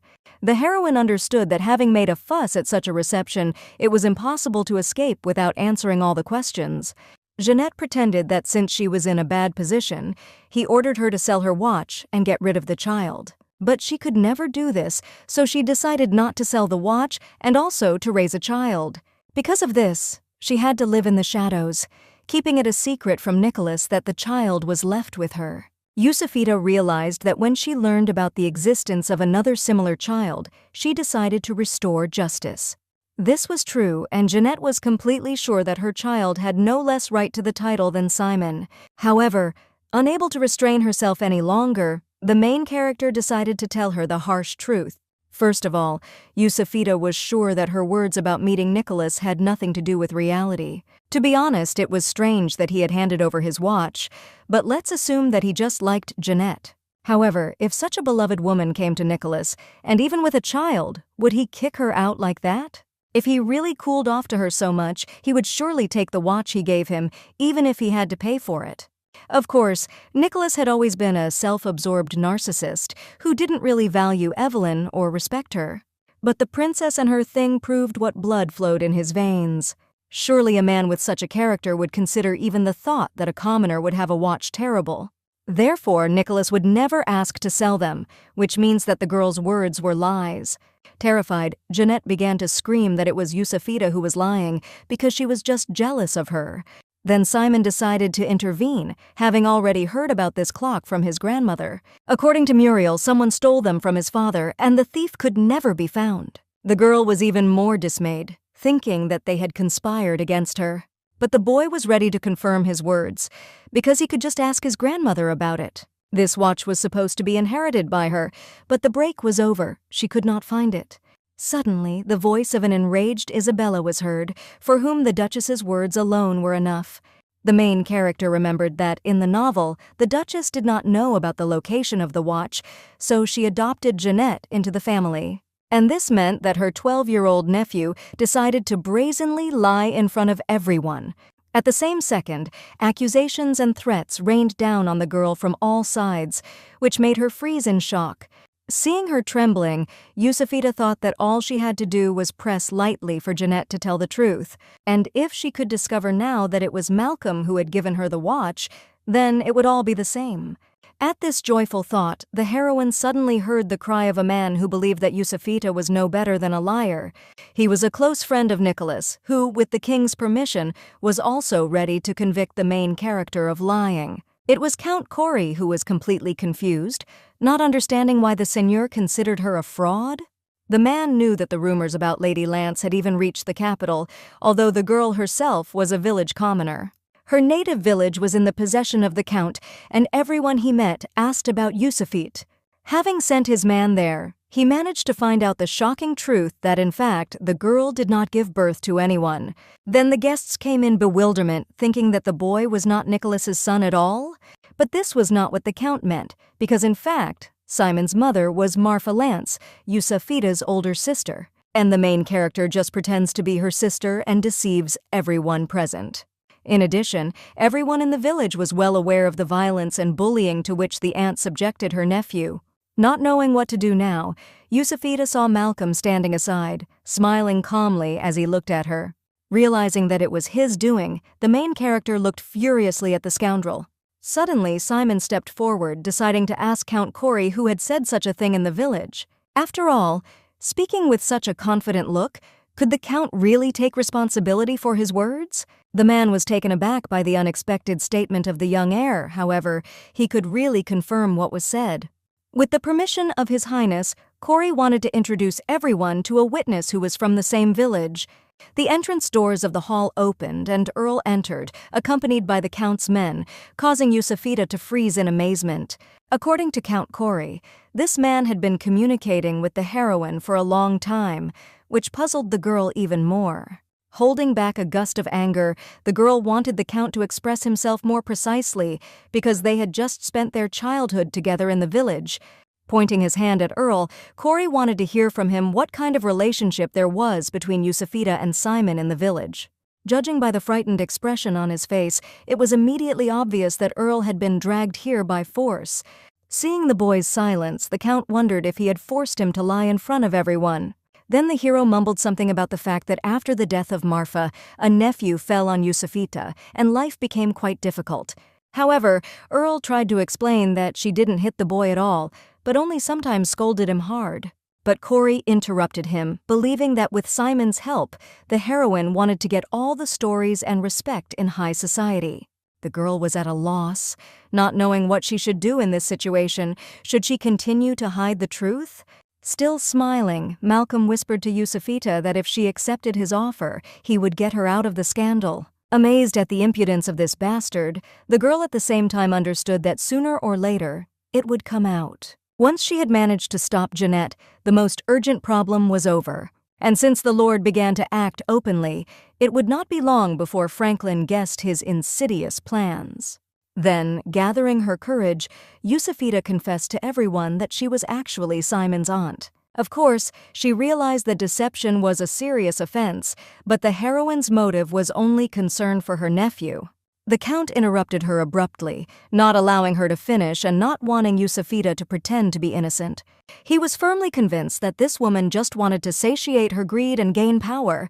The heroine understood that having made a fuss at such a reception, it was impossible to escape without answering all the questions. Jeanette pretended that since she was in a bad position, he ordered her to sell her watch and get rid of the child. But she could never do this, so she decided not to sell the watch and also to raise a child. Because of this, she had to live in the shadows, keeping it a secret from Nicholas that the child was left with her. Yusufita realized that when she learned about the existence of another similar child, she decided to restore justice. This was true, and Jeanette was completely sure that her child had no less right to the title than Simon. However, unable to restrain herself any longer, the main character decided to tell her the harsh truth. First of all, Yusufita was sure that her words about meeting Nicholas had nothing to do with reality. To be honest, it was strange that he had handed over his watch, but let's assume that he just liked Jeanette. However, if such a beloved woman came to Nicholas, and even with a child, would he kick her out like that? If he really cooled off to her so much, he would surely take the watch he gave him, even if he had to pay for it. Of course, Nicholas had always been a self-absorbed narcissist who didn't really value Evelyn or respect her. But the princess and her thing proved what blood flowed in his veins. Surely a man with such a character would consider even the thought that a commoner would have a watch terrible. Therefore, Nicholas would never ask to sell them, which means that the girl's words were lies. Terrified, Jeanette began to scream that it was Yusufita who was lying because she was just jealous of her. Then Simon decided to intervene, having already heard about this clock from his grandmother. According to Muriel, someone stole them from his father, and the thief could never be found. The girl was even more dismayed, thinking that they had conspired against her. But the boy was ready to confirm his words, because he could just ask his grandmother about it. This watch was supposed to be inherited by her, but the break was over. She could not find it. Suddenly, the voice of an enraged Isabella was heard, for whom the Duchess's words alone were enough. The main character remembered that, in the novel, the Duchess did not know about the location of the watch, so she adopted Jeanette into the family. And this meant that her 12-year-old nephew decided to brazenly lie in front of everyone. At the same second, accusations and threats rained down on the girl from all sides, which made her freeze in shock. Seeing her trembling, Yusufita thought that all she had to do was press lightly for Jeanette to tell the truth, and if she could discover now that it was Malcolm who had given her the watch, then it would all be the same. At this joyful thought, the heroine suddenly heard the cry of a man who believed that Yusufita was no better than a liar. He was a close friend of Nicholas, who, with the king's permission, was also ready to convict the main character of lying. It was Count Corey who was completely confused, not understanding why the seigneur considered her a fraud. The man knew that the rumors about Lady Lance had even reached the capital, although the girl herself was a village commoner. Her native village was in the possession of the Count, and everyone he met asked about Yusufit. Having sent his man there, he managed to find out the shocking truth that, in fact, the girl did not give birth to anyone. Then the guests came in bewilderment, thinking that the boy was not Nicholas's son at all. But this was not what the Count meant, because, in fact, Simon's mother was Marfa Lance, Yusufita's older sister, and the main character just pretends to be her sister and deceives everyone present. In addition, everyone in the village was well aware of the violence and bullying to which the aunt subjected her nephew. Not knowing what to do now, Yusufita saw Malcolm standing aside, smiling calmly as he looked at her. Realizing that it was his doing, the main character looked furiously at the scoundrel. Suddenly, Simon stepped forward, deciding to ask Count Corey who had said such a thing in the village. After all, speaking with such a confident look, could the Count really take responsibility for his words? The man was taken aback by the unexpected statement of the young heir. However, he could really confirm what was said. With the permission of His Highness, Corey wanted to introduce everyone to a witness who was from the same village. The entrance doors of the hall opened, and Earl entered, accompanied by the Count's men, causing Yusufita to freeze in amazement. According to Count Corey, this man had been communicating with the heroine for a long time, which puzzled the girl even more. Holding back a gust of anger, the girl wanted the Count to express himself more precisely because they had just spent their childhood together in the village. Pointing his hand at Earl, Corey wanted to hear from him what kind of relationship there was between Yusufita and Simon in the village. Judging by the frightened expression on his face, it was immediately obvious that Earl had been dragged here by force. Seeing the boy's silence, the Count wondered if he had forced him to lie in front of everyone. Then the hero mumbled something about the fact that after the death of Marfa, a nephew fell on Yusufita, and life became quite difficult. However, Earl tried to explain that she didn't hit the boy at all, but only sometimes scolded him hard. But Corey interrupted him, believing that with Simon's help, the heroine wanted to get all the stories and respect in high society. The girl was at a loss, not knowing what she should do in this situation. Should she continue to hide the truth? Still smiling, Malcolm whispered to Yusufita that if she accepted his offer, he would get her out of the scandal. Amazed at the impudence of this bastard, the girl at the same time understood that sooner or later, it would come out. Once she had managed to stop Jeanette, the most urgent problem was over. And since the Lord began to act openly, it would not be long before Franklin guessed his insidious plans. Then, gathering her courage, Yusufita confessed to everyone that she was actually Simon's aunt. Of course, she realized that deception was a serious offense, but the heroine's motive was only concern for her nephew. The Count interrupted her abruptly, not allowing her to finish and not wanting Yusufita to pretend to be innocent. He was firmly convinced that this woman just wanted to satiate her greed and gain power.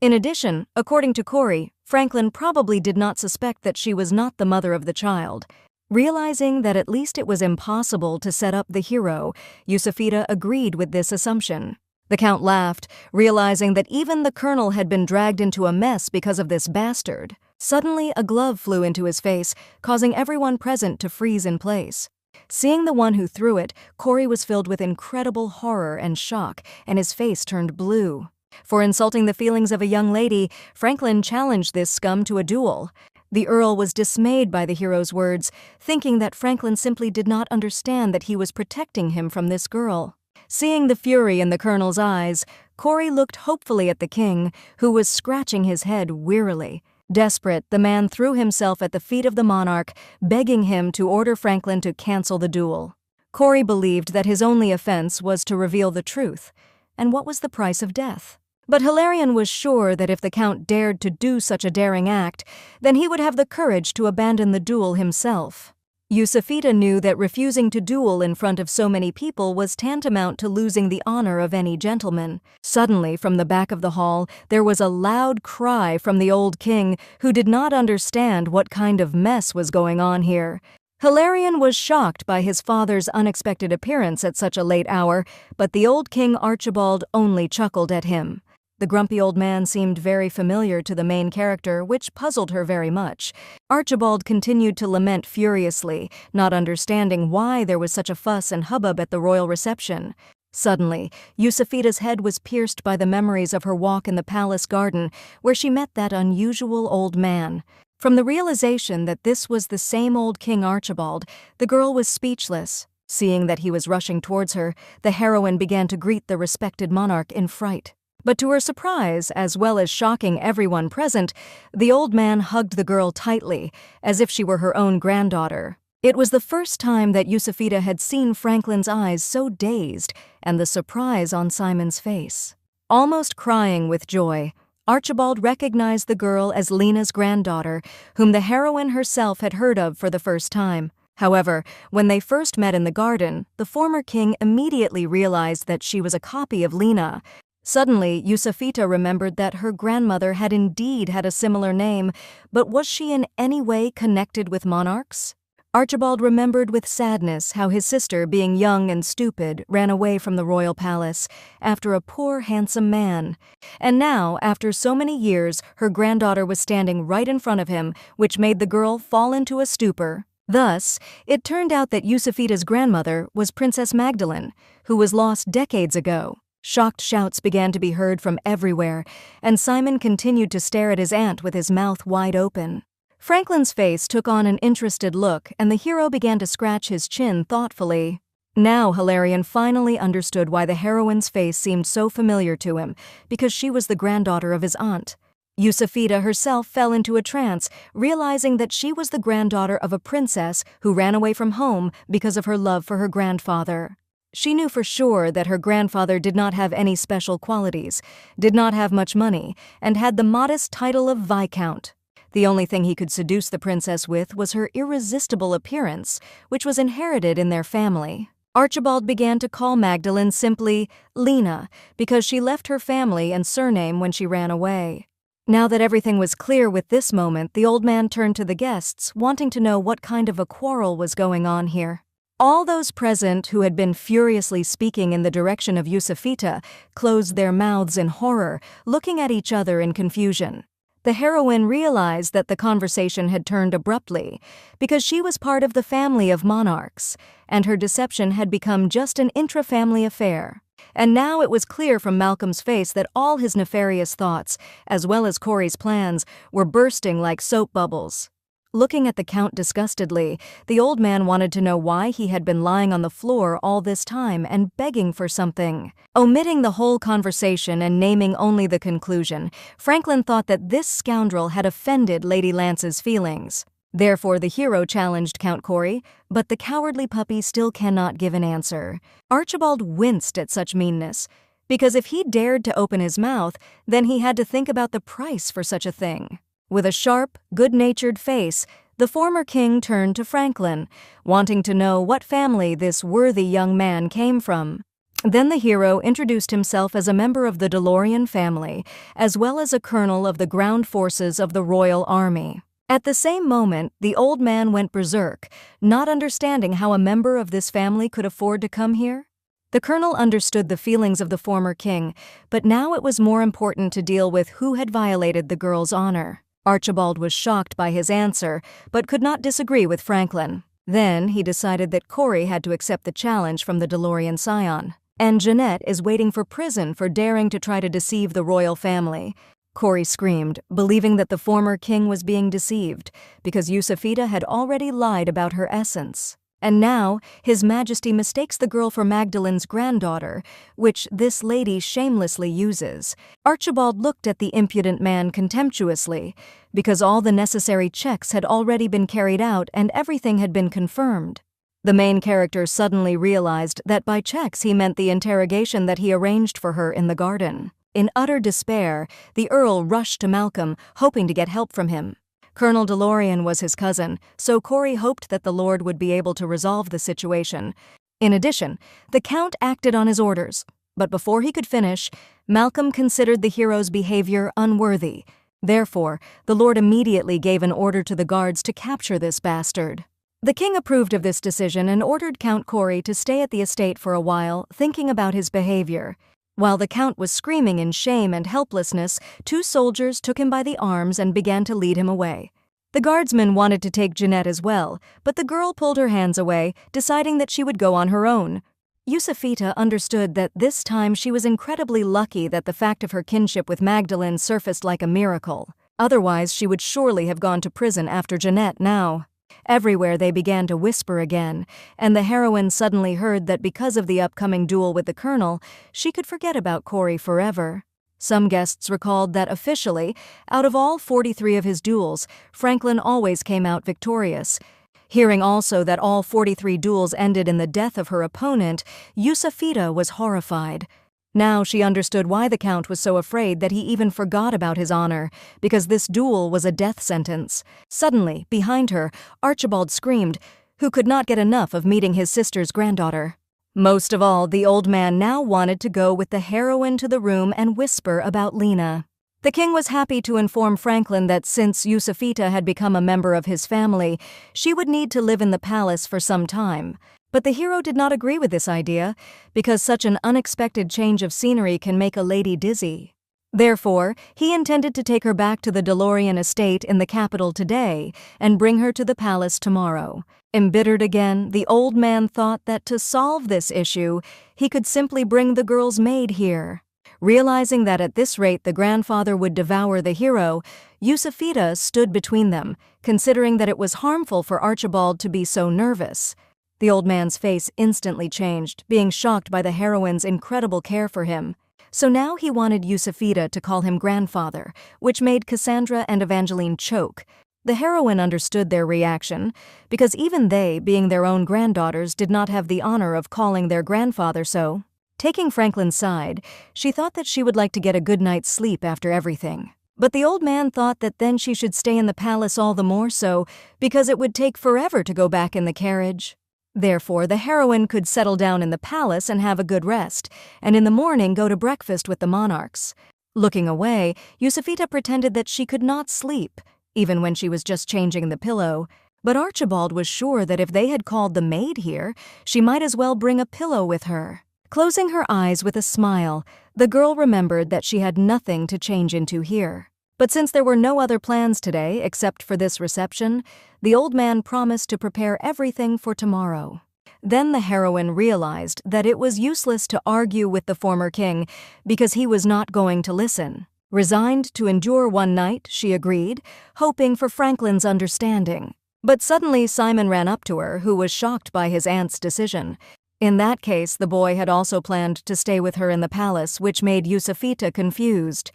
In addition, according to Corey, Franklin probably did not suspect that she was not the mother of the child. Realizing that at least it was impossible to set up the hero, Yusufita agreed with this assumption. The Count laughed, realizing that even the colonel had been dragged into a mess because of this bastard. Suddenly, a glove flew into his face, causing everyone present to freeze in place. Seeing the one who threw it, Corey was filled with incredible horror and shock, and his face turned blue. For insulting the feelings of a young lady, Franklin challenged this scum to a duel. The Earl was dismayed by the hero's words, thinking that Franklin simply did not understand that he was protecting him from this girl. Seeing the fury in the colonel's eyes, Corey looked hopefully at the king, who was scratching his head wearily. Desperate, the man threw himself at the feet of the monarch, begging him to order Franklin to cancel the duel. Corey believed that his only offense was to reveal the truth. And what was the price of death? But Hilarion was sure that if the Count dared to do such a daring act, then he would have the courage to abandon the duel himself. Yusufita knew that refusing to duel in front of so many people was tantamount to losing the honor of any gentleman. Suddenly, from the back of the hall, there was a loud cry from the old king, who did not understand what kind of mess was going on here. Hilarion was shocked by his father's unexpected appearance at such a late hour, but the old King Archibald only chuckled at him. The grumpy old man seemed very familiar to the main character, which puzzled her very much. Archibald continued to lament furiously, not understanding why there was such a fuss and hubbub at the royal reception. Suddenly, Yusufita's head was pierced by the memories of her walk in the palace garden, where she met that unusual old man. From the realization that this was the same old King Archibald, the girl was speechless. Seeing that he was rushing towards her, the heroine began to greet the respected monarch in fright. But to her surprise, as well as shocking everyone present, the old man hugged the girl tightly, as if she were her own granddaughter. It was the first time that Yusufita had seen Franklin's eyes so dazed, and the surprise on Simon's face. Almost crying with joy, Archibald recognized the girl as Lena's granddaughter, whom the heroine herself had heard of for the first time. However, when they first met in the garden, the former king immediately realized that she was a copy of Lena. Suddenly, Yusufita remembered that her grandmother had indeed had a similar name, but was she in any way connected with monarchs? Archibald remembered with sadness how his sister, being young and stupid, ran away from the royal palace after a poor, handsome man. And now, after so many years, her granddaughter was standing right in front of him, which made the girl fall into a stupor. Thus, it turned out that Yusufita's grandmother was Princess Magdalene, who was lost decades ago. Shocked shouts began to be heard from everywhere, and Simon continued to stare at his aunt with his mouth wide open. Franklin's face took on an interested look, and the hero began to scratch his chin thoughtfully. Now Hilarion finally understood why the heroine's face seemed so familiar to him, because she was the granddaughter of his aunt. Yusufita herself fell into a trance, realizing that she was the granddaughter of a princess who ran away from home because of her love for her grandfather. She knew for sure that her grandfather did not have any special qualities, did not have much money, and had the modest title of Viscount. The only thing he could seduce the princess with was her irresistible appearance, which was inherited in their family. Archibald began to call Magdalene simply Lena, because she left her family and surname when she ran away. Now that everything was clear with this moment, the old man turned to the guests, wanting to know what kind of a quarrel was going on here. All those present who had been furiously speaking in the direction of Yusufita closed their mouths in horror, looking at each other in confusion. The heroine realized that the conversation had turned abruptly, because she was part of the family of monarchs, and her deception had become just an intra-family affair. And now it was clear from Malcolm's face that all his nefarious thoughts, as well as Corey's plans, were bursting like soap bubbles. Looking at the Count disgustedly, the old man wanted to know why he had been lying on the floor all this time and begging for something. Omitting the whole conversation and naming only the conclusion, Franklin thought that this scoundrel had offended Lady Lance's feelings. Therefore, the hero challenged Count Corey, but the cowardly puppy still cannot give an answer. Archibald winced at such meanness, because if he dared to open his mouth, then he had to think about the price for such a thing. With a sharp, good-natured face, the former king turned to Franklin, wanting to know what family this worthy young man came from. Then the hero introduced himself as a member of the DeLorean family, as well as a colonel of the ground forces of the Royal Army. At the same moment, the old man went berserk, not understanding how a member of this family could afford to come here. The colonel understood the feelings of the former king, but now it was more important to deal with who had violated the girl's honor. Archibald was shocked by his answer, but could not disagree with Franklin. Then he decided that Corey had to accept the challenge from the DeLorean scion. And Jeanette is waiting for prison for daring to try to deceive the royal family. Corey screamed, believing that the former king was being deceived, because Yusufita had already lied about her essence. And now, His Majesty mistakes the girl for Magdalene's granddaughter, which this lady shamelessly uses. Archibald looked at the impudent man contemptuously, because all the necessary checks had already been carried out and everything had been confirmed. The main character suddenly realized that by checks he meant the interrogation that he arranged for her in the garden. In utter despair, the Earl rushed to Malcolm, hoping to get help from him. Colonel DeLorean was his cousin, so Corey hoped that the Lord would be able to resolve the situation. In addition, the Count acted on his orders, but before he could finish, Malcolm considered the hero's behavior unworthy. Therefore, the Lord immediately gave an order to the guards to capture this bastard. The king approved of this decision and ordered Count Corey to stay at the estate for a while, thinking about his behavior. While the Count was screaming in shame and helplessness, 2 soldiers took him by the arms and began to lead him away. The guardsmen wanted to take Jeanette as well, but the girl pulled her hands away, deciding that she would go on her own. Yusufita understood that this time she was incredibly lucky that the fact of her kinship with Magdalene surfaced like a miracle. Otherwise, she would surely have gone to prison after Jeanette now. Everywhere they began to whisper again, and the heroine suddenly heard that because of the upcoming duel with the colonel, she could forget about Corey forever. Some guests recalled that officially, out of all 43 of his duels, Franklin always came out victorious. Hearing also that all 43 duels ended in the death of her opponent, Yusufita was horrified. Now she understood why the Count was so afraid that he even forgot about his honor, because this duel was a death sentence. Suddenly, behind her, Archibald screamed, who could not get enough of meeting his sister's granddaughter. Most of all, the old man now wanted to go with the heroine to the room and whisper about Lena. The king was happy to inform Franklin that since Yusufita had become a member of his family, she would need to live in the palace for some time. But the hero did not agree with this idea, because such an unexpected change of scenery can make a lady dizzy. Therefore, he intended to take her back to the DeLorean estate in the capital today and bring her to the palace tomorrow. Embittered again, the old man thought that to solve this issue, he could simply bring the girl's maid here. Realizing that at this rate the grandfather would devour the hero, Yusufita stood between them, considering that it was harmful for Archibald to be so nervous. The old man's face instantly changed, being shocked by the heroine's incredible care for him. So now he wanted Yusufita to call him grandfather, which made Cassandra and Evangeline choke. The heroine understood their reaction, because even they, being their own granddaughters, did not have the honor of calling their grandfather so. Taking Franklin's side, she thought that she would like to get a good night's sleep after everything. But the old man thought that then she should stay in the palace all the more so, because it would take forever to go back in the carriage. Therefore, the heroine could settle down in the palace and have a good rest, and in the morning go to breakfast with the monarchs. Looking away, Yusufita pretended that she could not sleep, even when she was just changing the pillow. But Archibald was sure that if they had called the maid here, she might as well bring a pillow with her. Closing her eyes with a smile, the girl remembered that she had nothing to change into here. But since there were no other plans today except for this reception, the old man promised to prepare everything for tomorrow. Then the heroine realized that it was useless to argue with the former king because he was not going to listen. Resigned to endure one night, she agreed, hoping for Franklin's understanding. But suddenly Simon ran up to her, who was shocked by his aunt's decision. In that case, the boy had also planned to stay with her in the palace, which made Yusufita confused.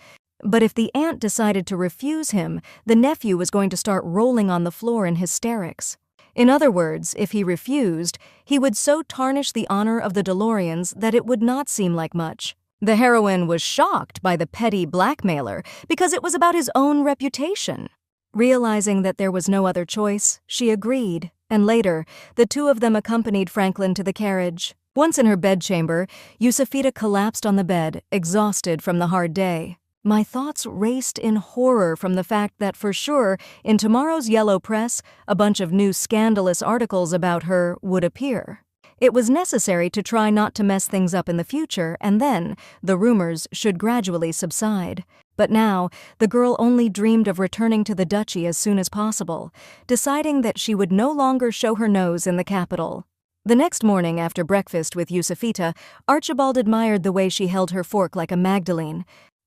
But if the aunt decided to refuse him, the nephew was going to start rolling on the floor in hysterics. In other words, if he refused, he would so tarnish the honor of the DeLoreans that it would not seem like much. The heroine was shocked by the petty blackmailer because it was about his own reputation. Realizing that there was no other choice, she agreed, and later, the two of them accompanied Franklin to the carriage. Once in her bedchamber, Yusufita collapsed on the bed, exhausted from the hard day. My thoughts raced in horror from the fact that for sure, in tomorrow's yellow press, a bunch of new scandalous articles about her would appear. It was necessary to try not to mess things up in the future, and then the rumors should gradually subside. But now, the girl only dreamed of returning to the duchy as soon as possible, deciding that she would no longer show her nose in the capital. The next morning, after breakfast with Yusufita, Archibald admired the way she held her fork like a Magdalene.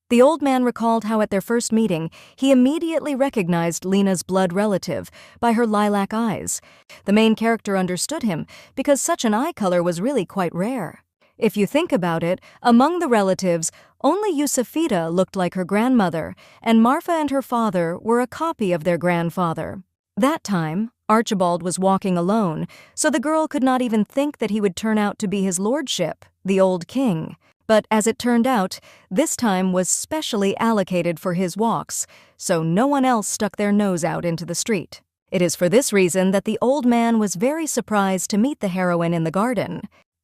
The old man recalled how at their first meeting, he immediately recognized Lena's blood relative by her lilac eyes. The main character understood him because such an eye color was really quite rare. If you think about it, among the relatives, only Yusufita looked like her grandmother, and Marfa and her father were a copy of their grandfather. That time, Archibald was walking alone, so the girl could not even think that he would turn out to be his lordship, the old king. But as it turned out, this time was specially allocated for his walks, so no one else stuck their nose out into the street. It is for this reason that the old man was very surprised to meet the heroine in the garden.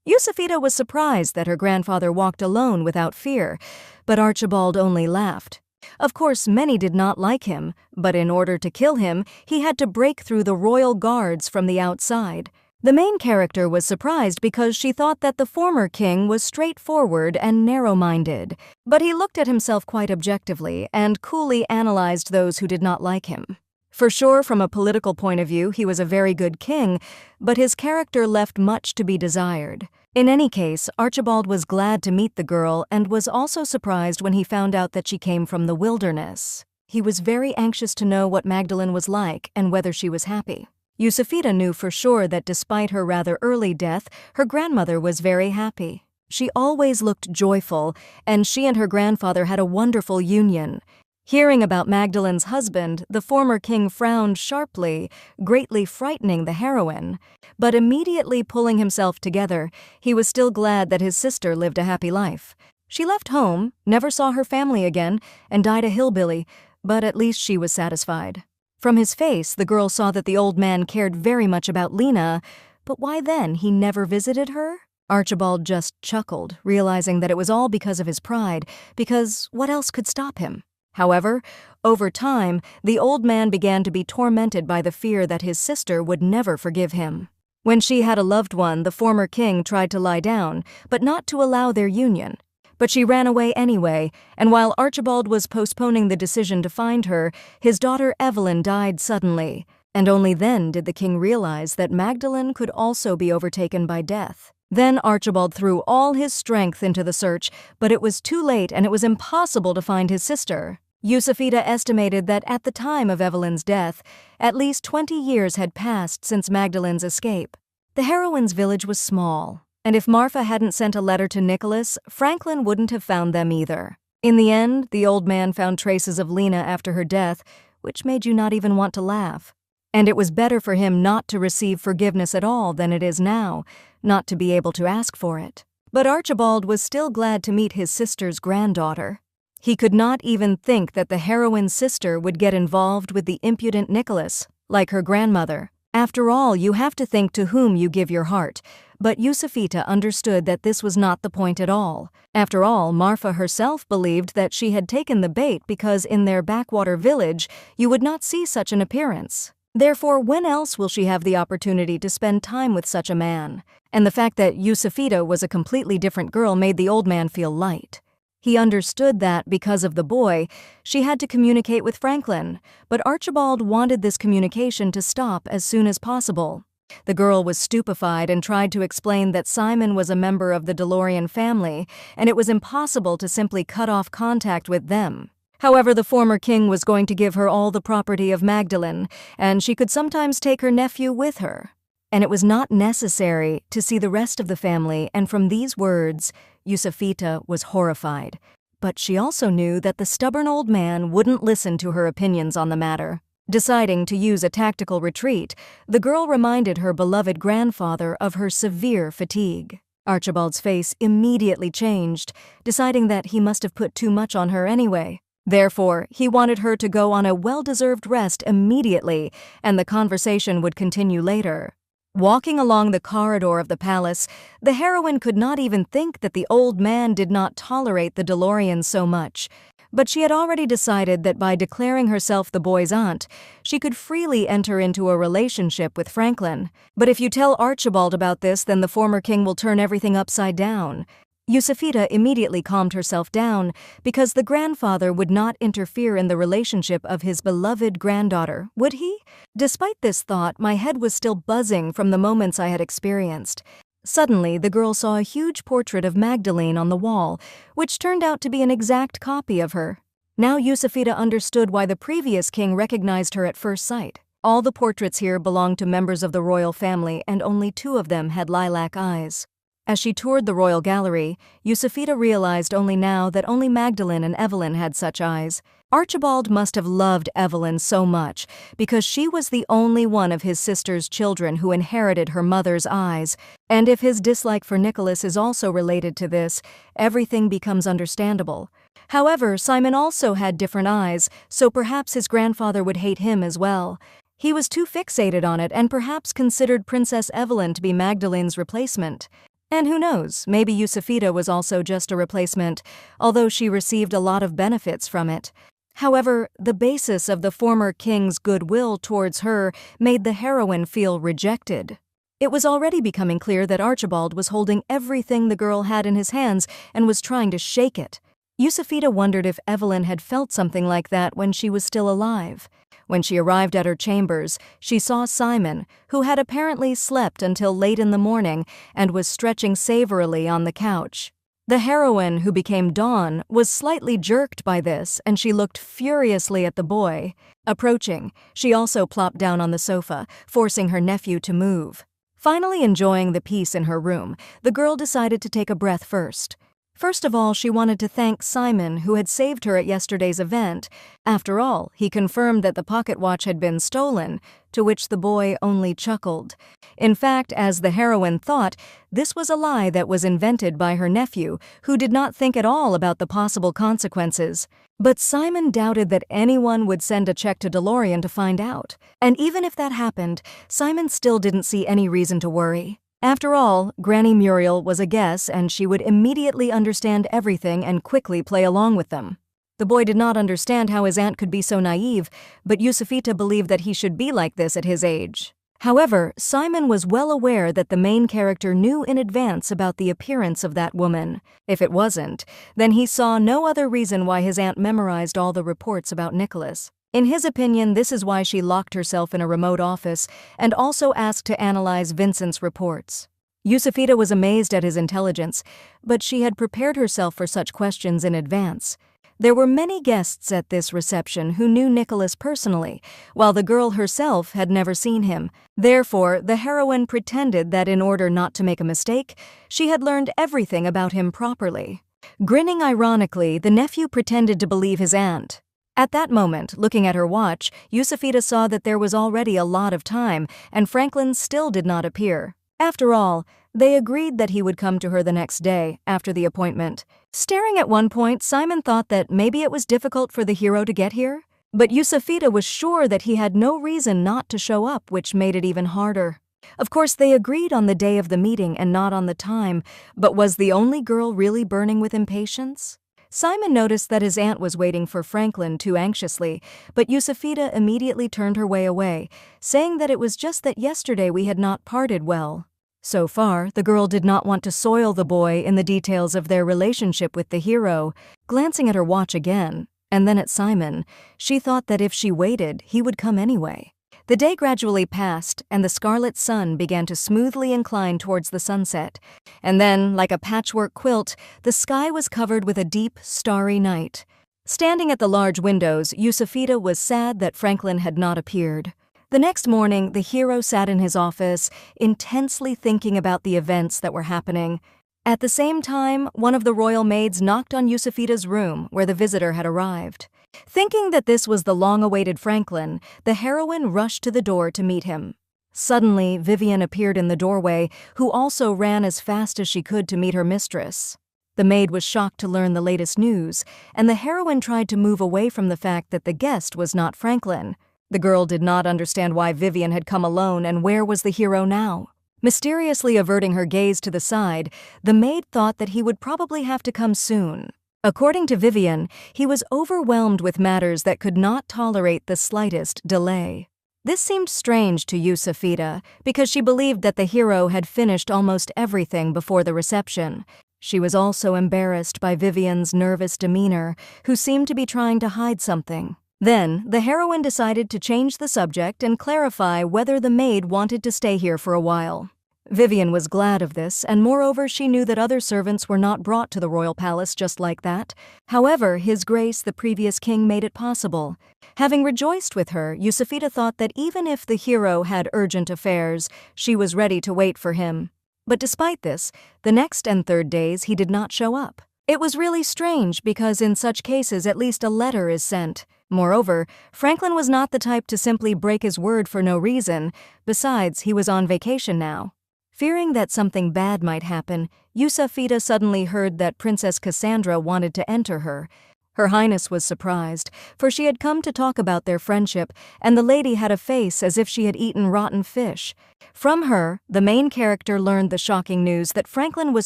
Yusufita was surprised that her grandfather walked alone without fear, but Archibald only laughed. Of course, many did not like him, but in order to kill him, he had to break through the royal guards from the outside. The main character was surprised because she thought that the former king was straightforward and narrow-minded, but he looked at himself quite objectively and coolly analyzed those who did not like him. For sure, from a political point of view, he was a very good king, but his character left much to be desired. In any case, Archibald was glad to meet the girl and was also surprised when he found out that she came from the wilderness. He was very anxious to know what Magdalene was like and whether she was happy. Yusufita knew for sure that despite her rather early death, her grandmother was very happy. She always looked joyful, and she and her grandfather had a wonderful union. Hearing about Magdalene's husband, the former king frowned sharply, greatly frightening the heroine. But immediately pulling himself together, he was still glad that his sister lived a happy life. She left home, never saw her family again, and died a hillbilly, but at least she was satisfied. From his face, the girl saw that the old man cared very much about Lena, but why then he never visited her? Archibald just chuckled, realizing that it was all because of his pride, because what else could stop him? However, over time, the old man began to be tormented by the fear that his sister would never forgive him. When she had a loved one, the former king tried to lie down, but not to allow their union. But she ran away anyway, and while Archibald was postponing the decision to find her, his daughter Evelyn died suddenly, and only then did the king realize that Magdalene could also be overtaken by death. Then Archibald threw all his strength into the search, but it was too late and it was impossible to find his sister. Yusufita estimated that at the time of Evelyn's death, at least 20 years had passed since Magdalene's escape. The heroine's village was small, and if Marfa hadn't sent a letter to Nicholas, Franklin wouldn't have found them either. In the end, the old man found traces of Lena after her death, which made you not even want to laugh. And it was better for him not to receive forgiveness at all than it is now, not to be able to ask for it. But Archibald was still glad to meet his sister's granddaughter. He could not even think that the heroine's sister would get involved with the impudent Nicholas, like her grandmother. After all, you have to think to whom you give your heart, but Yusufita understood that this was not the point at all. After all, Marfa herself believed that she had taken the bait because in their backwater village you would not see such an appearance. Therefore, when else will she have the opportunity to spend time with such a man? And the fact that Yusufita was a completely different girl made the old man feel light. He understood that, because of the boy, she had to communicate with Franklin, but Archibald wanted this communication to stop as soon as possible. The girl was stupefied and tried to explain that Simon was a member of the DeLorean family, and it was impossible to simply cut off contact with them. However, the former king was going to give her all the property of Magdalene, and she could sometimes take her nephew with her. And it was not necessary to see the rest of the family, and from these words, Yusufita was horrified. But she also knew that the stubborn old man wouldn't listen to her opinions on the matter. Deciding to use a tactical retreat, the girl reminded her beloved grandfather of her severe fatigue. Archibald's face immediately changed, deciding that he must have put too much on her anyway. Therefore, he wanted her to go on a well-deserved rest immediately, and the conversation would continue later. Walking along the corridor of the palace, the heroine could not even think that the old man did not tolerate the DeLorean so much. But she had already decided that by declaring herself the boy's aunt, she could freely enter into a relationship with Franklin. But if you tell Archibald about this, then the former king will turn everything upside down. Yusufita immediately calmed herself down because the grandfather would not interfere in the relationship of his beloved granddaughter, would he? Despite this thought, my head was still buzzing from the moments I had experienced. Suddenly, the girl saw a huge portrait of Magdalene on the wall, which turned out to be an exact copy of her. Now Yusufita understood why the previous king recognized her at first sight. All the portraits here belonged to members of the royal family, and only 2 of them had lilac eyes. As she toured the royal gallery, Yusufita realized only now that only Magdalene and Evelyn had such eyes. Archibald must have loved Evelyn so much because she was the only one of his sister's children who inherited her mother's eyes, and if his dislike for Nicholas is also related to this, everything becomes understandable. However, Simon also had different eyes, so perhaps his grandfather would hate him as well. He was too fixated on it and perhaps considered Princess Evelyn to be Magdalene's replacement. And who knows, maybe Yusufita was also just a replacement, although she received a lot of benefits from it. However, the basis of the former king's goodwill towards her made the heroine feel rejected. It was already becoming clear that Archibald was holding everything the girl had in his hands and was trying to shake it. Yusufita wondered if Evelyn had felt something like that when she was still alive. When she arrived at her chambers, she saw Simon, who had apparently slept until late in the morning and was stretching savorily on the couch. The heroine, who became Dawn, was slightly jerked by this, and she looked furiously at the boy. Approaching, she also plopped down on the sofa, forcing her nephew to move. Finally enjoying the peace in her room, the girl decided to take a breath first. First of all, she wanted to thank Simon, who had saved her at yesterday's event. After all, he confirmed that the pocket watch had been stolen, to which the boy only chuckled. In fact, as the heroine thought, this was a lie that was invented by her nephew, who did not think at all about the possible consequences. But Simon doubted that anyone would send a check to DeLorean to find out. And even if that happened, Simon still didn't see any reason to worry. After all, Granny Muriel was a guess, and she would immediately understand everything and quickly play along with them. The boy did not understand how his aunt could be so naive, but Yusufita believed that he should be like this at his age. However, Simon was well aware that the main character knew in advance about the appearance of that woman. If it wasn't, then he saw no other reason why his aunt memorized all the reports about Nicholas. In his opinion, this is why she locked herself in a remote office and also asked to analyze Vincent's reports. Yusufita was amazed at his intelligence, but she had prepared herself for such questions in advance. There were many guests at this reception who knew Nicholas personally, while the girl herself had never seen him. Therefore, the heroine pretended that in order not to make a mistake, she had learned everything about him properly. Grinning ironically, the nephew pretended to believe his aunt. At that moment, looking at her watch, Yusufita saw that there was already a lot of time, and Franklin still did not appear. After all, they agreed that he would come to her the next day, after the appointment. Staring at one point, Simon thought that maybe it was difficult for the hero to get here. But Yusufita was sure that he had no reason not to show up, which made it even harder. Of course, they agreed on the day of the meeting and not on the time, but was the only girl really burning with impatience? Simon noticed that his aunt was waiting for Franklin too anxiously, but Yusufita immediately turned her way away, saying that it was just that yesterday we had not parted well. So far, the girl did not want to soil the boy in the details of their relationship with the hero. Glancing at her watch again, and then at Simon, she thought that if she waited, he would come anyway. The day gradually passed, and the scarlet sun began to smoothly incline towards the sunset. And then, like a patchwork quilt, the sky was covered with a deep, starry night. Standing at the large windows, Yusufita was sad that Franklin had not appeared. The next morning, the hero sat in his office, intensely thinking about the events that were happening. At the same time, one of the royal maids knocked on Yusufita's room, where the visitor had arrived. Thinking that this was the long-awaited Franklin, the heroine rushed to the door to meet him. Suddenly, Vivian appeared in the doorway, who also ran as fast as she could to meet her mistress. The maid was shocked to learn the latest news, and the heroine tried to move away from the fact that the guest was not Franklin. The girl did not understand why Vivian had come alone and where was the hero now. Mysteriously averting her gaze to the side, the maid thought that he would probably have to come soon. According to Vivian, he was overwhelmed with matters that could not tolerate the slightest delay. This seemed strange to Yusufita because she believed that the hero had finished almost everything before the reception. She was also embarrassed by Vivian's nervous demeanor, who seemed to be trying to hide something. Then, the heroine decided to change the subject and clarify whether the maid wanted to stay here for a while. Vivian was glad of this, and moreover she knew that other servants were not brought to the royal palace just like that. However, His Grace the previous king made it possible. Having rejoiced with her, Yusufita thought that even if the hero had urgent affairs, she was ready to wait for him. But despite this, the next and third days he did not show up. It was really strange because in such cases at least a letter is sent. Moreover, Franklin was not the type to simply break his word for no reason. Besides, he was on vacation now. Fearing that something bad might happen, Yusafita suddenly heard that Princess Cassandra wanted to enter her. Her Highness was surprised, for she had come to talk about their friendship, and the lady had a face as if she had eaten rotten fish. From her, the main character learned the shocking news that Franklin was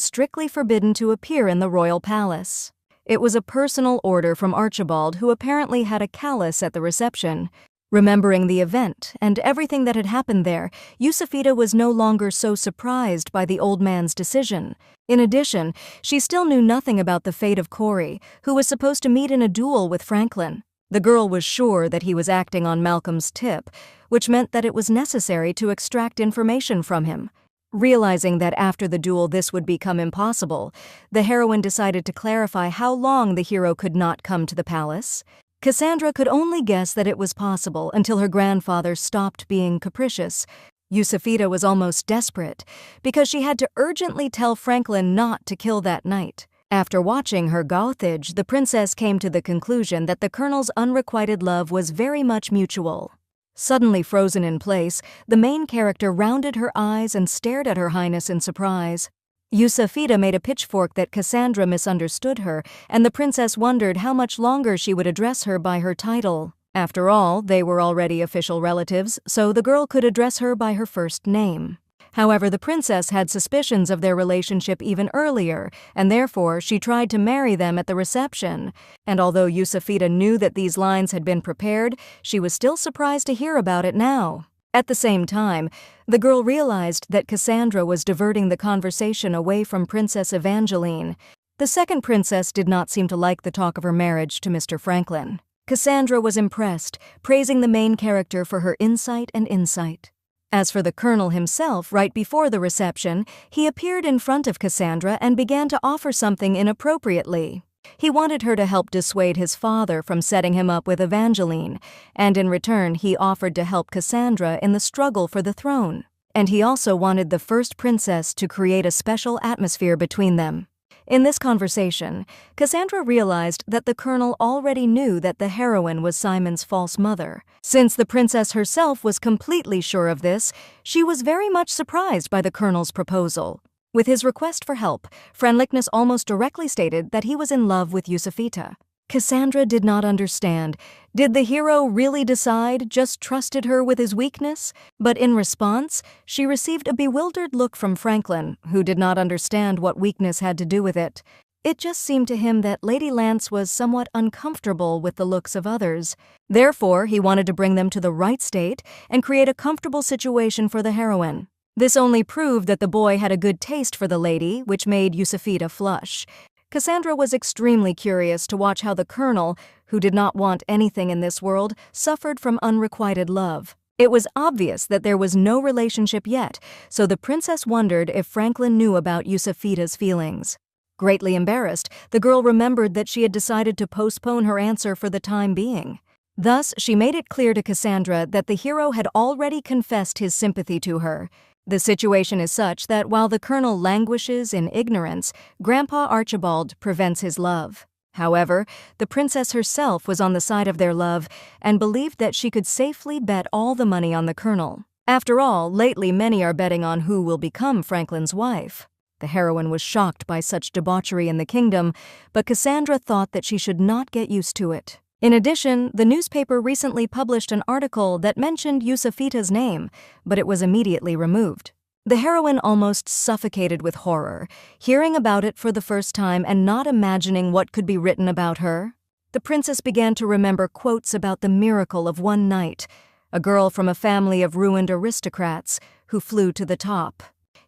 strictly forbidden to appear in the royal palace. It was a personal order from Archibald, who apparently had a callus at the reception. Remembering the event and everything that had happened there, Yusafita was no longer so surprised by the old man's decision. In addition, she still knew nothing about the fate of Corey, who was supposed to meet in a duel with Franklin. The girl was sure that he was acting on Malcolm's tip, which meant that it was necessary to extract information from him. Realizing that after the duel this would become impossible, the heroine decided to clarify how long the hero could not come to the palace. Cassandra could only guess that it was possible until her grandfather stopped being capricious. Yusafita was almost desperate because she had to urgently tell Franklin not to kill that night. After watching her gauthage, the princess came to the conclusion that the colonel's unrequited love was very much mutual. Suddenly frozen in place, the main character rounded her eyes and stared at Her Highness in surprise. Yusafita made a pitchfork that Cassandra misunderstood her, and the princess wondered how much longer she would address her by her title. After all, they were already official relatives, so the girl could address her by her first name. However, the princess had suspicions of their relationship even earlier, and therefore she tried to marry them at the reception. And although Yusafita knew that these lines had been prepared, she was still surprised to hear about it now. At the same time, the girl realized that Cassandra was diverting the conversation away from Princess Evangeline. The second princess did not seem to like the talk of her marriage to Mr. Franklin. Cassandra was impressed, praising the main character for her insight and insight. As for the colonel himself, right before the reception, he appeared in front of Cassandra and began to offer something inappropriately. He wanted her to help dissuade his father from setting him up with Evangeline, and in return he offered to help Cassandra in the struggle for the throne. And he also wanted the first princess to create a special atmosphere between them. In this conversation, Cassandra realized that the colonel already knew that the heroine was Simon's false mother. Since the princess herself was completely sure of this, she was very much surprised by the colonel's proposal. With his request for help, Franlikness almost directly stated that he was in love with Yusafita. Cassandra did not understand. Did the hero really decide, just trusted her with his weakness? But in response, she received a bewildered look from Franklin, who did not understand what weakness had to do with it. It just seemed to him that Lady Lance was somewhat uncomfortable with the looks of others. Therefore, he wanted to bring them to the right state and create a comfortable situation for the heroine. This only proved that the boy had a good taste for the lady, which made Yusafita flush. Cassandra was extremely curious to watch how the colonel, who did not want anything in this world, suffered from unrequited love. It was obvious that there was no relationship yet, so the princess wondered if Franklin knew about Yusafita's feelings. Greatly embarrassed, the girl remembered that she had decided to postpone her answer for the time being. Thus, she made it clear to Cassandra that the hero had already confessed his sympathy to her. The situation is such that while the colonel languishes in ignorance, Grandpa Archibald prevents his love. However, the princess herself was on the side of their love and believed that she could safely bet all the money on the colonel. After all, lately many are betting on who will become Franklin's wife. The heroine was shocked by such debauchery in the kingdom, but Cassandra thought that she should not get used to it. In addition, the newspaper recently published an article that mentioned Yusafita's name, but it was immediately removed. The heroine almost suffocated with horror, hearing about it for the first time and not imagining what could be written about her. The princess began to remember quotes about the miracle of one night, a girl from a family of ruined aristocrats who flew to the top.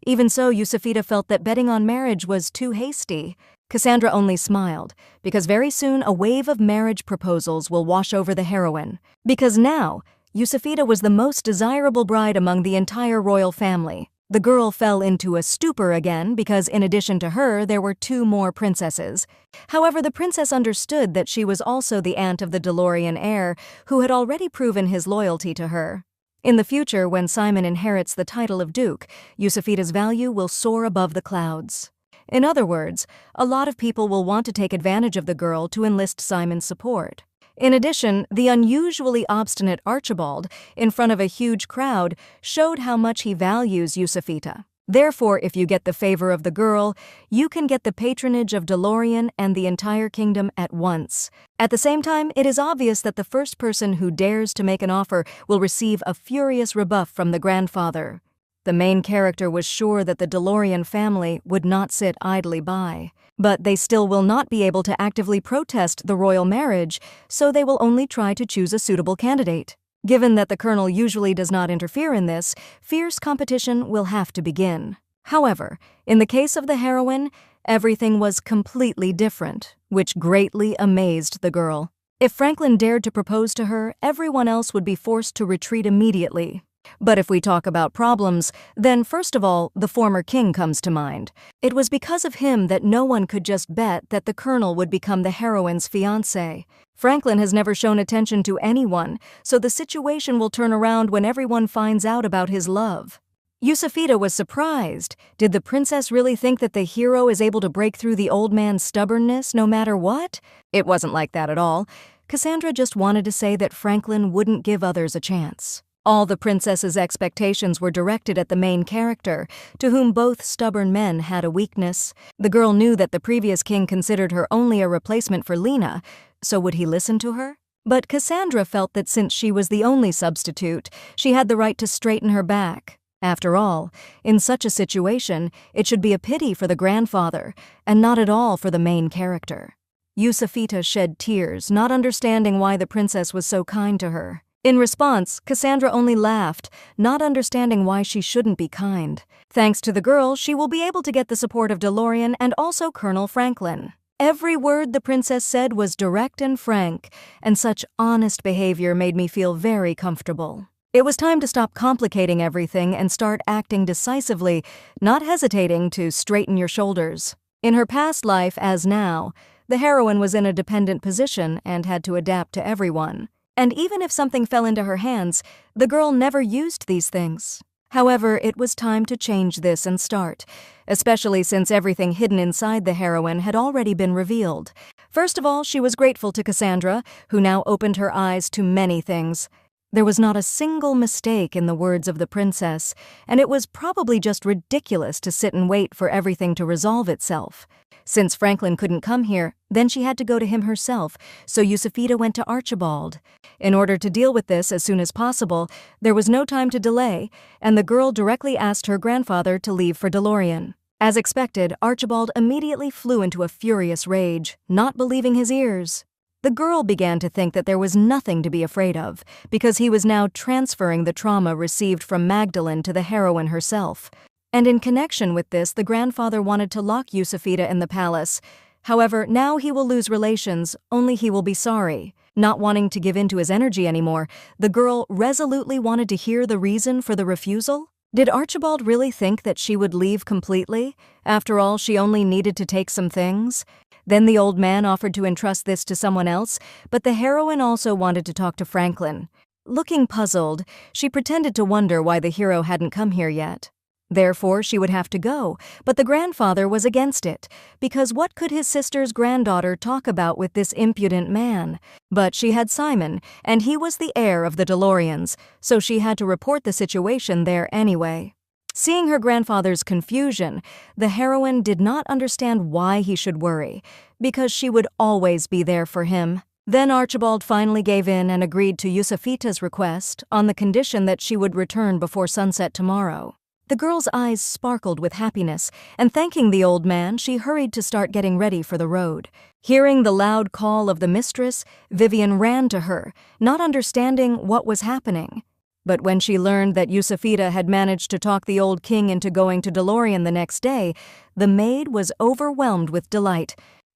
Even so, Yusafita felt that betting on marriage was too hasty. Cassandra only smiled, because very soon a wave of marriage proposals will wash over the heroine. Because now, Yusafita was the most desirable bride among the entire royal family. The girl fell into a stupor again because in addition to her, there were 2 more princesses. However, the princess understood that she was also the aunt of the DeLorean heir, who had already proven his loyalty to her. In the future, when Simon inherits the title of Duke, Yusafita's value will soar above the clouds. In other words, a lot of people will want to take advantage of the girl to enlist Simon's support. In addition, the unusually obstinate Archibald, in front of a huge crowd, showed how much he values Yusufita. Therefore, if you get the favor of the girl, you can get the patronage of DeLorean and the entire kingdom at once. At the same time, it is obvious that the first person who dares to make an offer will receive a furious rebuff from the grandfather. The main character was sure that the DeLorean family would not sit idly by. But they still will not be able to actively protest the royal marriage, so they will only try to choose a suitable candidate. Given that the colonel usually does not interfere in this, fierce competition will have to begin. However, in the case of the heroine, everything was completely different, which greatly amazed the girl. If Franklin dared to propose to her, everyone else would be forced to retreat immediately. But if we talk about problems, then first of all, the former king comes to mind. It was because of him that no one could just bet that the colonel would become the heroine's fiancé. Franklin has never shown attention to anyone, so the situation will turn around when everyone finds out about his love. Yusufita was surprised. Did the princess really think that the hero is able to break through the old man's stubbornness no matter what? It wasn't like that at all. Cassandra just wanted to say that Franklin wouldn't give others a chance. All the princess's expectations were directed at the main character, to whom both stubborn men had a weakness. The girl knew that the previous king considered her only a replacement for Lena, so would he listen to her? But Cassandra felt that since she was the only substitute, she had the right to straighten her back. After all, in such a situation, it should be a pity for the grandfather, and not at all for the main character. Yusufita shed tears, not understanding why the princess was so kind to her. In response, Cassandra only laughed, not understanding why she shouldn't be kind. Thanks to the girl, she will be able to get the support of DeLorean and also Colonel Franklin. Every word the princess said was direct and frank, and such honest behavior made me feel very comfortable. It was time to stop complicating everything and start acting decisively, not hesitating to straighten your shoulders. In her past life, as now, the heroine was in a dependent position and had to adapt to everyone. And even if something fell into her hands, the girl never used these things. However, it was time to change this and start, especially since everything hidden inside the heroine had already been revealed. First of all, she was grateful to Cassandra, who now opened her eyes to many things. There was not a single mistake in the words of the princess, and it was probably just ridiculous to sit and wait for everything to resolve itself. Since Franklin couldn't come here, then she had to go to him herself, so Yusufita went to Archibald. In order to deal with this as soon as possible, there was no time to delay, and the girl directly asked her grandfather to leave for DeLorean. As expected, Archibald immediately flew into a furious rage, not believing his ears. The girl began to think that there was nothing to be afraid of, because he was now transferring the trauma received from Magdalene to the heroine herself. And in connection with this, the grandfather wanted to lock Yusufita in the palace. However, now he will lose relations, only he will be sorry. Not wanting to give in to his energy anymore, the girl resolutely wanted to hear the reason for the refusal. Did Archibald really think that she would leave completely? After all, she only needed to take some things. Then the old man offered to entrust this to someone else, but the heroine also wanted to talk to Franklin. Looking puzzled, she pretended to wonder why the hero hadn't come here yet. Therefore, she would have to go, but the grandfather was against it, because what could his sister's granddaughter talk about with this impudent man? But she had Simon, and he was the heir of the DeLoreans, so she had to report the situation there anyway. Seeing her grandfather's confusion, the heroine did not understand why he should worry, because she would always be there for him. Then Archibald finally gave in and agreed to Yusufita's request on the condition that she would return before sunset tomorrow. The girl's eyes sparkled with happiness, and thanking the old man, she hurried to start getting ready for the road. Hearing the loud call of the mistress, Vivian ran to her, not understanding what was happening. But when she learned that Yusufita had managed to talk the old king into going to DeLorean the next day, the maid was overwhelmed with delight.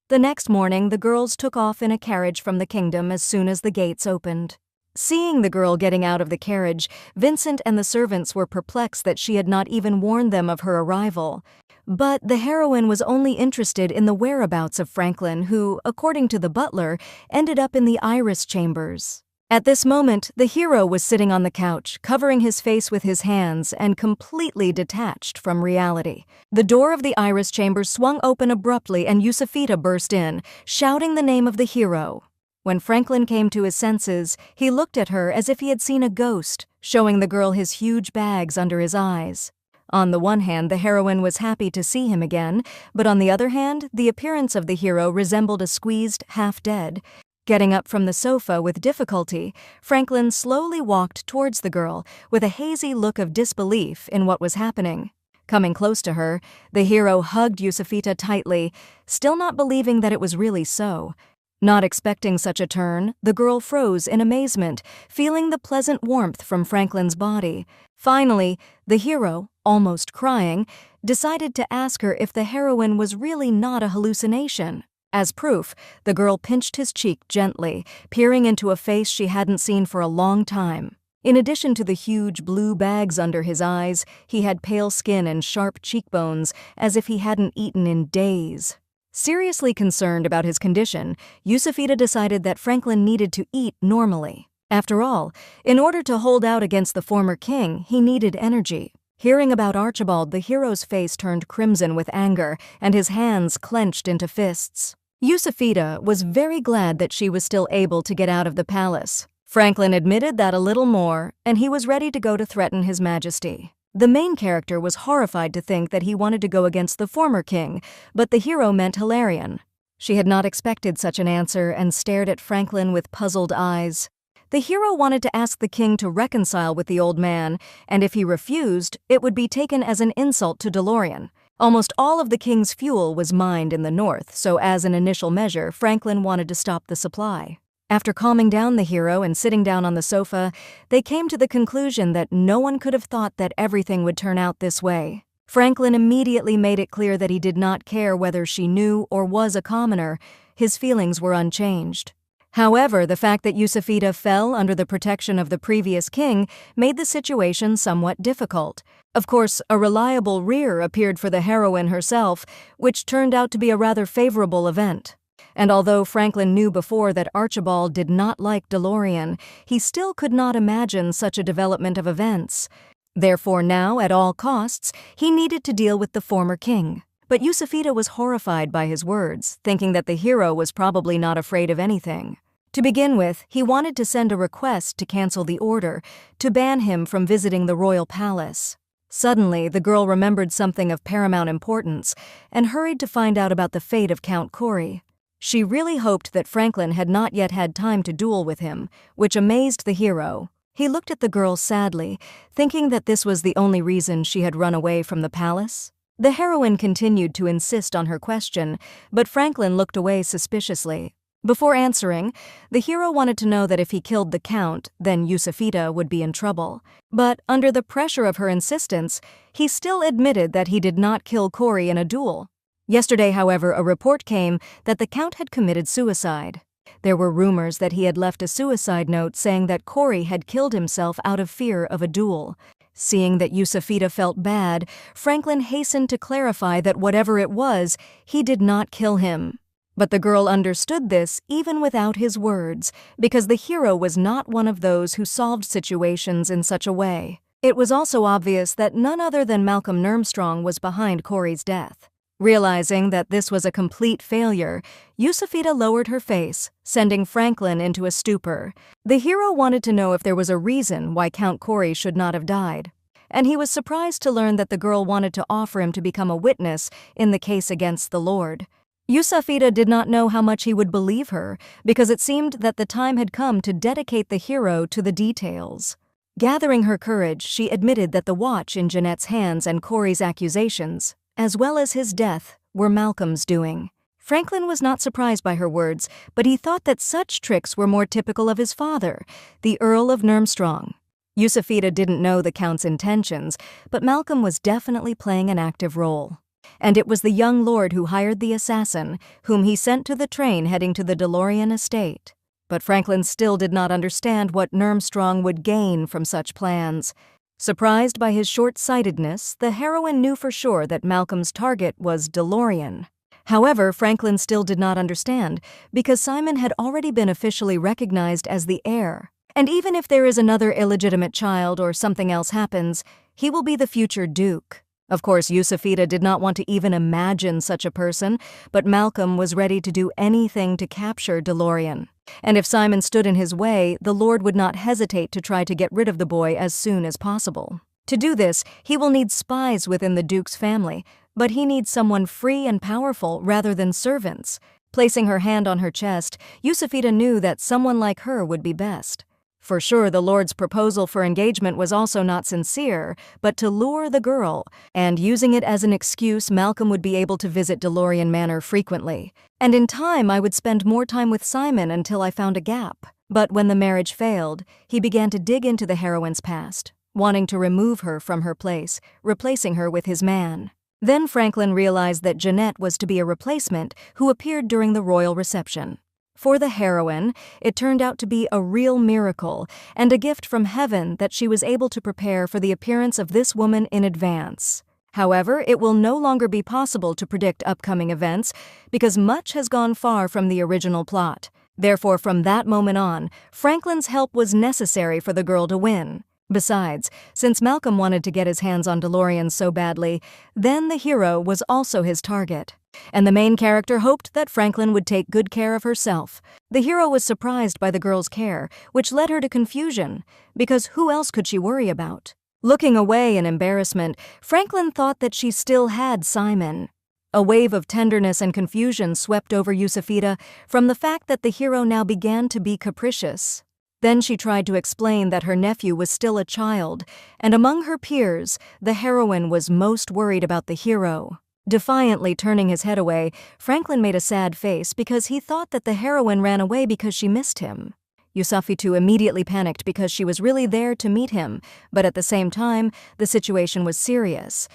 The next morning, the girls took off in a carriage from the kingdom as soon as the gates opened. Seeing the girl getting out of the carriage, Vincent and the servants were perplexed that she had not even warned them of her arrival. But the heroine was only interested in the whereabouts of Franklin, who, according to the butler, ended up in the iris chambers. At this moment, the hero was sitting on the couch, covering his face with his hands and completely detached from reality. The door of the iris chamber swung open abruptly and Yusufita burst in, shouting the name of the hero. When Franklin came to his senses, he looked at her as if he had seen a ghost, showing the girl his huge bags under his eyes. On the one hand, the heroine was happy to see him again, but on the other hand, the appearance of the hero resembled a squeezed half-dead. Getting up from the sofa with difficulty, Franklin slowly walked towards the girl with a hazy look of disbelief in what was happening. Coming close to her, the hero hugged Yusufita tightly, still not believing that it was really so. Not expecting such a turn, the girl froze in amazement, feeling the pleasant warmth from Franklin's body. Finally, the hero, almost crying, decided to ask her if the heroine was really not a hallucination. As proof, the girl pinched his cheek gently, peering into a face she hadn't seen for a long time. In addition to the huge blue bags under his eyes, he had pale skin and sharp cheekbones, as if he hadn't eaten in days. Seriously concerned about his condition, Yusufita decided that Franklin needed to eat normally. After all, in order to hold out against the former king, he needed energy. Hearing about Archibald, the hero's face turned crimson with anger, and his hands clenched into fists. Yusufita was very glad that she was still able to get out of the palace. Franklin admitted that a little more, and he was ready to go to threaten His Majesty. The main character was horrified to think that he wanted to go against the former king, but the hero meant Hilarion. She had not expected such an answer and stared at Franklin with puzzled eyes. The hero wanted to ask the king to reconcile with the old man, and if he refused, it would be taken as an insult to Delorian. Almost all of the king's fuel was mined in the north, so as an initial measure, Franklin wanted to stop the supply. After calming down the hero and sitting down on the sofa, they came to the conclusion that no one could have thought that everything would turn out this way. Franklin immediately made it clear that he did not care whether she knew or was a commoner. His feelings were unchanged. However, the fact that Yusufita fell under the protection of the previous king made the situation somewhat difficult. Of course, a reliable rear appeared for the heroine herself, which turned out to be a rather favorable event. And although Franklin knew before that Archibald did not like Delorian, he still could not imagine such a development of events. Therefore now, at all costs, he needed to deal with the former king. But Yusufita was horrified by his words, thinking that the hero was probably not afraid of anything. To begin with, he wanted to send a request to cancel the order, to ban him from visiting the royal palace. Suddenly, the girl remembered something of paramount importance and hurried to find out about the fate of Count Corey. She really hoped that Franklin had not yet had time to duel with him, which amazed the hero. He looked at the girl sadly, thinking that this was the only reason she had run away from the palace. The heroine continued to insist on her question, but Franklin looked away suspiciously. Before answering, the hero wanted to know that if he killed the count, then Yusufita would be in trouble. But under the pressure of her insistence, he still admitted that he did not kill Corey in a duel. Yesterday, however, a report came that the count had committed suicide. There were rumors that he had left a suicide note saying that Corey had killed himself out of fear of a duel. Seeing that Yusufita felt bad, Franklin hastened to clarify that whatever it was, he did not kill him. But the girl understood this even without his words, because the hero was not one of those who solved situations in such a way. It was also obvious that none other than Malcolm Nurmstrong was behind Corey's death. Realizing that this was a complete failure, Yusufita lowered her face, sending Franklin into a stupor. The hero wanted to know if there was a reason why Count Corey should not have died, and he was surprised to learn that the girl wanted to offer him to become a witness in the case against the Lord. Yusufita did not know how much he would believe her, because it seemed that the time had come to dedicate the hero to the details. Gathering her courage, she admitted that the watch in Jeanette's hands and Corey's accusations, as well as his death, were Malcolm's doing. Franklin was not surprised by her words, but he thought that such tricks were more typical of his father, the Earl of Nurmstrong. Yusufita didn't know the Count's intentions, but Malcolm was definitely playing an active role. And it was the young lord who hired the assassin, whom he sent to the train heading to the Delorian estate. But Franklin still did not understand what Nurmstrong would gain from such plans. Surprised by his short-sightedness, the heroine knew for sure that Malcolm's target was Delorian. However, Franklin still did not understand, because Simon had already been officially recognized as the heir. And even if there is another illegitimate child or something else happens, he will be the future Duke. Of course, Yusufita did not want to even imagine such a person, but Malcolm was ready to do anything to capture DeLorean. And if Simon stood in his way, the Lord would not hesitate to try to get rid of the boy as soon as possible. To do this, he will need spies within the Duke's family, but he needs someone free and powerful rather than servants. Placing her hand on her chest, Yusufita knew that someone like her would be best. For sure, the Lord's proposal for engagement was also not sincere, but to lure the girl, and using it as an excuse, Malcolm would be able to visit DeLorean Manor frequently. And in time, I would spend more time with Simon until I found a gap. But when the marriage failed, he began to dig into the heroine's past, wanting to remove her from her place, replacing her with his man. Then Franklin realized that Jeanette was to be a replacement who appeared during the royal reception. For the heroine, it turned out to be a real miracle and a gift from heaven that she was able to prepare for the appearance of this woman in advance. However, it will no longer be possible to predict upcoming events because much has gone far from the original plot. Therefore, from that moment on, Franklin's help was necessary for the girl to win. Besides, since Malcolm wanted to get his hands on DeLorean so badly, then the hero was also his target. And the main character hoped that Franklin would take good care of herself. The hero was surprised by the girl's care, which led her to confusion, because who else could she worry about? Looking away in embarrassment, Franklin thought that she still had Simon. A wave of tenderness and confusion swept over Yusufita from the fact that the hero now began to be capricious. Then she tried to explain that her nephew was still a child, and among her peers, the heroine was most worried about the hero. Defiantly turning his head away, Franklin made a sad face because he thought that the heroine ran away because she missed him. Yusufita immediately panicked because she was really there to meet him, but at the same time, the situation was serious.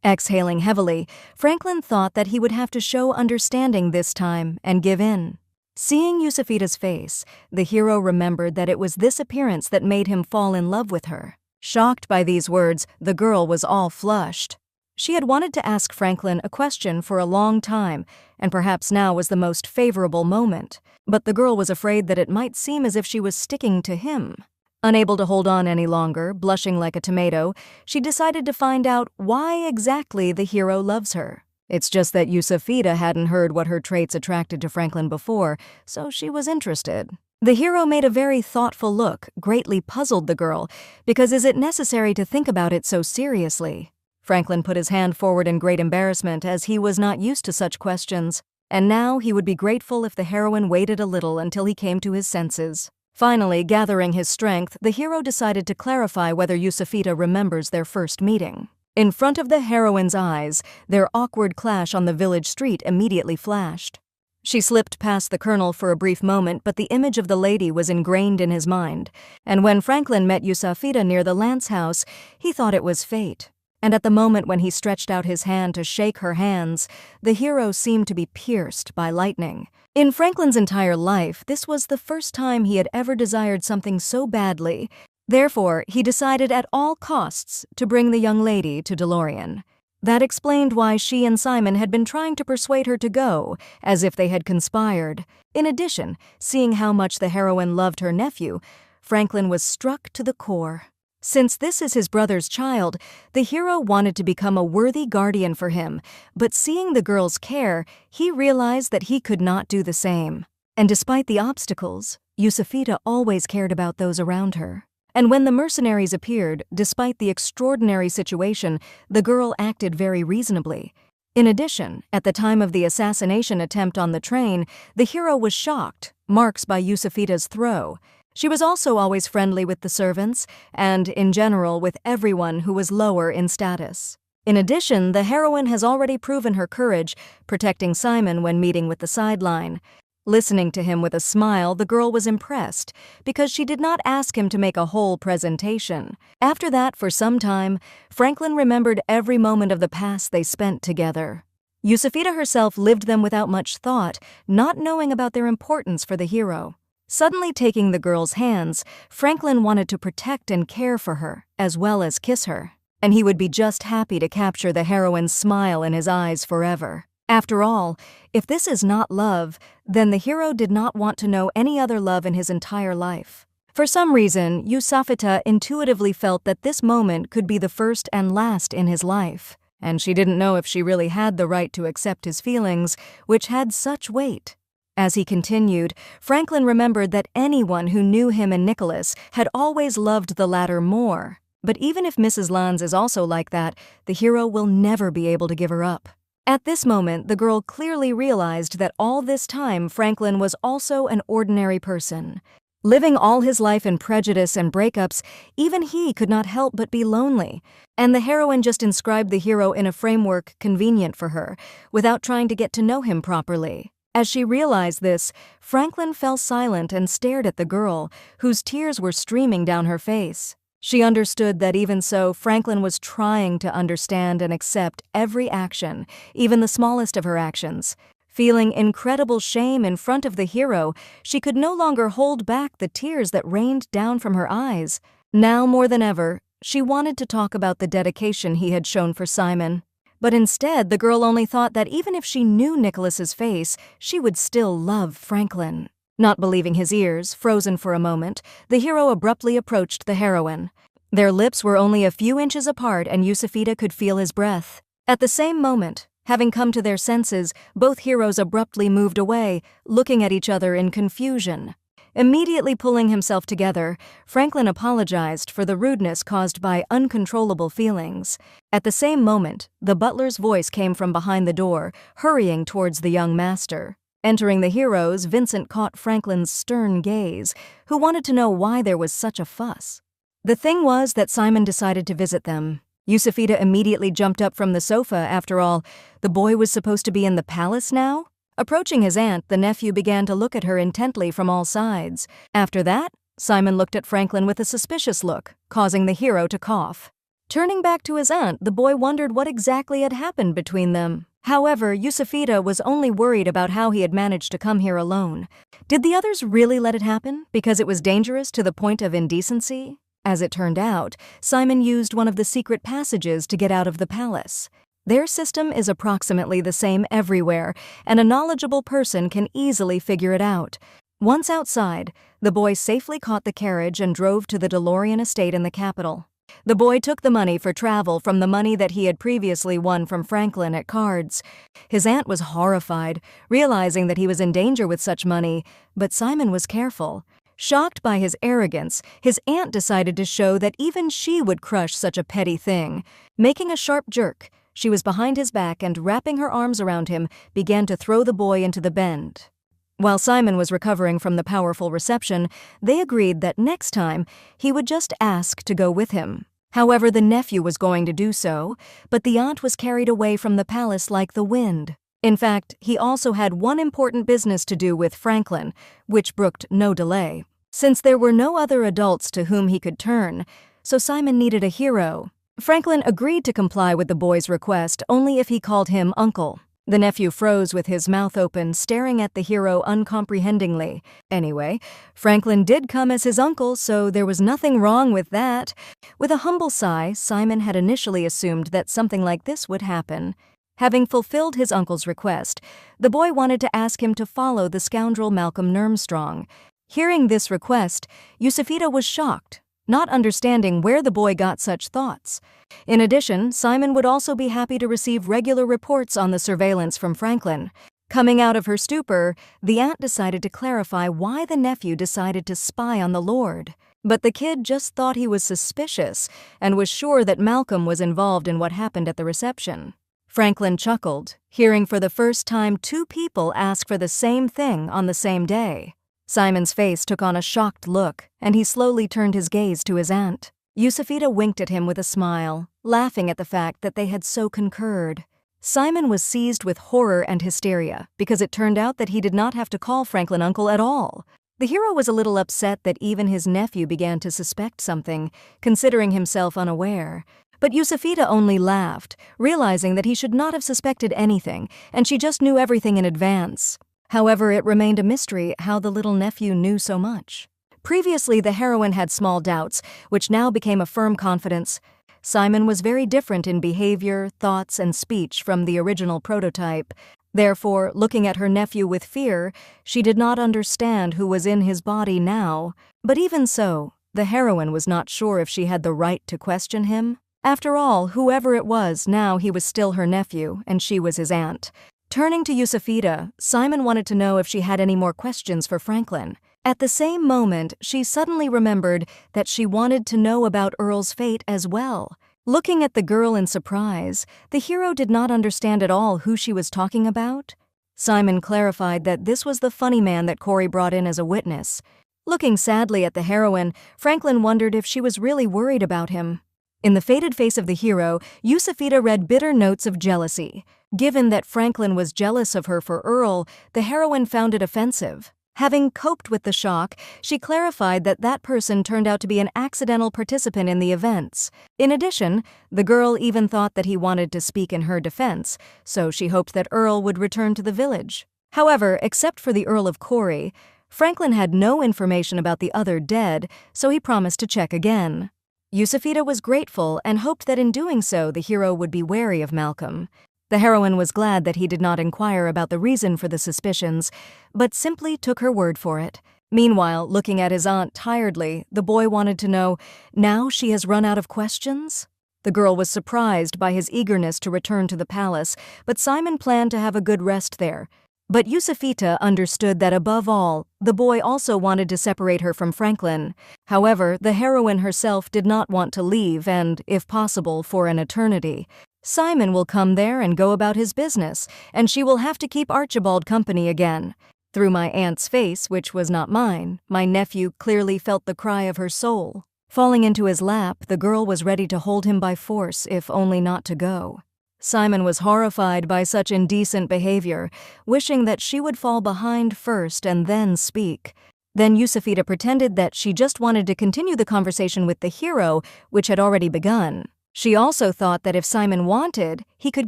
Exhaling heavily, Franklin thought that he would have to show understanding this time and give in. Seeing Yusufita's face, the hero remembered that it was this appearance that made him fall in love with her. Shocked by these words, the girl was all flushed. She had wanted to ask Franklin a question for a long time, and perhaps now was the most favorable moment. But the girl was afraid that it might seem as if she was sticking to him. Unable to hold on any longer, blushing like a tomato, she decided to find out why exactly the hero loves her. It's just that Yusufita hadn't heard what her traits attracted to Franklin before, so she was interested. The hero made a very thoughtful look, greatly puzzled the girl, because is it necessary to think about it so seriously? Franklin put his hand forward in great embarrassment as he was not used to such questions, and now he would be grateful if the heroine waited a little until he came to his senses. Finally, gathering his strength, the hero decided to clarify whether Yusufita remembers their first meeting. In front of the heroine's eyes, their awkward clash on the village street immediately flashed. She slipped past the colonel for a brief moment, but the image of the lady was ingrained in his mind, and when Franklin met Yusufita near the Lance house, he thought it was fate. And at the moment when he stretched out his hand to shake her hands, the hero seemed to be pierced by lightning. In Franklin's entire life, this was the first time he had ever desired something so badly. Therefore, he decided at all costs to bring the young lady to DeLorean. That explained why she and Simon had been trying to persuade her to go, as if they had conspired. In addition, seeing how much the heroine loved her nephew, Franklin was struck to the core. Since this is his brother's child, the hero wanted to become a worthy guardian for him, but seeing the girl's care, he realized that he could not do the same. And despite the obstacles, Yusufita always cared about those around her. And when the mercenaries appeared, despite the extraordinary situation, the girl acted very reasonably. In addition, at the time of the assassination attempt on the train, the hero was shocked, marks by Yusufita's throw. She was also always friendly with the servants, and, in general, with everyone who was lower in status. In addition, the heroine has already proven her courage, protecting Simon when meeting with the sideline. Listening to him with a smile, the girl was impressed, because she did not ask him to make a whole presentation. After that, for some time, Franklin remembered every moment of the past they spent together. Yusufita herself lived them without much thought, not knowing about their importance for the hero. Suddenly taking the girl's hands, Franklin wanted to protect and care for her, as well as kiss her. And he would be just happy to capture the heroine's smile in his eyes forever. After all, if this is not love, then the hero did not want to know any other love in his entire life. For some reason, Yusafita intuitively felt that this moment could be the first and last in his life, and she didn't know if she really had the right to accept his feelings, which had such weight. As he continued, Franklin remembered that anyone who knew him and Nicholas had always loved the latter more. But even if Mrs. Lanz is also like that, the hero will never be able to give her up. At this moment, the girl clearly realized that all this time Franklin was also an ordinary person. Living all his life in prejudice and breakups, even he could not help but be lonely, and the heroine just inscribed the hero in a framework convenient for her, without trying to get to know him properly. As she realized this, Franklin fell silent and stared at the girl, whose tears were streaming down her face. She understood that even so, Franklin was trying to understand and accept every action, even the smallest of her actions. Feeling incredible shame in front of the hero, she could no longer hold back the tears that rained down from her eyes. Now more than ever, she wanted to talk about the dedication he had shown for Simon. But instead, the girl only thought that even if she knew Nicholas's face, she would still love Franklin. Not believing his ears, frozen for a moment, the hero abruptly approached the heroine. Their lips were only a few inches apart and Yusafita could feel his breath. At the same moment, having come to their senses, both heroes abruptly moved away, looking at each other in confusion. Immediately pulling himself together, Franklin apologized for the rudeness caused by uncontrollable feelings. At the same moment, the butler's voice came from behind the door, hurrying towards the young master. Entering the heroes, Vincent caught Franklin's stern gaze, who wanted to know why there was such a fuss. The thing was that Simon decided to visit them. Yusafita immediately jumped up from the sofa. After all, the boy was supposed to be in the palace now? Approaching his aunt, the nephew began to look at her intently from all sides. After that, Simon looked at Franklin with a suspicious look, causing the hero to cough. Turning back to his aunt, the boy wondered what exactly had happened between them. However, Yusafita was only worried about how he had managed to come here alone. Did the others really let it happen because it was dangerous to the point of indecency? As it turned out, Simon used one of the secret passages to get out of the palace. Their system is approximately the same everywhere, and a knowledgeable person can easily figure it out. Once outside, the boy safely caught the carriage and drove to the DeLorean estate in the capital. The boy took the money for travel from the money that he had previously won from Franklin at cards. His aunt was horrified, realizing that he was in danger with such money, but Simon was careful. Shocked by his arrogance, his aunt decided to show that even she would crush such a petty thing. Making a sharp jerk, she was behind his back and, wrapping her arms around him, began to throw the boy into the bend. While Simon was recovering from the powerful reception, they agreed that next time he would just ask to go with him. However, the nephew was going to do so, but the aunt was carried away from the palace like the wind. In fact, he also had one important business to do with Franklin, which brooked no delay. Since there were no other adults to whom he could turn, so Simon needed a hero. Franklin agreed to comply with the boy's request only if he called him uncle. The nephew froze with his mouth open, staring at the hero uncomprehendingly. Anyway, Franklin did come as his uncle, so there was nothing wrong with that. With a humble sigh, Simon had initially assumed that something like this would happen. Having fulfilled his uncle's request, the boy wanted to ask him to follow the scoundrel Malcolm Nurmstrong. Hearing this request, Yusafita was shocked, not understanding where the boy got such thoughts. In addition, Simon would also be happy to receive regular reports on the surveillance from Franklin. Coming out of her stupor, the aunt decided to clarify why the nephew decided to spy on the Lord. But the kid just thought he was suspicious and was sure that Malcolm was involved in what happened at the reception. Franklin chuckled, hearing for the first time two people ask for the same thing on the same day. Simon's face took on a shocked look, and he slowly turned his gaze to his aunt. Yusafita winked at him with a smile, laughing at the fact that they had so concurred. Simon was seized with horror and hysteria because it turned out that he did not have to call Franklin uncle at all. The hero was a little upset that even his nephew began to suspect something, considering himself unaware. But Yusafita only laughed, realizing that he should not have suspected anything, and she just knew everything in advance. However, it remained a mystery how the little nephew knew so much. Previously, the heroine had small doubts, which now became a firm confidence. Simon was very different in behavior, thoughts, and speech from the original prototype. Therefore, looking at her nephew with fear, she did not understand who was in his body now. But even so, the heroine was not sure if she had the right to question him. After all, whoever it was, now he was still her nephew, and she was his aunt. Turning to Yusufita, Simon wanted to know if she had any more questions for Franklin. At the same moment, she suddenly remembered that she wanted to know about Earl's fate as well. Looking at the girl in surprise, the hero did not understand at all who she was talking about. Simon clarified that this was the funny man that Corey brought in as a witness. Looking sadly at the heroine, Franklin wondered if she was really worried about him. In the faded face of the hero, Yusufita read bitter notes of jealousy. Given that Franklin was jealous of her for Earl, the heroine found it offensive. Having coped with the shock, she clarified that that person turned out to be an accidental participant in the events. In addition, the girl even thought that he wanted to speak in her defense, so she hoped that Earl would return to the village. However, except for the Earl of Corey, Franklin had no information about the other dead, so he promised to check again. Yusufita was grateful and hoped that in doing so the hero would be wary of Malcolm. The heroine was glad that he did not inquire about the reason for the suspicions, but simply took her word for it. Meanwhile, looking at his aunt tiredly, the boy wanted to know, now she has run out of questions? The girl was surprised by his eagerness to return to the palace, but Simon planned to have a good rest there. But Yusufita understood that above all, the boy also wanted to separate her from Franklin. However, the heroine herself did not want to leave and, if possible, for an eternity. Simon will come there and go about his business, and she will have to keep Archibald company again. Through my aunt's face, which was not mine, my nephew clearly felt the cry of her soul. Falling into his lap, the girl was ready to hold him by force, if only not to go. Simon was horrified by such indecent behavior, wishing that she would fall behind first and then speak. Then Yusufita pretended that she just wanted to continue the conversation with the hero, which had already begun. She also thought that if Simon wanted, he could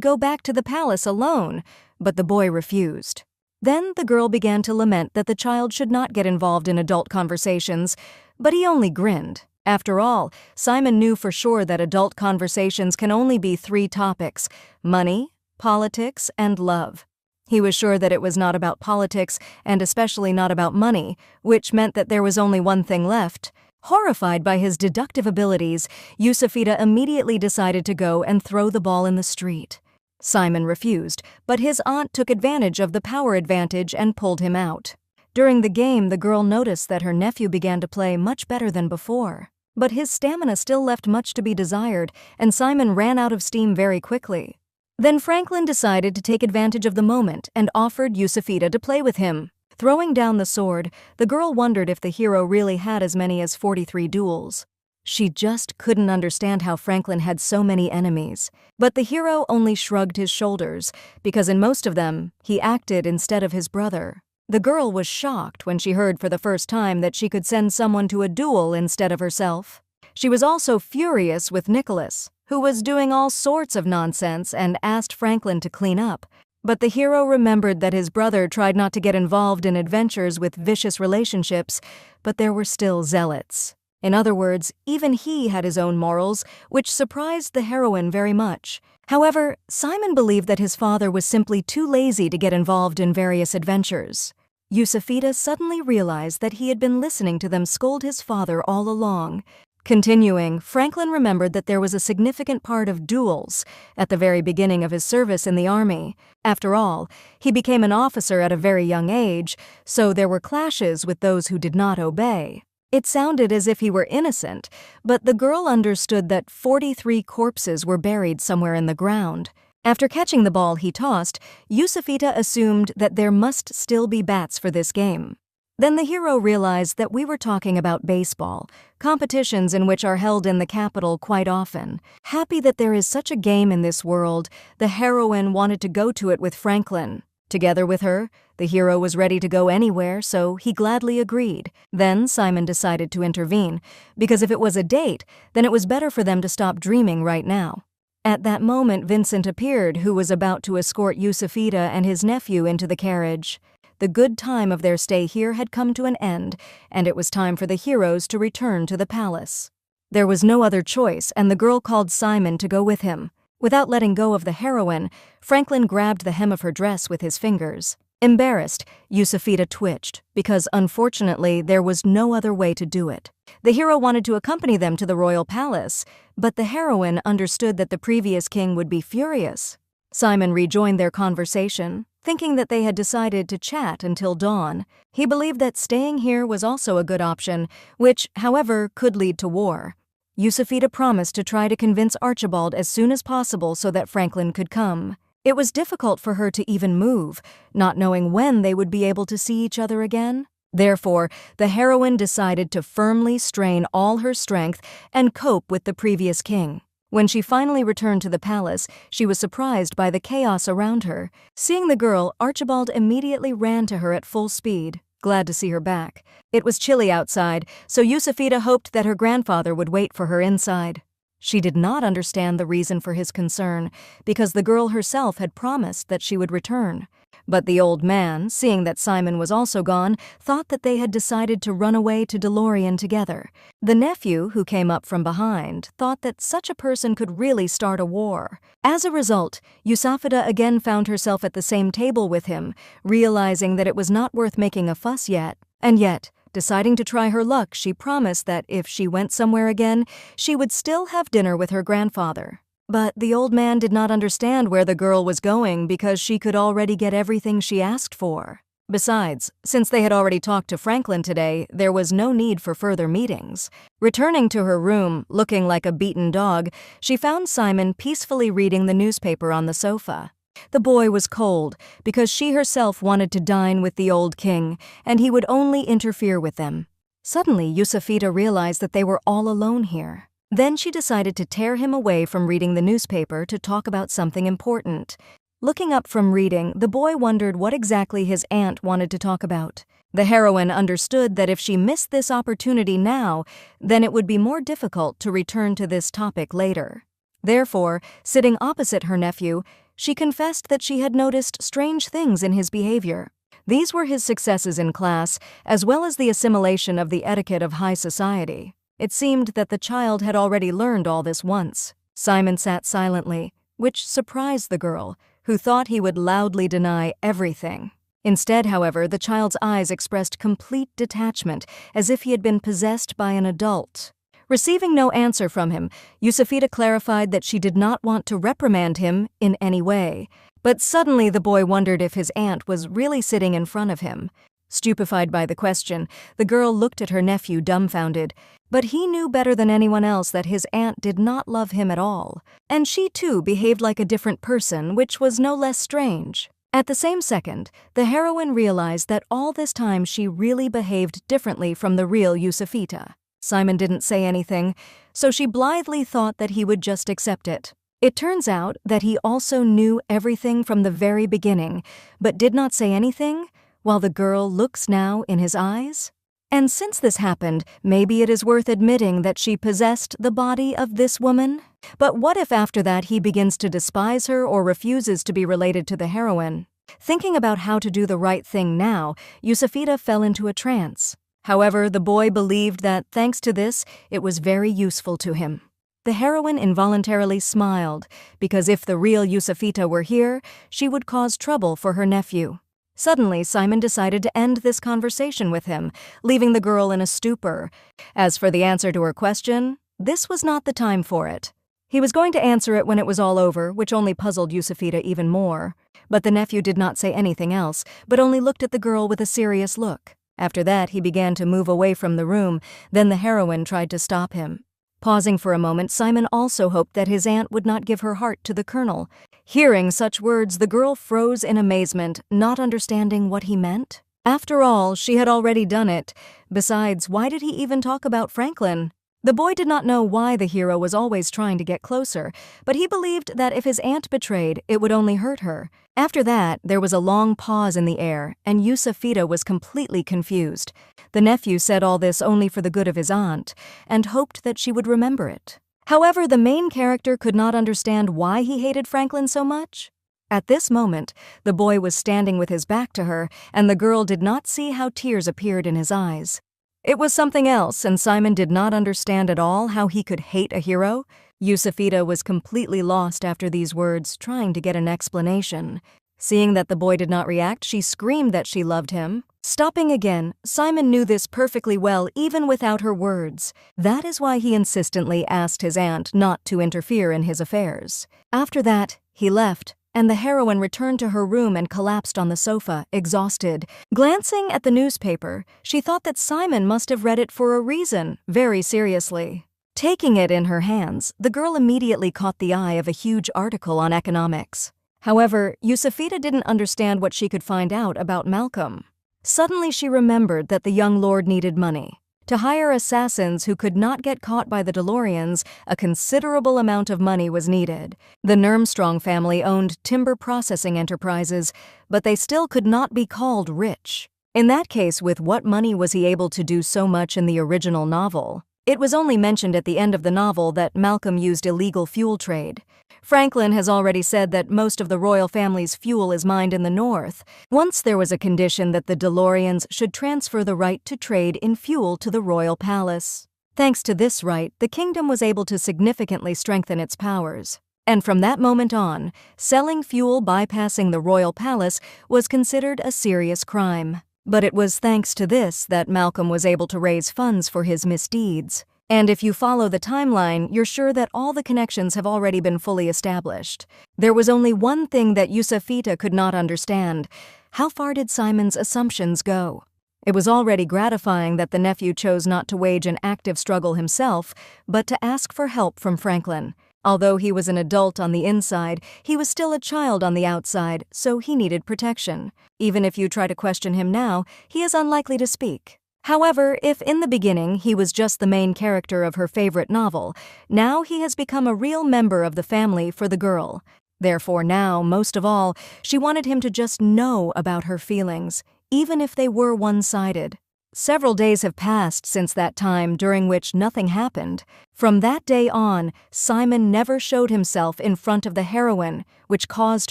go back to the palace alone, but the boy refused. Then the girl began to lament that the child should not get involved in adult conversations, but he only grinned. After all, Simon knew for sure that adult conversations can only be 3 topics: money, politics, and love. He was sure that it was not about politics, and especially not about money, which meant that there was only one thing left. Horrified by his deductive abilities, Yusufita immediately decided to go and throw the ball in the street. Simon refused, but his aunt took advantage of the power advantage and pulled him out. During the game, the girl noticed that her nephew began to play much better than before. But his stamina still left much to be desired, and Simon ran out of steam very quickly. Then Franklin decided to take advantage of the moment and offered Yusufita to play with him. Throwing down the sword, the girl wondered if the hero really had as many as 43 duels. She just couldn't understand how Franklin had so many enemies. But the hero only shrugged his shoulders, because in most of them, he acted instead of his brother. The girl was shocked when she heard for the first time that she could send someone to a duel instead of herself. She was also furious with Nicholas, who was doing all sorts of nonsense and asked Franklin to clean up. But the hero remembered that his brother tried not to get involved in adventures with vicious relationships, but there were still zealots. In other words, even he had his own morals, which surprised the heroine very much. However, Simon believed that his father was simply too lazy to get involved in various adventures. Yusufita suddenly realized that he had been listening to them scold his father all along. Continuing, Franklin remembered that there was a significant part of duels at the very beginning of his service in the army. After all, he became an officer at a very young age, so there were clashes with those who did not obey. It sounded as if he were innocent, but the girl understood that 43 corpses were buried somewhere in the ground. After catching the ball he tossed, Yusufita assumed that there must still be bats for this game. Then the hero realized that we were talking about baseball, competitions in which are held in the capital quite often. Happy that there is such a game in this world, the heroine wanted to go to it with Franklin. Together with her, the hero was ready to go anywhere, so he gladly agreed. Then Simon decided to intervene, because if it was a date, then it was better for them to stop dreaming right now. At that moment, Vincent appeared, who was about to escort Yusufita and his nephew into the carriage. The good time of their stay here had come to an end, and it was time for the heroes to return to the palace. There was no other choice, and the girl called Simon to go with him. Without letting go of the heroine, Franklin grabbed the hem of her dress with his fingers. Embarrassed, Yusafita twitched, because unfortunately there was no other way to do it. The hero wanted to accompany them to the royal palace, but the heroine understood that the previous king would be furious. Simon rejoined their conversation, thinking that they had decided to chat until dawn. He believed that staying here was also a good option, which, however, could lead to war. Yusafita promised to try to convince Archibald as soon as possible so that Franklin could come. It was difficult for her to even move, not knowing when they would be able to see each other again. Therefore, the heroine decided to firmly strain all her strength and cope with the previous king. When she finally returned to the palace, she was surprised by the chaos around her. Seeing the girl, Archibald immediately ran to her at full speed, glad to see her back. It was chilly outside, so Yusafita hoped that her grandfather would wait for her inside. She did not understand the reason for his concern, because the girl herself had promised that she would return. But the old man, seeing that Simon was also gone, thought that they had decided to run away to DeLorean together. The nephew, who came up from behind, thought that such a person could really start a war. As a result, Yusafita again found herself at the same table with him, realizing that it was not worth making a fuss yet. And yet, deciding to try her luck, she promised that if she went somewhere again, she would still have dinner with her grandfather. But the old man did not understand where the girl was going because she could already get everything she asked for. Besides, since they had already talked to Franklin today, there was no need for further meetings. Returning to her room, looking like a beaten dog, she found Simon peacefully reading the newspaper on the sofa. The boy was cold because she herself wanted to dine with the old king, and he would only interfere with them. Suddenly, Yusafita realized that they were all alone here. Then she decided to tear him away from reading the newspaper to talk about something important. Looking up from reading, the boy wondered what exactly his aunt wanted to talk about. The heroine understood that if she missed this opportunity now, then it would be more difficult to return to this topic later. Therefore, sitting opposite her nephew, she confessed that she had noticed strange things in his behavior. These were his successes in class, as well as the assimilation of the etiquette of high society. It seemed that the child had already learned all this once. Simon sat silently, which surprised the girl, who thought he would loudly deny everything. Instead, however, the child's eyes expressed complete detachment, as if he had been possessed by an adult. Receiving no answer from him, Yusafita clarified that she did not want to reprimand him in any way. But suddenly the boy wondered if his aunt was really sitting in front of him. Stupefied by the question, the girl looked at her nephew dumbfounded, but he knew better than anyone else that his aunt did not love him at all, and she too behaved like a different person, which was no less strange. At the same second, the heroine realized that all this time she really behaved differently from the real Yusafita. Simon didn't say anything, so she blithely thought that he would just accept it. It turns out that he also knew everything from the very beginning, but did not say anything, while the girl looks now in his eyes? And since this happened, maybe it is worth admitting that she possessed the body of this woman? But what if after that he begins to despise her or refuses to be related to the heroine? Thinking about how to do the right thing now, Yusafita fell into a trance. However, the boy believed that, thanks to this, it was very useful to him. The heroine involuntarily smiled, because if the real Yusafita were here, she would cause trouble for her nephew. Suddenly, Simon decided to end this conversation with him, leaving the girl in a stupor. As for the answer to her question, this was not the time for it. He was going to answer it when it was all over, which only puzzled Yusafita even more. But the nephew did not say anything else, but only looked at the girl with a serious look. After that, he began to move away from the room. Then the heroine tried to stop him. Pausing for a moment, Simon also hoped that his aunt would not give her heart to the colonel. Hearing such words, the girl froze in amazement, not understanding what he meant. After all, she had already done it. Besides, why did he even talk about Franklin? The boy did not know why the hero was always trying to get closer, but he believed that if his aunt betrayed, it would only hurt her. After that, there was a long pause in the air, and Yusafita was completely confused. The nephew said all this only for the good of his aunt, and hoped that she would remember it. However, the main character could not understand why he hated Franklin so much. At this moment, the boy was standing with his back to her, and the girl did not see how tears appeared in his eyes. It was something else, and Simon did not understand at all how he could hate a hero. Yusufita was completely lost after these words, trying to get an explanation. Seeing that the boy did not react, she screamed that she loved him. Stopping again, Simon knew this perfectly well even without her words. That is why he insistently asked his aunt not to interfere in his affairs. After that, he left, and the heroine returned to her room and collapsed on the sofa, exhausted. Glancing at the newspaper, she thought that Simon must have read it for a reason, very seriously. Taking it in her hands, the girl immediately caught the eye of a huge article on economics. However, Yusufita didn't understand what she could find out about Malcolm. Suddenly she remembered that the young lord needed money. To hire assassins who could not get caught by the DeLoreans, a considerable amount of money was needed. The Nurmstrong family owned timber processing enterprises, but they still could not be called rich. In that case, with what money was he able to do so much in the original novel? It was only mentioned at the end of the novel that Malcolm used illegal fuel trade. Franklin has already said that most of the royal family's fuel is mined in the north. Once there was a condition that the DeLoreans should transfer the right to trade in fuel to the royal palace. Thanks to this right, the kingdom was able to significantly strengthen its powers. And from that moment on, selling fuel bypassing the royal palace was considered a serious crime. But it was thanks to this that Malcolm was able to raise funds for his misdeeds. And if you follow the timeline, you're sure that all the connections have already been fully established. There was only one thing that Yusufita could not understand. How far did Simon's assumptions go? It was already gratifying that the nephew chose not to wage an active struggle himself, but to ask for help from Franklin. Although he was an adult on the inside, he was still a child on the outside, so he needed protection. Even if you try to question him now, he is unlikely to speak. However, if in the beginning he was just the main character of her favorite novel, now he has become a real member of the family for the girl. Therefore now, most of all, she wanted him to just know about her feelings, even if they were one-sided. Several days have passed since that time during which nothing happened. From that day on, Simon never showed himself in front of the heroine, which caused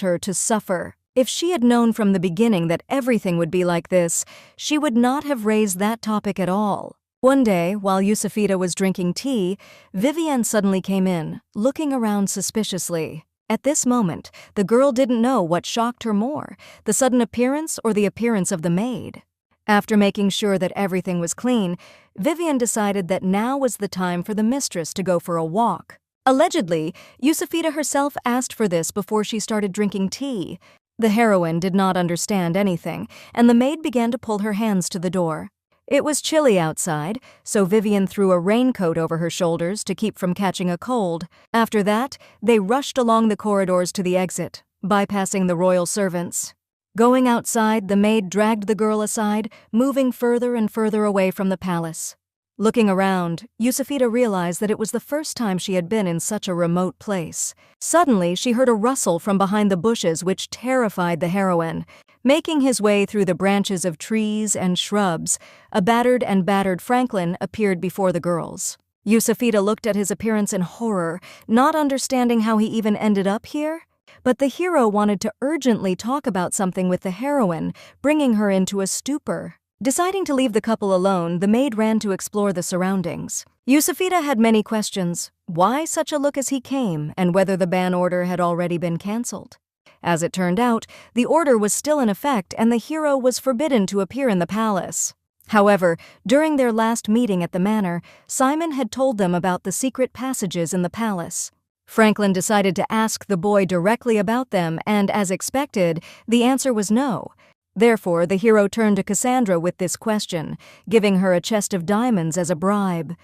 her to suffer. If she had known from the beginning that everything would be like this, she would not have raised that topic at all. One day, while Yusufita was drinking tea, Vivienne suddenly came in, looking around suspiciously. At this moment, the girl didn't know what shocked her more, the sudden appearance or the appearance of the maid. After making sure that everything was clean, Vivienne decided that now was the time for the mistress to go for a walk. Allegedly, Yusufita herself asked for this before she started drinking tea. The heroine did not understand anything, and the maid began to pull her hands to the door. It was chilly outside, so Vivienne threw a raincoat over her shoulders to keep from catching a cold. After that, they rushed along the corridors to the exit, bypassing the royal servants. Going outside, the maid dragged the girl aside, moving further and further away from the palace. Looking around, Yusufita realized that it was the first time she had been in such a remote place. Suddenly, she heard a rustle from behind the bushes which terrified the heroine. Making his way through the branches of trees and shrubs, a battered Franklin appeared before the girls. Yusufita looked at his appearance in horror, not understanding how he even ended up here. But the hero wanted to urgently talk about something with the heroine, bringing her into a stupor. Deciding to leave the couple alone, the maid ran to explore the surroundings. Yusufita had many questions: why such a look as he came, and whether the ban order had already been cancelled. As it turned out, the order was still in effect and the hero was forbidden to appear in the palace. However, during their last meeting at the manor, Simon had told them about the secret passages in the palace. Franklin decided to ask the boy directly about them, and as expected, the answer was no. Therefore, the hero turned to Cassandra with this question, giving her a chest of diamonds as a bribe.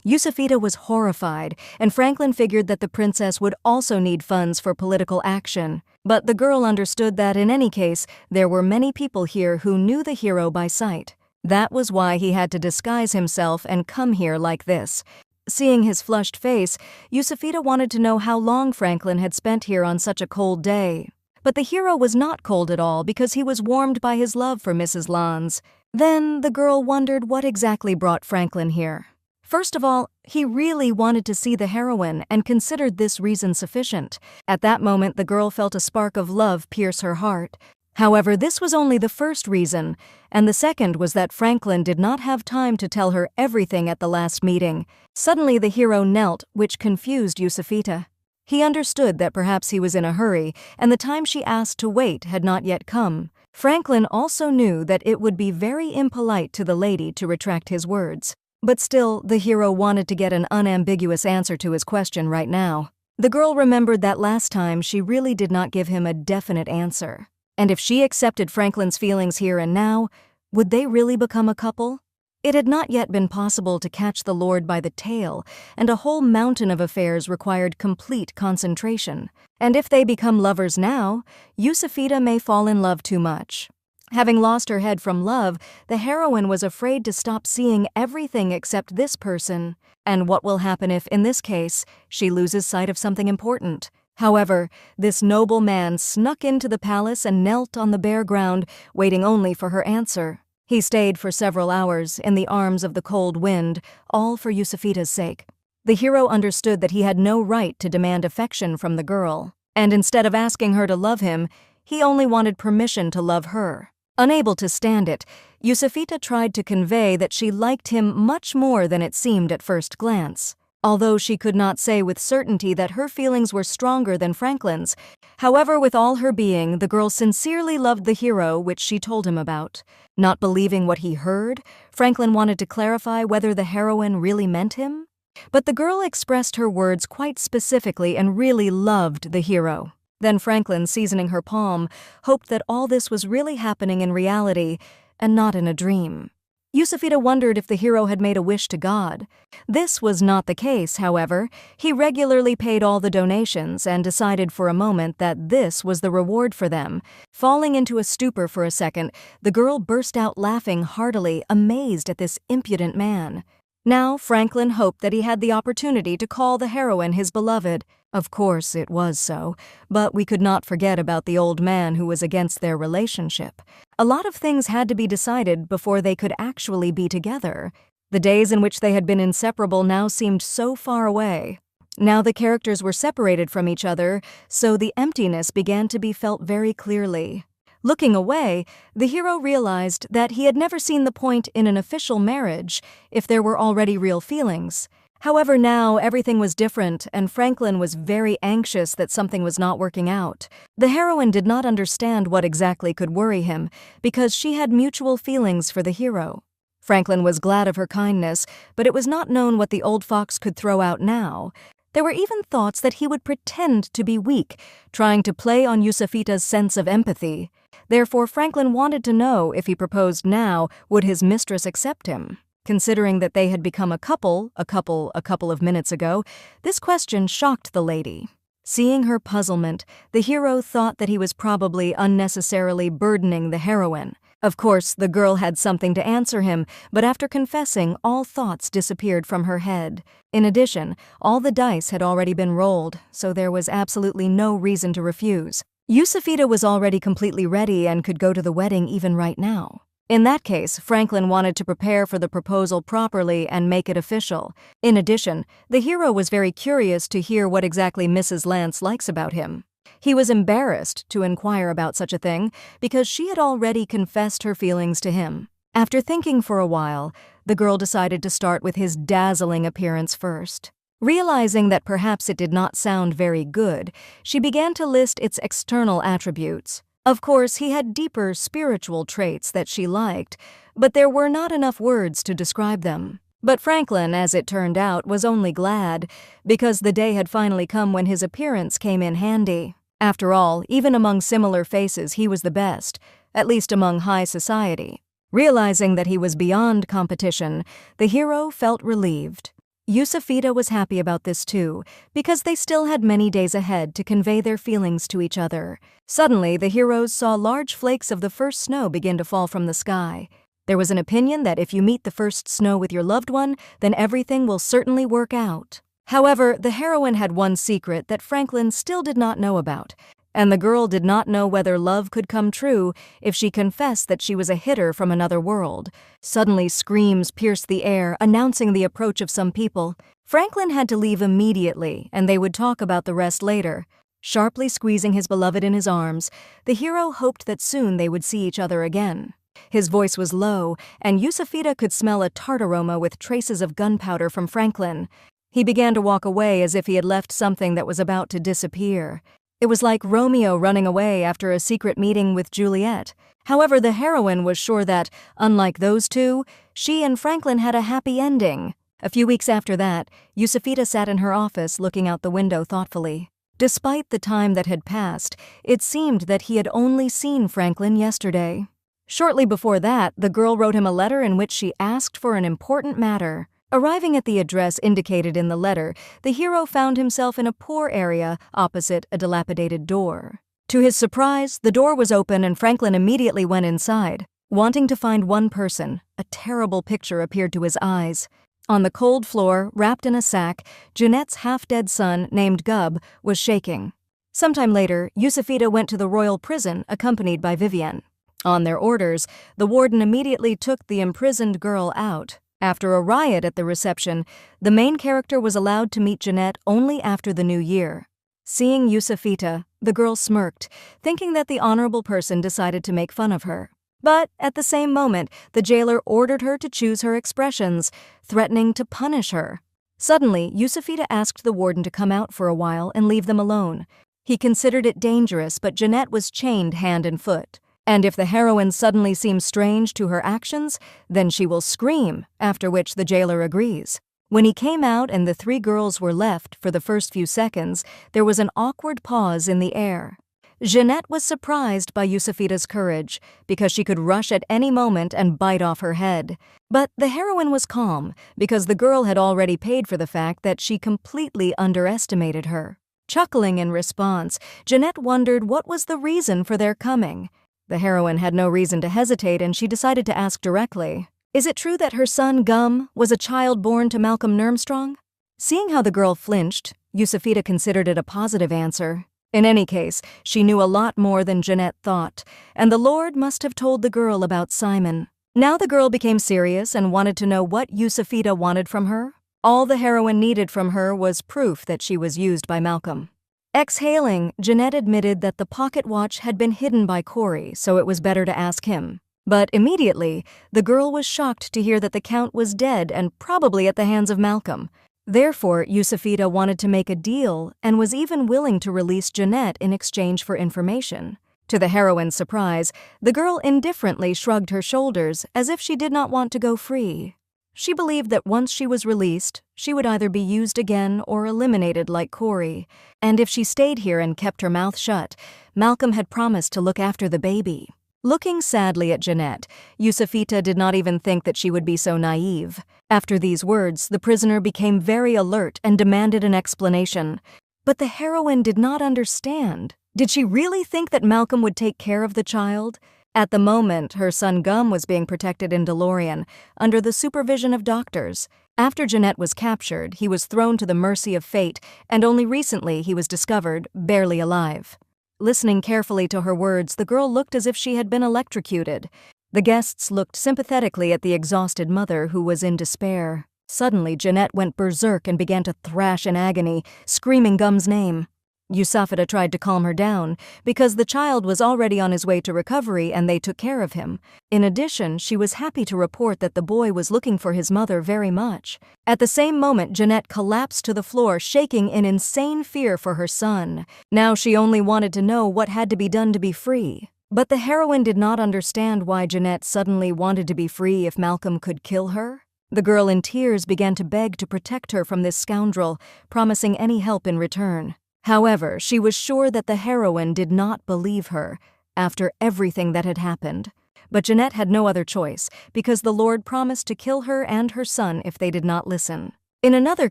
Yusufita was horrified, and Franklin figured that the princess would also need funds for political action. But the girl understood that in any case, there were many people here who knew the hero by sight. That was why he had to disguise himself and come here like this. Seeing his flushed face, Yusufita wanted to know how long Franklin had spent here on such a cold day. But the hero was not cold at all because he was warmed by his love for Mrs. Lans. Then the girl wondered what exactly brought Franklin here. First of all, he really wanted to see the heroine and considered this reason sufficient. At that moment, the girl felt a spark of love pierce her heart. However, this was only the first reason, and the second was that Franklin did not have time to tell her everything at the last meeting. Suddenly the hero knelt, which confused Yusufita. He understood that perhaps he was in a hurry, and the time she asked to wait had not yet come. Franklin also knew that it would be very impolite to the lady to retract his words. But still, the hero wanted to get an unambiguous answer to his question right now. The girl remembered that last time she really did not give him a definite answer. And if she accepted Franklin's feelings here and now, would they really become a couple? It had not yet been possible to catch the Lord by the tail, and a whole mountain of affairs required complete concentration. And if they become lovers now, Yusufita may fall in love too much. Having lost her head from love, the heroine was afraid to stop seeing everything except this person. And what will happen if, in this case, she loses sight of something important? However, this noble man snuck into the palace and knelt on the bare ground, waiting only for her answer. He stayed for several hours in the arms of the cold wind, all for Yusufita's sake. The hero understood that he had no right to demand affection from the girl, and instead of asking her to love him, he only wanted permission to love her. Unable to stand it, Yusufita tried to convey that she liked him much more than it seemed at first glance. Although she could not say with certainty that her feelings were stronger than Franklin's. However, with all her being, the girl sincerely loved the hero, which she told him about. Not believing what he heard, Franklin wanted to clarify whether the heroine really meant him. But the girl expressed her words quite specifically and really loved the hero. Then Franklin, seasoning her palm, hoped that all this was really happening in reality and not in a dream. Yusufita wondered if the hero had made a wish to God. This was not the case, however. He regularly paid all the donations and decided for a moment that this was the reward for them. Falling into a stupor for a second, the girl burst out laughing heartily, amazed at this impudent man. Now Franklin hoped that he had the opportunity to call the heroine his beloved. Of course it was so, but we could not forget about the old man who was against their relationship. A lot of things had to be decided before they could actually be together. The days in which they had been inseparable now seemed so far away. Now the characters were separated from each other, so the emptiness began to be felt very clearly. Looking away, the hero realized that he had never seen the point in an official marriage if there were already real feelings. However, now everything was different, and Franklin was very anxious that something was not working out. The heroine did not understand what exactly could worry him, because she had mutual feelings for the hero. Franklin was glad of her kindness, but it was not known what the old fox could throw out now. There were even thoughts that he would pretend to be weak, trying to play on Yusufita's sense of empathy. Therefore, Franklin wanted to know if he proposed now, would his mistress accept him? Considering that they had become a couple of minutes ago, this question shocked the lady. Seeing her puzzlement, the hero thought that he was probably unnecessarily burdening the heroine. Of course, the girl had something to answer him, but after confessing, all thoughts disappeared from her head. In addition, all the dice had already been rolled, so there was absolutely no reason to refuse. Yusufita was already completely ready and could go to the wedding even right now. In that case, Franklin wanted to prepare for the proposal properly and make it official. In addition, the hero was very curious to hear what exactly Mrs. Lance likes about him. He was embarrassed to inquire about such a thing because she had already confessed her feelings to him. After thinking for a while, the girl decided to start with his dazzling appearance first. Realizing that perhaps it did not sound very good, she began to list its external attributes. Of course, he had deeper spiritual traits that she liked, but there were not enough words to describe them. But Franklin, as it turned out, was only glad, because the day had finally come when his appearance came in handy. After all, even among similar faces, he was the best, at least among high society. Realizing that he was beyond competition, the hero felt relieved. Yusufita was happy about this too, because they still had many days ahead to convey their feelings to each other. Suddenly, the heroes saw large flakes of the first snow begin to fall from the sky. There was an opinion that if you meet the first snow with your loved one, then everything will certainly work out. However, the heroine had one secret that Franklin still did not know about, and the girl did not know whether love could come true if she confessed that she was a hitter from another world. Suddenly, screams pierced the air, announcing the approach of some people. Franklin had to leave immediately, and they would talk about the rest later. Sharply squeezing his beloved in his arms, the hero hoped that soon they would see each other again. His voice was low, and Yusufita could smell a tart aroma with traces of gunpowder from Franklin. He began to walk away as if he had left something that was about to disappear. It was like Romeo running away after a secret meeting with Juliet. However, the heroine was sure that, unlike those two, she and Franklin had a happy ending. A few weeks after that, Yusufita sat in her office looking out the window thoughtfully. Despite the time that had passed, it seemed that he had only seen Franklin yesterday. Shortly before that, the girl wrote him a letter in which she asked for an important matter. Arriving at the address indicated in the letter, the hero found himself in a poor area opposite a dilapidated door. To his surprise, the door was open and Franklin immediately went inside. Wanting to find one person, a terrible picture appeared to his eyes. On the cold floor, wrapped in a sack, Jeanette's half-dead son, named Gub, was shaking. Sometime later, Yusufita went to the royal prison accompanied by Vivienne. On their orders, the warden immediately took the imprisoned girl out. After a riot at the reception, the main character was allowed to meet Jeanette only after the new year. Seeing Yusufita, the girl smirked, thinking that the honorable person decided to make fun of her. But at the same moment, the jailer ordered her to choose her expressions, threatening to punish her. Suddenly, Yusufita asked the warden to come out for a while and leave them alone. He considered it dangerous, but Jeanette was chained hand and foot. And if the heroine suddenly seems strange to her actions, then she will scream, after which the jailer agrees. When he came out and the three girls were left for the first few seconds, there was an awkward pause in the air. Jeanette was surprised by Yusufita's courage, because she could rush at any moment and bite off her head. But the heroine was calm, because the girl had already paid for the fact that she completely underestimated her. Chuckling in response, Jeanette wondered what was the reason for their coming. The heroine had no reason to hesitate, and she decided to ask directly, "Is it true that her son, Gum, was a child born to Malcolm Nurmstrong?" Seeing how the girl flinched, Yusufita considered it a positive answer. In any case, she knew a lot more than Jeanette thought, and the Lord must have told the girl about Simon. Now the girl became serious and wanted to know what Yusufita wanted from her. All the heroine needed from her was proof that she was used by Malcolm. Exhaling, Jeanette admitted that the pocket watch had been hidden by Corey, so it was better to ask him. But immediately, the girl was shocked to hear that the Count was dead and probably at the hands of Malcolm. Therefore, Yusufita wanted to make a deal and was even willing to release Jeanette in exchange for information. To the heroine's surprise, the girl indifferently shrugged her shoulders as if she did not want to go free. She believed that once she was released, she would either be used again or eliminated like Corey. And if she stayed here and kept her mouth shut, Malcolm had promised to look after the baby. Looking sadly at Jeanette, Yusufita did not even think that she would be so naive. After these words, the prisoner became very alert and demanded an explanation. But the heroine did not understand. Did she really think that Malcolm would take care of the child? At the moment, her son Gum was being protected in DeLorean, under the supervision of doctors. After Jeanette was captured, he was thrown to the mercy of fate, and only recently he was discovered, barely alive. Listening carefully to her words, the girl looked as if she had been electrocuted. The guests looked sympathetically at the exhausted mother who was in despair. Suddenly, Jeanette went berserk and began to thrash in agony, screaming Gum's name. Yusufita tried to calm her down, because the child was already on his way to recovery and they took care of him. In addition, she was happy to report that the boy was looking for his mother very much. At the same moment, Jeanette collapsed to the floor, shaking in insane fear for her son. Now she only wanted to know what had to be done to be free. But the heroine did not understand why Jeanette suddenly wanted to be free if Malcolm could kill her. The girl in tears began to beg to protect her from this scoundrel, promising any help in return. However, she was sure that the heroine did not believe her, after everything that had happened. But Jeanette had no other choice, because the Lord promised to kill her and her son if they did not listen. In another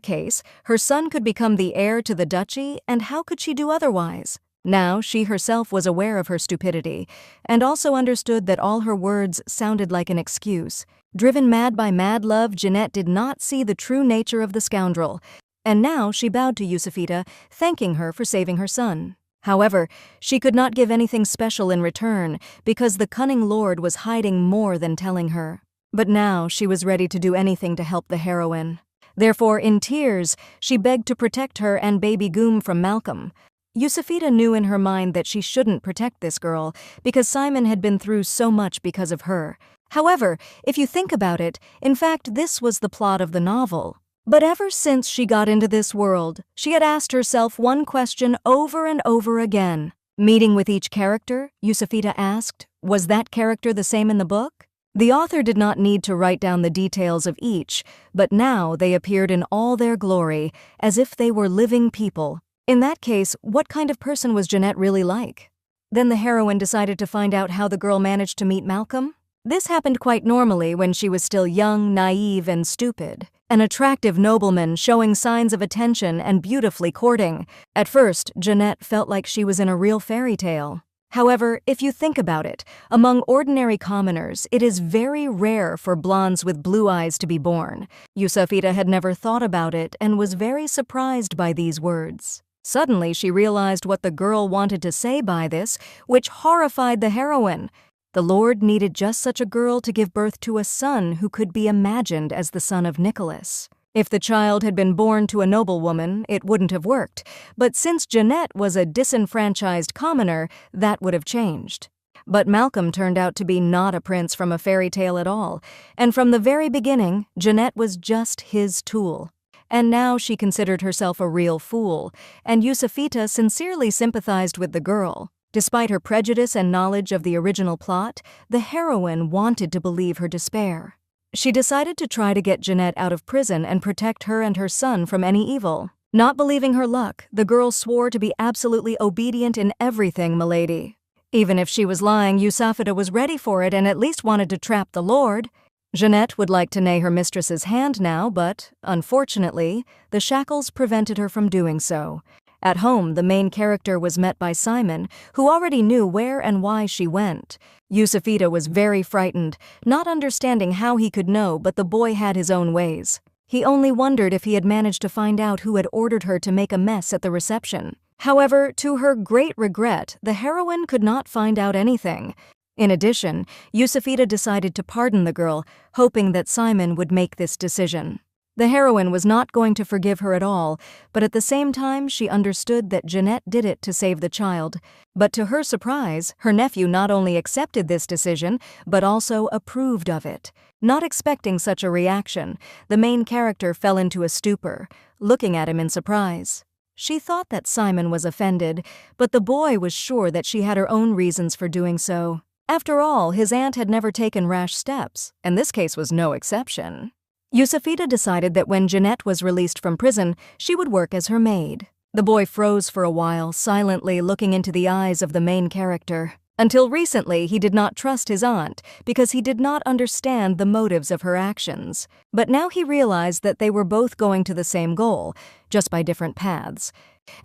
case, her son could become the heir to the duchy, and how could she do otherwise? Now she herself was aware of her stupidity, and also understood that all her words sounded like an excuse. Driven mad by mad love, Jeanette did not see the true nature of the scoundrel, and now she bowed to Yusufita, thanking her for saving her son. However, she could not give anything special in return, because the cunning lord was hiding more than telling her. But now she was ready to do anything to help the heroine. Therefore, in tears, she begged to protect her and baby Goom from Malcolm. Yusufita knew in her mind that she shouldn't protect this girl because Simon had been through so much because of her. However, if you think about it, in fact this was the plot of the novel. But ever since she got into this world, she had asked herself one question over and over again. Meeting with each character, Yusufita asked, was that character the same in the book? The author did not need to write down the details of each, but now they appeared in all their glory, as if they were living people. In that case, what kind of person was Jeanette really like? Then the heroine decided to find out how the girl managed to meet Malcolm. This happened quite normally when she was still young, naive, and stupid. An attractive nobleman showing signs of attention and beautifully courting. At first, Jeanette felt like she was in a real fairy tale. However, if you think about it, among ordinary commoners, it is very rare for blondes with blue eyes to be born. Yusufita had never thought about it and was very surprised by these words. Suddenly, she realized what the girl wanted to say by this, which horrified the heroine. The Lord needed just such a girl to give birth to a son who could be imagined as the son of Nicholas. If the child had been born to a noblewoman, it wouldn't have worked, but since Jeanette was a disenfranchised commoner, that would have changed. But Malcolm turned out to be not a prince from a fairy tale at all, and from the very beginning, Jeanette was just his tool. And now she considered herself a real fool, and Yusufita sincerely sympathized with the girl. Despite her prejudice and knowledge of the original plot, the heroine wanted to believe her despair. She decided to try to get Jeanette out of prison and protect her and her son from any evil. Not believing her luck, the girl swore to be absolutely obedient in everything, milady. Even if she was lying, Yusufita was ready for it and at least wanted to trap the Lord. Jeanette would like to nay her mistress's hand now, but, unfortunately, the shackles prevented her from doing so. At home, the main character was met by Simon, who already knew where and why she went. Yusufita was very frightened, not understanding how he could know, but the boy had his own ways. He only wondered if he had managed to find out who had ordered her to make a mess at the reception. However, to her great regret, the heroine could not find out anything. In addition, Yusufita decided to pardon the girl, hoping that Simon would make this decision. The heroine was not going to forgive her at all, but at the same time she understood that Jeanette did it to save the child. But to her surprise, her nephew not only accepted this decision, but also approved of it. Not expecting such a reaction, the main character fell into a stupor, looking at him in surprise. She thought that Simon was offended, but the boy was sure that she had her own reasons for doing so. After all, his aunt had never taken rash steps, and this case was no exception. Yusufita decided that when Jeanette was released from prison, she would work as her maid. The boy froze for a while, silently looking into the eyes of the main character. Until recently, he did not trust his aunt because he did not understand the motives of her actions. But now he realized that they were both going to the same goal, just by different paths.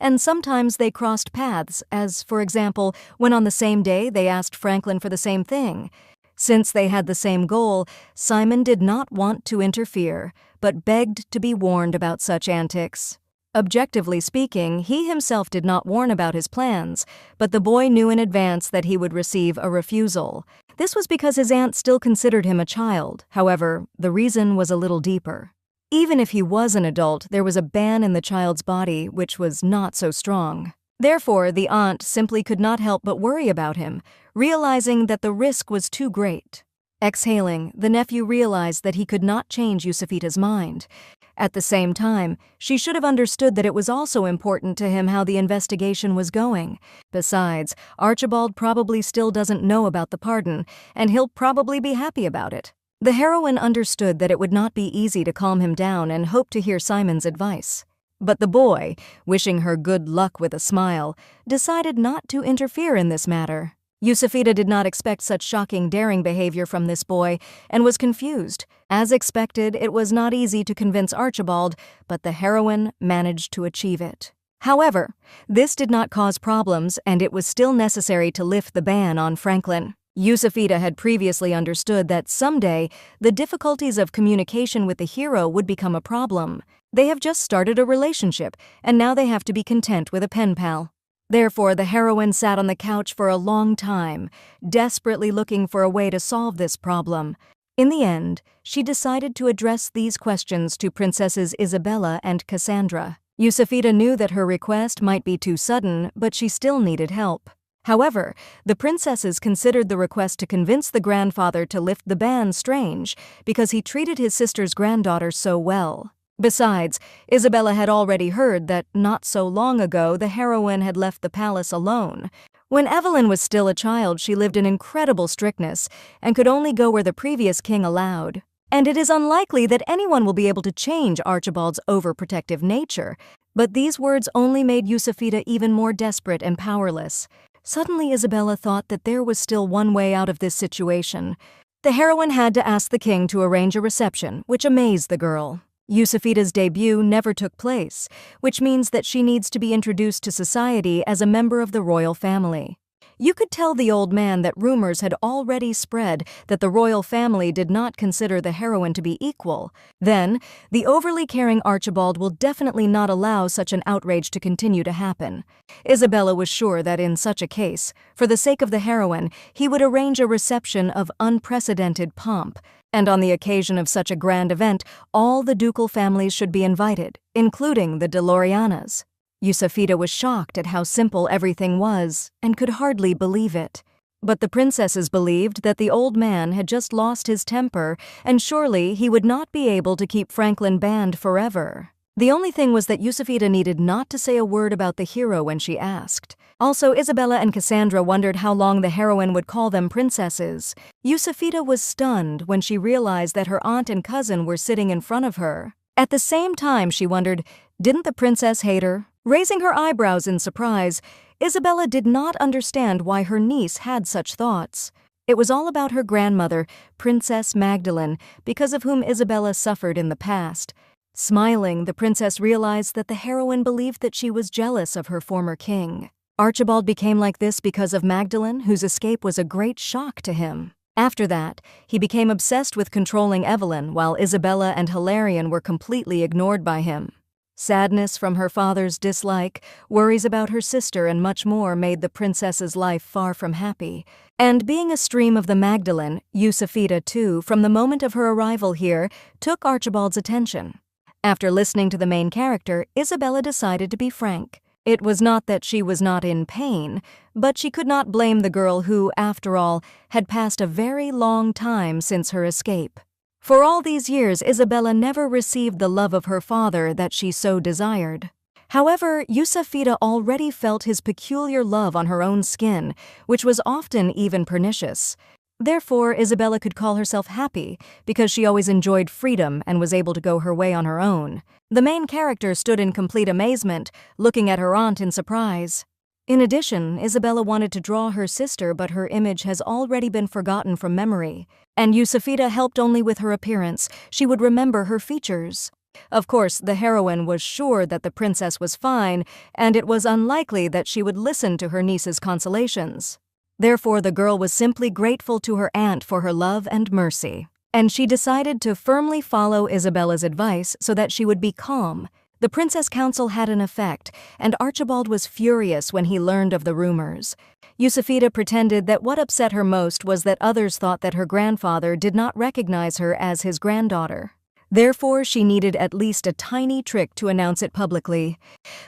And sometimes they crossed paths, as, for example, when on the same day they asked Franklin for the same thing. Since they had the same goal, Simon did not want to interfere, but begged to be warned about such antics. Objectively speaking, he himself did not warn about his plans, but the boy knew in advance that he would receive a refusal. This was because his aunt still considered him a child. However, the reason was a little deeper. Even if he was an adult, there was a ban in the child's body which was not so strong. Therefore, the aunt simply could not help but worry about him, realizing that the risk was too great. Exhaling, the nephew realized that he could not change Yusufita's mind. At the same time, she should have understood that it was also important to him how the investigation was going. Besides, Archibald probably still doesn't know about the pardon, and he'll probably be happy about it. The heroine understood that it would not be easy to calm him down and hoped to hear Simon's advice. But the boy, wishing her good luck with a smile, decided not to interfere in this matter. Yusufita did not expect such shocking daring behavior from this boy and was confused. As expected, it was not easy to convince Archibald, but the heroine managed to achieve it. However, this did not cause problems, and it was still necessary to lift the ban on Franklin. Yusufita had previously understood that someday the difficulties of communication with the hero would become a problem. They have just started a relationship, and now they have to be content with a pen pal. Therefore, the heroine sat on the couch for a long time, desperately looking for a way to solve this problem. In the end, she decided to address these questions to Princesses Isabella and Cassandra. Yusufita knew that her request might be too sudden, but she still needed help. However, the princesses considered the request to convince the grandfather to lift the ban strange because he treated his sister's granddaughter so well. Besides, Isabella had already heard that not so long ago the heroine had left the palace alone. When Evelyn was still a child, she lived in incredible strictness and could only go where the previous king allowed. And it is unlikely that anyone will be able to change Archibald's overprotective nature. But these words only made Yusufita even more desperate and powerless. Suddenly, Isabella thought that there was still one way out of this situation. The heroine had to ask the king to arrange a reception, which amazed the girl. Yusufita's debut never took place, which means that she needs to be introduced to society as a member of the royal family. You could tell the old man that rumors had already spread that the royal family did not consider the heroine to be equal. Then, the overly caring Archibald will definitely not allow such an outrage to continue to happen. Isabella was sure that in such a case, for the sake of the heroine, he would arrange a reception of unprecedented pomp. And on the occasion of such a grand event, all the ducal families should be invited, including the de Lorianas. Yusufita was shocked at how simple everything was and could hardly believe it. But the princesses believed that the old man had just lost his temper and surely he would not be able to keep Franklin banned forever. The only thing was that Yusufita needed not to say a word about the hero when she asked. Also, Isabella and Cassandra wondered how long the heroine would call them princesses. Yusufita was stunned when she realized that her aunt and cousin were sitting in front of her. At the same time, she wondered, didn't the princess hate her? Raising her eyebrows in surprise, Isabella did not understand why her niece had such thoughts. It was all about her grandmother, Princess Magdalene, because of whom Isabella suffered in the past. Smiling, the princess realized that the heroine believed that she was jealous of her former king. Archibald became like this because of Magdalene, whose escape was a great shock to him. After that, he became obsessed with controlling Evelyn, while Isabella and Hilarion were completely ignored by him. Sadness from her father's dislike, worries about her sister, and much more made the princess's life far from happy. And being a stream of the Magdalene, Yusufita, too, from the moment of her arrival here, took Archibald's attention. After listening to the main character, Isabella decided to be frank. It was not that she was not in pain, but she could not blame the girl who, after all, had passed a very long time since her escape. For all these years, Isabella never received the love of her father that she so desired. However, Yusufita already felt his peculiar love on her own skin, which was often even pernicious. Therefore, Isabella could call herself happy because she always enjoyed freedom and was able to go her way on her own. The main character stood in complete amazement, looking at her aunt in surprise. In addition, Isabella wanted to draw her sister, but her image has already been forgotten from memory. And Yusufita helped only with her appearance. She would remember her features. Of course, the heroine was sure that the princess was fine, and it was unlikely that she would listen to her niece's consolations. Therefore, the girl was simply grateful to her aunt for her love and mercy. And she decided to firmly follow Isabella's advice so that she would be calm. The Princess Council had an effect, and Archibald was furious when he learned of the rumors. Yusufita pretended that what upset her most was that others thought that her grandfather did not recognize her as his granddaughter. Therefore, she needed at least a tiny trick to announce it publicly.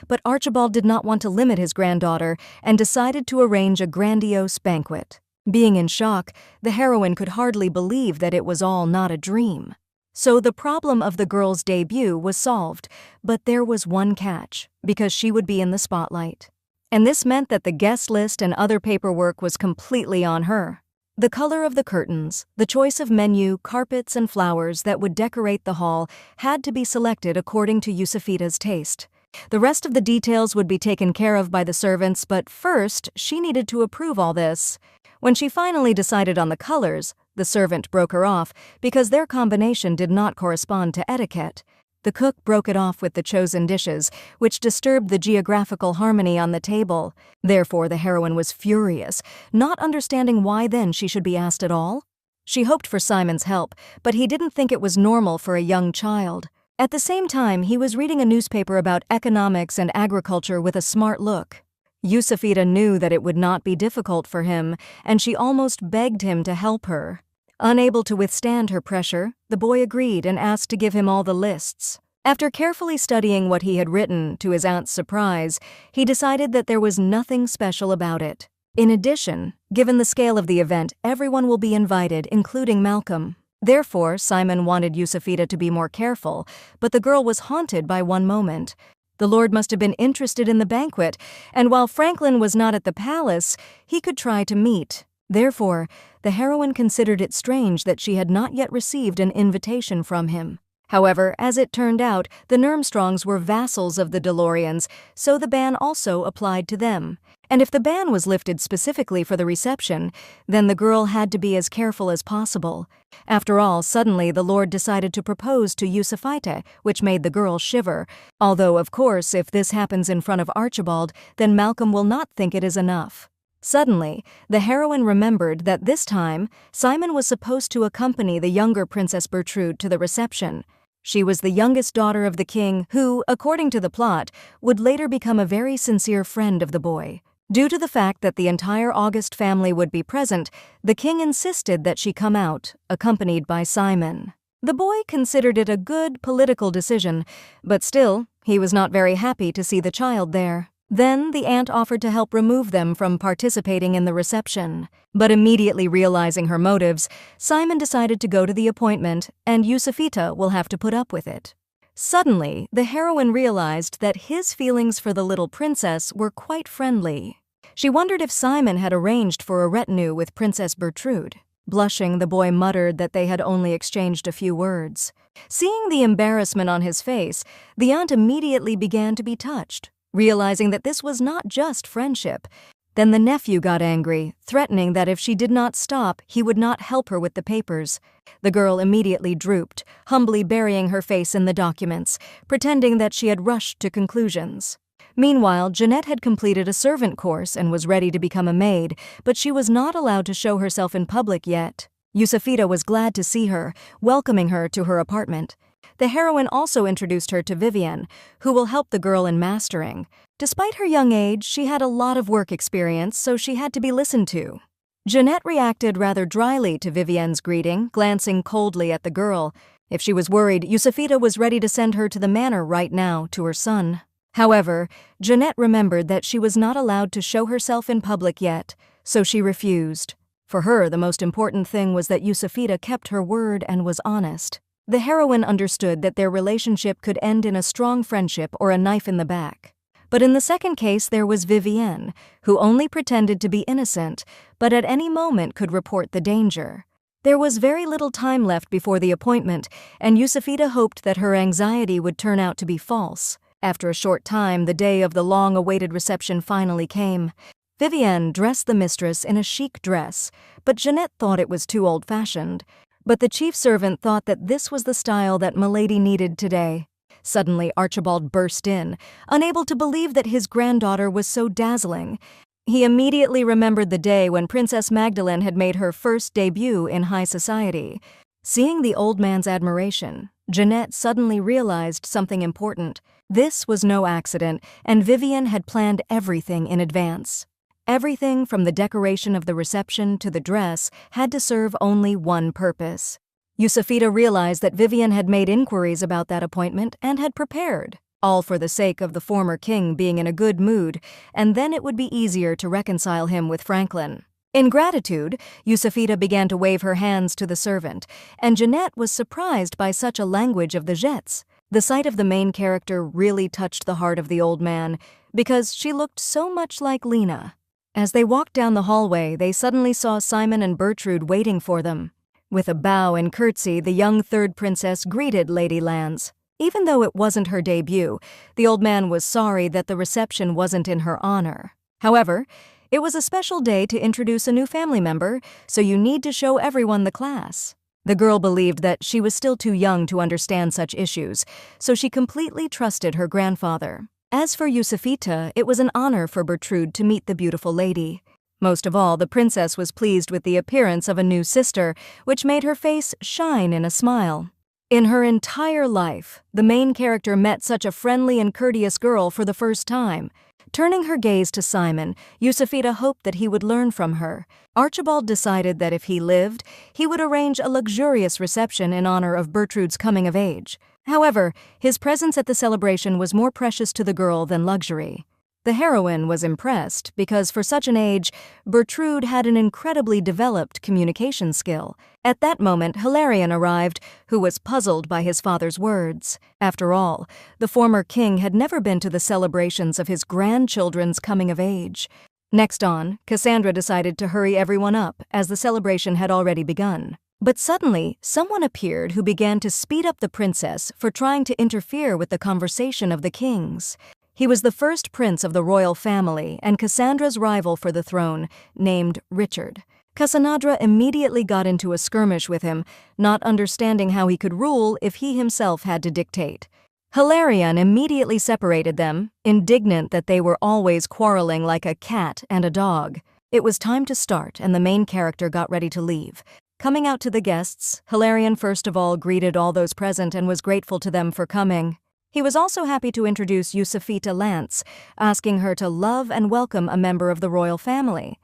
But Archibald did not want to limit his granddaughter and decided to arrange a grandiose banquet. Being in shock, the heroine could hardly believe that it was all not a dream. So the problem of the girl's debut was solved, but there was one catch, because she would be in the spotlight. And this meant that the guest list and other paperwork was completely on her. The color of the curtains, the choice of menu, carpets, and flowers that would decorate the hall had to be selected according to Yusufita's taste. The rest of the details would be taken care of by the servants, but first, she needed to approve all this. When she finally decided on the colors, the servant broke her off because their combination did not correspond to etiquette. The cook broke it off with the chosen dishes, which disturbed the geographical harmony on the table. Therefore, the heroine was furious, not understanding why then she should be asked at all. She hoped for Simon's help, but he didn't think it was normal for a young child. At the same time, he was reading a newspaper about economics and agriculture with a smart look. Yusufita knew that it would not be difficult for him, and she almost begged him to help her. Unable to withstand her pressure, the boy agreed and asked to give him all the lists. After carefully studying what he had written, to his aunt's surprise, he decided that there was nothing special about it. In addition, given the scale of the event, everyone will be invited, including Malcolm. Therefore, Simon wanted Yusufita to be more careful, but the girl was haunted by one moment. The Lord must have been interested in the banquet, and while Franklin was not at the palace, he could try to meet. Therefore, the heroine considered it strange that she had not yet received an invitation from him. However, as it turned out, the Nurmstrongs were vassals of the DeLoreans, so the ban also applied to them. And if the ban was lifted specifically for the reception, then the girl had to be as careful as possible. After all, suddenly the Lord decided to propose to Yusufita, which made the girl shiver. Although, of course, if this happens in front of Archibald, then Malcolm will not think it is enough. Suddenly, the heroine remembered that this time, Simon was supposed to accompany the younger Princess Bertrude to the reception. She was the youngest daughter of the king who, according to the plot, would later become a very sincere friend of the boy. Due to the fact that the entire August family would be present, the king insisted that she come out, accompanied by Simon. The boy considered it a good political decision, but still, he was not very happy to see the child there. Then the aunt offered to help remove them from participating in the reception. But immediately realizing her motives, Simon decided to go to the appointment, and Yusufita will have to put up with it. Suddenly, the heroine realized that his feelings for the little princess were quite friendly. She wondered if Simon had arranged for a retinue with Princess Bertrude. Blushing, the boy muttered that they had only exchanged a few words. Seeing the embarrassment on his face, the aunt immediately began to be touched, realizing that this was not just friendship. Then the nephew got angry, threatening that if she did not stop, he would not help her with the papers. The girl immediately drooped, humbly burying her face in the documents, pretending that she had rushed to conclusions. Meanwhile, Jeanette had completed a servant course and was ready to become a maid, but she was not allowed to show herself in public yet. Yusufita was glad to see her, welcoming her to her apartment. The heroine also introduced her to Vivienne, who will help the girl in mastering. Despite her young age, she had a lot of work experience, so she had to be listened to. Jeanette reacted rather dryly to Vivienne's greeting, glancing coldly at the girl. If she was worried, Yusufita was ready to send her to the manor right now, to her son. However, Jeanette remembered that she was not allowed to show herself in public yet, so she refused. For her, the most important thing was that Yusufita kept her word and was honest. The heroine understood that their relationship could end in a strong friendship or a knife in the back. But in the second case, there was Vivienne, who only pretended to be innocent, but at any moment could report the danger. There was very little time left before the appointment, and Yusufita hoped that her anxiety would turn out to be false. After a short time, the day of the long-awaited reception finally came. Vivienne dressed the mistress in a chic dress, but Jeanette thought it was too old-fashioned. But the chief servant thought that this was the style that Milady needed today. Suddenly, Archibald burst in, unable to believe that his granddaughter was so dazzling. He immediately remembered the day when Princess Magdalene had made her first debut in high society. Seeing the old man's admiration, Jeanette suddenly realized something important. This was no accident, and Vivienne had planned everything in advance. Everything from the decoration of the reception to the dress had to serve only one purpose. Yusufita realized that Vivienne had made inquiries about that appointment and had prepared, all for the sake of the former king being in a good mood, and then it would be easier to reconcile him with Franklin. In gratitude, Yusufita began to wave her hands to the servant, and Jeanette was surprised by such a language of the Jets. The sight of the main character really touched the heart of the old man, because she looked so much like Lena. As they walked down the hallway, they suddenly saw Simon and Bertrude waiting for them. With a bow and curtsy, the young third princess greeted Lady Lance. Even though it wasn't her debut, the old man was sorry that the reception wasn't in her honor. However, it was a special day to introduce a new family member, so you need to show everyone the class. The girl believed that she was still too young to understand such issues, so she completely trusted her grandfather. As for Yusufita, it was an honor for Bertrude to meet the beautiful lady. Most of all, the princess was pleased with the appearance of a new sister, which made her face shine in a smile. In her entire life, the main character met such a friendly and courteous girl for the first time. Turning her gaze to Simon, Yusufita hoped that he would learn from her. Archibald decided that if he lived, he would arrange a luxurious reception in honor of Bertrude's coming of age. However, his presence at the celebration was more precious to the girl than luxury. The heroine was impressed because for such an age, Bertrude had an incredibly developed communication skill. At that moment, Hilarion arrived, who was puzzled by his father's words. After all, the former king had never been to the celebrations of his grandchildren's coming of age. Next on, Cassandra decided to hurry everyone up, as the celebration had already begun. But suddenly, someone appeared who began to speed up the princess for trying to interfere with the conversation of the kings. He was the first prince of the royal family and Cassandra's rival for the throne, named Richard. Cassandra immediately got into a skirmish with him, not understanding how he could rule if he himself had to dictate. Hilarion immediately separated them, indignant that they were always quarreling like a cat and a dog. It was time to start, and the main character got ready to leave. Coming out to the guests, Hilarion first of all greeted all those present and was grateful to them for coming. He was also happy to introduce Yusufita Lance, asking her to love and welcome a member of the royal family.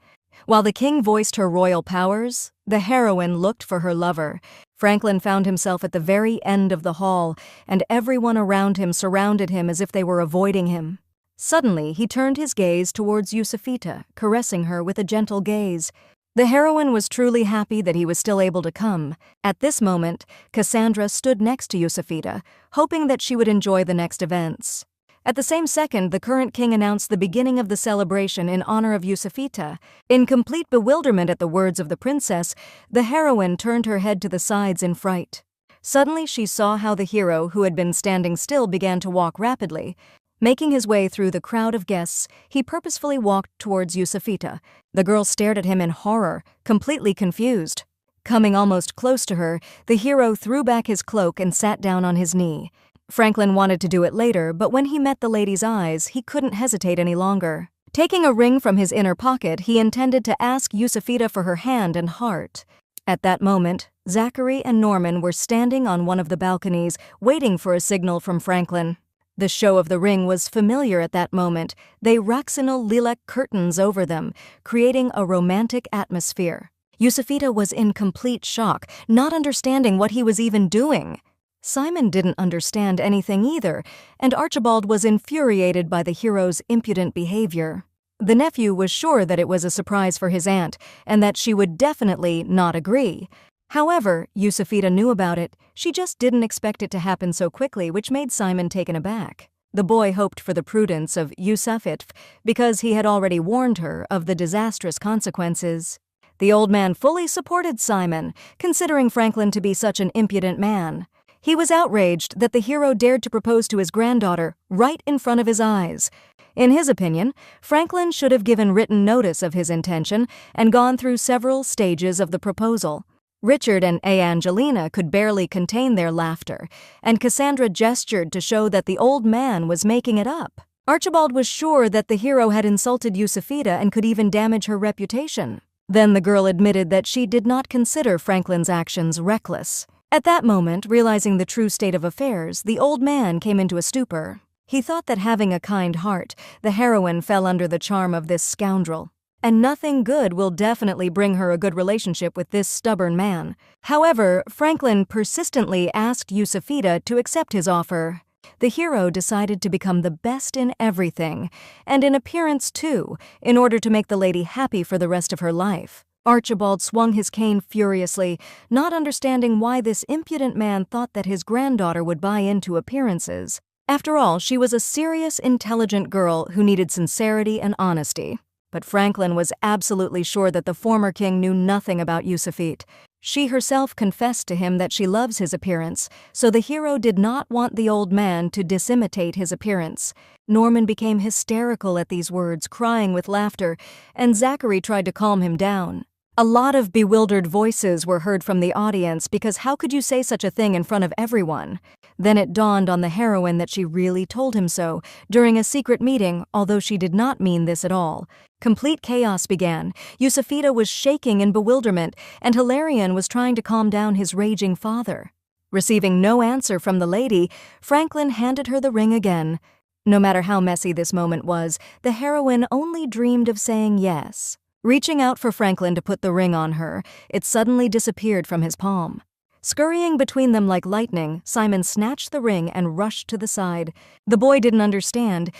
While the king voiced her royal powers, the heroine looked for her lover. Franklin found himself at the very end of the hall, and everyone around him surrounded him as if they were avoiding him. Suddenly, he turned his gaze towards Yusufita, caressing her with a gentle gaze. The heroine was truly happy that he was still able to come. At this moment, Cassandra stood next to Yusufita, hoping that she would enjoy the next events. At the same second, the current king announced the beginning of the celebration in honor of Yusufita. In complete bewilderment at the words of the princess, the heroine turned her head to the sides in fright. Suddenly, she saw how the hero, who had been standing still, began to walk rapidly. Making his way through the crowd of guests, he purposefully walked towards Yusufita. The girl stared at him in horror, completely confused. Coming almost close to her, the hero threw back his cloak and sat down on his knee. Franklin wanted to do it later, but when he met the lady's eyes, he couldn't hesitate any longer. Taking a ring from his inner pocket, he intended to ask Yusufita for her hand and heart. At that moment, Zachary and Norman were standing on one of the balconies, waiting for a signal from Franklin. The show of the ring was familiar at that moment. They Raxinal lilac curtains over them, creating a romantic atmosphere. Yusufita was in complete shock, not understanding what he was even doing. Simon didn't understand anything either, and Archibald was infuriated by the hero's impudent behavior. The nephew was sure that it was a surprise for his aunt, and that she would definitely not agree. However, Yusufita knew about it. She just didn't expect it to happen so quickly, which made Simon taken aback. The boy hoped for the prudence of Yusufit because he had already warned her of the disastrous consequences. The old man fully supported Simon, considering Franklin to be such an impudent man. He was outraged that the hero dared to propose to his granddaughter right in front of his eyes. In his opinion, Franklin should have given written notice of his intention and gone through several stages of the proposal. Richard and Angelina could barely contain their laughter, and Cassandra gestured to show that the old man was making it up. Archibald was sure that the hero had insulted Yusufita and could even damage her reputation. Then the girl admitted that she did not consider Franklin's actions reckless. At that moment, realizing the true state of affairs, the old man came into a stupor. He thought that having a kind heart, the heroine fell under the charm of this scoundrel. And nothing good will definitely bring her a good relationship with this stubborn man. However, Franklin persistently asked Yusufita to accept his offer. The hero decided to become the best in everything, and in appearance too, in order to make the lady happy for the rest of her life. Archibald swung his cane furiously, not understanding why this impudent man thought that his granddaughter would buy into appearances. After all, she was a serious, intelligent girl who needed sincerity and honesty. But Franklin was absolutely sure that the former king knew nothing about Yusufit. She herself confessed to him that she loves his appearance, so the hero did not want the old man to disimitate his appearance. Norman became hysterical at these words, crying with laughter, and Zachary tried to calm him down. A lot of bewildered voices were heard from the audience because how could you say such a thing in front of everyone? Then it dawned on the heroine that she really told him so during a secret meeting, although she did not mean this at all. Complete chaos began. Yusufita was shaking in bewilderment, and Hilarion was trying to calm down his raging father. Receiving no answer from the lady, Franklin handed her the ring again. No matter how messy this moment was, the heroine only dreamed of saying yes. Reaching out for Franklin to put the ring on her, it suddenly disappeared from his palm. Scurrying between them like lightning, Simon snatched the ring and rushed to the side. The boy didn't understand.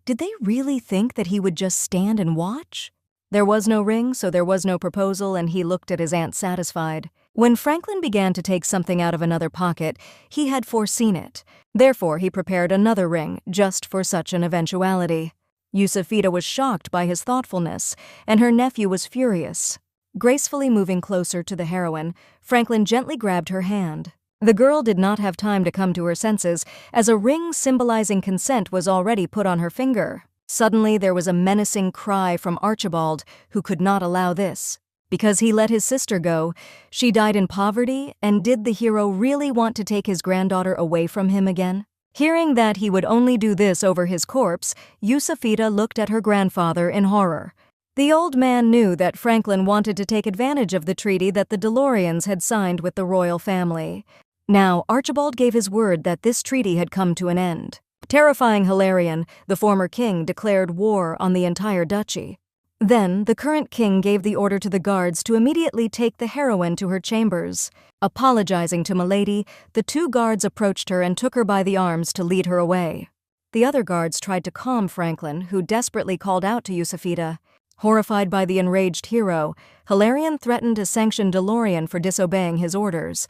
Did they really think that he would just stand and watch? There was no ring, so there was no proposal, and he looked at his aunt satisfied. When Franklin began to take something out of another pocket, he had foreseen it. Therefore, he prepared another ring, just for such an eventuality. Yusafita was shocked by his thoughtfulness, and her nephew was furious. Gracefully moving closer to the heroine, Franklin gently grabbed her hand. The girl did not have time to come to her senses, as a ring symbolizing consent was already put on her finger. Suddenly, there was a menacing cry from Archibald, who could not allow this. Because he let his sister go, she died in poverty, and did the hero really want to take his granddaughter away from him again? Hearing that he would only do this over his corpse, Yusafita looked at her grandfather in horror. The old man knew that Franklin wanted to take advantage of the treaty that the DeLoreans had signed with the royal family. Now, Archibald gave his word that this treaty had come to an end. Terrifying Hilarion, the former king declared war on the entire duchy. Then, the current king gave the order to the guards to immediately take the heroine to her chambers. Apologizing to Milady, the two guards approached her and took her by the arms to lead her away. The other guards tried to calm Franklin, who desperately called out to Yusafita. Horrified by the enraged hero, Hilarion threatened to sanction DeLorean for disobeying his orders.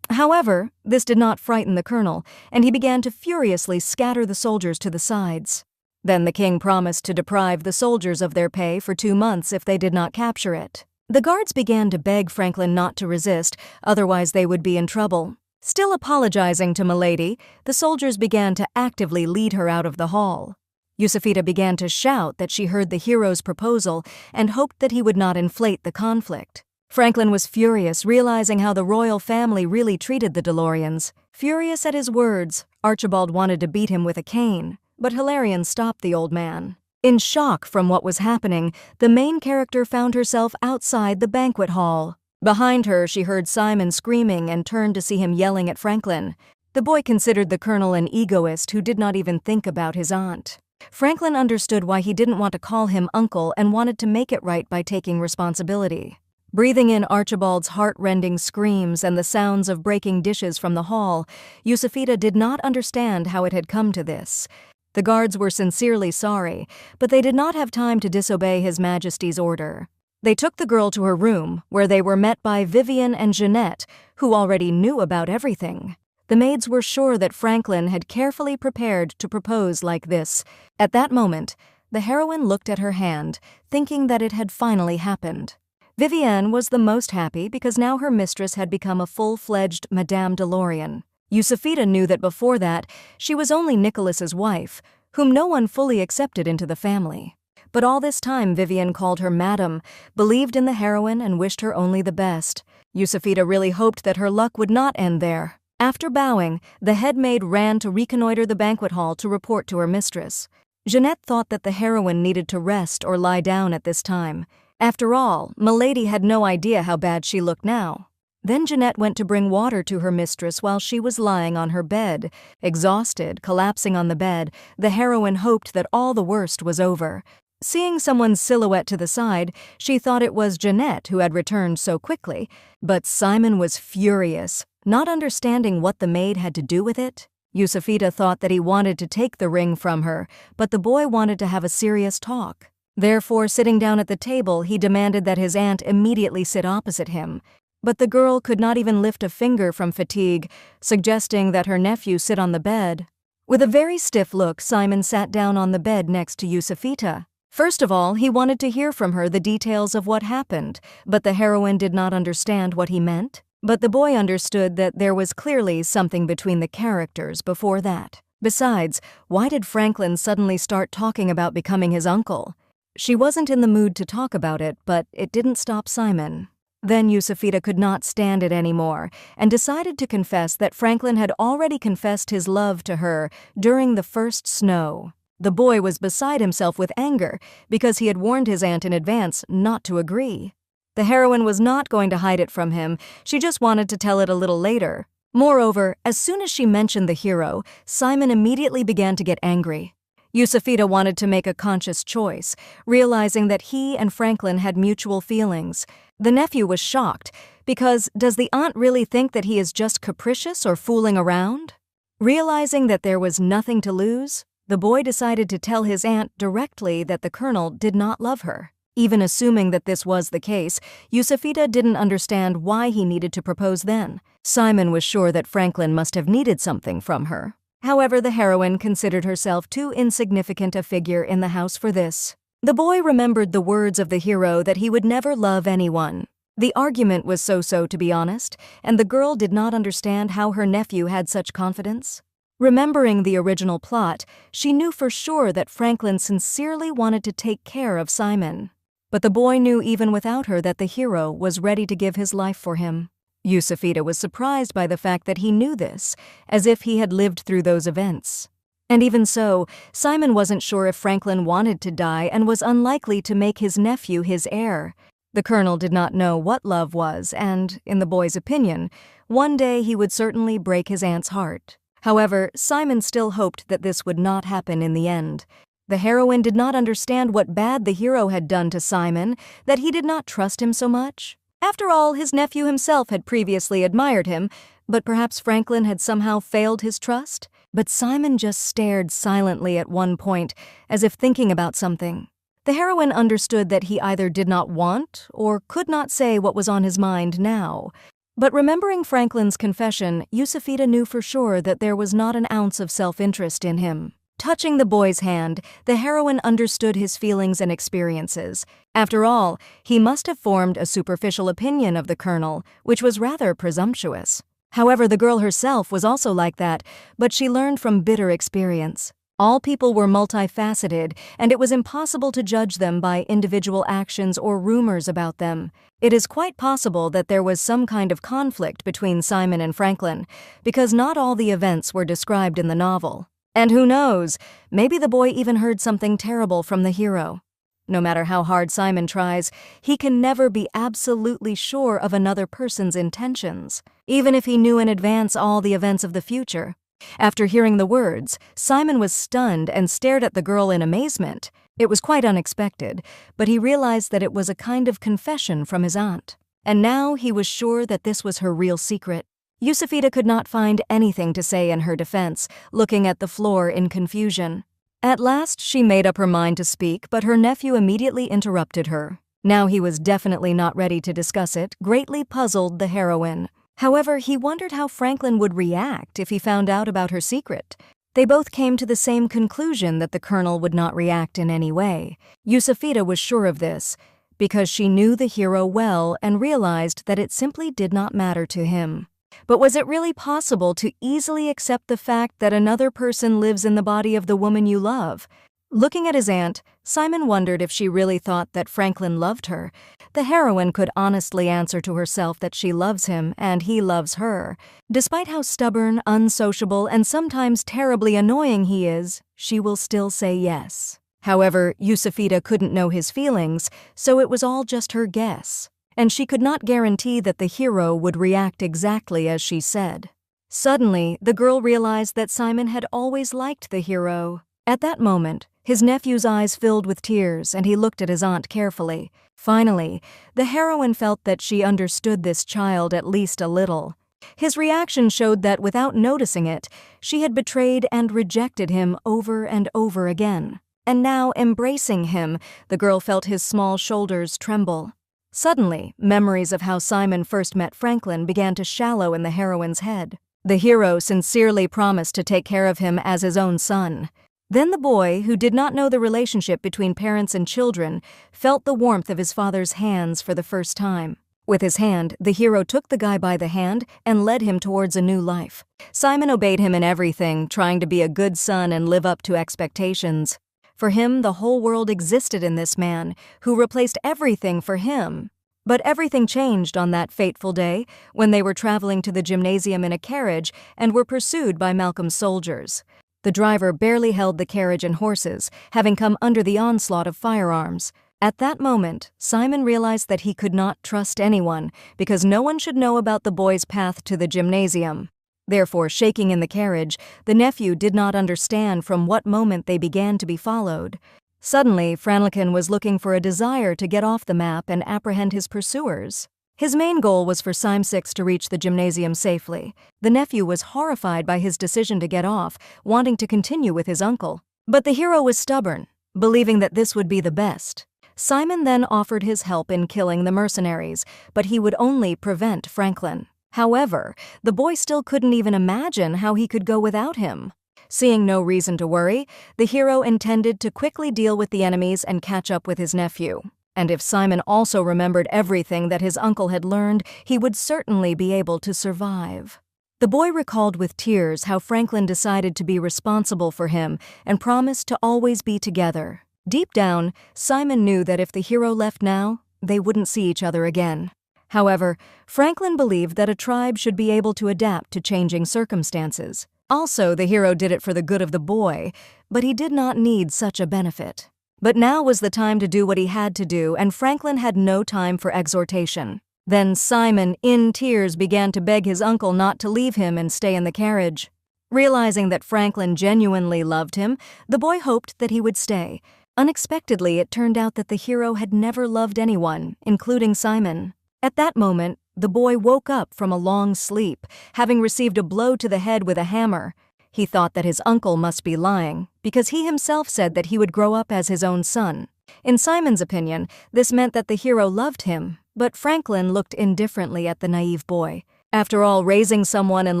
However, this did not frighten the colonel, and he began to furiously scatter the soldiers to the sides. Then the king promised to deprive the soldiers of their pay for 2 months if they did not capture it. The guards began to beg Franklin not to resist, otherwise they would be in trouble. Still apologizing to Milady, the soldiers began to actively lead her out of the hall. Yusafita began to shout that she heard the hero's proposal and hoped that he would not inflate the conflict. Franklin was furious, realizing how the royal family really treated the DeLoreans. Furious at his words, Archibald wanted to beat him with a cane, but Hilarion stopped the old man. In shock from what was happening, the main character found herself outside the banquet hall. Behind her, she heard Simon screaming and turned to see him yelling at Franklin. The boy considered the colonel an egoist who did not even think about his aunt. Franklin understood why he didn't want to call him uncle and wanted to make it right by taking responsibility. Breathing in Archibald's heart-rending screams and the sounds of breaking dishes from the hall, Yusafita did not understand how it had come to this. The guards were sincerely sorry, but they did not have time to disobey His Majesty's order. They took the girl to her room, where they were met by Vivian and Jeanette, who already knew about everything. The maids were sure that Franklin had carefully prepared to propose like this. At that moment, the heroine looked at her hand, thinking that it had finally happened. Vivienne was the most happy because now her mistress had become a full-fledged Madame DeLorean. Yusafita knew that before that, she was only Nicholas's wife, whom no one fully accepted into the family. But all this time Vivienne called her Madam, believed in the heroine, and wished her only the best. Yusafita really hoped that her luck would not end there. After bowing, the head maid ran to reconnoiter the banquet hall to report to her mistress. Jeanette thought that the heroine needed to rest or lie down at this time. After all, Milady had no idea how bad she looked now. Then Jeanette went to bring water to her mistress while she was lying on her bed. Exhausted, collapsing on the bed, the heroine hoped that all the worst was over. Seeing someone's silhouette to the side, she thought it was Jeanette who had returned so quickly. But Simon was furious, not understanding what the maid had to do with it. Yusafita thought that he wanted to take the ring from her, but the boy wanted to have a serious talk. Therefore, sitting down at the table, he demanded that his aunt immediately sit opposite him. But the girl could not even lift a finger from fatigue, suggesting that her nephew sit on the bed. With a very stiff look, Simon sat down on the bed next to Yusafita. First of all, he wanted to hear from her the details of what happened, but the heroine did not understand what he meant. But the boy understood that there was clearly something between the characters before that. Besides, why did Franklin suddenly start talking about becoming his uncle? She wasn't in the mood to talk about it, but it didn't stop Simon. Then Yusafita could not stand it anymore and decided to confess that Franklin had already confessed his love to her during the first snow. The boy was beside himself with anger because he had warned his aunt in advance not to agree. The heroine was not going to hide it from him, she just wanted to tell it a little later. Moreover, as soon as she mentioned the hero, Simon immediately began to get angry. Yusufita wanted to make a conscious choice, realizing that he and Franklin had mutual feelings. The nephew was shocked, because does the aunt really think that he is just capricious or fooling around? Realizing that there was nothing to lose, the boy decided to tell his aunt directly that the colonel did not love her. Even assuming that this was the case, Yusufita didn't understand why he needed to propose then. Simon was sure that Franklin must have needed something from her. However, the heroine considered herself too insignificant a figure in the house for this. The boy remembered the words of the hero that he would never love anyone. The argument was so-so, to be honest, and the girl did not understand how her nephew had such confidence. Remembering the original plot, she knew for sure that Franklin sincerely wanted to take care of Simon. But the boy knew even without her that the hero was ready to give his life for him. Yusufita was surprised by the fact that he knew this, as if he had lived through those events. And even so, Simon wasn't sure if Franklin wanted to die and was unlikely to make his nephew his heir. The colonel did not know what love was, and, in the boy's opinion, one day he would certainly break his aunt's heart. However, Simon still hoped that this would not happen in the end. The heroine did not understand what bad the hero had done to Simon, that he did not trust him so much. After all, his nephew himself had previously admired him, but perhaps Franklin had somehow failed his trust? But Simon just stared silently at one point, as if thinking about something. The heroine understood that he either did not want or could not say what was on his mind now. But remembering Franklin's confession, Yusufita knew for sure that there was not an ounce of self-interest in him. Touching the boy's hand, the heroine understood his feelings and experiences. After all, he must have formed a superficial opinion of the colonel, which was rather presumptuous. However, the girl herself was also like that, but she learned from bitter experience. All people were multifaceted, and it was impossible to judge them by individual actions or rumors about them. It is quite possible that there was some kind of conflict between Simon and Franklin, because not all the events were described in the novel. And who knows, maybe the boy even heard something terrible from the hero. No matter how hard Simon tries, he can never be absolutely sure of another person's intentions, even if he knew in advance all the events of the future. After hearing the words, Simon was stunned and stared at the girl in amazement. It was quite unexpected, but he realized that it was a kind of confession from his aunt. And now he was sure that this was her real secret. Yusufita could not find anything to say in her defense, looking at the floor in confusion. At last she made up her mind to speak, but her nephew immediately interrupted her. Now he was definitely not ready to discuss it, greatly puzzled the heroine. However, he wondered how Franklin would react if he found out about her secret. They both came to the same conclusion that the colonel would not react in any way. Yusufita was sure of this, because she knew the hero well and realized that it simply did not matter to him. But was it really possible to easily accept the fact that another person lives in the body of the woman you love? Looking at his aunt, Simon wondered if she really thought that Franklin loved her. The heroine could honestly answer to herself that she loves him and he loves her. Despite how stubborn, unsociable, and sometimes terribly annoying he is, she will still say yes. However, Yusufita couldn't know his feelings, so it was all just her guess. And she could not guarantee that the hero would react exactly as she said. Suddenly, the girl realized that Simon had always liked the hero. At that moment, his nephew's eyes filled with tears, and he looked at his aunt carefully. Finally, the heroine felt that she understood this child at least a little. His reaction showed that without noticing it, she had betrayed and rejected him over and over again. And now, embracing him, the girl felt his small shoulders tremble. Suddenly, memories of how Simon first met Franklin began to shallow in the heroine's head. The hero sincerely promised to take care of him as his own son. Then the boy, who did not know the relationship between parents and children, felt the warmth of his father's hands for the first time. With his hand, the hero took the guy by the hand and led him towards a new life. Simon obeyed him in everything, trying to be a good son and live up to expectations. For him, the whole world existed in this man, who replaced everything for him. But everything changed on that fateful day, when they were traveling to the gymnasium in a carriage and were pursued by Malcolm's soldiers. The driver barely held the carriage and horses, having come under the onslaught of firearms. At that moment, Simon realized that he could not trust anyone, because no one should know about the boy's path to the gymnasium. Therefore, shaking in the carriage, the nephew did not understand from what moment they began to be followed. Suddenly, Franklin was looking for a desire to get off the map and apprehend his pursuers. His main goal was for Sim6 to reach the gymnasium safely. The nephew was horrified by his decision to get off, wanting to continue with his uncle. But the hero was stubborn, believing that this would be the best. Simon then offered his help in killing the mercenaries, but he would only prevent Franklin. However, the boy still couldn't even imagine how he could go without him. Seeing no reason to worry, the hero intended to quickly deal with the enemies and catch up with his nephew. And if Simon also remembered everything that his uncle had learned, he would certainly be able to survive. The boy recalled with tears how Franklin decided to be responsible for him and promised to always be together. Deep down, Simon knew that if the hero left now, they wouldn't see each other again. However, Franklin believed that a tribe should be able to adapt to changing circumstances. Also, the hero did it for the good of the boy, but he did not need such a benefit. But now was the time to do what he had to do, and Franklin had no time for exhortation. Then Simon, in tears, began to beg his uncle not to leave him and stay in the carriage. Realizing that Franklin genuinely loved him, the boy hoped that he would stay. Unexpectedly, it turned out that the hero had never loved anyone, including Simon. At that moment, the boy woke up from a long sleep, having received a blow to the head with a hammer. He thought that his uncle must be lying, because he himself said that he would grow up as his own son. In Simon's opinion, this meant that the hero loved him, but Franklin looked indifferently at the naive boy. After all, raising someone and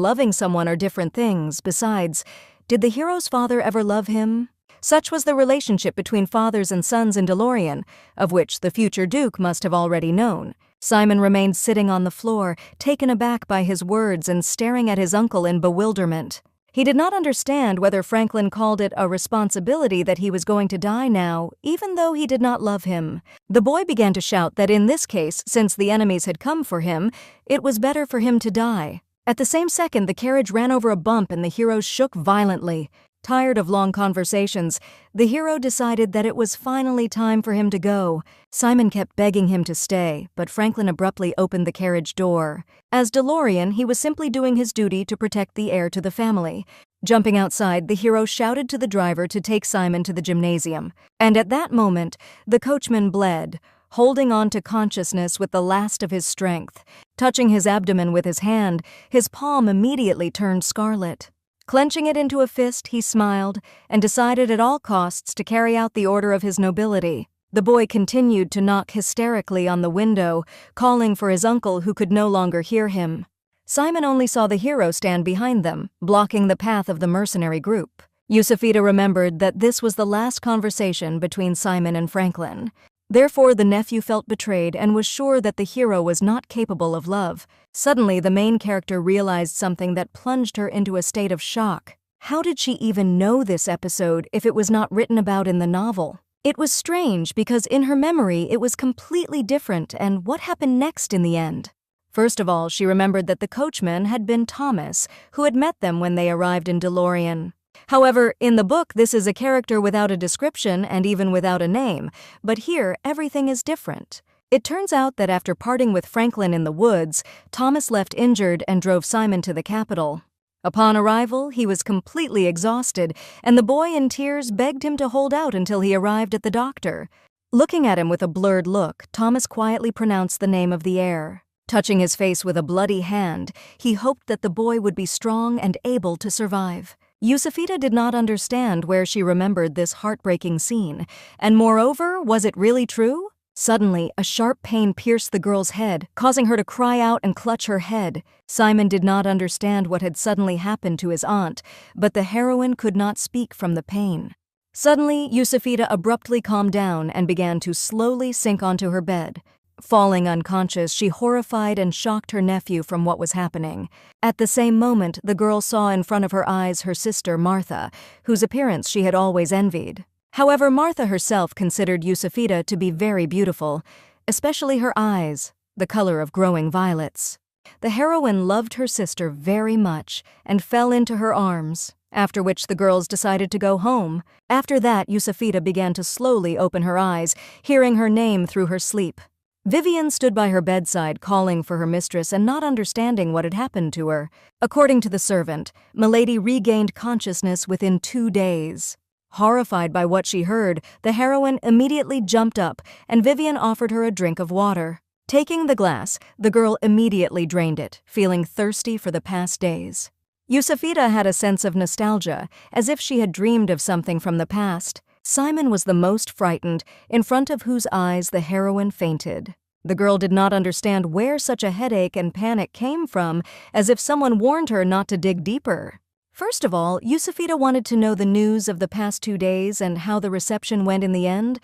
loving someone are different things. Besides, did the hero's father ever love him? Such was the relationship between fathers and sons in DeLorean, of which the future Duke must have already known. Simon remained sitting on the floor, taken aback by his words and staring at his uncle in bewilderment. He did not understand whether Franklin called it a responsibility that he was going to die now, even though he did not love him. The boy began to shout that in this case, since the enemies had come for him, it was better for him to die. At the same second, the carriage ran over a bump and the hero shook violently. Tired of long conversations, the hero decided that it was finally time for him to go. Simon kept begging him to stay, but Franklin abruptly opened the carriage door. As DeLorean, he was simply doing his duty to protect the heir to the family. Jumping outside, the hero shouted to the driver to take Simon to the gymnasium. And at that moment, the coachman bled, holding on to consciousness with the last of his strength. Touching his abdomen with his hand, his palm immediately turned scarlet. Clenching it into a fist, he smiled and decided at all costs to carry out the order of his nobility. The boy continued to knock hysterically on the window, calling for his uncle who could no longer hear him. Simon only saw the hero stand behind them, blocking the path of the mercenary group. Yusufita remembered that this was the last conversation between Simon and Franklin. Therefore, the nephew felt betrayed and was sure that the hero was not capable of love. Suddenly, the main character realized something that plunged her into a state of shock. How did she even know this episode if it was not written about in the novel? It was strange because in her memory it was completely different, and what happened next in the end? First of all, she remembered that the coachman had been Thomas, who had met them when they arrived in DeLorean. However, in the book, this is a character without a description and even without a name, but here everything is different. It turns out that after parting with Franklin in the woods, Thomas left injured and drove Simon to the capital. Upon arrival, he was completely exhausted, and the boy in tears begged him to hold out until he arrived at the doctor. Looking at him with a blurred look, Thomas quietly pronounced the name of the heir. Touching his face with a bloody hand, he hoped that the boy would be strong and able to survive. Yusufita did not understand where she remembered this heartbreaking scene, and moreover, was it really true? Suddenly, a sharp pain pierced the girl's head, causing her to cry out and clutch her head. Simon did not understand what had suddenly happened to his aunt, but the heroine could not speak from the pain. Suddenly, Yusufita abruptly calmed down and began to slowly sink onto her bed. Falling unconscious, she horrified and shocked her nephew from what was happening. At the same moment, the girl saw in front of her eyes her sister Martha, whose appearance she had always envied. However, Martha herself considered Yusufita to be very beautiful, especially her eyes, the color of growing violets. The heroine loved her sister very much and fell into her arms, after which the girls decided to go home. After that, Yusufita began to slowly open her eyes, hearing her name through her sleep. Vivian stood by her bedside calling for her mistress and not understanding what had happened to her. According to the servant, Milady regained consciousness within 2 days. Horrified by what she heard, the heroine immediately jumped up and Vivian offered her a drink of water. Taking the glass, the girl immediately drained it, feeling thirsty for the past days. Yusafita had a sense of nostalgia, as if she had dreamed of something from the past. Simon was the most frightened, in front of whose eyes the heroine fainted. The girl did not understand where such a headache and panic came from, as if someone warned her not to dig deeper. First of all, Yusafita wanted to know the news of the past 2 days and how the reception went in the end.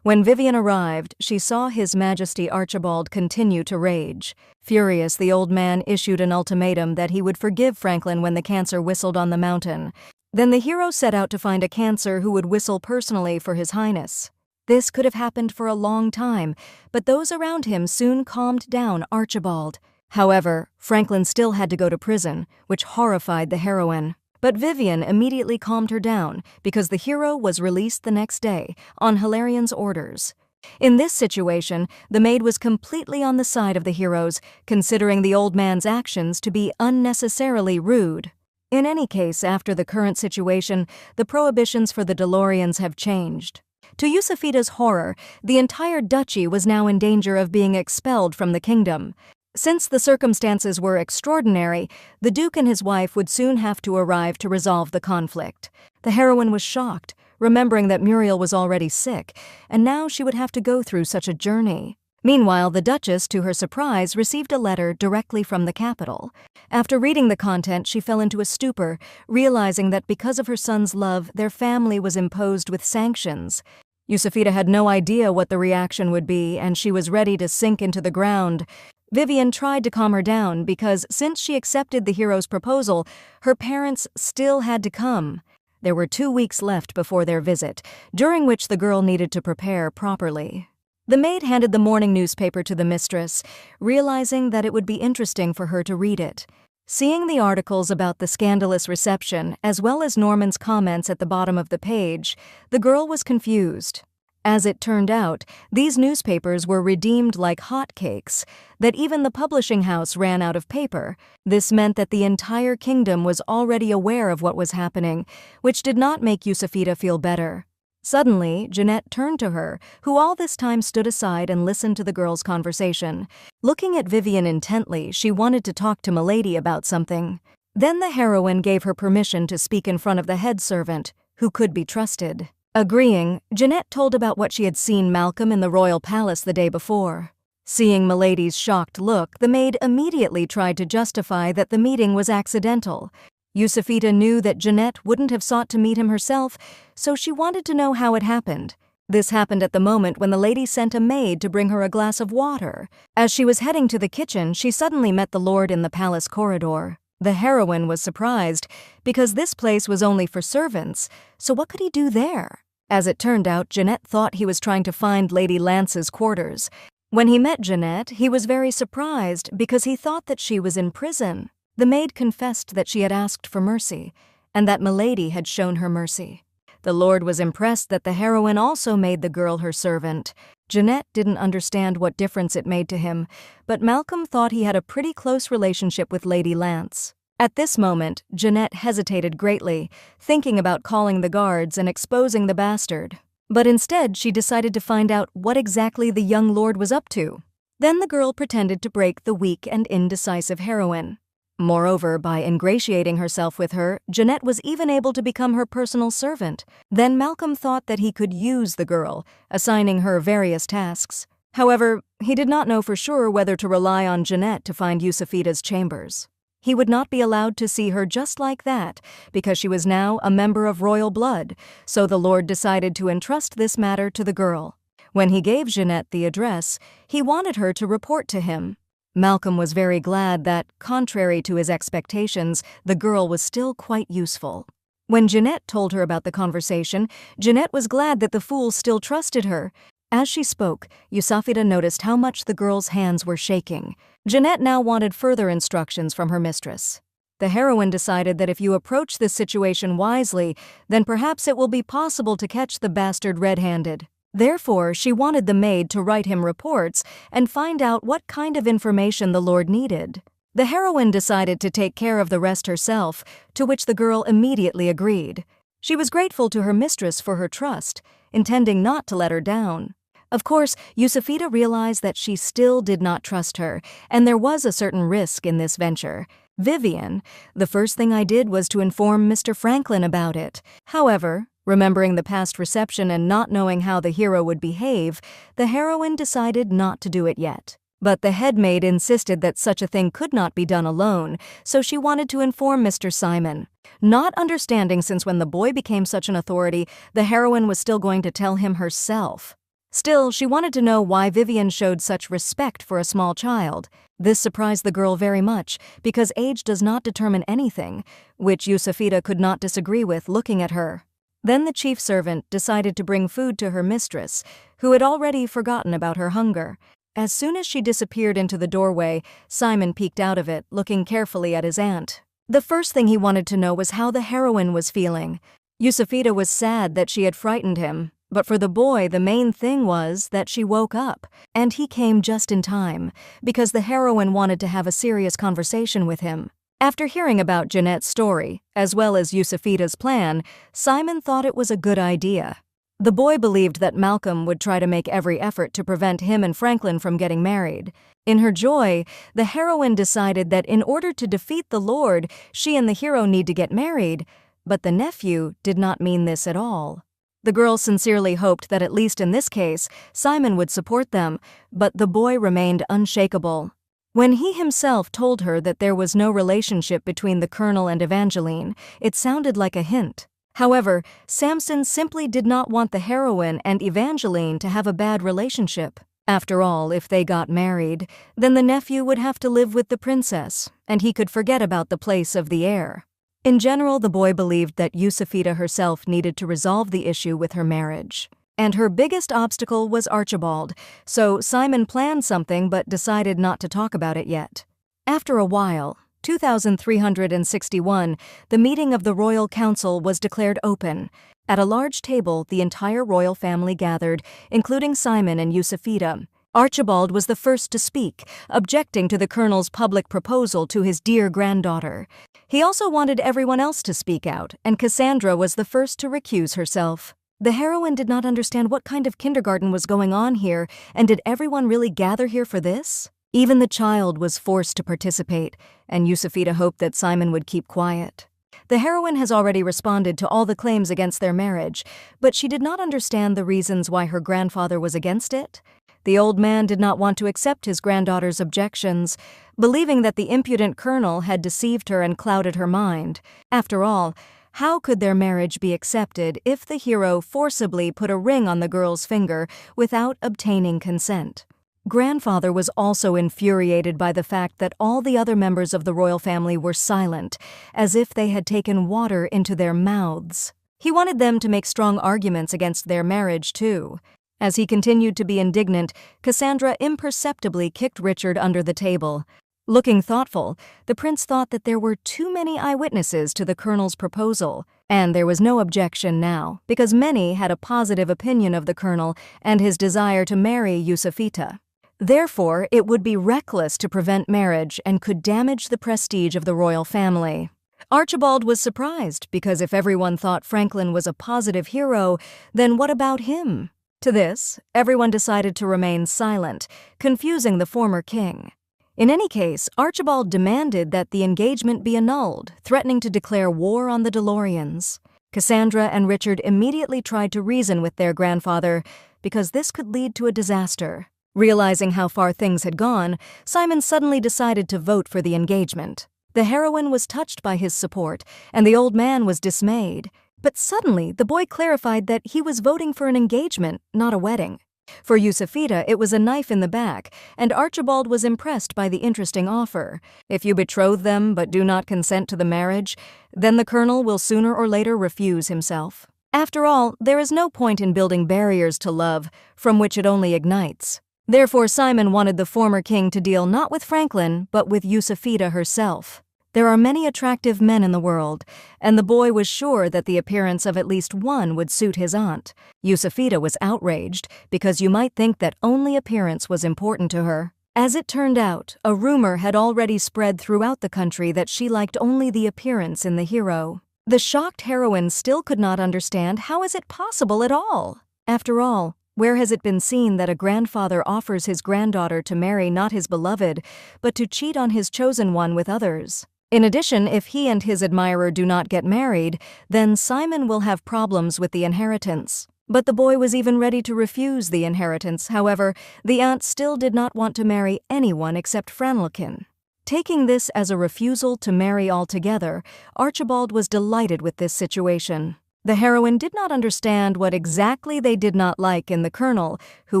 When Vivian arrived, she saw His Majesty Archibald continue to rage. Furious, the old man issued an ultimatum that he would forgive Franklin when the cancer whistled on the mountain. Then the hero set out to find a cancer who would whistle personally for His Highness. This could have happened for a long time, but those around him soon calmed down Archibald. However, Franklin still had to go to prison, which horrified the heroine. But Vivian immediately calmed her down because the hero was released the next day on Hilarian's orders. In this situation, the maid was completely on the side of the heroes, considering the old man's actions to be unnecessarily rude. In any case, after the current situation, the prohibitions for the DeLoreans have changed. To Yusafita's horror, the entire duchy was now in danger of being expelled from the kingdom. Since the circumstances were extraordinary, the Duke and his wife would soon have to arrive to resolve the conflict. The heroine was shocked, remembering that Muriel was already sick, and now she would have to go through such a journey. Meanwhile, the Duchess, to her surprise, received a letter directly from the capital. After reading the content, she fell into a stupor, realizing that because of her son's love, their family was imposed with sanctions. Yusafita had no idea what the reaction would be, and she was ready to sink into the ground. Vivian tried to calm her down because, since she accepted the hero's proposal, her parents still had to come. There were 2 weeks left before their visit, during which the girl needed to prepare properly. The maid handed the morning newspaper to the mistress, realizing that it would be interesting for her to read it. Seeing the articles about the scandalous reception, as well as Norman's comments at the bottom of the page, the girl was confused. As it turned out, these newspapers were redeemed like hotcakes, that even the publishing house ran out of paper. This meant that the entire kingdom was already aware of what was happening, which did not make Yusafita feel better. Suddenly, Jeanette turned to her, who all this time stood aside and listened to the girl's conversation. Looking at Vivian intently, she wanted to talk to Milady about something. Then the heroine gave her permission to speak in front of the head servant, who could be trusted. Agreeing, Jeanette told about what she had seen Malcolm in the royal palace the day before. Seeing Milady's shocked look, the maid immediately tried to justify that the meeting was accidental. Yusafita knew that Jeanette wouldn't have sought to meet him herself, so she wanted to know how it happened. This happened at the moment when the lady sent a maid to bring her a glass of water. As she was heading to the kitchen, she suddenly met the lord in the palace corridor. The heroine was surprised, because this place was only for servants, so what could he do there? As it turned out, Jeanette thought he was trying to find Lady Lance's quarters. When he met Jeanette, he was very surprised because he thought that she was in prison. The maid confessed that she had asked for mercy, and that Milady had shown her mercy. The lord was impressed that the heroine also made the girl her servant. Jeanette didn't understand what difference it made to him, but Malcolm thought he had a pretty close relationship with Lady Lance. At this moment, Jeanette hesitated greatly, thinking about calling the guards and exposing the bastard. But instead, she decided to find out what exactly the young lord was up to. Then the girl pretended to break the weak and indecisive heroine. Moreover, by ingratiating herself with her, Jeanette was even able to become her personal servant. Then Malcolm thought that he could use the girl, assigning her various tasks. However, he did not know for sure whether to rely on Jeanette to find Yusafita's chambers. He would not be allowed to see her just like that, because she was now a member of royal blood, so the lord decided to entrust this matter to the girl. When he gave Jeanette the address, he wanted her to report to him. Malcolm was very glad that, contrary to his expectations, the girl was still quite useful. When Jeanette told her about the conversation, Jeanette was glad that the fool still trusted her. As she spoke, Yusafita noticed how much the girl's hands were shaking. Jeanette now wanted further instructions from her mistress. The heroine decided that if you approach this situation wisely, then perhaps it will be possible to catch the bastard red-handed. Therefore, she wanted the maid to write him reports and find out what kind of information the Lord needed. The heroine decided to take care of the rest herself, to which the girl immediately agreed. She was grateful to her mistress for her trust, intending not to let her down. Of course, Yusufita realized that she still did not trust her, and there was a certain risk in this venture. Vivian, the first thing I did was to inform Mr. Franklin about it. However, remembering the past reception and not knowing how the hero would behave, the heroine decided not to do it yet. But the headmaid insisted that such a thing could not be done alone, so she wanted to inform Mr. Simon. Not understanding since when the boy became such an authority, the heroine was still going to tell him herself. Still, she wanted to know why Vivian showed such respect for a small child. This surprised the girl very much, because age does not determine anything, which Yusufita could not disagree with looking at her. Then the chief servant decided to bring food to her mistress, who had already forgotten about her hunger. As soon as she disappeared into the doorway, Simon peeked out of it, looking carefully at his aunt. The first thing he wanted to know was how the heroine was feeling. Yusufita was sad that she had frightened him, but for the boy the main thing was that she woke up, and he came just in time, because the heroine wanted to have a serious conversation with him. After hearing about Jeanette's story, as well as Yusufita's plan, Simon thought it was a good idea. The boy believed that Malcolm would try to make every effort to prevent him and Franklin from getting married. In her joy, the heroine decided that in order to defeat the Lord, she and the hero need to get married, but the nephew did not mean this at all. The girl sincerely hoped that at least in this case, Simon would support them, but the boy remained unshakable. When he himself told her that there was no relationship between the Colonel and Evangeline, it sounded like a hint. However, Samson simply did not want the heroine and Evangeline to have a bad relationship. After all, if they got married, then the nephew would have to live with the princess, and he could forget about the place of the heir. In general, the boy believed that Yusufita herself needed to resolve the issue with her marriage. And her biggest obstacle was Archibald, so Simon planned something but decided not to talk about it yet. After a while, 2361, the meeting of the Royal Council was declared open. At a large table, the entire royal family gathered, including Simon and Yusufita. Archibald was the first to speak, objecting to the colonel's public proposal to his dear granddaughter. He also wanted everyone else to speak out, and Cassandra was the first to recuse herself. The heroine did not understand what kind of kindergarten was going on here, and did everyone really gather here for this? Even the child was forced to participate, and Yusufita hoped that Simon would keep quiet. The heroine has already responded to all the claims against their marriage, but she did not understand the reasons why her grandfather was against it. The old man did not want to accept his granddaughter's objections, believing that the impudent colonel had deceived her and clouded her mind. After all, how could their marriage be accepted if the hero forcibly put a ring on the girl's finger without obtaining consent? Grandfather was also infuriated by the fact that all the other members of the royal family were silent, as if they had taken water into their mouths. He wanted them to make strong arguments against their marriage, too. As he continued to be indignant, Cassandra imperceptibly kicked Richard under the table. Looking thoughtful, the prince thought that there were too many eyewitnesses to the colonel's proposal, and there was no objection now, because many had a positive opinion of the colonel and his desire to marry Yusufita. Therefore, it would be reckless to prevent marriage and could damage the prestige of the royal family. Archibald was surprised, because if everyone thought Franklin was a positive hero, then what about him? To this, everyone decided to remain silent, confusing the former king. In any case, Archibald demanded that the engagement be annulled, threatening to declare war on the DeLoreans. Cassandra and Richard immediately tried to reason with their grandfather, because this could lead to a disaster. Realizing how far things had gone, Simon suddenly decided to vote for the engagement. The heroine was touched by his support, and the old man was dismayed. But suddenly, the boy clarified that he was voting for an engagement, not a wedding. For Yusufita, it was a knife in the back, and Archibald was impressed by the interesting offer. If you betroth them but do not consent to the marriage, then the colonel will sooner or later refuse himself. After all, there is no point in building barriers to love, from which it only ignites. Therefore, Simon wanted the former king to deal not with Franklin, but with Yusufita herself. There are many attractive men in the world, and the boy was sure that the appearance of at least one would suit his aunt. Yusufita was outraged because you might think that only appearance was important to her. As it turned out, a rumor had already spread throughout the country that she liked only the appearance in the hero. The shocked heroine still could not understand how is it possible at all. After all, where has it been seen that a grandfather offers his granddaughter to marry not his beloved, but to cheat on his chosen one with others? In addition, if he and his admirer do not get married, then Simon will have problems with the inheritance. But the boy was even ready to refuse the inheritance. However, the aunt still did not want to marry anyone except Franlikin. Taking this as a refusal to marry altogether, Archibald was delighted with this situation. The heroine did not understand what exactly they did not like in the colonel, who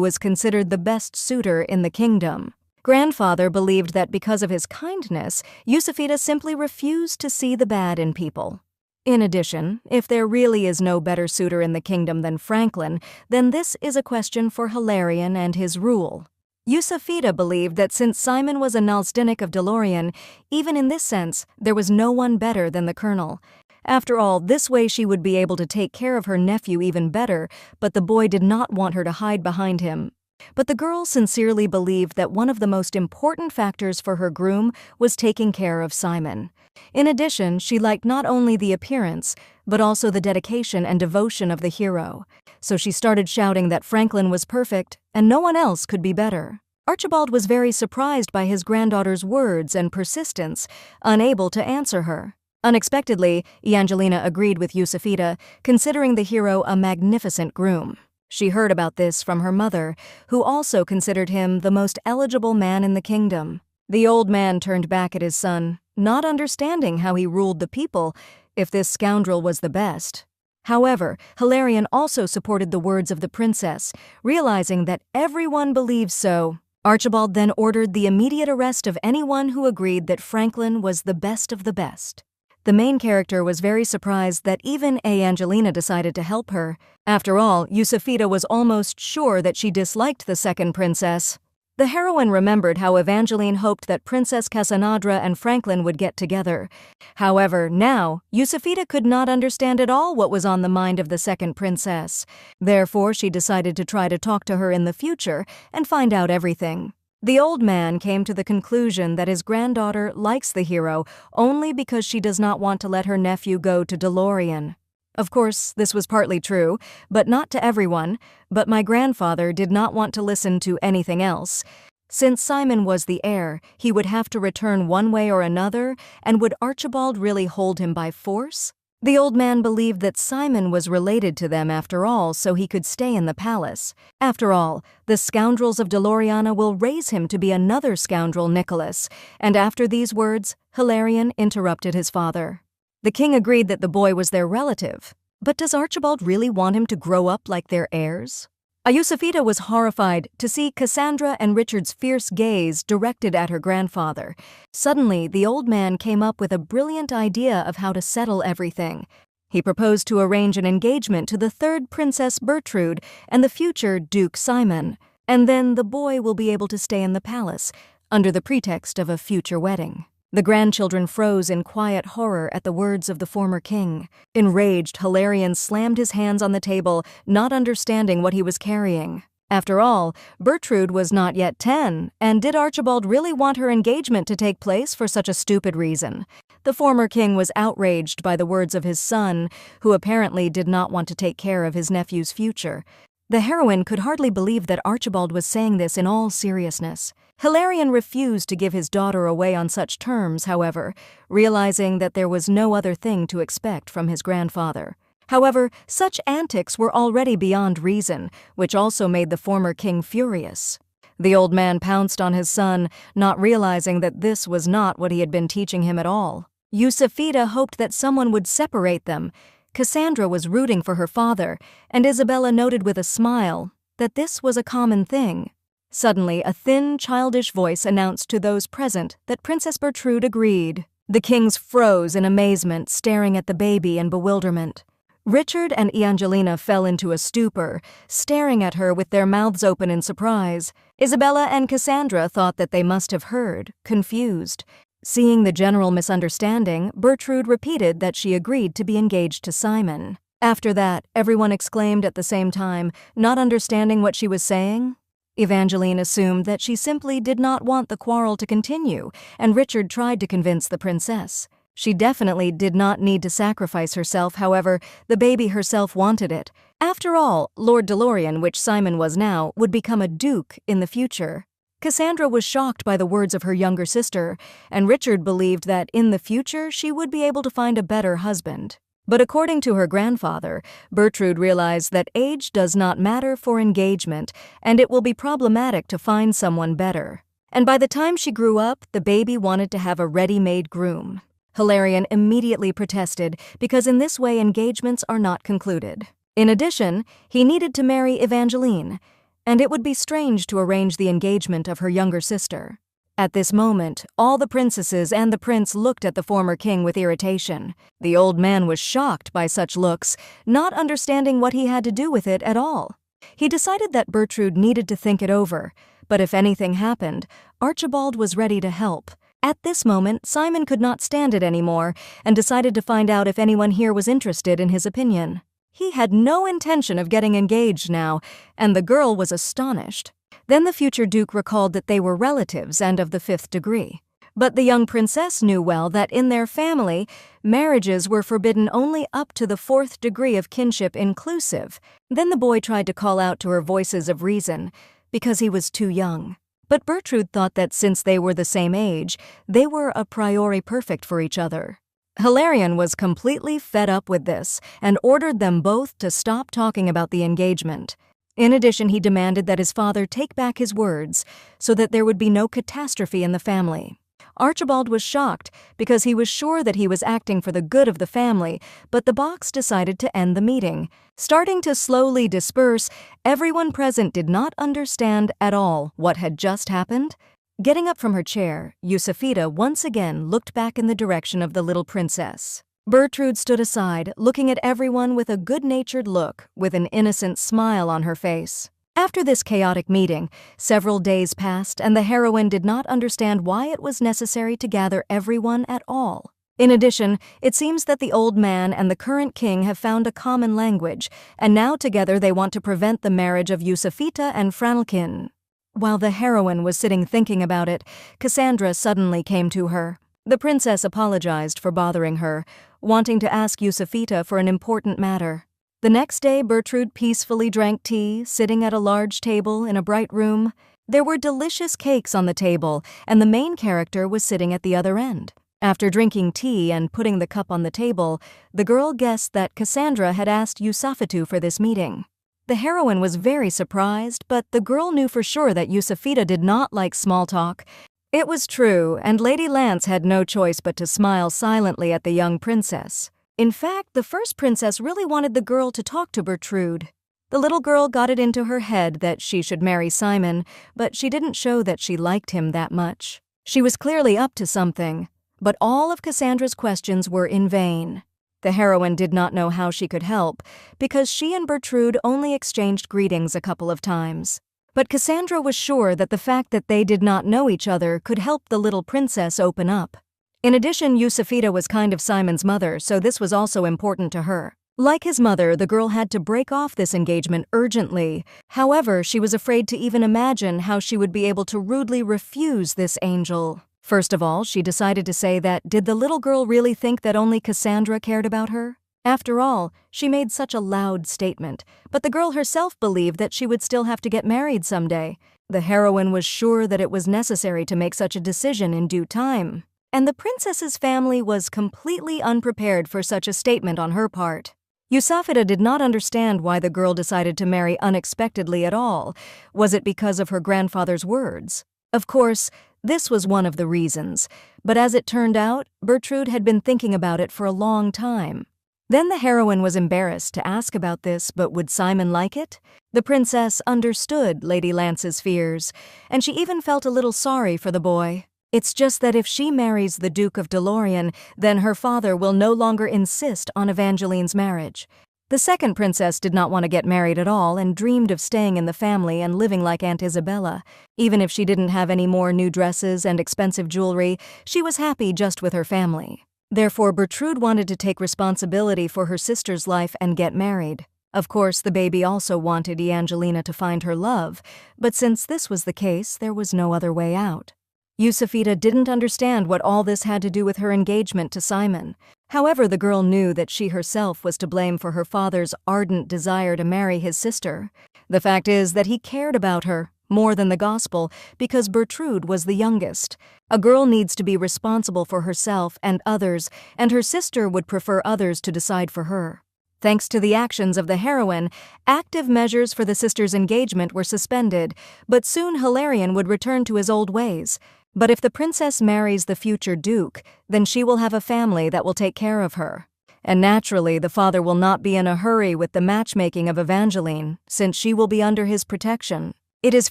was considered the best suitor in the kingdom. Grandfather believed that because of his kindness, Yusufita simply refused to see the bad in people. In addition, if there really is no better suitor in the kingdom than Franklin, then this is a question for Hilarion and his rule. Yusufita believed that since Simon was a Nalsdinik of Delorian, even in this sense, there was no one better than the colonel. After all, this way she would be able to take care of her nephew even better, but the boy did not want her to hide behind him. But the girl sincerely believed that one of the most important factors for her groom was taking care of Simon. In addition, she liked not only the appearance, but also the dedication and devotion of the hero. So she started shouting that Franklin was perfect and no one else could be better. Archibald was very surprised by his granddaughter's words and persistence, unable to answer her. Unexpectedly, Evangelina agreed with Yusufita, considering the hero a magnificent groom. She heard about this from her mother, who also considered him the most eligible man in the kingdom. The old man turned back at his son, not understanding how he ruled the people, if this scoundrel was the best. However, Hilarion also supported the words of the princess, realizing that everyone believes so. Archibald then ordered the immediate arrest of anyone who agreed that Franklin was the best of the best. The main character was very surprised that even Evangelina decided to help her. After all, Yusufita was almost sure that she disliked the second princess. The heroine remembered how Evangeline hoped that Princess Cassandra and Franklin would get together. However, now, Yusufita could not understand at all what was on the mind of the second princess. Therefore, she decided to try to talk to her in the future and find out everything. The old man came to the conclusion that his granddaughter likes the hero only because she does not want to let her nephew go to Delorian. Of course, this was partly true, but not to everyone, but my grandfather did not want to listen to anything else. Since Simon was the heir, he would have to return one way or another, and would Archibald really hold him by force? The old man believed that Simon was related to them after all, so he could stay in the palace. After all, the scoundrels of Deloriana will raise him to be another scoundrel, Nicholas, and after these words, Hilarion interrupted his father. The king agreed that the boy was their relative, but does Archibald really want him to grow up like their heirs? Yusufita was horrified to see Cassandra and Richard's fierce gaze directed at her grandfather. Suddenly, the old man came up with a brilliant idea of how to settle everything. He proposed to arrange an engagement to the third Princess Bertrude and the future Duke Simon, and then the boy will be able to stay in the palace, under the pretext of a future wedding. The grandchildren froze in quiet horror at the words of the former king. Enraged, Hilarion slammed his hands on the table, not understanding what he was carrying. After all, Bertrude was not yet 10, and did Archibald really want her engagement to take place for such a stupid reason? The former king was outraged by the words of his son, who apparently did not want to take care of his nephew's future. The heroine could hardly believe that Archibald was saying this in all seriousness. Hilarion refused to give his daughter away on such terms, however, realizing that there was no other thing to expect from his grandfather. However, such antics were already beyond reason, which also made the former king furious. The old man pounced on his son, not realizing that this was not what he had been teaching him at all. Yusufita hoped that someone would separate them. Cassandra was rooting for her father, and Isabella noted with a smile that this was a common thing. Suddenly, a thin, childish voice announced to those present that Princess Bertrude agreed. The kings froze in amazement, staring at the baby in bewilderment. Richard and Evangelina fell into a stupor, staring at her with their mouths open in surprise. Isabella and Cassandra thought that they must have heard, confused. Seeing the general misunderstanding, Bertrude repeated that she agreed to be engaged to Simon. After that, everyone exclaimed at the same time, not understanding what she was saying. Evangeline assumed that she simply did not want the quarrel to continue, and Richard tried to convince the princess. She definitely did not need to sacrifice herself, however, the baby herself wanted it. After all, Lord Delorian, which Simon was now, would become a duke in the future. Cassandra was shocked by the words of her younger sister, and Richard believed that in the future she would be able to find a better husband. But according to her grandfather, Bertrude realized that age does not matter for engagement, and it will be problematic to find someone better. And by the time she grew up, the baby wanted to have a ready-made groom. Hilarion immediately protested because in this way engagements are not concluded. In addition, he needed to marry Evangeline, and it would be strange to arrange the engagement of her younger sister. At this moment, all the princesses and the prince looked at the former king with irritation. The old man was shocked by such looks, not understanding what he had to do with it at all. He decided that Bertrude needed to think it over, but if anything happened, Archibald was ready to help. At this moment, Simon could not stand it anymore and decided to find out if anyone here was interested in his opinion. He had no intention of getting engaged now, and the girl was astonished. Then the future duke recalled that they were relatives and of the 5th degree. But the young princess knew well that in their family, marriages were forbidden only up to the 4th degree of kinship inclusive. Then the boy tried to call out to her voices of reason, because he was too young. But Bertrude thought that since they were the same age, they were a priori perfect for each other. Hilarion was completely fed up with this and ordered them both to stop talking about the engagement. In addition, he demanded that his father take back his words so that there would be no catastrophe in the family. Archibald was shocked because he was sure that he was acting for the good of the family, but the box decided to end the meeting. Starting to slowly disperse, everyone present did not understand at all what had just happened. Getting up from her chair, Yusufita once again looked back in the direction of the little princess. Bertrude stood aside, looking at everyone with a good-natured look, with an innocent smile on her face. After this chaotic meeting, several days passed and the heroine did not understand why it was necessary to gather everyone at all. In addition, it seems that the old man and the current king have found a common language, and now together they want to prevent the marriage of Yusufita and Franelkin. While the heroine was sitting thinking about it, Cassandra suddenly came to her. The princess apologized for bothering her, wanting to ask Yusufita for an important matter. The next day, Bertrude peacefully drank tea, sitting at a large table in a bright room. There were delicious cakes on the table, and the main character was sitting at the other end. After drinking tea and putting the cup on the table, the girl guessed that Cassandra had asked Yusafitu for this meeting. The heroine was very surprised, but the girl knew for sure that Yusufita did not like small talk. It was true, and Lady Lance had no choice but to smile silently at the young princess. In fact, the first princess really wanted the girl to talk to Bertrude. The little girl got it into her head that she should marry Simon, but she didn't show that she liked him that much. She was clearly up to something, but all of Cassandra's questions were in vain. The heroine did not know how she could help, because she and Bertrude only exchanged greetings a couple of times. But Cassandra was sure that the fact that they did not know each other could help the little princess open up. In addition, Yusufita was kind of Simon's mother, so this was also important to her. Like his mother, the girl had to break off this engagement urgently. However, she was afraid to even imagine how she would be able to rudely refuse this angel. First of all, she decided to say that did the little girl really think that only Cassandra cared about her? After all, she made such a loud statement, but the girl herself believed that she would still have to get married someday. The heroine was sure that it was necessary to make such a decision in due time. And the princess's family was completely unprepared for such a statement on her part. Yusufita did not understand why the girl decided to marry unexpectedly at all. Was it because of her grandfather's words? Of course, this was one of the reasons, but as it turned out, Bertrude had been thinking about it for a long time. Then the heroine was embarrassed to ask about this, but would Simon like it? The princess understood Lady Lance's fears, and she even felt a little sorry for the boy. It's just that if she marries the Duke of Delorian, then her father will no longer insist on Evangeline's marriage. The second princess did not want to get married at all and dreamed of staying in the family and living like Aunt Isabella. Even if she didn't have any more new dresses and expensive jewelry, she was happy just with her family. Therefore, Bertrude wanted to take responsibility for her sister's life and get married. Of course, the baby also wanted Evangelina to find her love, but since this was the case, there was no other way out. Yusufita didn't understand what all this had to do with her engagement to Simon. However, the girl knew that she herself was to blame for her father's ardent desire to marry his sister. The fact is that he cared about her more than the gospel because Bertrude was the youngest. A girl needs to be responsible for herself and others, and her sister would prefer others to decide for her. Thanks to the actions of the heroine, active measures for the sisters' engagement were suspended, but soon Hilarion would return to his old ways. But if the princess marries the future duke, then she will have a family that will take care of her. And naturally, the father will not be in a hurry with the matchmaking of Evangeline, since she will be under his protection. It is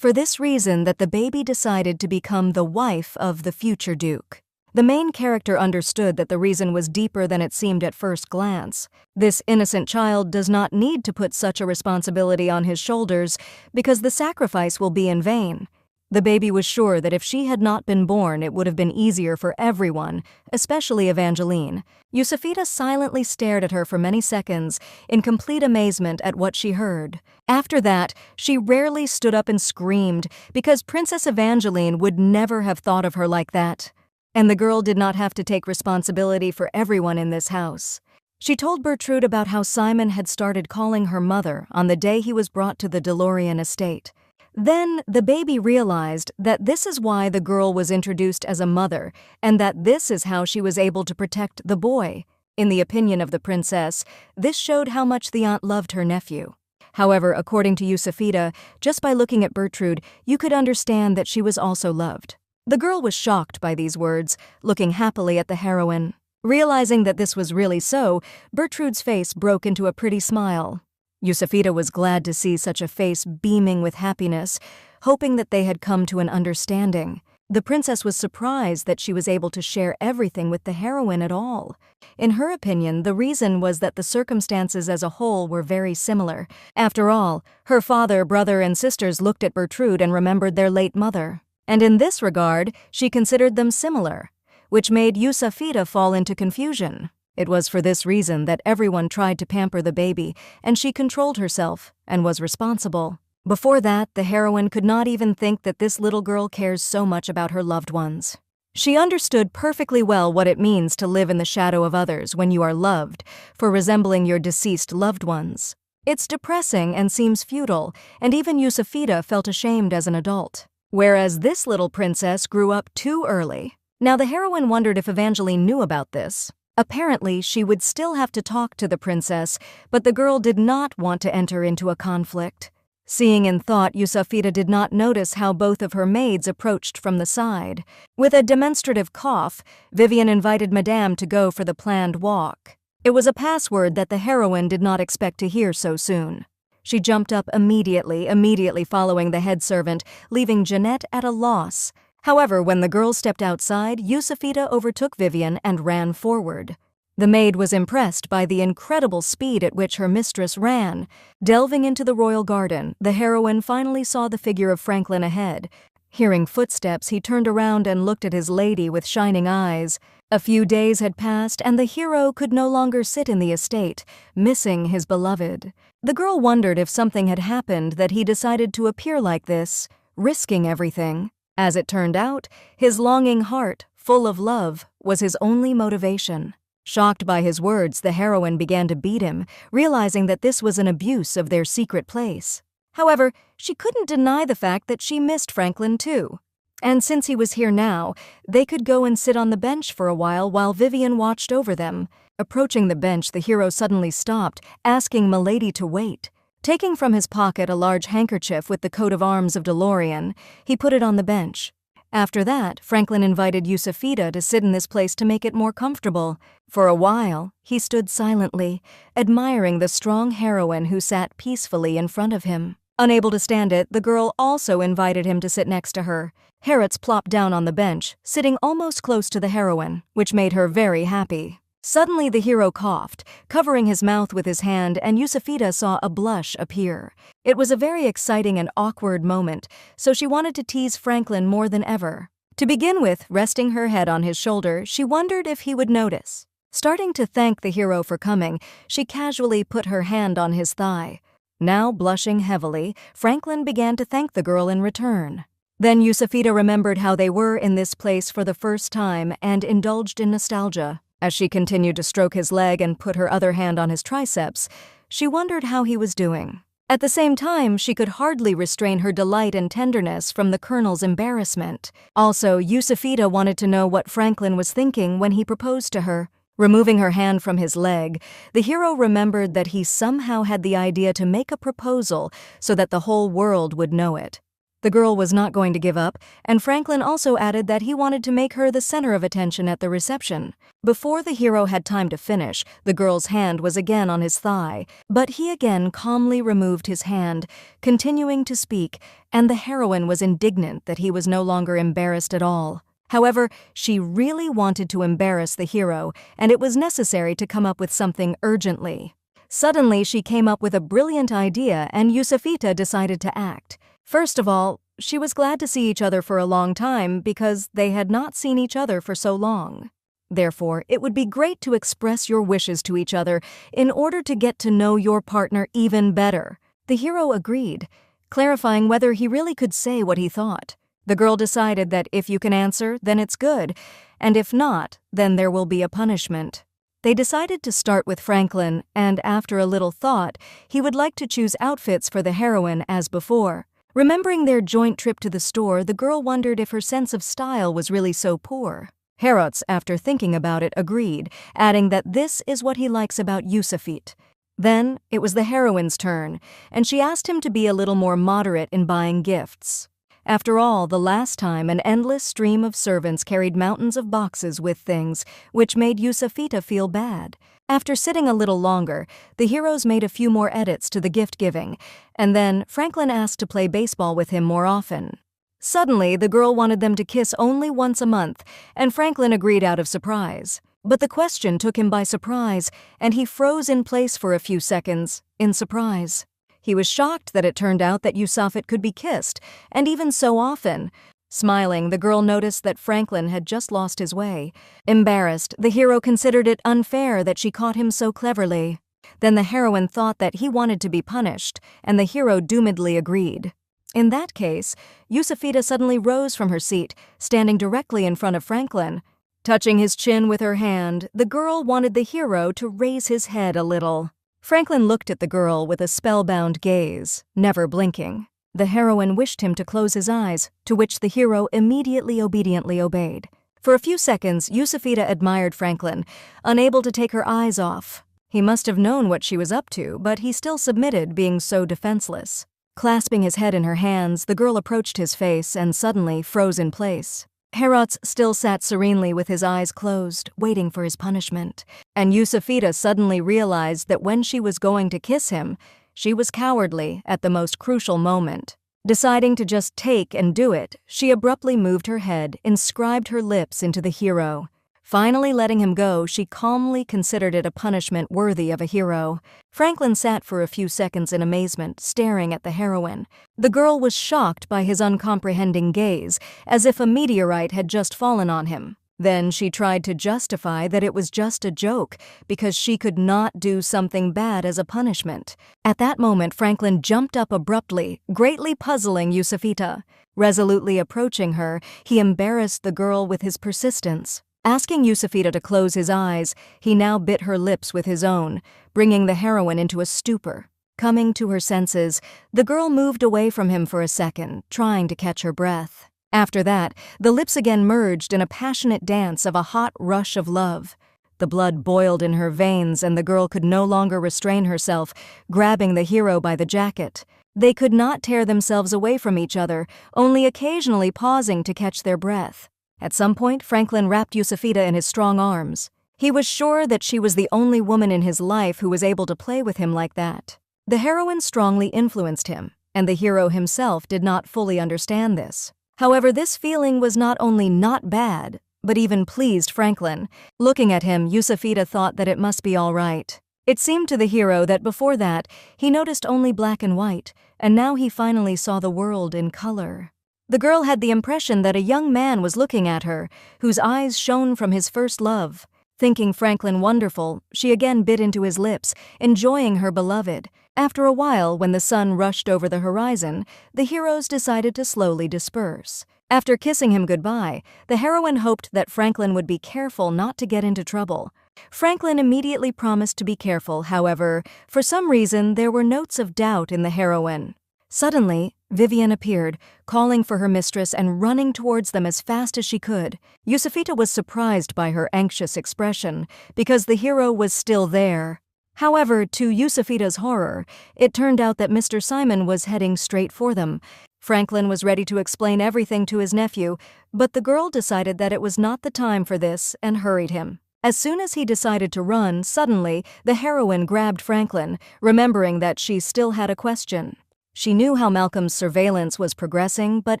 for this reason that the baby decided to become the wife of the future duke. The main character understood that the reason was deeper than it seemed at first glance. This innocent child does not need to put such a responsibility on his shoulders because the sacrifice will be in vain. The baby was sure that if she had not been born, it would have been easier for everyone, especially Evangeline. Yusufita silently stared at her for many seconds, in complete amazement at what she heard. After that, she rarely stood up and screamed, because Princess Evangeline would never have thought of her like that. And the girl did not have to take responsibility for everyone in this house. She told Bertrude about how Simon had started calling her mother on the day he was brought to the Delorian estate. Then the baby realized that this is why the girl was introduced as a mother, and that this is how she was able to protect the boy. In the opinion of the princess, this showed how much the aunt loved her nephew. However, according to Yusufita, just by looking at Bertrude, you could understand that she was also loved. The girl was shocked by these words, looking happily at the heroine. Realizing that this was really so, Bertrude's face broke into a pretty smile. Yusufita was glad to see such a face beaming with happiness, hoping that they had come to an understanding. The princess was surprised that she was able to share everything with the heroine at all. In her opinion, the reason was that the circumstances as a whole were very similar. After all, her father, brother, and sisters looked at Bertrude and remembered their late mother. And in this regard, she considered them similar, which made Yusufita fall into confusion. It was for this reason that everyone tried to pamper the baby, and she controlled herself and was responsible. Before that, the heroine could not even think that this little girl cares so much about her loved ones. She understood perfectly well what it means to live in the shadow of others when you are loved, for resembling your deceased loved ones. It's depressing and seems futile, and even Yusufita felt ashamed as an adult. Whereas this little princess grew up too early. Now the heroine wondered if Evangeline knew about this. Apparently, she would still have to talk to the princess, but the girl did not want to enter into a conflict. Seeing in thought, Yusufita did not notice how both of her maids approached from the side. With a demonstrative cough, Vivian invited Madame to go for the planned walk. It was a password that the heroine did not expect to hear so soon. She jumped up immediately following the head servant, leaving Jeanette at a loss. However, when the girl stepped outside, Yusufita overtook Vivian and ran forward. The maid was impressed by the incredible speed at which her mistress ran. Delving into the royal garden, the heroine finally saw the figure of Franklin ahead. Hearing footsteps, he turned around and looked at his lady with shining eyes. A few days had passed, and the hero could no longer sit in the estate, missing his beloved. The girl wondered if something had happened that he decided to appear like this, risking everything. As it turned out, his longing heart, full of love, was his only motivation. Shocked by his words, the heroine began to beat him, realizing that this was an abuse of their secret place. However, she couldn't deny the fact that she missed Franklin too. And since he was here now, they could go and sit on the bench for a while Vivian watched over them. Approaching the bench, the hero suddenly stopped, asking Milady to wait. Taking from his pocket a large handkerchief with the coat of arms of Delorian, he put it on the bench. After that, Franklin invited Yusufita to sit in this place to make it more comfortable. For a while, he stood silently, admiring the strong heroine who sat peacefully in front of him. Unable to stand it, the girl also invited him to sit next to her. Harrods plopped down on the bench, sitting almost close to the heroine, which made her very happy. Suddenly the hero coughed, covering his mouth with his hand, and Yusafita saw a blush appear. It was a very exciting and awkward moment, so she wanted to tease Franklin more than ever. To begin with, resting her head on his shoulder, she wondered if he would notice. Starting to thank the hero for coming, she casually put her hand on his thigh. Now blushing heavily, Franklin began to thank the girl in return. Then Yusafita remembered how they were in this place for the first time and indulged in nostalgia. As she continued to stroke his leg and put her other hand on his triceps, she wondered how he was doing. At the same time, she could hardly restrain her delight and tenderness from the Colonel's embarrassment. Also, Yusafita wanted to know what Franklin was thinking when he proposed to her. Removing her hand from his leg, the hero remembered that he somehow had the idea to make a proposal so that the whole world would know it. The girl was not going to give up, and Franklin also added that he wanted to make her the center of attention at the reception. Before the hero had time to finish, the girl's hand was again on his thigh, but he again calmly removed his hand, continuing to speak, and the heroine was indignant that he was no longer embarrassed at all. However, she really wanted to embarrass the hero, and it was necessary to come up with something urgently. Suddenly, she came up with a brilliant idea, and Yusafita decided to act. First of all, she was glad to see each other for a long time because they had not seen each other for so long. Therefore, it would be great to express your wishes to each other in order to get to know your partner even better. The hero agreed, clarifying whether he really could say what he thought. The girl decided that if you can answer, then it's good, and if not, then there will be a punishment. They decided to start with Franklin, and after a little thought, he would like to choose outfits for the heroine as before. Remembering their joint trip to the store, the girl wondered if her sense of style was really so poor. Herots, after thinking about it, agreed, adding that this is what he likes about Yusafit. Then it was the heroine's turn, and she asked him to be a little more moderate in buying gifts. After all, the last time an endless stream of servants carried mountains of boxes with things, which made Yusafita feel bad. After sitting a little longer, the heroes made a few more edits to the gift-giving, and then Franklin asked to play baseball with him more often. Suddenly, the girl wanted them to kiss only once a month, and Franklin agreed out of surprise. But the question took him by surprise, and he froze in place for a few seconds, in surprise. He was shocked that it turned out that Yusafit could be kissed, and even so often. Smiling, the girl noticed that Franklin had just lost his way. Embarrassed, the hero considered it unfair that she caught him so cleverly. Then the heroine thought that he wanted to be punished, and the hero doomedly agreed. In that case, Yusafita suddenly rose from her seat, standing directly in front of Franklin. Touching his chin with her hand, the girl wanted the hero to raise his head a little. Franklin looked at the girl with a spellbound gaze, never blinking. The heroine wished him to close his eyes, to which the hero immediately obediently obeyed. For a few seconds, Yusafita admired Franklin, unable to take her eyes off. He must have known what she was up to, but he still submitted, being so defenseless. Clasping his head in her hands, the girl approached his face and suddenly froze in place. Herots still sat serenely with his eyes closed, waiting for his punishment. And Yusafita suddenly realized that when she was going to kiss him, she was cowardly at the most crucial moment. Deciding to just take and do it, she abruptly moved her head, inscribed her lips into the hero. Finally letting him go, she calmly considered it a punishment worthy of a hero. Franklin sat for a few seconds in amazement, staring at the heroine. The girl was shocked by his uncomprehending gaze, as if a meteorite had just fallen on him. Then she tried to justify that it was just a joke, because she could not do something bad as a punishment. At that moment, Franklin jumped up abruptly, greatly puzzling Yusafita. Resolutely approaching her, he embarrassed the girl with his persistence. Asking Yusafita to close his eyes, he now bit her lips with his own, bringing the heroine into a stupor. Coming to her senses, the girl moved away from him for a second, trying to catch her breath. After that, the lips again merged in a passionate dance of a hot rush of love. The blood boiled in her veins, and the girl could no longer restrain herself, grabbing the hero by the jacket. They could not tear themselves away from each other, only occasionally pausing to catch their breath. At some point, Franklin wrapped Yusafita in his strong arms. He was sure that she was the only woman in his life who was able to play with him like that. The heroine strongly influenced him, and the hero himself did not fully understand this. However, this feeling was not only not bad, but even pleased Franklin. Looking at him, Yusafita thought that it must be all right. It seemed to the hero that before that, he noticed only black and white, and now he finally saw the world in color. The girl had the impression that a young man was looking at her, whose eyes shone from his first love. Thinking Franklin wonderful, she again bit into his lips, enjoying her beloved. After a while, when the sun rushed over the horizon, the heroes decided to slowly disperse. After kissing him goodbye, the heroine hoped that Franklin would be careful not to get into trouble. Franklin immediately promised to be careful, however, for some reason there were notes of doubt in the heroine. Suddenly, Vivian appeared, calling for her mistress and running towards them as fast as she could. Yusafita was surprised by her anxious expression, because the hero was still there. However, to Yusafita's horror, it turned out that Mr. Simon was heading straight for them. Franklin was ready to explain everything to his nephew, but the girl decided that it was not the time for this and hurried him. As soon as he decided to run, suddenly, the heroine grabbed Franklin, remembering that she still had a question. She knew how Malcolm's surveillance was progressing, but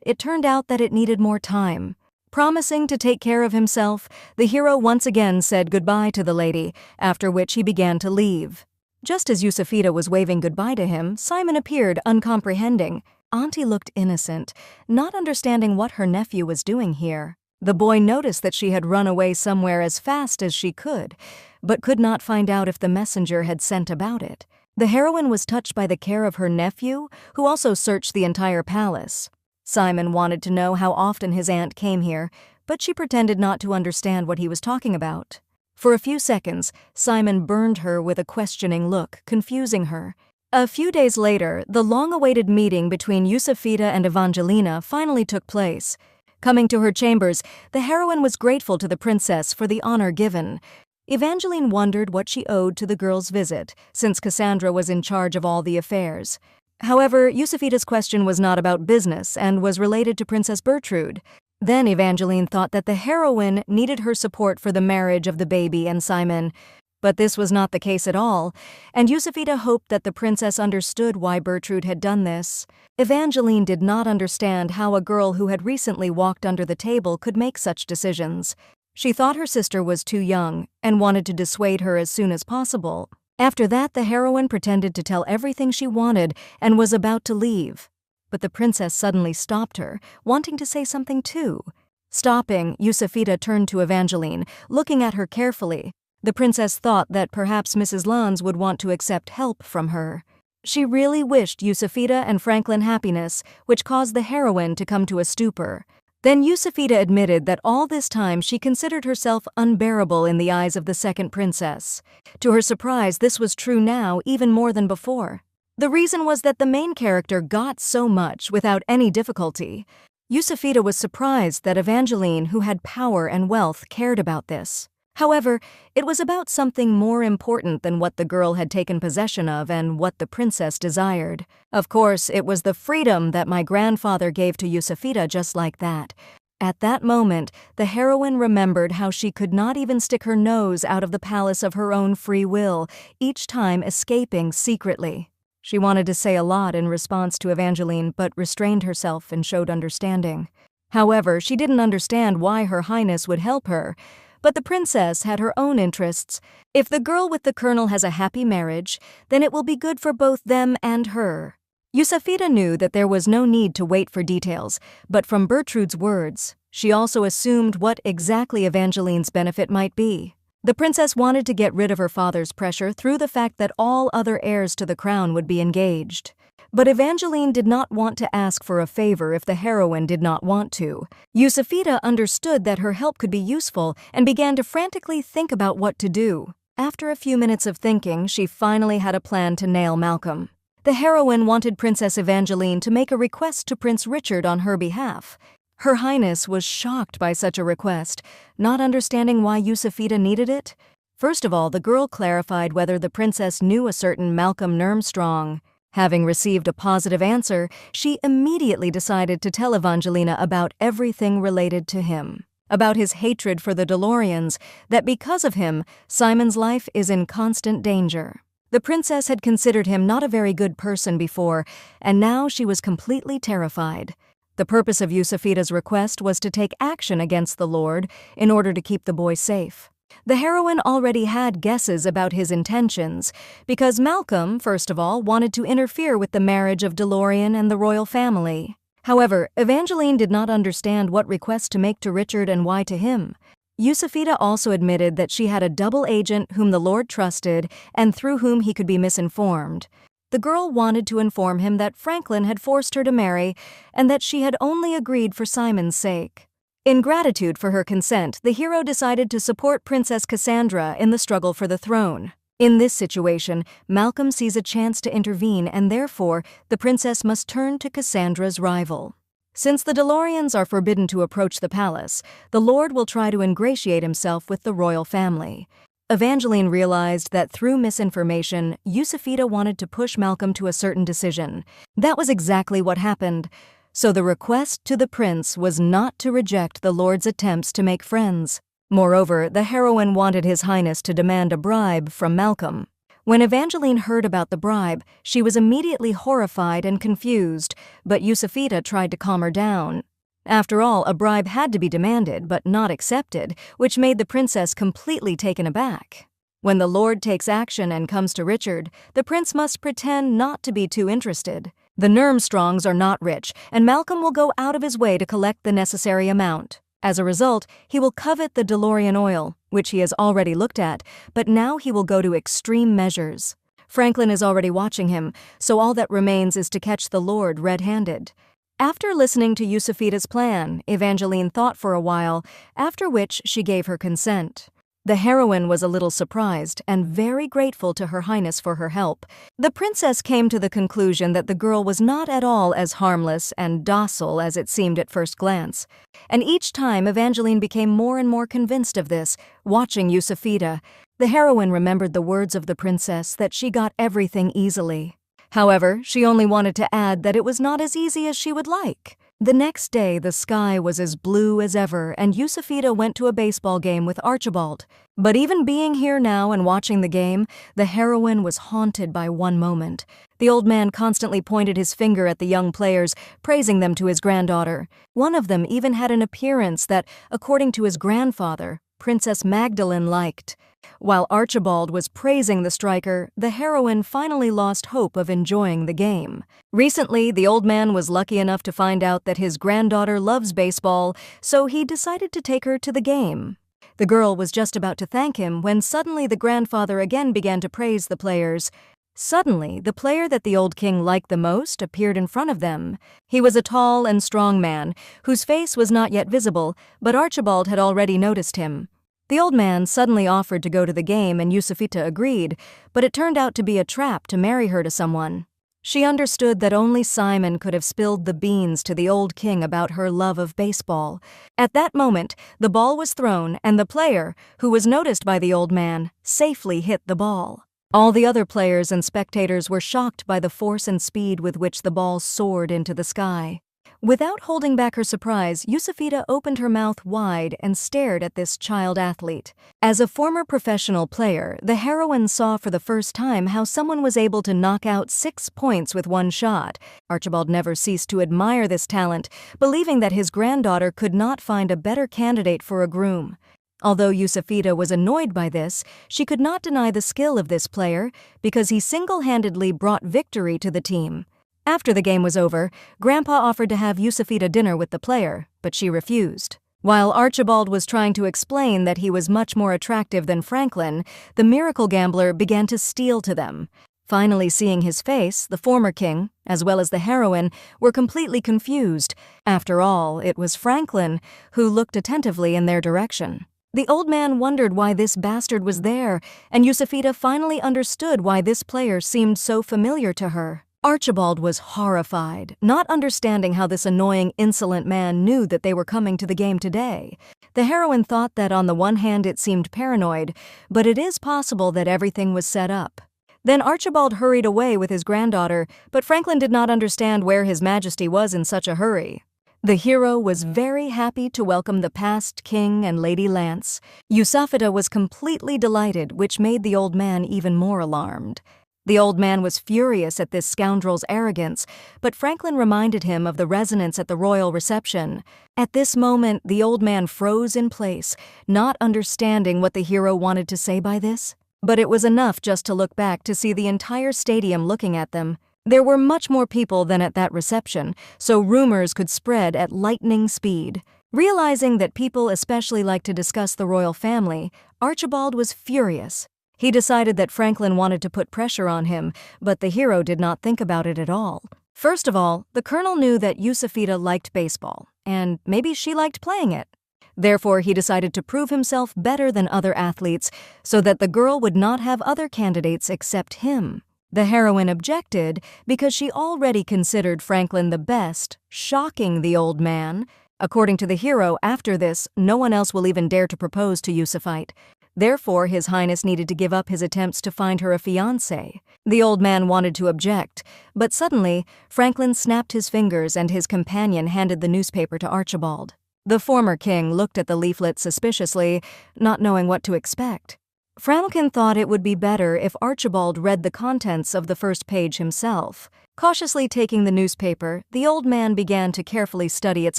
it turned out that it needed more time. Promising to take care of himself, the hero once again said goodbye to the lady, after which he began to leave. Just as Yusafita was waving goodbye to him, Simon appeared, uncomprehending. Auntie looked innocent, not understanding what her nephew was doing here. The boy noticed that she had run away somewhere as fast as she could, but could not find out if the messenger had sent about it. The heroine was touched by the care of her nephew, who also searched the entire palace. Simon wanted to know how often his aunt came here, but she pretended not to understand what he was talking about. For a few seconds, Simon burned her with a questioning look, confusing her. A few days later, the long-awaited meeting between Yusafita and Evangelina finally took place. Coming to her chambers, the heroine was grateful to the princess for the honor given. Evangeline wondered what she owed to the girl's visit, since Cassandra was in charge of all the affairs. However, Yusafita's question was not about business and was related to Princess Bertrude. Then Evangeline thought that the heroine needed her support for the marriage of the baby and Simon. But this was not the case at all, and Yusafita hoped that the princess understood why Bertrude had done this. Evangeline did not understand how a girl who had recently walked under the table could make such decisions. She thought her sister was too young and wanted to dissuade her as soon as possible. After that, the heroine pretended to tell everything she wanted and was about to leave. But the princess suddenly stopped her, wanting to say something too. Stopping, Yusafita turned to Evangeline, looking at her carefully. The princess thought that perhaps Mrs. Lanz would want to accept help from her. She really wished Yusafita and Franklin happiness, which caused the heroine to come to a stupor. Then Yusafita admitted that all this time she considered herself unbearable in the eyes of the second princess. To her surprise, this was true now even more than before. The reason was that the main character got so much without any difficulty. Yusafita was surprised that Evangeline, who had power and wealth, cared about this. However, it was about something more important than what the girl had taken possession of and what the princess desired. Of course, it was the freedom that my grandfather gave to Yusafita just like that. At that moment, the heroine remembered how she could not even stick her nose out of the palace of her own free will, each time escaping secretly. She wanted to say a lot in response to Evangeline, but restrained herself and showed understanding. However, she didn't understand why Her Highness would help her. But the princess had her own interests. If the girl with the colonel has a happy marriage, then it will be good for both them and her. Yusafita knew that there was no need to wait for details, but from Bertrude's words, she also assumed what exactly Evangeline's benefit might be. The princess wanted to get rid of her father's pressure through the fact that all other heirs to the crown would be engaged. But Evangeline did not want to ask for a favor if the heroine did not want to. Yusafita understood that her help could be useful and began to frantically think about what to do. After a few minutes of thinking, she finally had a plan to nail Malcolm. The heroine wanted Princess Evangeline to make a request to Prince Richard on her behalf. Her Highness was shocked by such a request, not understanding why Yusafita needed it. First of all, the girl clarified whether the princess knew a certain Malcolm Nurmstrong. Having received a positive answer, she immediately decided to tell Evangelina about everything related to him. About his hatred for the DeLoreans, that because of him, Simon's life is in constant danger. The princess had considered him not a very good person before, and now she was completely terrified. The purpose of Yusufita's request was to take action against the Lord in order to keep the boy safe. The heroine already had guesses about his intentions, because Malcolm, first of all, wanted to interfere with the marriage of Delorean and the royal family. However, Evangeline did not understand what request to make to Richard and why to him. Yusufita also admitted that she had a double agent whom the Lord trusted and through whom he could be misinformed. The girl wanted to inform him that Franklin had forced her to marry and that she had only agreed for Simon's sake. In gratitude for her consent, the hero decided to support Princess Cassandra in the struggle for the throne. In this situation, Malcolm sees a chance to intervene and therefore the princess must turn to Cassandra's rival. Since the DeLoreans are forbidden to approach the palace, the Lord will try to ingratiate himself with the royal family. Evangeline realized that through misinformation, Yusufita wanted to push Malcolm to a certain decision. That was exactly what happened. So the request to the prince was not to reject the Lord's attempts to make friends. Moreover, the heroine wanted His Highness to demand a bribe from Malcolm. When Evangeline heard about the bribe, she was immediately horrified and confused, but Yusufita tried to calm her down. After all, a bribe had to be demanded, but not accepted, which made the princess completely taken aback. When the Lord takes action and comes to Richard, the prince must pretend not to be too interested. The Nurmstrongs are not rich, and Malcolm will go out of his way to collect the necessary amount. As a result, he will covet the DeLorean oil, which he has already looked at, but now he will go to extreme measures. Franklin is already watching him, so all that remains is to catch the Lord red-handed. After listening to Yusufita's plan, Evangeline thought for a while, after which she gave her consent. The heroine was a little surprised and very grateful to Her Highness for her help. The princess came to the conclusion that the girl was not at all as harmless and docile as it seemed at first glance. And each time Evangeline became more and more convinced of this, watching Yusufita. The heroine remembered the words of the princess that she got everything easily. However, she only wanted to add that it was not as easy as she would like. The next day, the sky was as blue as ever, and Yusufita went to a baseball game with Archibald. But even being here now and watching the game, the heroine was haunted by one moment. The old man constantly pointed his finger at the young players, praising them to his granddaughter. One of them even had an appearance that, according to his grandfather, Princess Magdalene liked. While Archibald was praising the striker, the heroine finally lost hope of enjoying the game. Recently, the old man was lucky enough to find out that his granddaughter loves baseball, so he decided to take her to the game. The girl was just about to thank him when suddenly the grandfather again began to praise the players. Suddenly, the player that the old king liked the most appeared in front of them. He was a tall and strong man, whose face was not yet visible, but Archibald had already noticed him. The old man suddenly offered to go to the game and Yusufita agreed, but it turned out to be a trap to marry her to someone. She understood that only Simon could have spilled the beans to the old king about her love of baseball. At that moment, the ball was thrown and the player, who was noticed by the old man, safely hit the ball. All the other players and spectators were shocked by the force and speed with which the ball soared into the sky. Without holding back her surprise, Yusufita opened her mouth wide and stared at this child athlete. As a former professional player, the heroine saw for the first time how someone was able to knock out 6 points with one shot. Archibald never ceased to admire this talent, believing that his granddaughter could not find a better candidate for a groom. Although Yusufita was annoyed by this, she could not deny the skill of this player because he single-handedly brought victory to the team. After the game was over, Grandpa offered to have Yusufita dinner with the player, but she refused. While Archibald was trying to explain that he was much more attractive than Franklin, the miracle gambler began to steal to them. Finally seeing his face, the former king, as well as the heroine, were completely confused. After all, it was Franklin who looked attentively in their direction. The old man wondered why this bastard was there, and Yusufita finally understood why this player seemed so familiar to her. Archibald was horrified, not understanding how this annoying, insolent man knew that they were coming to the game today. The heroine thought that on the one hand it seemed paranoid, but it is possible that everything was set up. Then Archibald hurried away with his granddaughter, but Franklin did not understand where His Majesty was in such a hurry. The hero was very happy to welcome the past king and Lady Lance. Yusufita was completely delighted, which made the old man even more alarmed. The old man was furious at this scoundrel's arrogance, but Franklin reminded him of the resonance at the royal reception. At this moment, the old man froze in place, not understanding what the hero wanted to say by this. But it was enough just to look back to see the entire stadium looking at them. There were much more people than at that reception, so rumors could spread at lightning speed. Realizing that people especially like to discuss the royal family, Archibald was furious. He decided that Franklin wanted to put pressure on him, but the hero did not think about it at all. First of all, the colonel knew that Yusufita liked baseball, and maybe she liked playing it. Therefore, he decided to prove himself better than other athletes so that the girl would not have other candidates except him. The heroine objected because she already considered Franklin the best, shocking the old man. According to the hero, after this, no one else will even dare to propose to Yusufite. Therefore, His Highness needed to give up his attempts to find her a fiancé. The old man wanted to object, but suddenly, Franklin snapped his fingers and his companion handed the newspaper to Archibald. The former king looked at the leaflet suspiciously, not knowing what to expect. Franklin thought it would be better if Archibald read the contents of the first page himself. Cautiously taking the newspaper, the old man began to carefully study its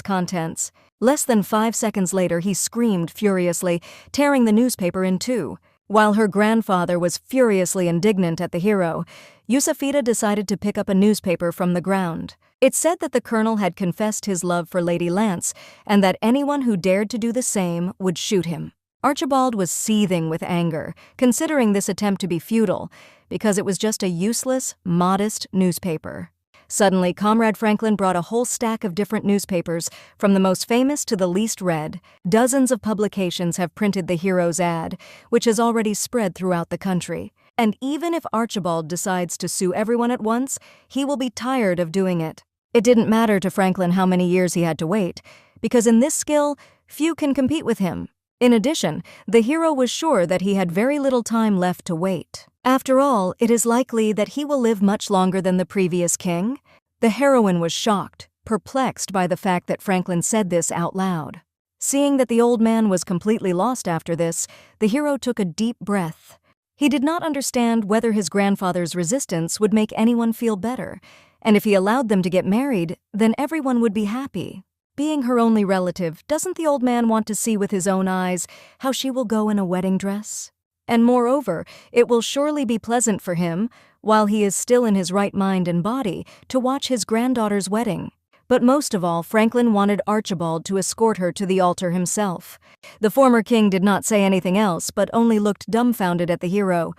contents. Less than 5 seconds later, he screamed furiously, tearing the newspaper in two. While her grandfather was furiously indignant at the hero, Yusufita decided to pick up a newspaper from the ground. It said that the colonel had confessed his love for Lady Lance, and that anyone who dared to do the same would shoot him. Archibald was seething with anger, considering this attempt to be futile, because it was just a useless, modest newspaper. Suddenly, Comrade Franklin brought a whole stack of different newspapers, from the most famous to the least read. Dozens of publications have printed the hero's ad, which has already spread throughout the country. And even if Archibald decides to sue everyone at once, he will be tired of doing it. It didn't matter to Franklin how many years he had to wait, because in this skill, few can compete with him. In addition, the hero was sure that he had very little time left to wait. After all, it is likely that he will live much longer than the previous king. The heroine was shocked, perplexed by the fact that Franklin said this out loud. Seeing that the old man was completely lost after this, the hero took a deep breath. He did not understand whether his grandfather's resistance would make anyone feel better, and if he allowed them to get married, then everyone would be happy. Being her only relative, doesn't the old man want to see with his own eyes how she will go in a wedding dress? And moreover, it will surely be pleasant for him, while he is still in his right mind and body, to watch his granddaughter's wedding. But most of all, Franklin wanted Archibald to escort her to the altar himself. The former king did not say anything else, but only looked dumbfounded at the hero.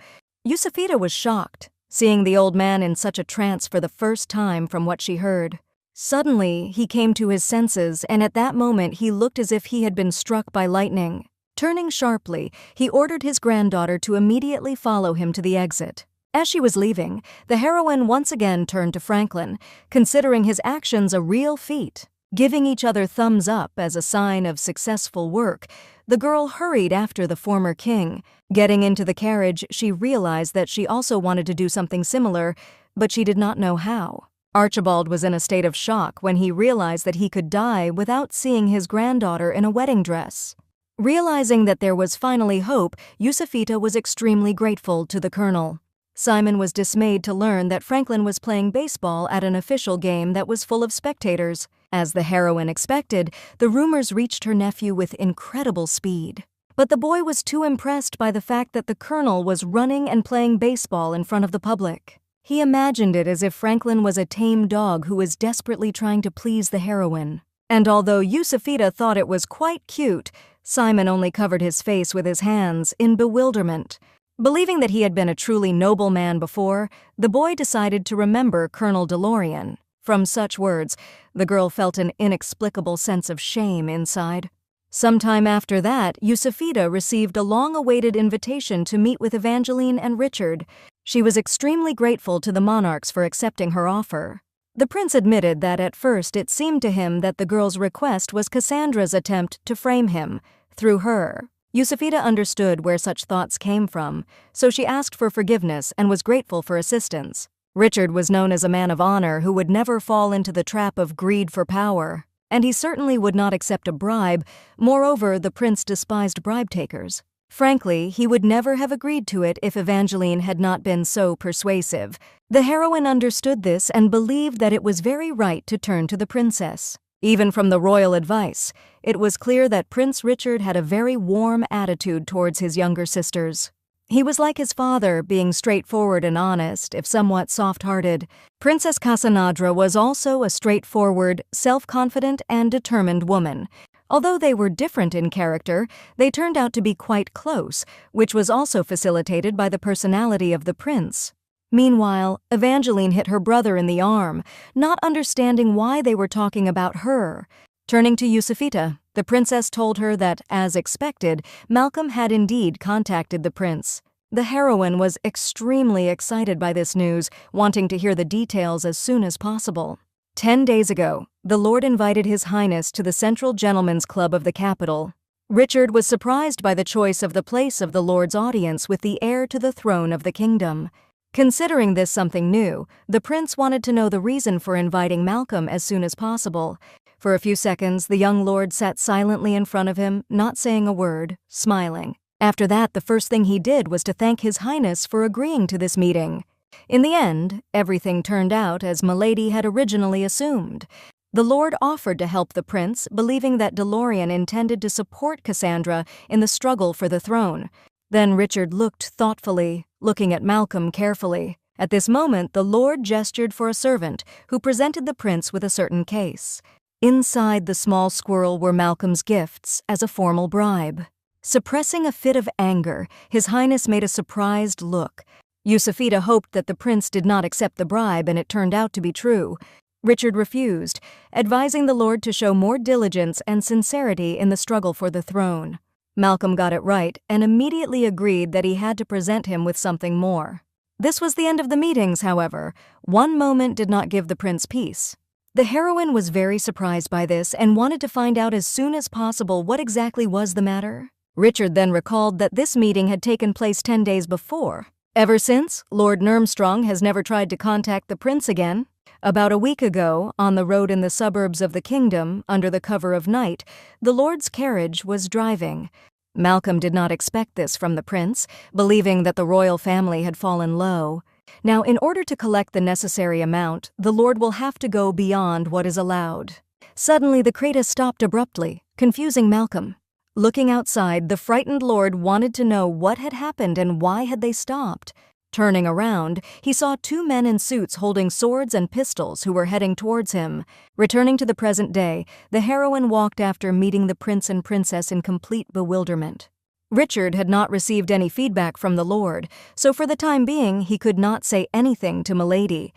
Yusufita was shocked, seeing the old man in such a trance for the first time from what she heard. Suddenly, he came to his senses, and at that moment he looked as if he had been struck by lightning. Turning sharply, he ordered his granddaughter to immediately follow him to the exit. As she was leaving, the heroine once again turned to Franklin, considering his actions a real feat. Giving each other thumbs up as a sign of successful work, the girl hurried after the former king. Getting into the carriage, she realized that she also wanted to do something similar, but she did not know how. Archibald was in a state of shock when he realized that he could die without seeing his granddaughter in a wedding dress. Realizing that there was finally hope, Yusufita was extremely grateful to the colonel. Simon was dismayed to learn that Franklin was playing baseball at an official game that was full of spectators. As the heroine expected, the rumors reached her nephew with incredible speed. But the boy was too impressed by the fact that the colonel was running and playing baseball in front of the public. He imagined it as if Franklin was a tame dog who was desperately trying to please the heroine. And although Yusufita thought it was quite cute, Simon only covered his face with his hands in bewilderment. Believing that he had been a truly noble man before, the boy decided to remember Colonel DeLorean. From such words, the girl felt an inexplicable sense of shame inside. Sometime after that, Yusufita received a long-awaited invitation to meet with Evangeline and Richard. She was extremely grateful to the monarchs for accepting her offer. The prince admitted that at first it seemed to him that the girl's request was Cassandra's attempt to frame him, through her. Yusufita understood where such thoughts came from, so she asked for forgiveness and was grateful for assistance. Richard was known as a man of honor who would never fall into the trap of greed for power, and he certainly would not accept a bribe. Moreover, the prince despised bribe takers. Frankly, he would never have agreed to it if Evangeline had not been so persuasive. The heroine understood this and believed that it was very right to turn to the princess. Even from the royal advice, it was clear that Prince Richard had a very warm attitude towards his younger sisters. He was like his father, being straightforward and honest, if somewhat soft-hearted. Princess Cassandra was also a straightforward, self-confident, and determined woman. Although they were different in character, they turned out to be quite close, which was also facilitated by the personality of the prince. Meanwhile, Evangeline hit her brother in the arm, not understanding why they were talking about her. Turning to Yusufita, the princess told her that, as expected, Malcolm had indeed contacted the prince. The heroine was extremely excited by this news, wanting to hear the details as soon as possible. 10 days ago, the Lord invited His Highness to the Central Gentlemen's Club of the capital. Richard was surprised by the choice of the place of the Lord's audience with the heir to the throne of the kingdom. Considering this something new, the prince wanted to know the reason for inviting Malcolm as soon as possible. For a few seconds, the young lord sat silently in front of him, not saying a word, smiling. After that, the first thing he did was to thank His Highness for agreeing to this meeting. In the end, everything turned out as Milady had originally assumed. The Lord offered to help the prince, believing that DeLorean intended to support Cassandra in the struggle for the throne. Then Richard looked thoughtfully, looking at Malcolm carefully. At this moment, the Lord gestured for a servant, who presented the prince with a certain case. Inside the small squirrel were Malcolm's gifts as a formal bribe. Suppressing a fit of anger, His Highness made a surprised look. Yusufita hoped that the prince did not accept the bribe, and it turned out to be true. Richard refused, advising the Lord to show more diligence and sincerity in the struggle for the throne. Malcolm got it right and immediately agreed that he had to present him with something more. This was the end of the meetings, however. One moment did not give the prince peace. The heroine was very surprised by this and wanted to find out as soon as possible what exactly was the matter. Richard then recalled that this meeting had taken place 10 days before. Ever since, Lord Nurmstrong has never tried to contact the prince again. About a week ago, on the road in the suburbs of the kingdom, under the cover of night, the Lord's carriage was driving. Malcolm did not expect this from the prince, believing that the royal family had fallen low. Now, in order to collect the necessary amount, the Lord will have to go beyond what is allowed. Suddenly, the Kratos stopped abruptly, confusing Malcolm. Looking outside, the frightened Lord wanted to know what had happened and why had they stopped. Turning around, he saw 2 men in suits holding swords and pistols who were heading towards him. Returning to the present day, the heroine walked after meeting the prince and princess in complete bewilderment. Richard had not received any feedback from the Lord, so for the time being he could not say anything to Milady.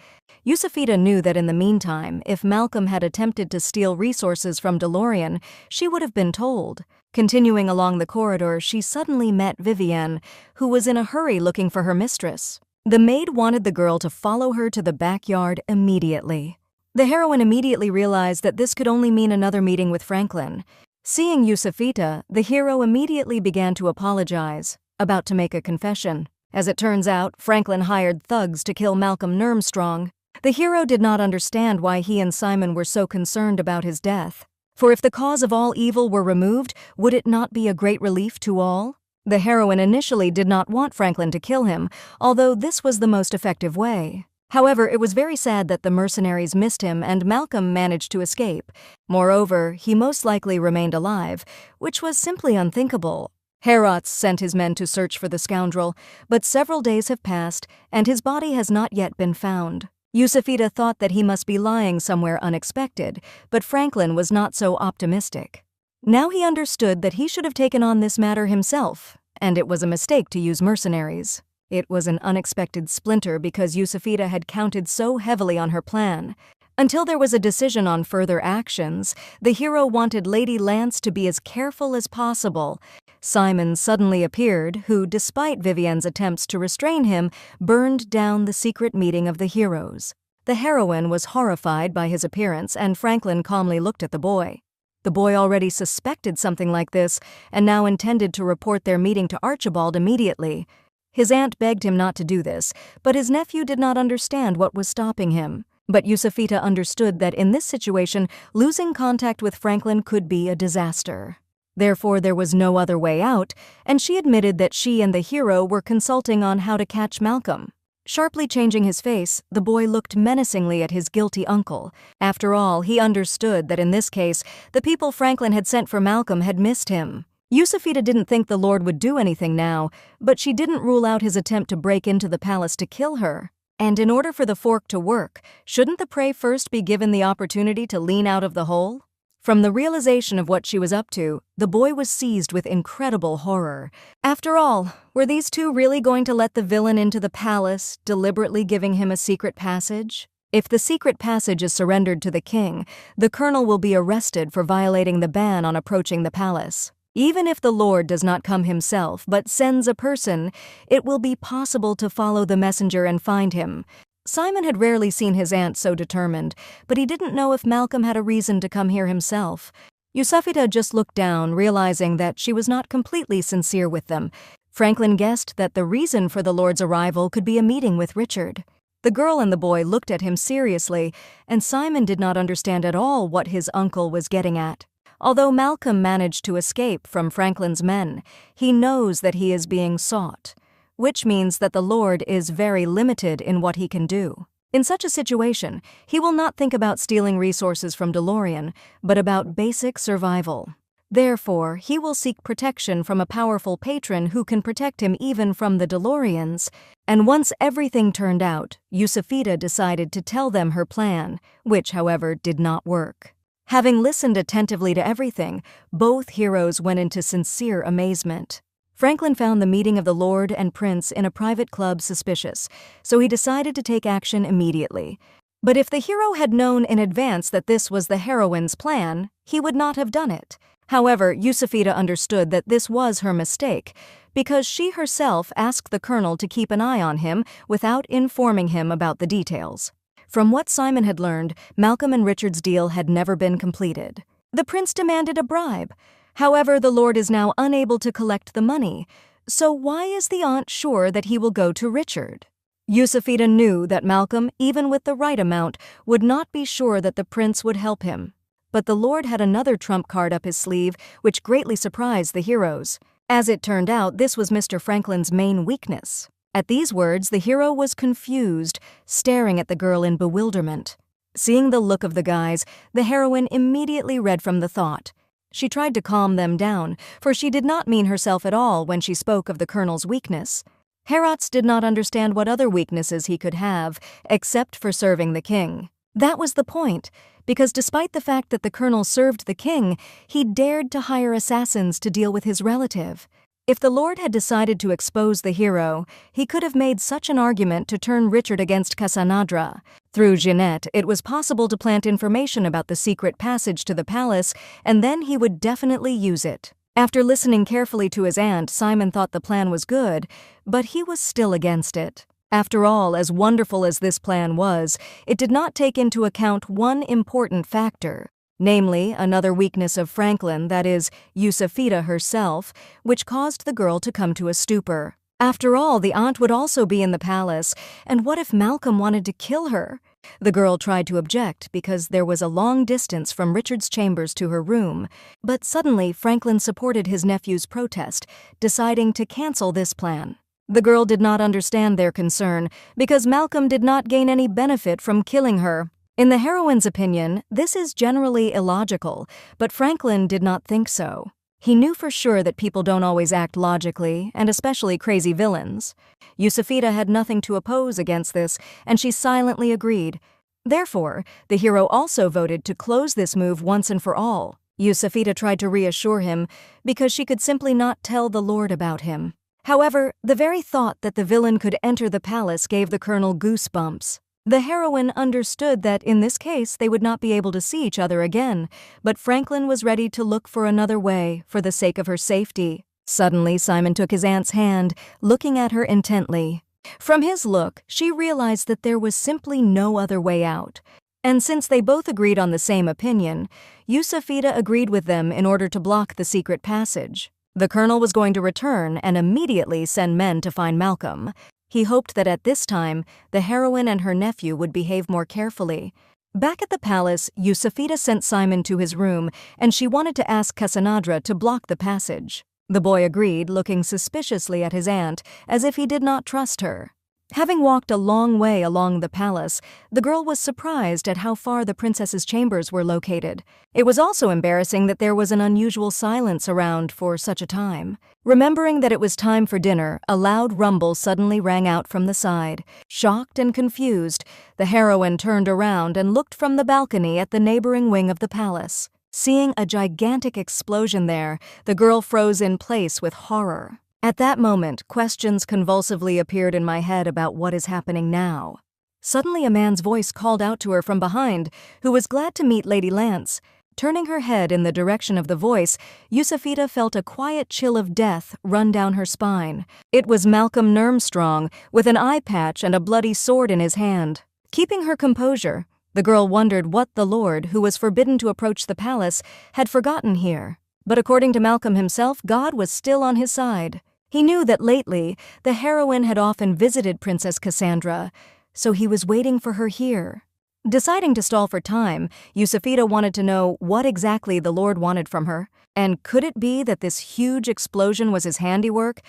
Yusufita knew that in the meantime, if Malcolm had attempted to steal resources from DeLorean, she would have been told. Continuing along the corridor, she suddenly met Vivienne, who was in a hurry looking for her mistress. The maid wanted the girl to follow her to the backyard immediately. The heroine immediately realized that this could only mean another meeting with Franklin. Seeing Yusufita, the hero immediately began to apologize, about to make a confession. As it turns out, Franklin hired thugs to kill Malcolm Nurmstrong. The hero did not understand why he and Simon were so concerned about his death. For if the cause of all evil were removed, would it not be a great relief to all? The heroine initially did not want Franklin to kill him, although this was the most effective way. However, it was very sad that the mercenaries missed him and Malcolm managed to escape. Moreover, he most likely remained alive, which was simply unthinkable. Herots sent his men to search for the scoundrel, but several days have passed and his body has not yet been found. Yusufita thought that he must be lying somewhere unexpected, but Franklin was not so optimistic. Now he understood that he should have taken on this matter himself, and it was a mistake to use mercenaries. It was an unexpected splinter because Yusufita had counted so heavily on her plan. Until there was a decision on further actions, the hero wanted Lady Lance to be as careful as possible. Simon suddenly appeared, who, despite Vivienne's attempts to restrain him, burned down the secret meeting of the heroes. The heroine was horrified by his appearance, and Franklin calmly looked at the boy. The boy already suspected something like this, and now intended to report their meeting to Archibald immediately. His aunt begged him not to do this, but his nephew did not understand what was stopping him. But Yusufita understood that in this situation, losing contact with Franklin could be a disaster. Therefore, there was no other way out, and she admitted that she and the hero were consulting on how to catch Malcolm. Sharply changing his face, the boy looked menacingly at his guilty uncle. After all, he understood that in this case, the people Franklin had sent for Malcolm had missed him. Yusufita didn't think the Lord would do anything now, but she didn't rule out his attempt to break into the palace to kill her. And in order for the fork to work, shouldn't the prey first be given the opportunity to lean out of the hole? From the realization of what she was up to, the boy was seized with incredible horror. After all, were these two really going to let the villain into the palace, deliberately giving him a secret passage? If the secret passage is surrendered to the king, the colonel will be arrested for violating the ban on approaching the palace. Even if the Lord does not come himself, but sends a person, it will be possible to follow the messenger and find him. Simon had rarely seen his aunt so determined, but he didn't know if Malcolm had a reason to come here himself. Yusufita just looked down, realizing that she was not completely sincere with them. Franklin guessed that the reason for the Lord's arrival could be a meeting with Richard. The girl and the boy looked at him seriously, and Simon did not understand at all what his uncle was getting at. Although Malcolm managed to escape from Franklin's men, he knows that he is being sought, which means that the Lord is very limited in what he can do. In such a situation, he will not think about stealing resources from DeLorean, but about basic survival. Therefore, he will seek protection from a powerful patron who can protect him even from the DeLoreans. And once everything turned out, Yusufita decided to tell them her plan, which, however, did not work. Having listened attentively to everything, both heroes went into sincere amazement. Franklin found the meeting of the Lord and Prince in a private club suspicious, so he decided to take action immediately. But if the hero had known in advance that this was the heroine's plan, he would not have done it. However, Yusufita understood that this was her mistake, because she herself asked the colonel to keep an eye on him without informing him about the details. From what Simon had learned, Malcolm and Richard's deal had never been completed. The prince demanded a bribe. However, the Lord is now unable to collect the money. So why is the aunt sure that he will go to Richard? Yusufita knew that Malcolm, even with the right amount, would not be sure that the prince would help him. But the Lord had another trump card up his sleeve, which greatly surprised the heroes. As it turned out, this was Mr. Franklin's main weakness. At these words, the hero was confused, staring at the girl in bewilderment. Seeing the look of the guys, the heroine immediately read from the thought. She tried to calm them down, for she did not mean herself at all when she spoke of the colonel's weakness. Heratz did not understand what other weaknesses he could have, except for serving the king. That was the point, because despite the fact that the colonel served the king, he dared to hire assassins to deal with his relative. If the Lord had decided to expose the hero, he could have made such an argument to turn Richard against Cassandra. Through Jeanette, it was possible to plant information about the secret passage to the palace, and then he would definitely use it. After listening carefully to his aunt, Simon thought the plan was good, but he was still against it. After all, as wonderful as this plan was, it did not take into account one important factor. Namely, another weakness of Franklin, that is, Yusufita herself, which caused the girl to come to a stupor. After all, the aunt would also be in the palace, and what if Malcolm wanted to kill her? The girl tried to object because there was a long distance from Richard's chambers to her room, but suddenly Franklin supported his nephew's protest, deciding to cancel this plan. The girl did not understand their concern because Malcolm did not gain any benefit from killing her. In the heroine's opinion, this is generally illogical, but Franklin did not think so. He knew for sure that people don't always act logically, and especially crazy villains. Yusufita had nothing to oppose against this, and she silently agreed. Therefore, the hero also voted to close this move once and for all. Yusufita tried to reassure him because she could simply not tell the Lord about him. However, the very thought that the villain could enter the palace gave the colonel goosebumps. The heroine understood that in this case they would not be able to see each other again, but Franklin was ready to look for another way for the sake of her safety. Suddenly, Simon took his aunt's hand, looking at her intently. From his look, she realized that there was simply no other way out. And since they both agreed on the same opinion, Yusufita agreed with them in order to block the secret passage. The colonel was going to return and immediately send men to find Malcolm. He hoped that at this time, the heroine and her nephew would behave more carefully. Back at the palace, Yusufita sent Simon to his room, and she wanted to ask Cassandra to block the passage. The boy agreed, looking suspiciously at his aunt, as if he did not trust her. Having walked a long way along the palace, the girl was surprised at how far the princess's chambers were located. It was also embarrassing that there was an unusual silence around for such a time. Remembering that it was time for dinner, a loud rumble suddenly rang out from the side. Shocked and confused, the heroine turned around and looked from the balcony at the neighboring wing of the palace. Seeing a gigantic explosion there, the girl froze in place with horror. At that moment, questions convulsively appeared in my head about what is happening now. Suddenly a man's voice called out to her from behind, who was glad to meet Lady Lance. Turning her head in the direction of the voice, Yusufita felt a quiet chill of death run down her spine. It was Malcolm Nurmstrong, with an eye patch and a bloody sword in his hand. Keeping her composure, the girl wondered what the Lord, who was forbidden to approach the palace, had forgotten here. But according to Malcolm himself, God was still on his side. He knew that lately, the heroine had often visited Princess Cassandra, so he was waiting for her here. Deciding to stall for time, Yusufita wanted to know what exactly the Lord wanted from her, and could it be that this huge explosion was his handiwork?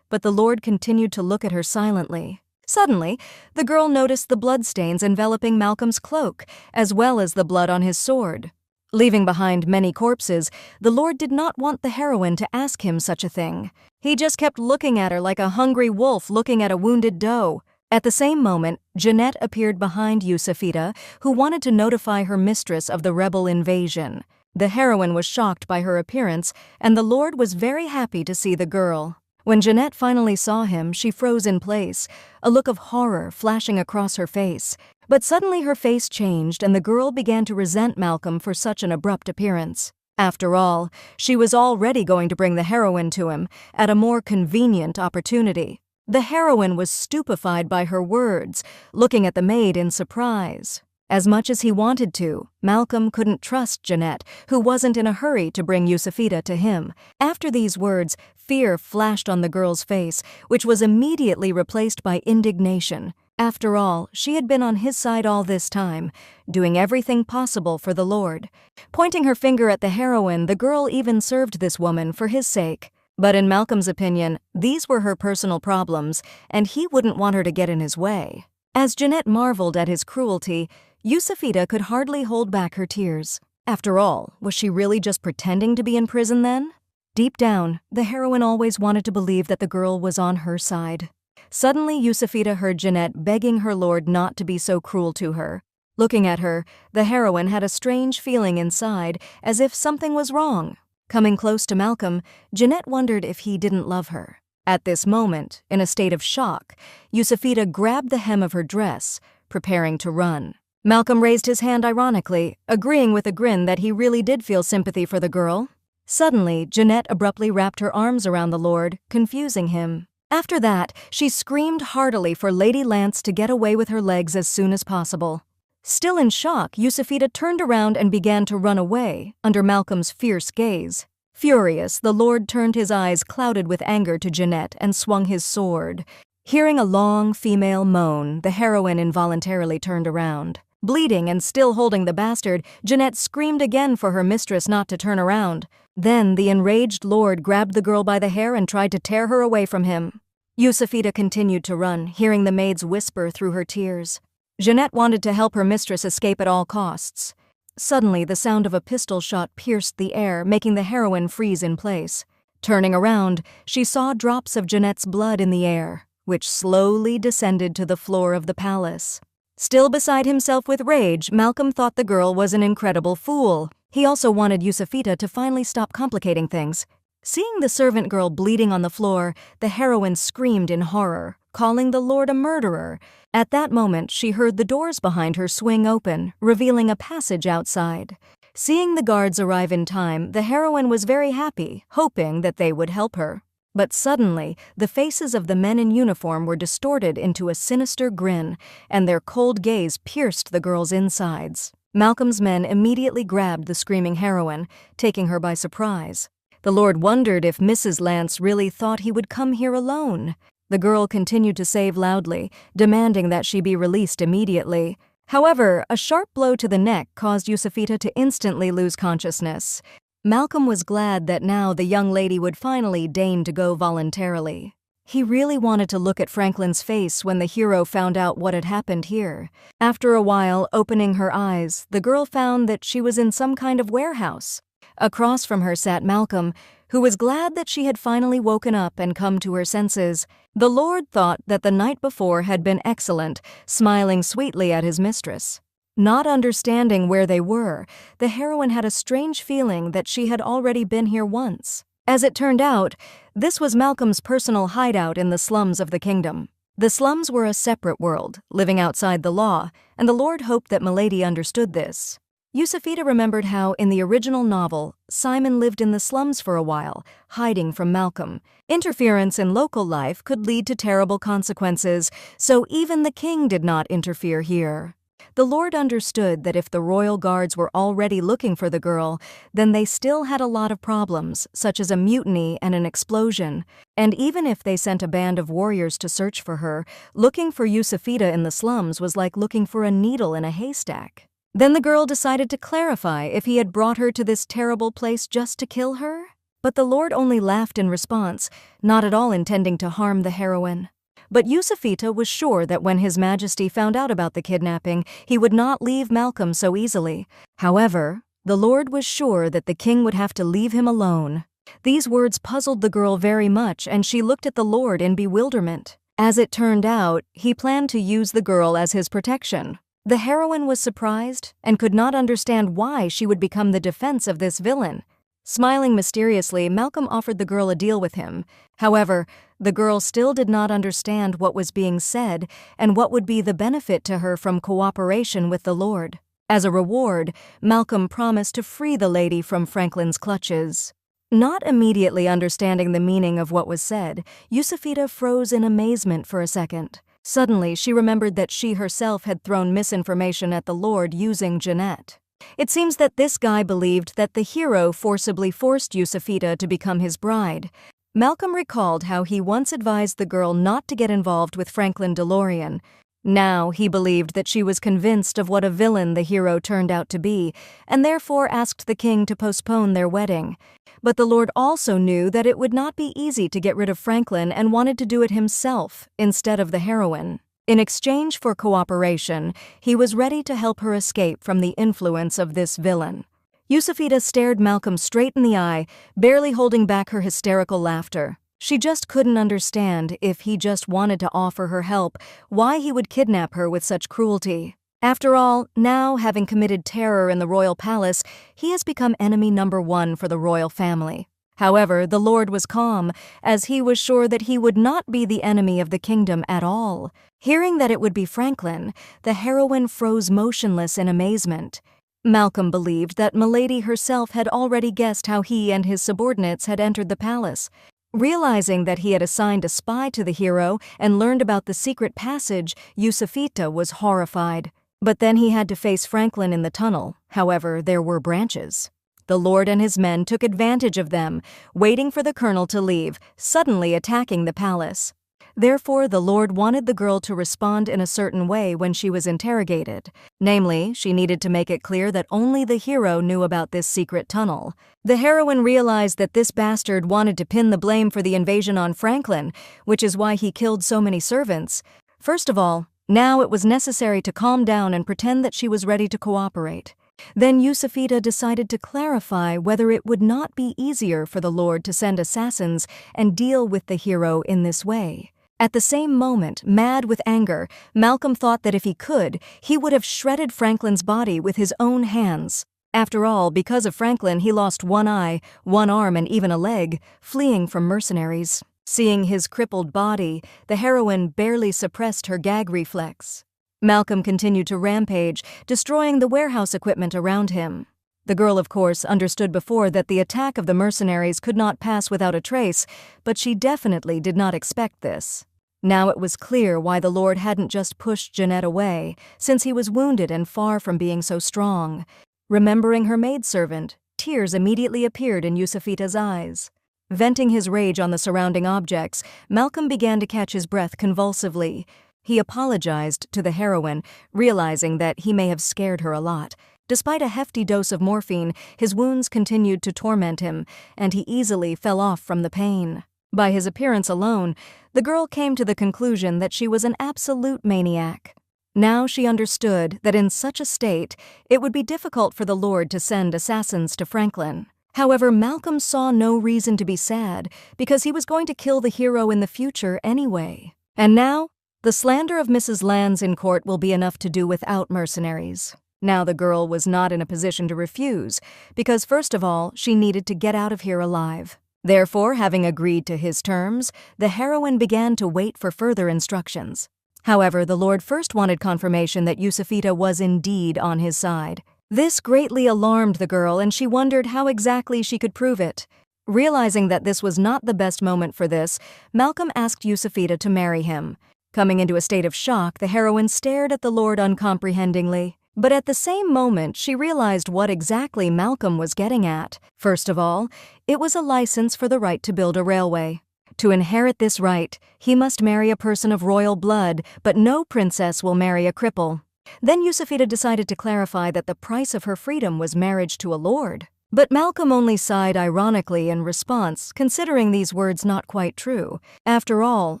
But the Lord continued to look at her silently. Suddenly, the girl noticed the bloodstains enveloping Malcolm's cloak, as well as the blood on his sword. Leaving behind many corpses, the Lord did not want the heroine to ask him such a thing. He just kept looking at her like a hungry wolf looking at a wounded doe. At the same moment, Jeanette appeared behind Yusufita, who wanted to notify her mistress of the rebel invasion. The heroine was shocked by her appearance, and the Lord was very happy to see the girl. When Jeanette finally saw him, she froze in place, a look of horror flashing across her face. But suddenly her face changed, and the girl began to resent Malcolm for such an abrupt appearance. After all, she was already going to bring the heroine to him at a more convenient opportunity. The heroine was stupefied by her words, looking at the maid in surprise. As much as he wanted to, Malcolm couldn't trust Jeanette, who wasn't in a hurry to bring Yusufita to him. After these words, fear flashed on the girl's face, which was immediately replaced by indignation. After all, she had been on his side all this time, doing everything possible for the Lord. Pointing her finger at the heroine, the girl even served this woman for his sake. But in Malcolm's opinion, these were her personal problems, and he wouldn't want her to get in his way. As Jeanette marveled at his cruelty, Yusufita could hardly hold back her tears. After all, was she really just pretending to be in prison then? Deep down, the heroine always wanted to believe that the girl was on her side. Suddenly, Yusufita heard Jeanette begging her lord not to be so cruel to her. Looking at her, the heroine had a strange feeling inside, as if something was wrong. Coming close to Malcolm, Jeanette wondered if he didn't love her. At this moment, in a state of shock, Yusufita grabbed the hem of her dress, preparing to run. Malcolm raised his hand ironically, agreeing with a grin that he really did feel sympathy for the girl. Suddenly, Jeanette abruptly wrapped her arms around the lord, confusing him. After that, she screamed heartily for Lady Lance to get away with her legs as soon as possible. Still in shock, Yusufita turned around and began to run away, under Malcolm's fierce gaze. Furious, the lord turned his eyes clouded with anger to Jeanette and swung his sword. Hearing a long female moan, the heroine involuntarily turned around. Bleeding and still holding the bastard, Jeanette screamed again for her mistress not to turn around. Then the enraged lord grabbed the girl by the hair and tried to tear her away from him. Yusufita continued to run, hearing the maid's whisper through her tears. Jeanette wanted to help her mistress escape at all costs. Suddenly, the sound of a pistol shot pierced the air, making the heroine freeze in place. Turning around, she saw drops of Jeanette's blood in the air, which slowly descended to the floor of the palace. Still beside himself with rage, Malcolm thought the girl was an incredible fool. He also wanted Yusufita to finally stop complicating things. Seeing the servant girl bleeding on the floor, the heroine screamed in horror, calling the lord a murderer. At that moment, she heard the doors behind her swing open, revealing a passage outside. Seeing the guards arrive in time, the heroine was very happy, hoping that they would help her. But suddenly, the faces of the men in uniform were distorted into a sinister grin, and their cold gaze pierced the girl's insides. Malcolm's men immediately grabbed the screaming heroine, taking her by surprise. The lord wondered if Mrs. Lance really thought he would come here alone. The girl continued to save loudly, demanding that she be released immediately. However, a sharp blow to the neck caused Yusufita to instantly lose consciousness. Malcolm was glad that now the young lady would finally deign to go voluntarily. He really wanted to look at Franklin's face when the hero found out what had happened here. After a while, opening her eyes, the girl found that she was in some kind of warehouse. Across from her sat Malcolm, who was glad that she had finally woken up and come to her senses. The Lord thought that the night before had been excellent, smiling sweetly at his mistress. Not understanding where they were, the heroine had a strange feeling that she had already been here once. As it turned out, this was Malcolm's personal hideout in the slums of the kingdom. The slums were a separate world, living outside the law, and the Lord hoped that Milady understood this. Yusufita remembered how, in the original novel, Simon lived in the slums for a while, hiding from Malcolm. Interference in local life could lead to terrible consequences, so even the king did not interfere here. The Lord understood that if the royal guards were already looking for the girl, then they still had a lot of problems, such as a mutiny and an explosion. And even if they sent a band of warriors to search for her, looking for Yusufita in the slums was like looking for a needle in a haystack. Then the girl decided to clarify if he had brought her to this terrible place just to kill her. But the Lord only laughed in response, not at all intending to harm the heroine. But Yusufita was sure that when His Majesty found out about the kidnapping, he would not leave Malcolm so easily. However, the Lord was sure that the king would have to leave him alone. These words puzzled the girl very much, and she looked at the Lord in bewilderment. As it turned out, he planned to use the girl as his protection. The heroine was surprised and could not understand why she would become the defense of this villain. Smiling mysteriously, Malcolm offered the girl a deal with him. However, the girl still did not understand what was being said and what would be the benefit to her from cooperation with the Lord. As a reward, Malcolm promised to free the lady from Franklin's clutches. Not immediately understanding the meaning of what was said, Yusufita froze in amazement for a second. Suddenly, she remembered that she herself had thrown misinformation at the Lord using Jeanette. It seems that this guy believed that the hero forcibly forced Yusufita to become his bride. Malcolm recalled how he once advised the girl not to get involved with Franklin DeLorean. Now he believed that she was convinced of what a villain the hero turned out to be, and therefore asked the king to postpone their wedding. But the Lord also knew that it would not be easy to get rid of Franklin and wanted to do it himself instead of the heroine. In exchange for cooperation, he was ready to help her escape from the influence of this villain. Yusufita stared Malcolm straight in the eye, barely holding back her hysterical laughter. She just couldn't understand, if he just wanted to offer her help, why he would kidnap her with such cruelty. After all, now having committed terror in the royal palace, he has become enemy number one for the royal family. However, the Lord was calm, as he was sure that he would not be the enemy of the kingdom at all. Hearing that it would be Franklin, the heroine froze motionless in amazement. Malcolm believed that Milady herself had already guessed how he and his subordinates had entered the palace. Realizing that he had assigned a spy to the hero and learned about the secret passage, Yusufita was horrified. But then he had to face Franklin in the tunnel. However, there were branches. The Lord and his men took advantage of them, waiting for the colonel to leave, suddenly attacking the palace. Therefore, the Lord wanted the girl to respond in a certain way when she was interrogated. Namely, she needed to make it clear that only the hero knew about this secret tunnel. The heroine realized that this bastard wanted to pin the blame for the invasion on Franklin, which is why he killed so many servants. First of all, now it was necessary to calm down and pretend that she was ready to cooperate. Then Yusufita decided to clarify whether it would not be easier for the Lord to send assassins and deal with the hero in this way. At the same moment, mad with anger, Malcolm thought that if he could, he would have shredded Franklin's body with his own hands. After all, because of Franklin, he lost one eye, one arm, and even a leg, fleeing from mercenaries. Seeing his crippled body, the heroine barely suppressed her gag reflex. Malcolm continued to rampage, destroying the warehouse equipment around him. The girl, of course, understood before that the attack of the mercenaries could not pass without a trace, but she definitely did not expect this. Now it was clear why the Lord hadn't just pushed Jeanette away, since he was wounded and far from being so strong. Remembering her maidservant, tears immediately appeared in Yusufita's eyes. Venting his rage on the surrounding objects, Malcolm began to catch his breath convulsively. He apologized to the heroine, realizing that he may have scared her a lot. Despite a hefty dose of morphine, his wounds continued to torment him, and he easily fell off from the pain. By his appearance alone, the girl came to the conclusion that she was an absolute maniac. Now she understood that in such a state, it would be difficult for the Lord to send assassins to Franklin. However, Malcolm saw no reason to be sad, because he was going to kill the hero in the future anyway. And now, the slander of Mrs. Lands in court will be enough to do without mercenaries. Now the girl was not in a position to refuse, because first of all, she needed to get out of here alive. Therefore, having agreed to his terms, the heroine began to wait for further instructions. However, the Lord first wanted confirmation that Yusufita was indeed on his side. This greatly alarmed the girl, and she wondered how exactly she could prove it. Realizing that this was not the best moment for this, Malcolm asked Yusufita to marry him. Coming into a state of shock, the heroine stared at the Lord uncomprehendingly. But at the same moment, she realized what exactly Malcolm was getting at. First of all, it was a license for the right to build a railway. To inherit this right, he must marry a person of royal blood, but no princess will marry a cripple. Then Yusufita decided to clarify that the price of her freedom was marriage to a lord. But Malcolm only sighed ironically in response, considering these words not quite true. After all,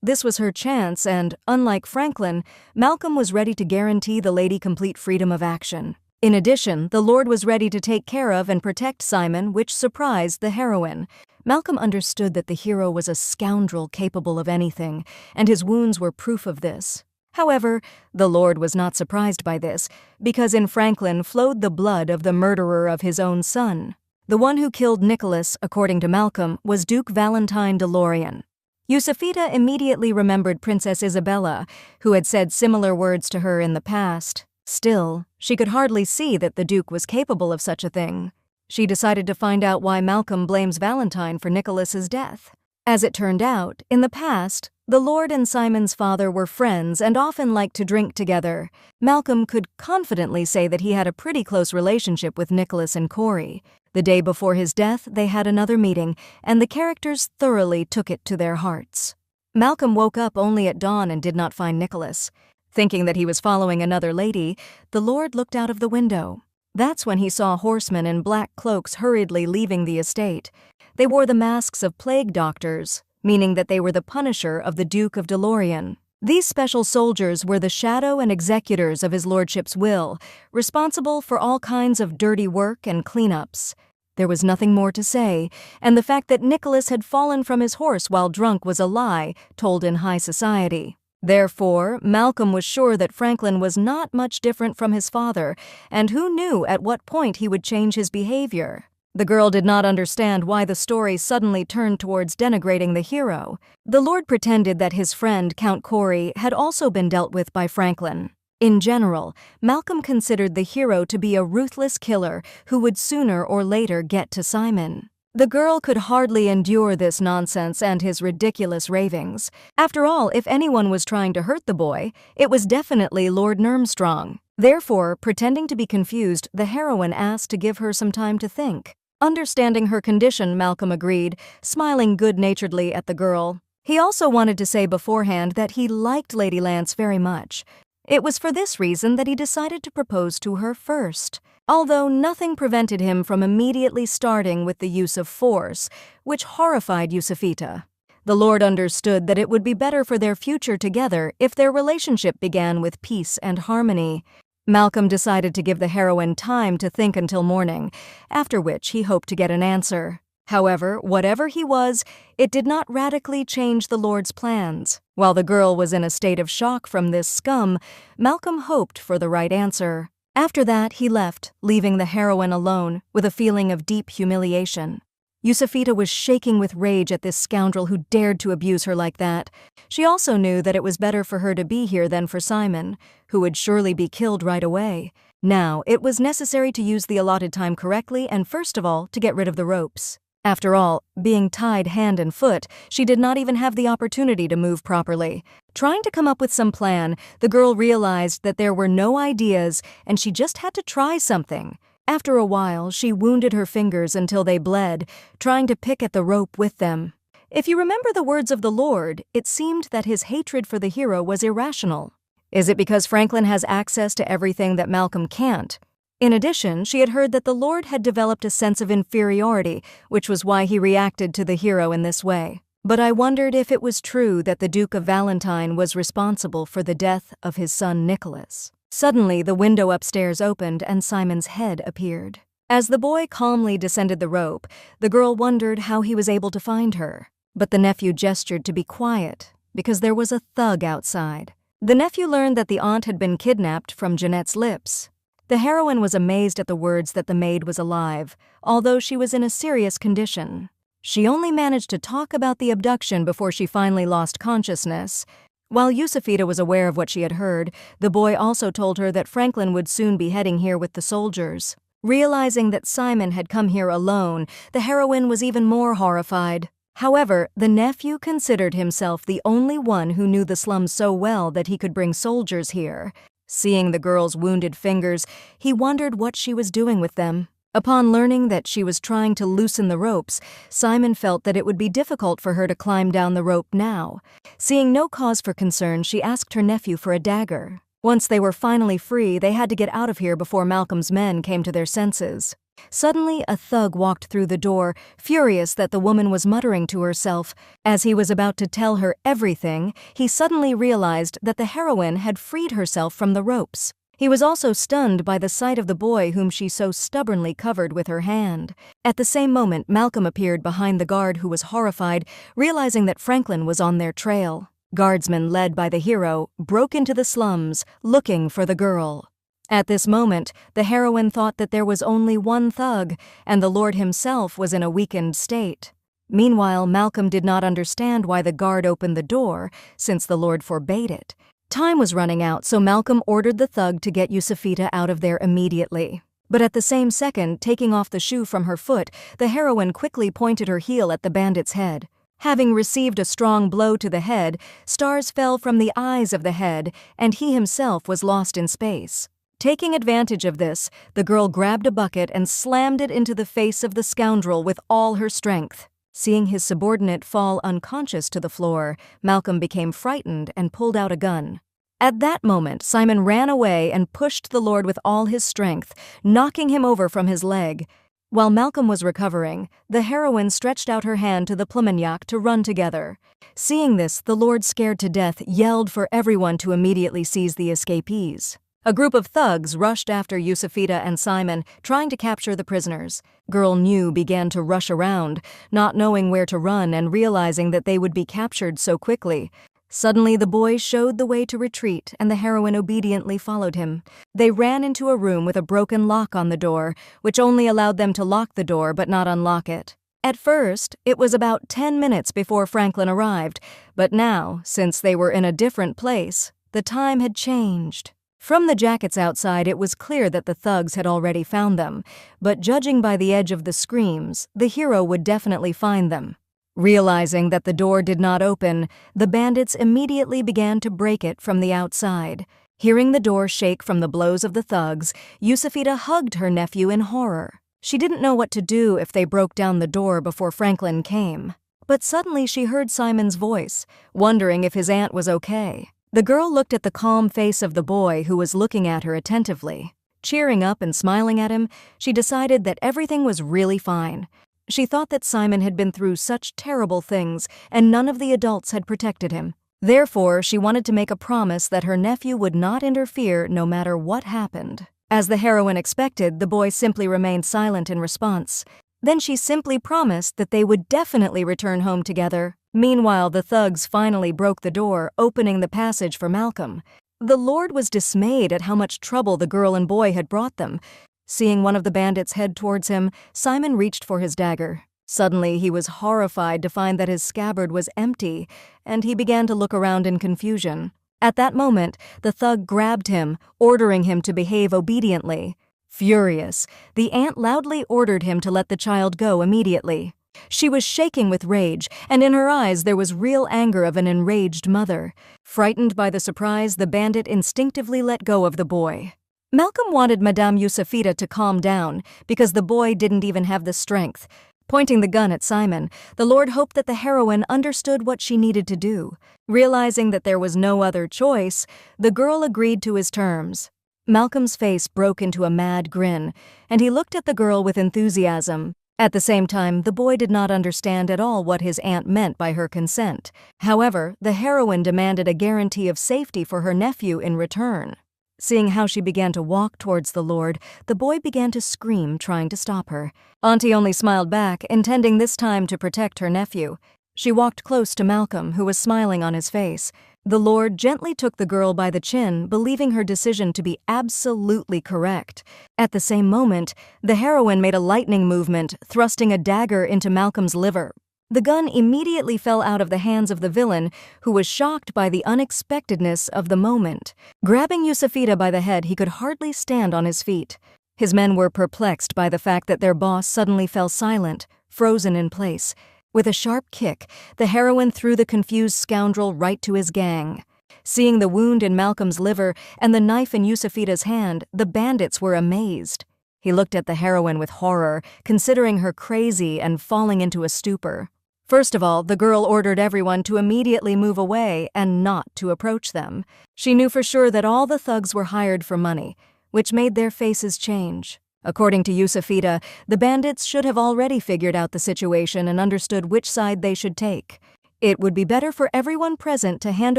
this was her chance and, unlike Franklin, Malcolm was ready to guarantee the lady complete freedom of action. In addition, the Lord was ready to take care of and protect Simon, which surprised the heroine. Malcolm understood that the hero was a scoundrel capable of anything, and his wounds were proof of this. However, the Lord was not surprised by this, because in Franklin flowed the blood of the murderer of his own son. The one who killed Nicholas, according to Malcolm, was Duke Valentine DeLorean. Yusufita immediately remembered Princess Isabella, who had said similar words to her in the past. Still, she could hardly see that the Duke was capable of such a thing. She decided to find out why Malcolm blames Valentine for Nicholas's death. As it turned out, in the past, the Lord and Simon's father were friends and often liked to drink together. Malcolm could confidently say that he had a pretty close relationship with Nicholas and Corey. The day before his death, they had another meeting, and the characters thoroughly took it to their hearts. Malcolm woke up only at dawn and did not find Nicholas. Thinking that he was following another lady, the Lord looked out of the window. That's when he saw horsemen in black cloaks hurriedly leaving the estate. They wore the masks of plague doctors, meaning that they were the punisher of the Duke of DeLorean. These special soldiers were the shadow and executors of his lordship's will, responsible for all kinds of dirty work and cleanups. There was nothing more to say, and the fact that Nicholas had fallen from his horse while drunk was a lie told in high society. Therefore, Malcolm was sure that Franklin was not much different from his father, and who knew at what point he would change his behavior. The girl did not understand why the story suddenly turned towards denigrating the hero. The Lord pretended that his friend, Count Corey, had also been dealt with by Franklin. In general, Malcolm considered the hero to be a ruthless killer who would sooner or later get to Simon. The girl could hardly endure this nonsense and his ridiculous ravings. After all, if anyone was trying to hurt the boy, it was definitely Lord Nurmstrong. Therefore, pretending to be confused, the heroine asked to give her some time to think. Understanding her condition, Malcolm agreed, smiling good-naturedly at the girl. He also wanted to say beforehand that he liked Lady Lance very much. It was for this reason that he decided to propose to her first, although nothing prevented him from immediately starting with the use of force, which horrified Yusufita. The Lord understood that it would be better for their future together if their relationship began with peace and harmony. Malcolm decided to give the heroine time to think until morning, after which he hoped to get an answer. However, whatever he was, it did not radically change the Lord's plans. While the girl was in a state of shock from this scum, Malcolm hoped for the right answer. After that, he left, leaving the heroine alone, with a feeling of deep humiliation. Yusufita was shaking with rage at this scoundrel who dared to abuse her like that. She also knew that it was better for her to be here than for Simon, who would surely be killed right away. Now, it was necessary to use the allotted time correctly and first of all, to get rid of the ropes. After all, being tied hand and foot, she did not even have the opportunity to move properly. Trying to come up with some plan, the girl realized that there were no ideas and she just had to try something. After a while, she wounded her fingers until they bled, trying to pick at the rope with them. If you remember the words of the Lord, it seemed that his hatred for the hero was irrational. Is it because Franklin has access to everything that Malcolm can't? In addition, she had heard that the Lord had developed a sense of inferiority, which was why he reacted to the hero in this way. But I wondered if it was true that the Duke of Valentine was responsible for the death of his son Nicholas. Suddenly, the window upstairs opened and Simon's head appeared. As the boy calmly descended the rope, the girl wondered how he was able to find her. But the nephew gestured to be quiet, because there was a thug outside. The nephew learned that the aunt had been kidnapped from Jeanette's lips. The heroine was amazed at the words that the maid was alive, although she was in a serious condition. She only managed to talk about the abduction before she finally lost consciousness. While Yusufita was aware of what she had heard, the boy also told her that Franklin would soon be heading here with the soldiers. Realizing that Simon had come here alone, the heroine was even more horrified. However, the nephew considered himself the only one who knew the slums so well that he could bring soldiers here. Seeing the girl's wounded fingers, he wondered what she was doing with them. Upon learning that she was trying to loosen the ropes, Simon felt that it would be difficult for her to climb down the rope now. Seeing no cause for concern, she asked her nephew for a dagger. Once they were finally free, they had to get out of here before Malcolm's men came to their senses. Suddenly, a thug walked through the door, furious that the woman was muttering to herself. As he was about to tell her everything, he suddenly realized that the heroine had freed herself from the ropes. He was also stunned by the sight of the boy whom she so stubbornly covered with her hand. At the same moment, Malcolm appeared behind the guard who was horrified, realizing that Franklin was on their trail. Guardsmen led by the hero broke into the slums, looking for the girl. At this moment, the heroine thought that there was only one thug, and the Lord himself was in a weakened state. Meanwhile, Malcolm did not understand why the guard opened the door, since the Lord forbade it. Time was running out, so Malcolm ordered the thug to get Yusufita out of there immediately. But at the same second, taking off the shoe from her foot, the heroine quickly pointed her heel at the bandit's head. Having received a strong blow to the head, stars fell from the eyes of the head, and he himself was lost in space. Taking advantage of this, the girl grabbed a bucket and slammed it into the face of the scoundrel with all her strength. Seeing his subordinate fall unconscious to the floor, Malcolm became frightened and pulled out a gun. At that moment, Simon ran away and pushed the Lord with all his strength, knocking him over from his leg. While Malcolm was recovering, the heroine stretched out her hand to the Plemenyak to run together. Seeing this, the Lord, scared to death, yelled for everyone to immediately seize the escapees. A group of thugs rushed after Yusufita and Simon, trying to capture the prisoners. Girl New began to rush around, not knowing where to run and realizing that they would be captured so quickly. Suddenly, the boy showed the way to retreat, and the heroine obediently followed him. They ran into a room with a broken lock on the door, which only allowed them to lock the door but not unlock it. At first, it was about 10 minutes before Franklin arrived, but now, since they were in a different place, the time had changed. From the jackets outside, it was clear that the thugs had already found them, but judging by the edge of the screams, the hero would definitely find them. Realizing that the door did not open, the bandits immediately began to break it from the outside. Hearing the door shake from the blows of the thugs, Yusufita hugged her nephew in horror. She didn't know what to do if they broke down the door before Franklin came. But suddenly she heard Simon's voice, wondering if his aunt was okay. The girl looked at the calm face of the boy who was looking at her attentively. Cheering up and smiling at him, she decided that everything was really fine. She thought that Simon had been through such terrible things, and none of the adults had protected him. Therefore, she wanted to make a promise that her nephew would not interfere no matter what happened. As the heroine expected, the boy simply remained silent in response. Then she simply promised that they would definitely return home together. Meanwhile, the thugs finally broke the door, opening the passage for Malcolm. The Lord was dismayed at how much trouble the girl and boy had brought them. Seeing one of the bandits head towards him, Simon reached for his dagger. Suddenly, he was horrified to find that his scabbard was empty, and he began to look around in confusion. At that moment, the thug grabbed him, ordering him to behave obediently. Furious, the aunt loudly ordered him to let the child go immediately. She was shaking with rage, and in her eyes there was real anger of an enraged mother. Frightened by the surprise, the bandit instinctively let go of the boy. Malcolm wanted Madame Yusufita to calm down, because the boy didn't even have the strength. Pointing the gun at Simon, the Lord hoped that the heroine understood what she needed to do. Realizing that there was no other choice, the girl agreed to his terms. Malcolm's face broke into a mad grin, and he looked at the girl with enthusiasm. At the same time, the boy did not understand at all what his aunt meant by her consent. However, the heroine demanded a guarantee of safety for her nephew in return. Seeing how she began to walk towards the Lord, the boy began to scream, trying to stop her. Auntie only smiled back, intending this time to protect her nephew. She walked close to Malcolm, who was smiling on his face. The Lord gently took the girl by the chin, believing her decision to be absolutely correct. At the same moment, the heroine made a lightning movement, thrusting a dagger into Malcolm's liver. The gun immediately fell out of the hands of the villain, who was shocked by the unexpectedness of the moment. Grabbing Yusufita by the head, he could hardly stand on his feet. His men were perplexed by the fact that their boss suddenly fell silent, frozen in place. With a sharp kick, the heroine threw the confused scoundrel right to his gang. Seeing the wound in Malcolm's liver and the knife in Yusufita's hand, the bandits were amazed. He looked at the heroine with horror, considering her crazy and falling into a stupor. First of all, the girl ordered everyone to immediately move away and not to approach them. She knew for sure that all the thugs were hired for money, which made their faces change. According to Yusufita, the bandits should have already figured out the situation and understood which side they should take. It would be better for everyone present to hand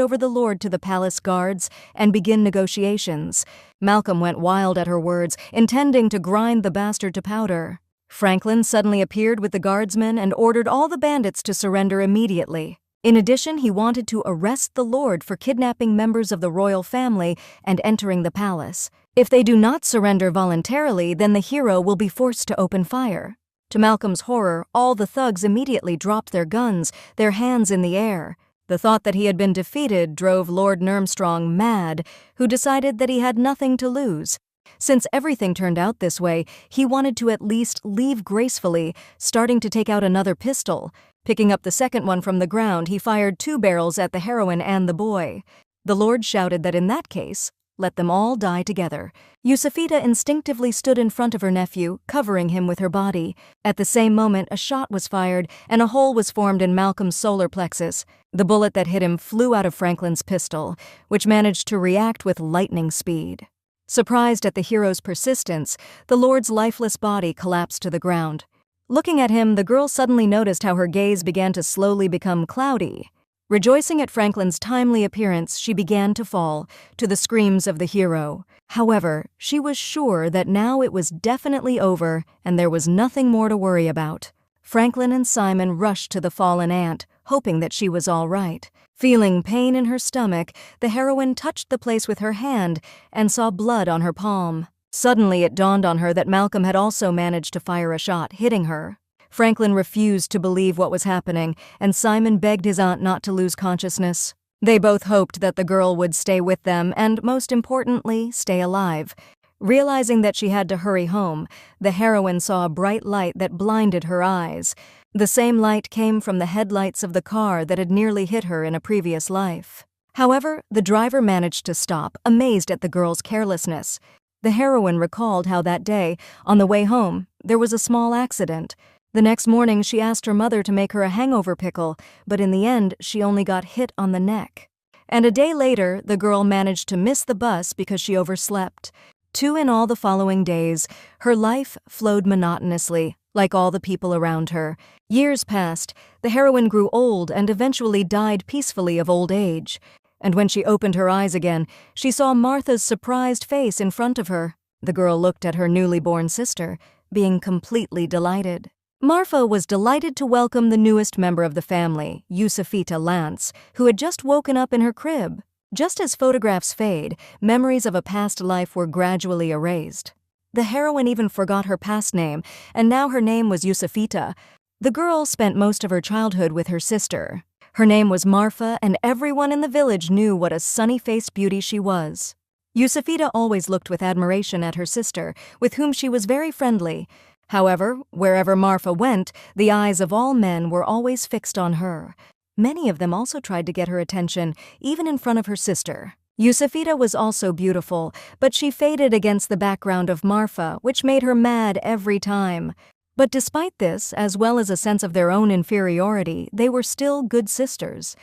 over the Lord to the palace guards and begin negotiations. Malcolm went wild at her words, intending to grind the bastard to powder. Franklin suddenly appeared with the guardsmen and ordered all the bandits to surrender immediately. In addition, he wanted to arrest the Lord for kidnapping members of the royal family and entering the palace. If they do not surrender voluntarily, then the hero will be forced to open fire. To Malcolm's horror, all the thugs immediately dropped their guns, their hands in the air. The thought that he had been defeated drove Lord Nurmstrong mad, who decided that he had nothing to lose. Since everything turned out this way, he wanted to at least leave gracefully, starting to take out another pistol. Picking up the second one from the ground, he fired 2 barrels at the heroine and the boy. The Lord shouted that in that case, let them all die together. Yusufita instinctively stood in front of her nephew, covering him with her body. At the same moment, a shot was fired, and a hole was formed in Malcolm's solar plexus. The bullet that hit him flew out of Franklin's pistol, which managed to react with lightning speed. Surprised at the hero's persistence, the Lord's lifeless body collapsed to the ground. Looking at him, the girl suddenly noticed how her gaze began to slowly become cloudy. Rejoicing at Franklin's timely appearance, she began to fall, to the screams of the hero. However, she was sure that now it was definitely over and there was nothing more to worry about. Franklin and Simon rushed to the fallen aunt, hoping that she was all right. Feeling pain in her stomach, the heroine touched the place with her hand and saw blood on her palm. Suddenly it dawned on her that Malcolm had also managed to fire a shot, hitting her. Franklin refused to believe what was happening, and Simon begged his aunt not to lose consciousness. They both hoped that the girl would stay with them and, most importantly, stay alive. Realizing that she had to hurry home, the heroine saw a bright light that blinded her eyes. The same light came from the headlights of the car that had nearly hit her in a previous life. However, the driver managed to stop, amazed at the girl's carelessness. The heroine recalled how that day, on the way home, there was a small accident. The next morning, she asked her mother to make her a hangover pickle, but in the end, she only got hit on the neck. And a day later, the girl managed to miss the bus because she overslept. 2 in all the following days, her life flowed monotonously, like all the people around her. Years passed, the heroine grew old and eventually died peacefully of old age. And when she opened her eyes again, she saw Martha's surprised face in front of her. The girl looked at her newly born sister, being completely delighted. Martha was delighted to welcome the newest member of the family, Yusufita Lance, who had just woken up in her crib. Just as photographs fade, memories of a past life were gradually erased. The heroine even forgot her past name, and now her name was Yusufita. The girl spent most of her childhood with her sister. Her name was Marfa, and everyone in the village knew what a sunny-faced beauty she was. Yusufita always looked with admiration at her sister, with whom she was very friendly. However, wherever Marfa went, the eyes of all men were always fixed on her. Many of them also tried to get her attention, even in front of her sister. Yusufita was also beautiful, but she faded against the background of Marfa, which made her mad every time. But despite this, as well as a sense of their own inferiority, they were still good sisters.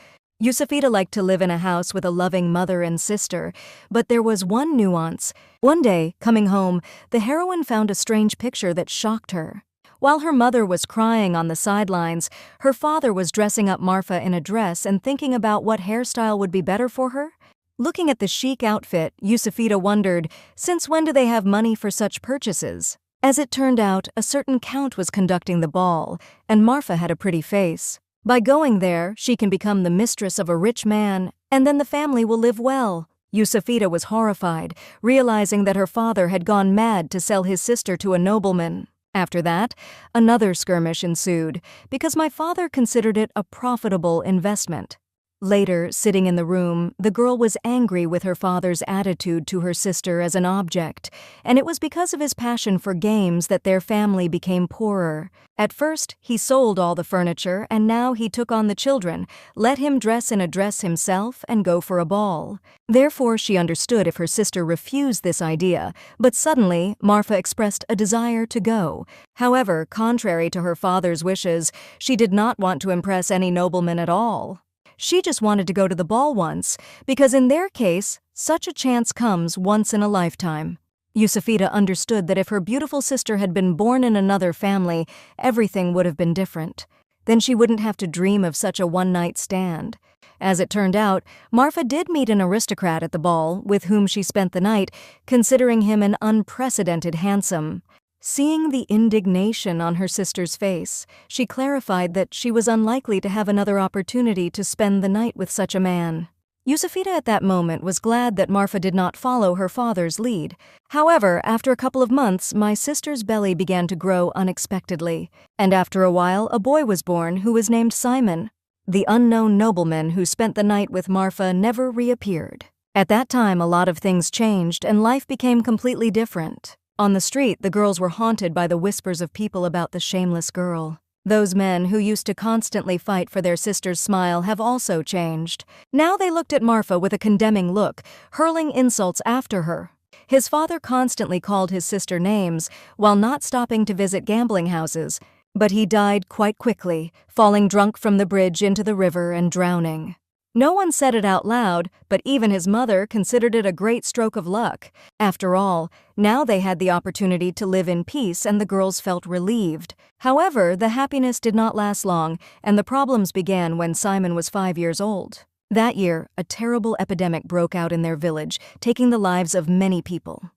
Yusufita liked to live in a house with a loving mother and sister, but there was one nuance. One day, coming home, the heroine found a strange picture that shocked her. While her mother was crying on the sidelines, her father was dressing up Marfa in a dress and thinking about what hairstyle would be better for her. Looking at the chic outfit, Yusufita wondered, since when do they have money for such purchases? As it turned out, a certain count was conducting the ball, and Marfa had a pretty face. By going there, she can become the mistress of a rich man, and then the family will live well. Yusufita was horrified, realizing that her father had gone mad to sell his sister to a nobleman. After that, another skirmish ensued, because my father considered it a profitable investment. Later, sitting in the room, the girl was angry with her father's attitude to her sister as an object, and it was because of his passion for games that their family became poorer. At first, he sold all the furniture, and now he took on the children, let him dress in a dress himself, and go for a ball. Therefore, she understood if her sister refused this idea, but suddenly, Marfa expressed a desire to go. However, contrary to her father's wishes, she did not want to impress any nobleman at all. She just wanted to go to the ball once, because in their case, such a chance comes once in a lifetime. Yusufita understood that if her beautiful sister had been born in another family, everything would have been different. Then she wouldn't have to dream of such a one-night stand. As it turned out, Marfa did meet an aristocrat at the ball, with whom she spent the night, considering him an unprecedented handsome. Seeing the indignation on her sister's face, she clarified that she was unlikely to have another opportunity to spend the night with such a man. Yusufita at that moment was glad that Marfa did not follow her father's lead. However, after a couple of months, my sister's belly began to grow unexpectedly, and after a while a boy was born who was named Simon. The unknown nobleman who spent the night with Marfa never reappeared. At that time, a lot of things changed and life became completely different. On the street, the girls were haunted by the whispers of people about the shameless girl. Those men who used to constantly fight for their sister's smile have also changed. Now they looked at Marfa with a condemning look, hurling insults after her. His father constantly called his sister names, while not stopping to visit gambling houses, but he died quite quickly, falling drunk from the bridge into the river and drowning. No one said it out loud, but even his mother considered it a great stroke of luck. After all, now they had the opportunity to live in peace and the girls felt relieved. However, the happiness did not last long, and the problems began when Simon was 5 years old. That year, a terrible epidemic broke out in their village, taking the lives of many people.